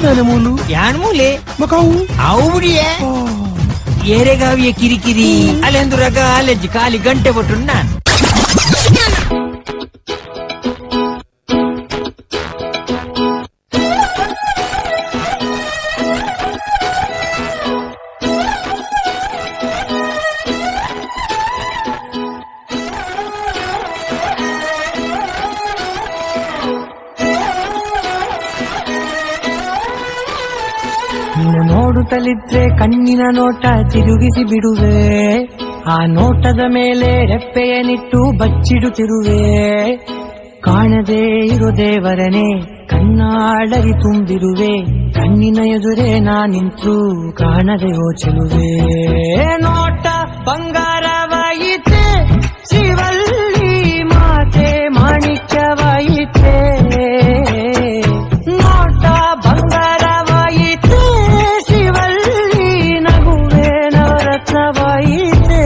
ಮೂಲು ಯಾನ್ ಮೂಲೆ Macau అవుడియే ಏರೆಗಾವಿಯ ಕಿರಿಕಿರಿ ಅಲೆಂದುರಗ ಅಲೆಜ್ಜಿ ಕಾಲಿ ಗಂಟೆ but ನಾನು ನಿನ್ನ ನೋಡುತ್ತಲಿದ್ರೆ ಕಣ್ಣಿನ ನೋಟ ತಿರುಗಿಸಿ ಬಿಡುವೆ ಆ ನೋಟದ ಮೇಲೆ ರೆಪ್ಪೆಯನಿಟ್ಟು ಬಚ್ಚಿಡುತ್ತಿರುವೆ ಕಾಣದೇ ಇರೋ ದೇವರನೇ ಕಣ್ಣಾಳರಿ ತುಂಬಿರುವೆ ಕಣ್ಣಿನ ಎದುರೇ ನಾ ನಿಂತು ಕಾಣದೆ ಯೋಚಿಸುವೆ ನೋಟ ಬಂಗಾರವಾಯಿತೆ ಶಿವಲ್ಲಿ ಮಾತೆ ಮಾಣಿಕ್ಯವಾಯಿತೆ ನೋಟ ಬಂಗಾರವಾಯಿತೆ ಶಿವಲ್ಲಿ ನಗುವೆ ನವರತ್ನವಾಯಿತೆ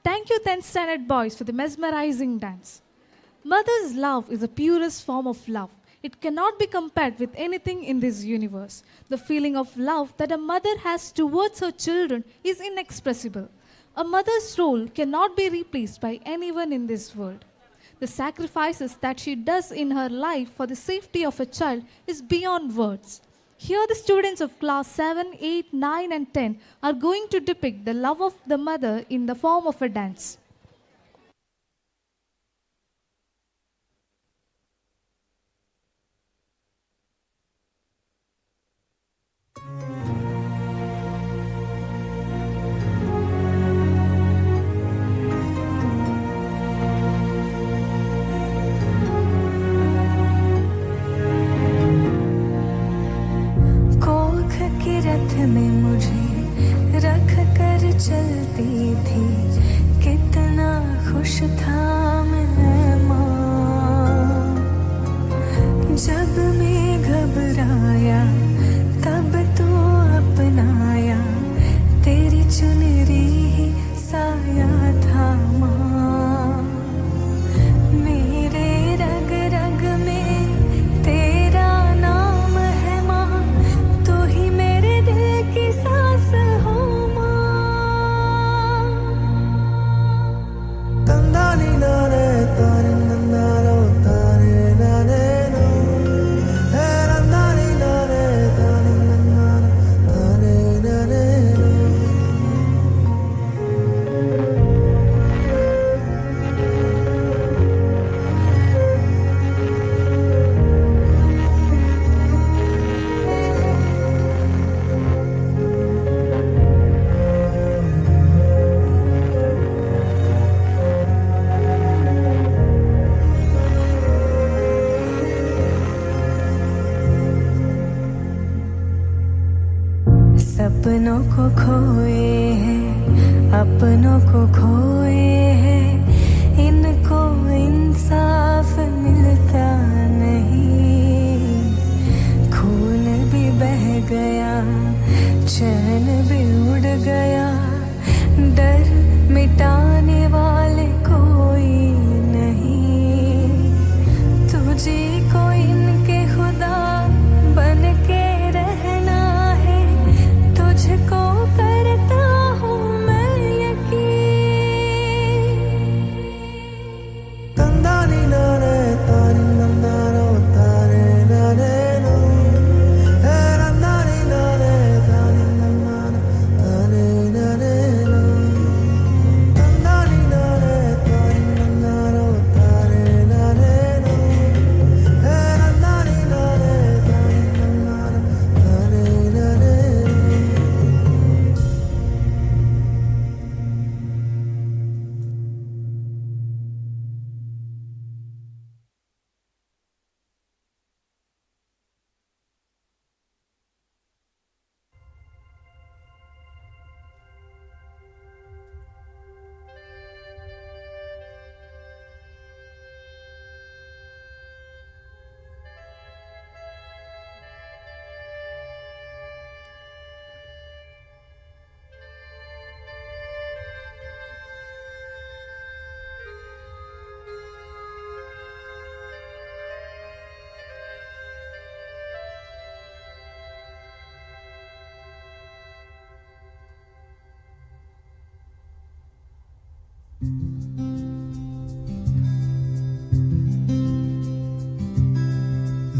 Thank you 10th standard boys for the mesmerizing dance. Mother's love is the purest form of love. It cannot be compared with anything in this universe. The feeling of love that a mother has towards her children is inexpressible. A mother's role cannot be replaced by anyone in this world. The sacrifices that she does in her life for the safety of a child is beyond words. Here the students of class 7, 8, 9 and 10 are going to depict the love of the mother in the form of a dance. में मुझे रख कर चलती थी कितना अपनों को खोए हैं, इनको इंसाफ मिलता नहीं। खून भी बह गया, चैन भी उड़ गया, डर मिटाने वाले कोई नहीं। तुझे को इनके खुदा बन के रहना है, तुझको करता हूँ मैं यकीन। तंदानी नारे तारी नंदारो तारे नारे नो, हे नंदानी नारे तारी नंदारो तारे नारे नो, तंदानी नारे तारी नंदारो तारे नारे नो, हे नंदानी नारे तारी नंदारो तारे नारे नो।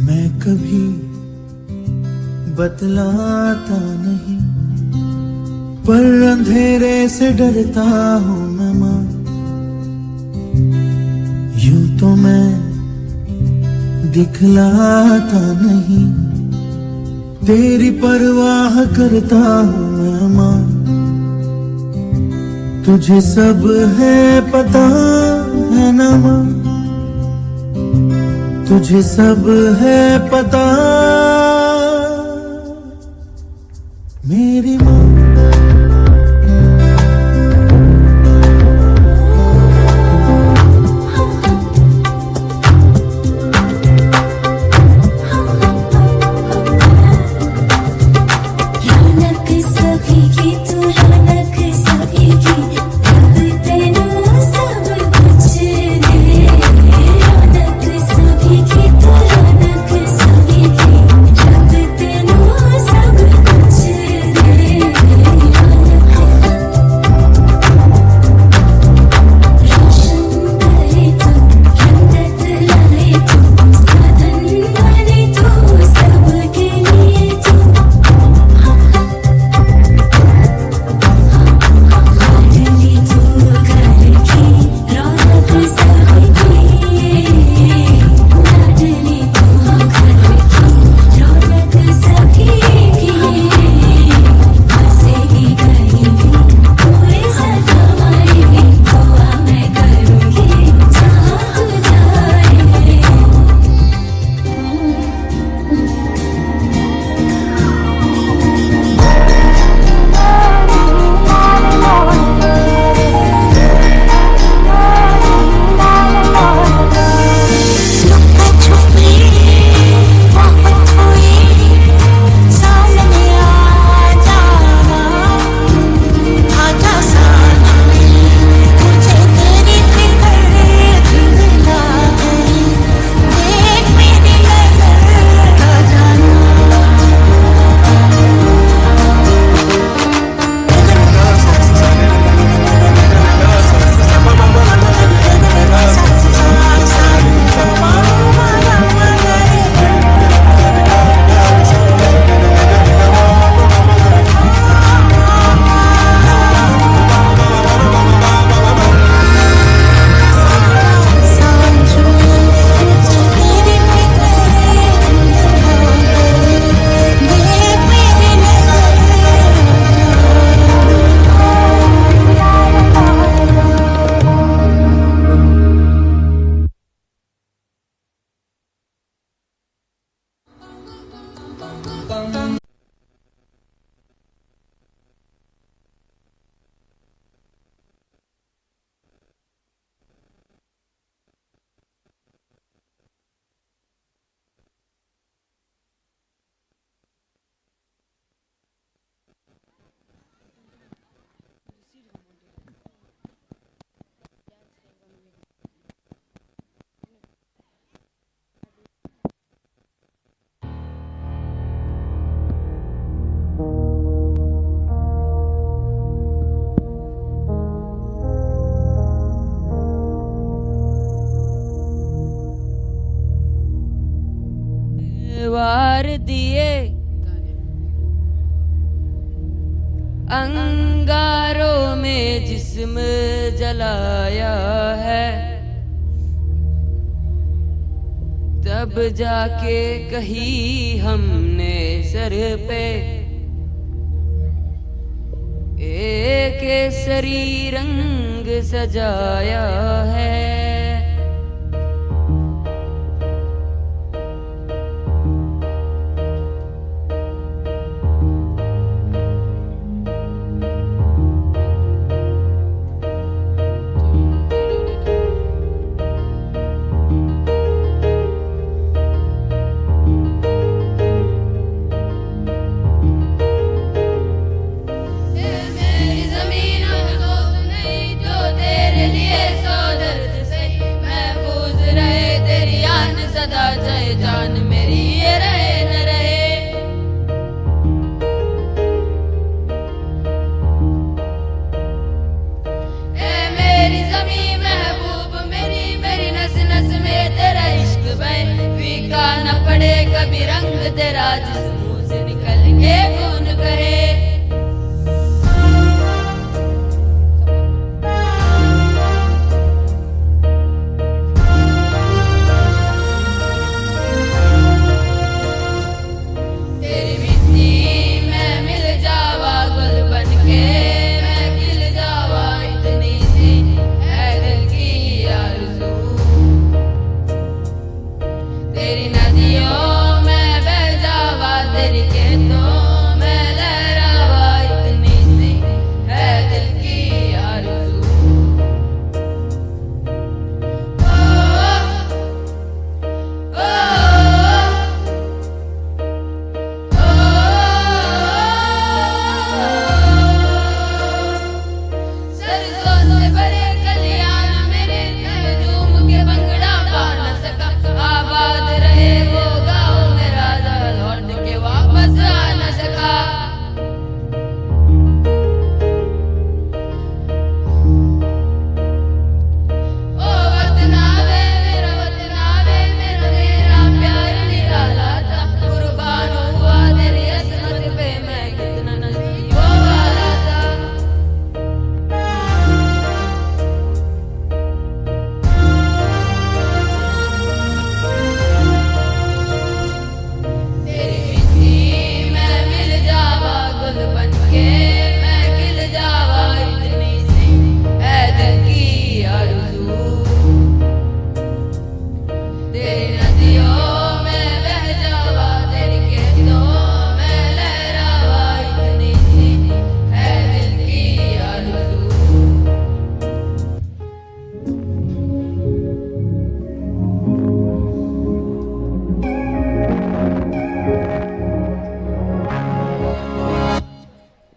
मैं कभी बतलाता नहीं, पर अंधेरे से डरता हूँ मैं माँ। यूं तो मैं दिखलाता नहीं, तेरी परवाह करता हूँ मैं माँ। तुझे सब है पता है ना माँ, तुझे सब है पता मेरी माँ। रौनक सभी की तू रौनक सभी की, अब तेनू सब कुछ दे। रौनक सभी की तू रौनक सभी की, सवार दिए अंगारों में जिस्म जलाया है, तब जाके कही हमने सर पे एक केसरी रंग सजाया है। जान मेरी ये रहे न रहे, ए मेरी ज़मीं महबूब मेरी, मेरी नस नस में तेरा इश्क बहे, फीका न पड़े कभी रंग तेरा जिस मुंह से निकल के खून कहे।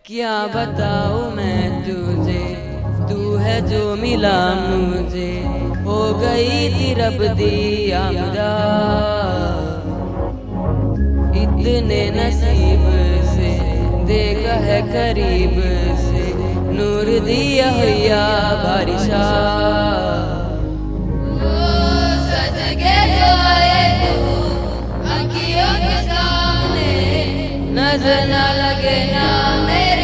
क्या बताऊं मैं तुझे, तू है जो मिला मुझे, हो गई थी रब दी आमदा, इतने नसीब से देखा है करीब से, नूर दिया हुआ बारिशा। सज के जो आए तू आँखियों के सामने, नजर न लगे ना मेरी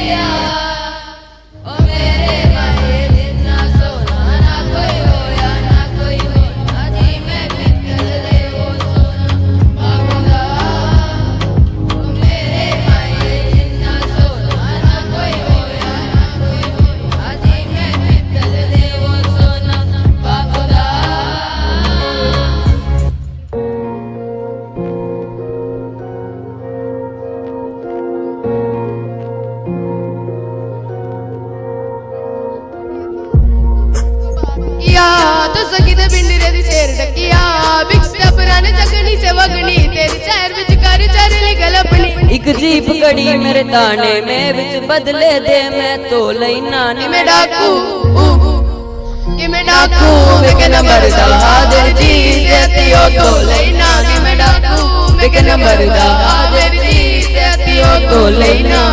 ओ मेरे भाई जितना सोना ना कोई हो या ना कोई हो, अजी मैं पिघल दे वो सोना बाबूदा। ओ मेरे भाई जितना सोना ना कोई हो या ना कोई हो, अजी मैं पिघल दे वो सोना बाबूदा। तो सकी ते बिंडरे दी शेर डकिया, बिक्स पुराने जगनी से वगनी, तेरी शहर विच कर चरली गलपनी। एक जीप कड़ी मेरे ताने में विच बदले दे मैं तो लेना नी मैं डाकू कि मैं डाकू बिक नंबर दा हाजिर चीज देतियो तो लेना कि मैं डाकू बिक नंबर दा हाजिर चीज देतियो तो लेना।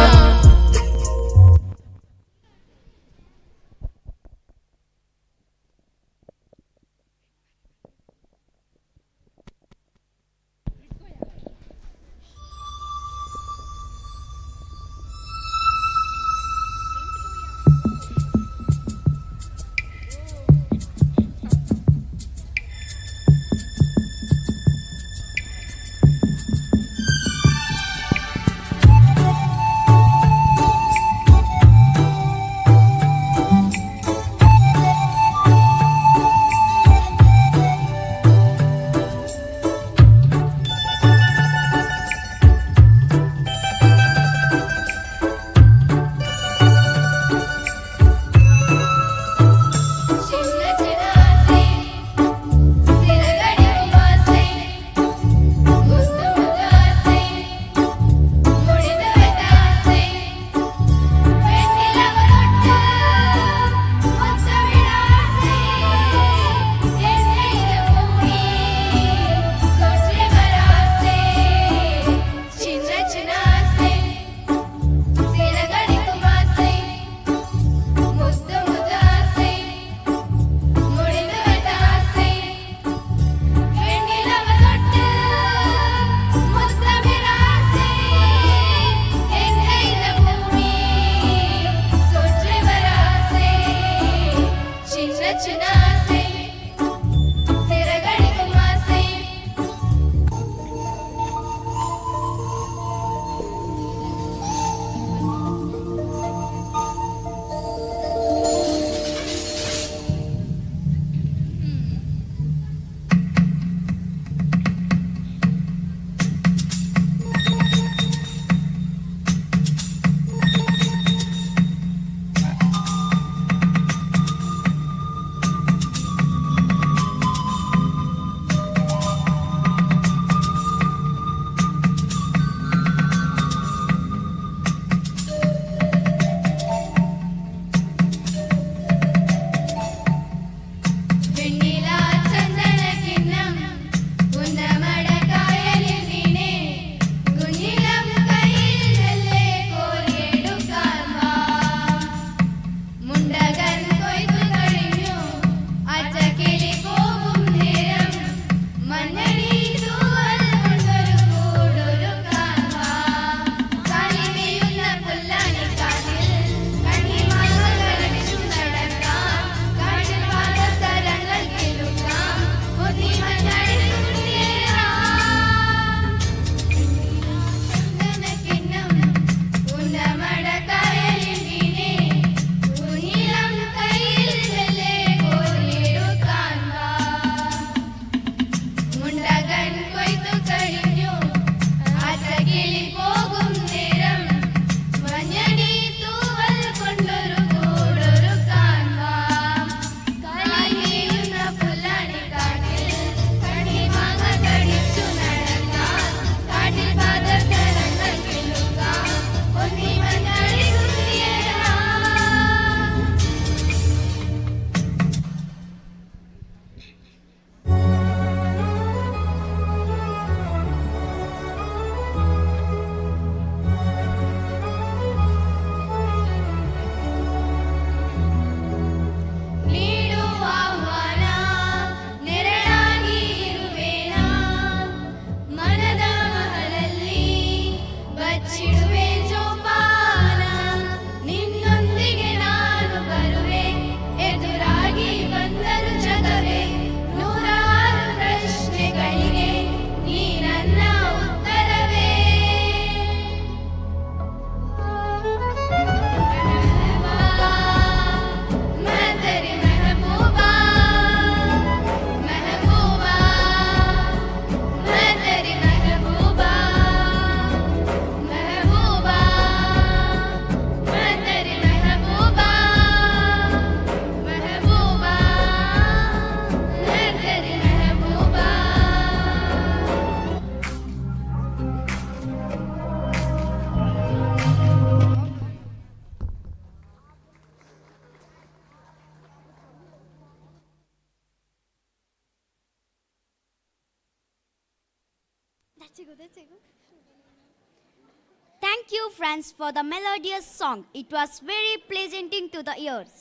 Thank you, friends, for the melodious song. It was very pleasanting to the ears.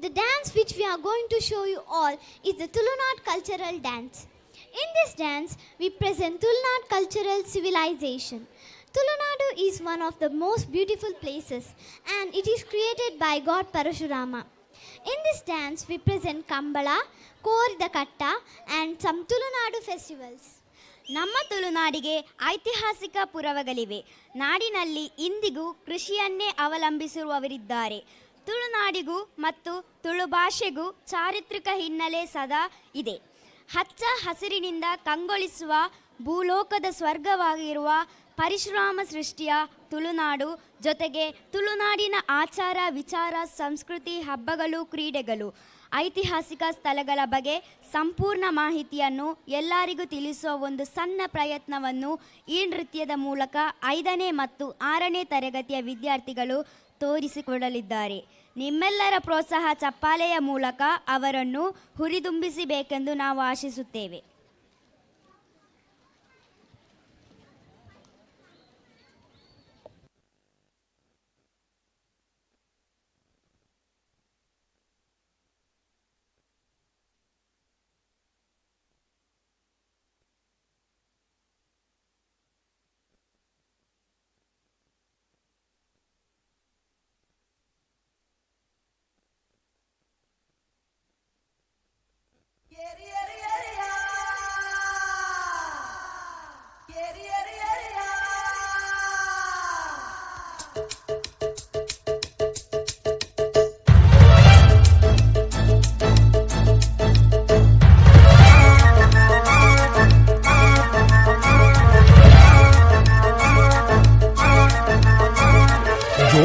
The dance which we are going to show you all is the Tulunad cultural dance. In this dance, we present Tulunad cultural civilization. Tulunadu is one of the most beautiful places and it is created by God Parashurama. In this dance, we present Kambala, Koridakatta and some Tulunadu festivals. ನಮ್ಮ ತುಳುನಾಡಿಗೆ ಐತಿಹಾಸಿಕ ಪುರಾವೆಗಳಿವೆ. ನಾಡಿನಲ್ಲಿ ಇಂದಿಗೂ ಕೃಷಿಯನ್ನೇ ಅವಲಂಬಿಸಿರುವವರಿದ್ದಾರೆ. ತುಳುನಾಡಿಗೂ ಮತ್ತು ತುಳು ಭಾಷೆಗೂ ಚಾರಿತ್ರಿಕ ಹಿನ್ನೆಲೆ ಸದಾ ಇದೆ. ಹಚ್ಚ ಹಸಿರಿನಿಂದ ಕಂಗೊಳಿಸುವ ಭೂಲೋಕದ ಸ್ವರ್ಗವಾಗಿರುವ ಪರಶುರಾಮ ಸೃಷ್ಟಿಯ ತುಳುನಾಡು, ಜೊತೆಗೆ ತುಳುನಾಡಿನ ಆಚಾರ ವಿಚಾರ ಸಂಸ್ಕೃತಿ ಹಬ್ಬಗಳು ಕ್ರೀಡೆಗಳು ಐತಿಹಾಸಿಕ ಸ್ಥಳಗಳ ಬಗ್ಗೆ ಸಂಪೂರ್ಣ ಮಾಹಿತಿಯನ್ನು ಎಲ್ಲರಿಗೂ ತಿಳಿಸುವ ಒಂದು ಸಣ್ಣ ಪ್ರಯತ್ನವನ್ನು ಈ ನೃತ್ಯದ ಮೂಲಕ 5ನೇ ಮತ್ತು 6ನೇ ತರಗತಿಯ ವಿದ್ಯಾರ್ಥಿಗಳು ತೋರಿಸಿಕೊಡಲಿದ್ದಾರೆ. ನಿಮ್ಮೆಲ್ಲರ ಪ್ರೋತ್ಸಾಹ ಚಪ್ಪಾಳೆಯ ಮೂಲಕ ಅವರನ್ನು ಹುರಿದುಂಬಿಸಬೇಕೆಂದು ನಾವು ಆಶಿಸುತ್ತೇವೆ.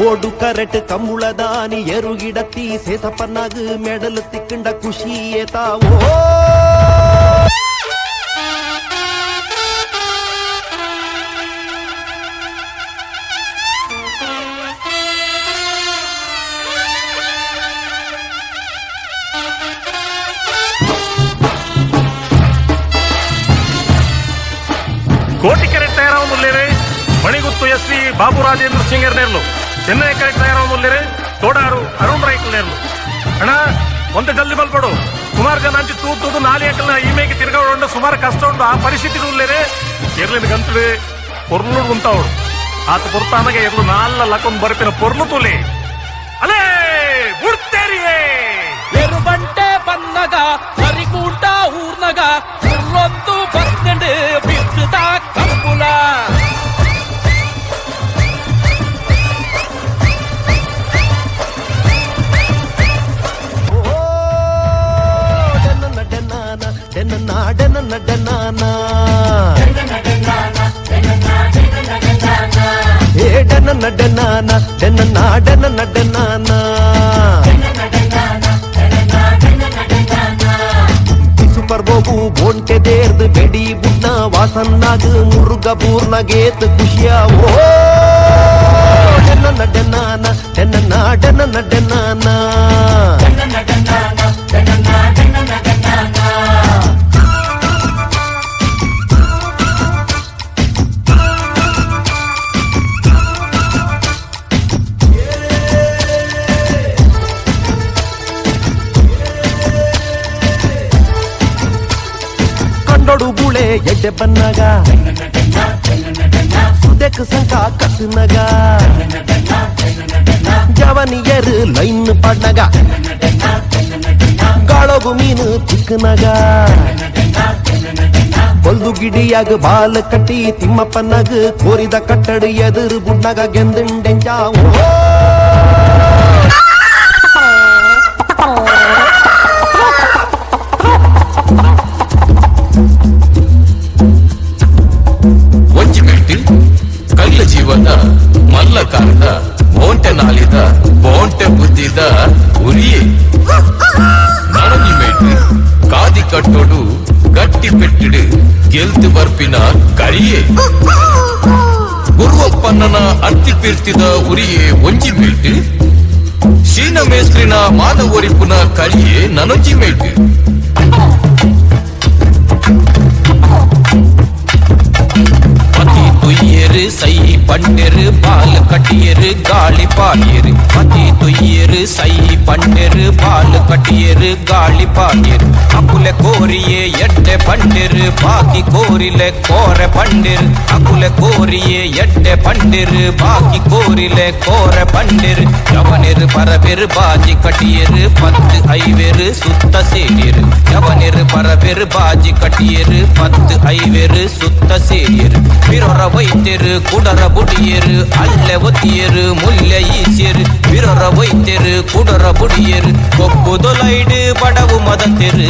ಜೋಡು ಕರೆಟ್ ಕಂಬುಳದಾನಿ ಎರುಗಿಡತ್ತಿ ಸೇಸಪ್ಪನಾಗ ಮೆಡಲ್ ತಿಕ್ಕಂಡ ಖುಷಿ ಏತಾವೋ కోటి క్యారెట్ తయారవుతుల్లేరే మణిగుత్తు ఎస్వి బాబు రాజేంద్ర సింగర్ నేర్లు ಚೆನ್ನೈ ಕ್ಯಾರೆಟ್ ತಯಾರವುದಿಲ್ಲರೆ ತೋಡಾರು ಅರುಣ್ ರೈಟ್ ನೇರ್ಲು ಅಣ್ಣ ಒಂತೆ ಜಲ್ದಿ ಬಲ್ಪಡು ಸುಮಾರು ಜನ ಅಂಚಿ ತೂತುದು 4 ಗಂಟೆల ఈమెకి తిరగడం సుమారు కష్టం ఉండు ఆ పరిస్థితి ఉల్లేరే ఎర్లిన గంతుడు పొర్లు ఉంటావు ఆత పొర్తానగా ఎర్లు 4 లకం బరిపిన పొర్లు తూలే అలే ముర్తేరియే ఎరుబంటే పన్నగ సరికూట ఊర్నగ ఉర్రొత్తు బర్తండు బిర్చుతా కంపుల ಸೂಪರ್ ಬೋಬು ಬೋಂಟೆ ದೇರ್ದು ಬೆಡಿ ಬುಡ್ನ ವಾಸನ್ನಾಗ ಮುರುಗ ಬೂರ್ನಾಗೇತ್ ಖುಷಿಯ ಓ ಡೆನ್ನ ಡೆನ್ನಾನ ಡೆನ್ನ ಡೆನ್ನ ಡೆನ್ನಾನ ಗುಳೆ ಎಡ್ಡೆ ಬನ್ನಗ ಸುದೆಕ್ ಸಂಕ ಕಸುನಗ ಜವನಿಯರು ಲೈನ್ ಪಡ್ನಗ ಗಾಳಗು ಮೀನು ಚಿಕ್ಕನಗ ಬಲ್ದು ಗಿಡಿಯಾಗ ಬಾಲ ಕಟ್ಟಿ ತಿಮ್ಮಪ್ಪನಗ ಕೋರಿದ ಕಟ್ಟಡ ಎದುರು ಬುಡ್ನಗ ಗೆಂದಿಂಡೆಂಜಾವು ಕೈಲ ಜೀವದ ಮಲ್ಲಕಾರದ ಬೋಂಟೆ ನಾಲಿದ ಬೋಂಟೆ ಬುದ್ಧಿದ ಉರಿಯೇ ನಣಗಿ ಮೇಟು ಕಾದಿ ಕಟ್ಟೋಡು ಗಟ್ಟಿ ಪೆಟ್ಟಿಡು ಗೆಲ್ತು ಬರ್ಪಿನ ಕರಿಯೇ ಗುರುವಪ್ಪನ ಅರ್ತಿ ಪಿರ್ತಿದ ಉರಿಯೇ ಒಂಜಿ ಮೇಟು ಶೀನ ಮೇಸ್ತ್ರಿನ ಮಾನವರಿಪುನ ಕರಿಯೇ ನನೊಂಜಿ ಮೇಟು கட்டியரு காலி பாடியரு பத்தி துய்யரு சை பண்டரு பால் கட்டியரு காலி பாடியரு அக்குல கோரியே எட்டೆ பண்டரு பாக்கி கோரில கோர பண்டரு அக்குல கோரியே எட்டೆ பண்டரு பாக்கி கோரில கோர பண்டரு யவனரு பரபெரு பாஜி கட்டியரு 10 ஐவேரு சுத்த சேரியரு யவனரு பரபெரு பாஜி கட்டியரு 10 ஐவேரு சுத்த ಸೇರಿಯರು ಬಿರೊರ ವೈದ್ಯರು ಕುಡರ ಬುಡಿಯರು ಅಲ್ಲೆ ಒತ್ತಿಯರು ಮುಲ್ಲೆ ಈಸಿಯರು ಬಿರೊರ ವೈದ್ಯರು ಕುಡರ ಬುಡಿಯರು ಕೊಪ್ಪುದೊಲೈಡು ಬಡವು ಮದತೆರು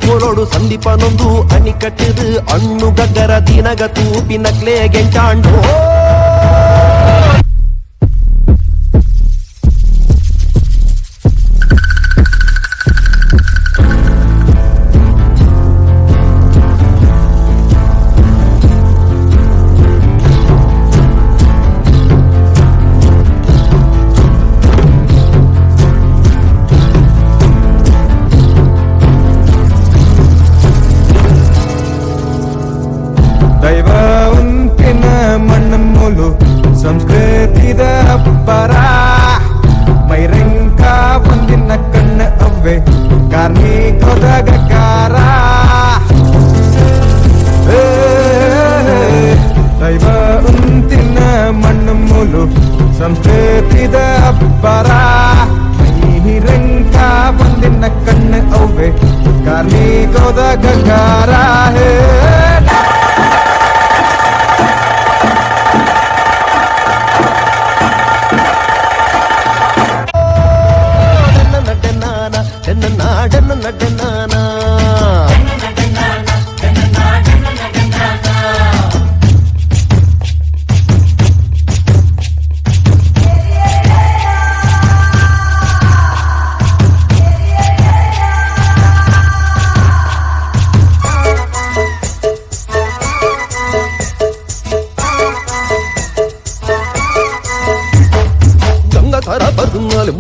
ಕೋರೋಡು ಸಂದೀಪನೊಂದು ಅಣಿಕಟ್ಟಿದು ಅಣ್ಣು ಗಗ್ಗರ ದಿನಗ ತೂಪಿನಕ್ಲೆ ಗೆಂಟಾಂಡು ದೈವ ಉಂಟಿನ ಮಣ್ಣ ಮೂಲು ಸಂಸ್ಕೃತಿದ ಪರ ಮೈರಂಕ ಬಂದಿನ ಕಣ್ಣ ಅವ್ವೆ ಕಾರ್ಮಿಕೋದಗಕಾರ ದೈವ ಉಂಟಿನ ಮಣ್ಣ ಮೂಲು ಸಂಸ್ಕೃತಿದ ಪರ ಮೈರಂಕ ಬಂದಿನ ಕಣ್ಣ ಅವ್ವೆ ಕಾರ್ಮಿಕೋದಗಕಾರ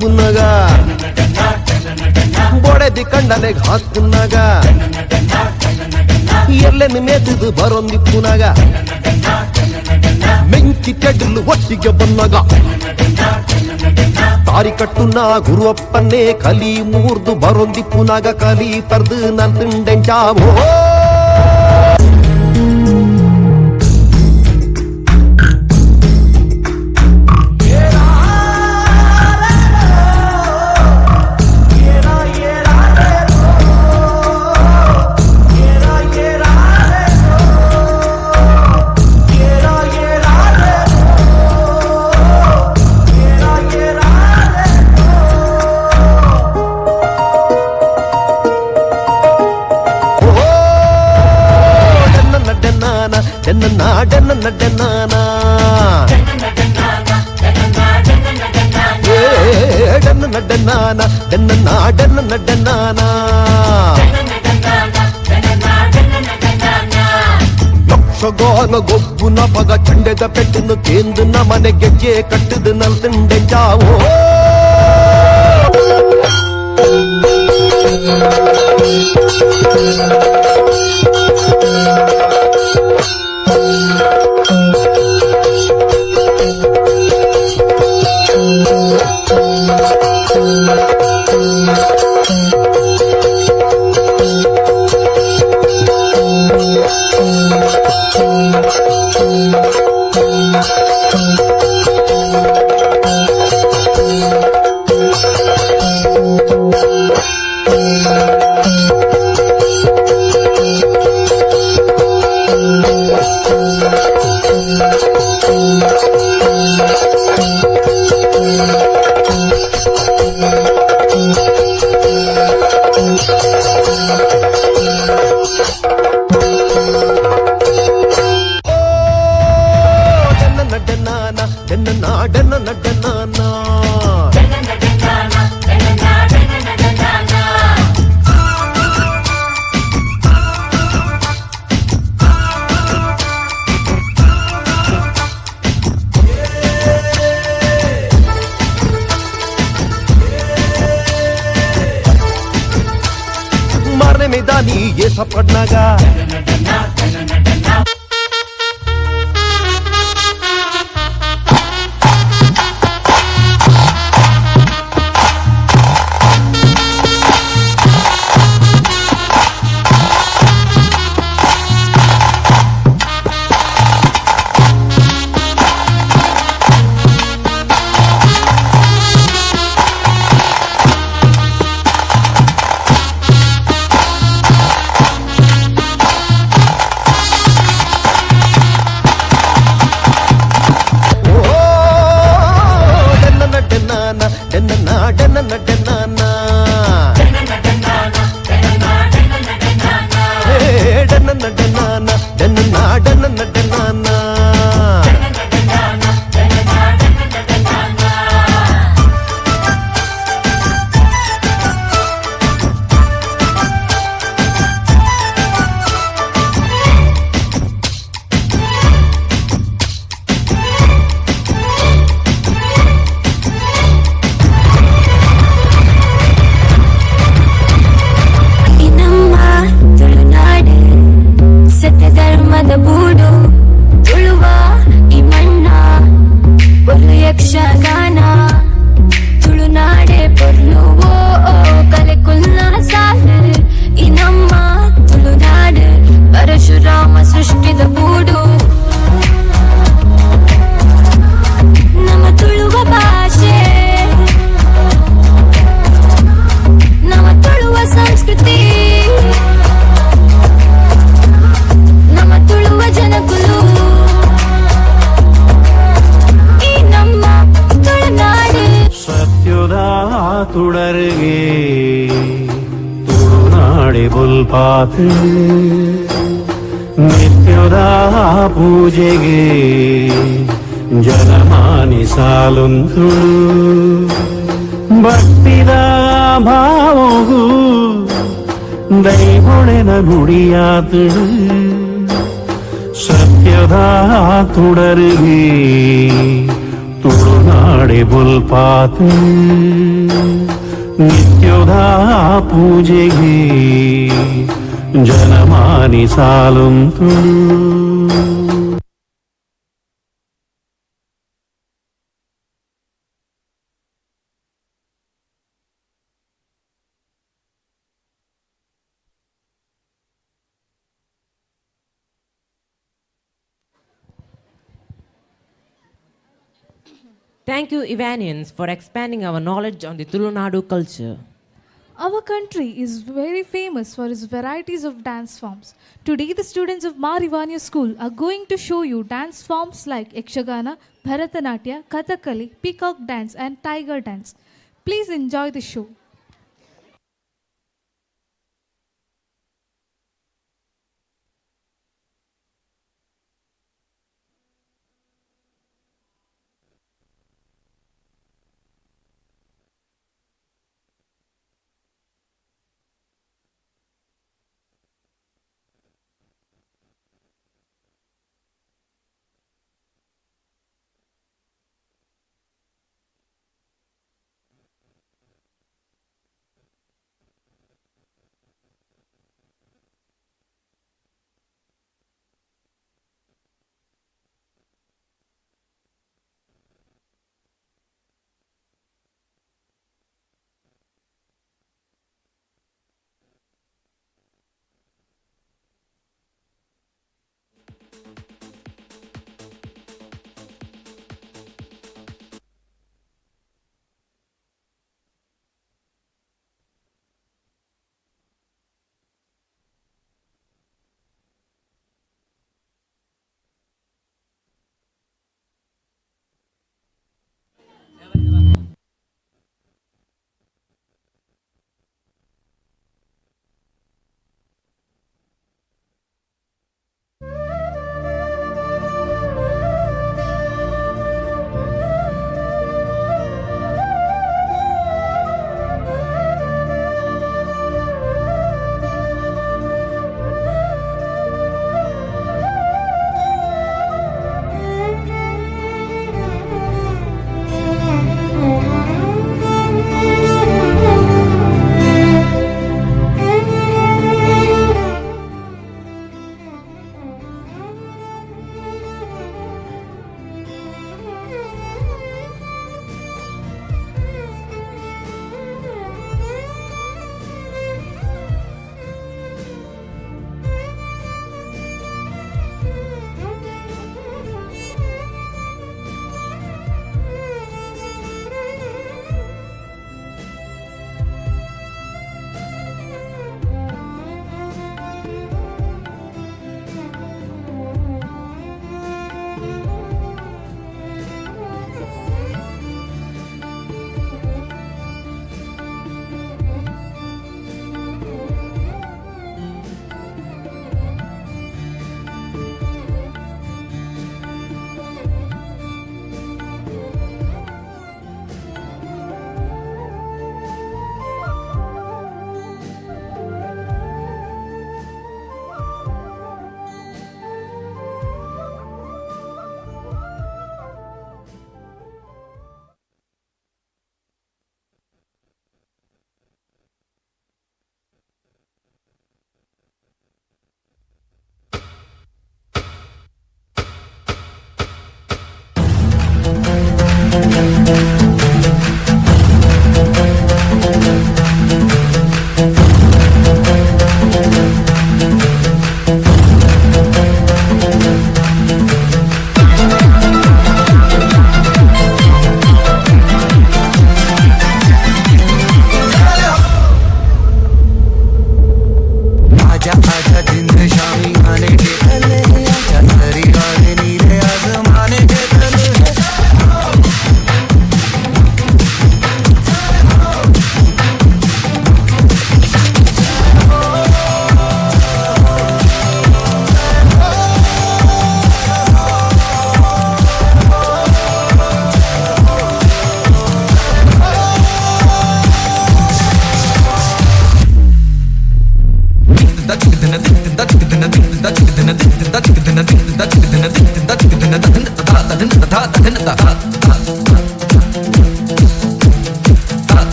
ಮುನ್ನಗ ಬೊಡೆದಿ ಕಂಡನೆಗ್ ಹಾಕುನ್ನಾಗ ಎಲ್ಲೆನ್ನು ಮೇತಿದು ಬರೊಂದಿಪ್ಪುನಾಗ ಮೆಂಕಿ ಕೆಡಲು ಒಟ್ಟಿಗೆ ಬಂದಾಗ ತಾರಿ ಕಟ್ಟುನ ಗುರುವಪ್ಪನ್ನೇ ಕಲಿ ಮೂರ್ದು ಬರೊಂದಿಪ್ಪುನಾಗ ಕಲಿ ತರ್ದು ನನ್ ತಿಂಡೆಂಚಾವೋ ಲಕ್ಷಗಾನ ಗೊಬ್ಬುನ ಪಗ ಚಂಡೆದ ಪೆಟ್ಟನ್ನು ಕೇಂದು ನ ಮನೆ ಗೆಜ್ಜೆ ಕಟ್ಟದು ನಲ್ತಿಂಡೆ ಜಾವೋ మీద నీ ఏసపడ్నగా ಧರ್ಮದ ಬೂಡು ತುಳುವ ಈ ಮಣ್ಣ ಒಂದು ಯಕ್ಷಗಾನ ತುಳುನಾಡೆ ಪೊರ್ಲುವೋ ಕಲೆ ಕುಲ್ಲ ಸಾಲು ಈ ನಮ್ಮ ತುಳುನಾಡು ಪರಶುರಾಮ ಸೃಷ್ಟಿದ ಬೂಡು ನಮ್ಮ ತುಳುವ ಭಾಷೆ ನಮ್ಮ ತುಳುವ ಸಂಸ್ಕೃತಿ ತುಳುವ ಜನಕುಲು ಈ ನಮ್ಮ ತುಳುನಾಡು ಸತ್ಯದ ತುಡರಿಗೆ ತುಳುನಾಡೆ ಬುಲ್ಪಾತು ನಿತ್ಯದ ಪೂಜೆಗೆ ಜನಮಾನಿ ಸಾಲುಂತುಳು ಭಕ್ತಿದ ಭಾವಗೂ ದೈವೊಳೆನ ನುಡಿಯಾತುಳು ಸತ್ಯದ ತುಡರಿಗೆ ತುಳುನಾಡೆ ಬುಲ್ಪಾತು ನಿತ್ಯದ ಪೂಜೆಗೆ ಜನಮಾನಿ ಸಾಲುಂತುಳು Thank you, Ivanians, for expanding our knowledge on the Tulunadu culture. Our country is very famous for its varieties of dance forms. Today, the students of Marivanya School are going to show you dance forms like Yakshagana, Bharatanatyam, Kathakali, Peacock dance, and Tiger dance. Please enjoy the show.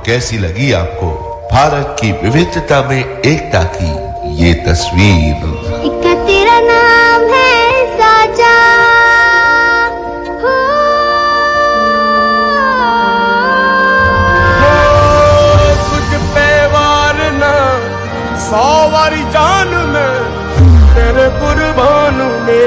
कैसी लगी आपको भारत की विविधता में एकता की ये तस्वीर? इक्का तेरा नाम है साजा, कुछ पे वार ना 100 वारी जान में तेरे कुर्बान में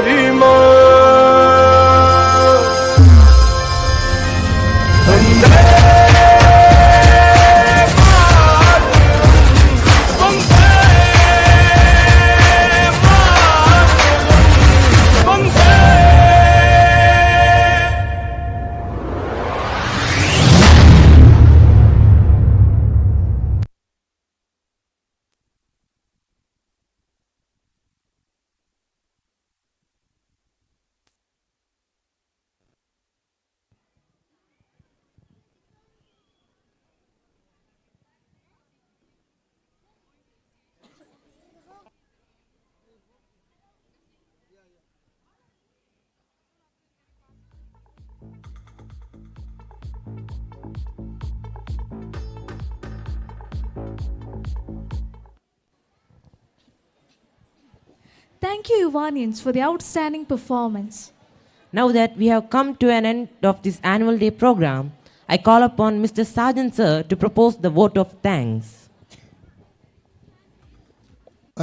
Thank you, Ivanians, for the outstanding performance. Now that we have come to an end of this annual day program, I call upon Mr. Sergeant Sir to propose the vote of thanks.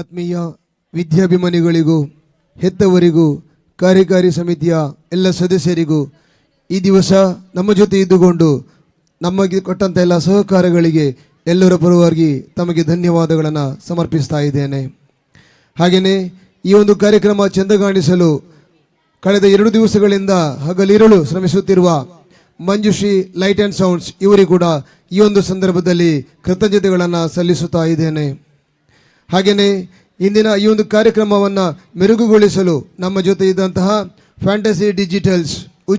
ಆತ್ಮೀಯ ವಿದ್ಯಾಭಿಮಾನಿಗಳಿಗೂ ಹೆತ್ತವರಿಗೂ ಕಾರ್ಯಕಾರಿ ಸಮಿತಿಯ ಎಲ್ಲ ಸದಸ್ಯರಿಗೂ ಈ ದಿವಸ ನಮ್ಮ ಜೊತೆ ಇದ್ದುಕೊಂಡು ನಮಗೆ ಕೊಟ್ಟಂಥ ಎಲ್ಲ ಸಹಕಾರಗಳಿಗೆ ಎಲ್ಲರ ಪರವಾಗಿ ತಮಗೆ ಧನ್ಯವಾದಗಳನ್ನು ಸಮರ್ಪಿಸ್ತಾ ಇದ್ದೇನೆ. ಹಾಗೆಯೇ ಈ ಒಂದು ಕಾರ್ಯಕ್ರಮ ಚೆಂದಗಾಣಿಸಲು ಕಳೆದ 2 ದಿವಸಗಳಿಂದ ಹಗಲಿರುಳು ಶ್ರಮಿಸುತ್ತಿರುವ ಮಂಜುಶ್ರೀ ಲೈಟ್ ಆ್ಯಂಡ್ ಸೌಂಡ್ಸ್ ಇವರಿಗೂ ಕೂಡ ಈ ಒಂದು ಸಂದರ್ಭದಲ್ಲಿ ಕೃತಜ್ಞತೆಗಳನ್ನು ಸಲ್ಲಿಸುತ್ತಾ ಇದ್ದೇನೆ. ಹಾಗೆಯೇ ಇಂದಿನ ಈ ಒಂದು ಕಾರ್ಯಕ್ರಮವನ್ನು ಮೆರುಗುಗೊಳಿಸಲು ನಮ್ಮ ಜೊತೆ ಇದ್ದಂತಹ ಫ್ಯಾಂಟಸಿ ಡಿಜಿಟಲ್ಸ್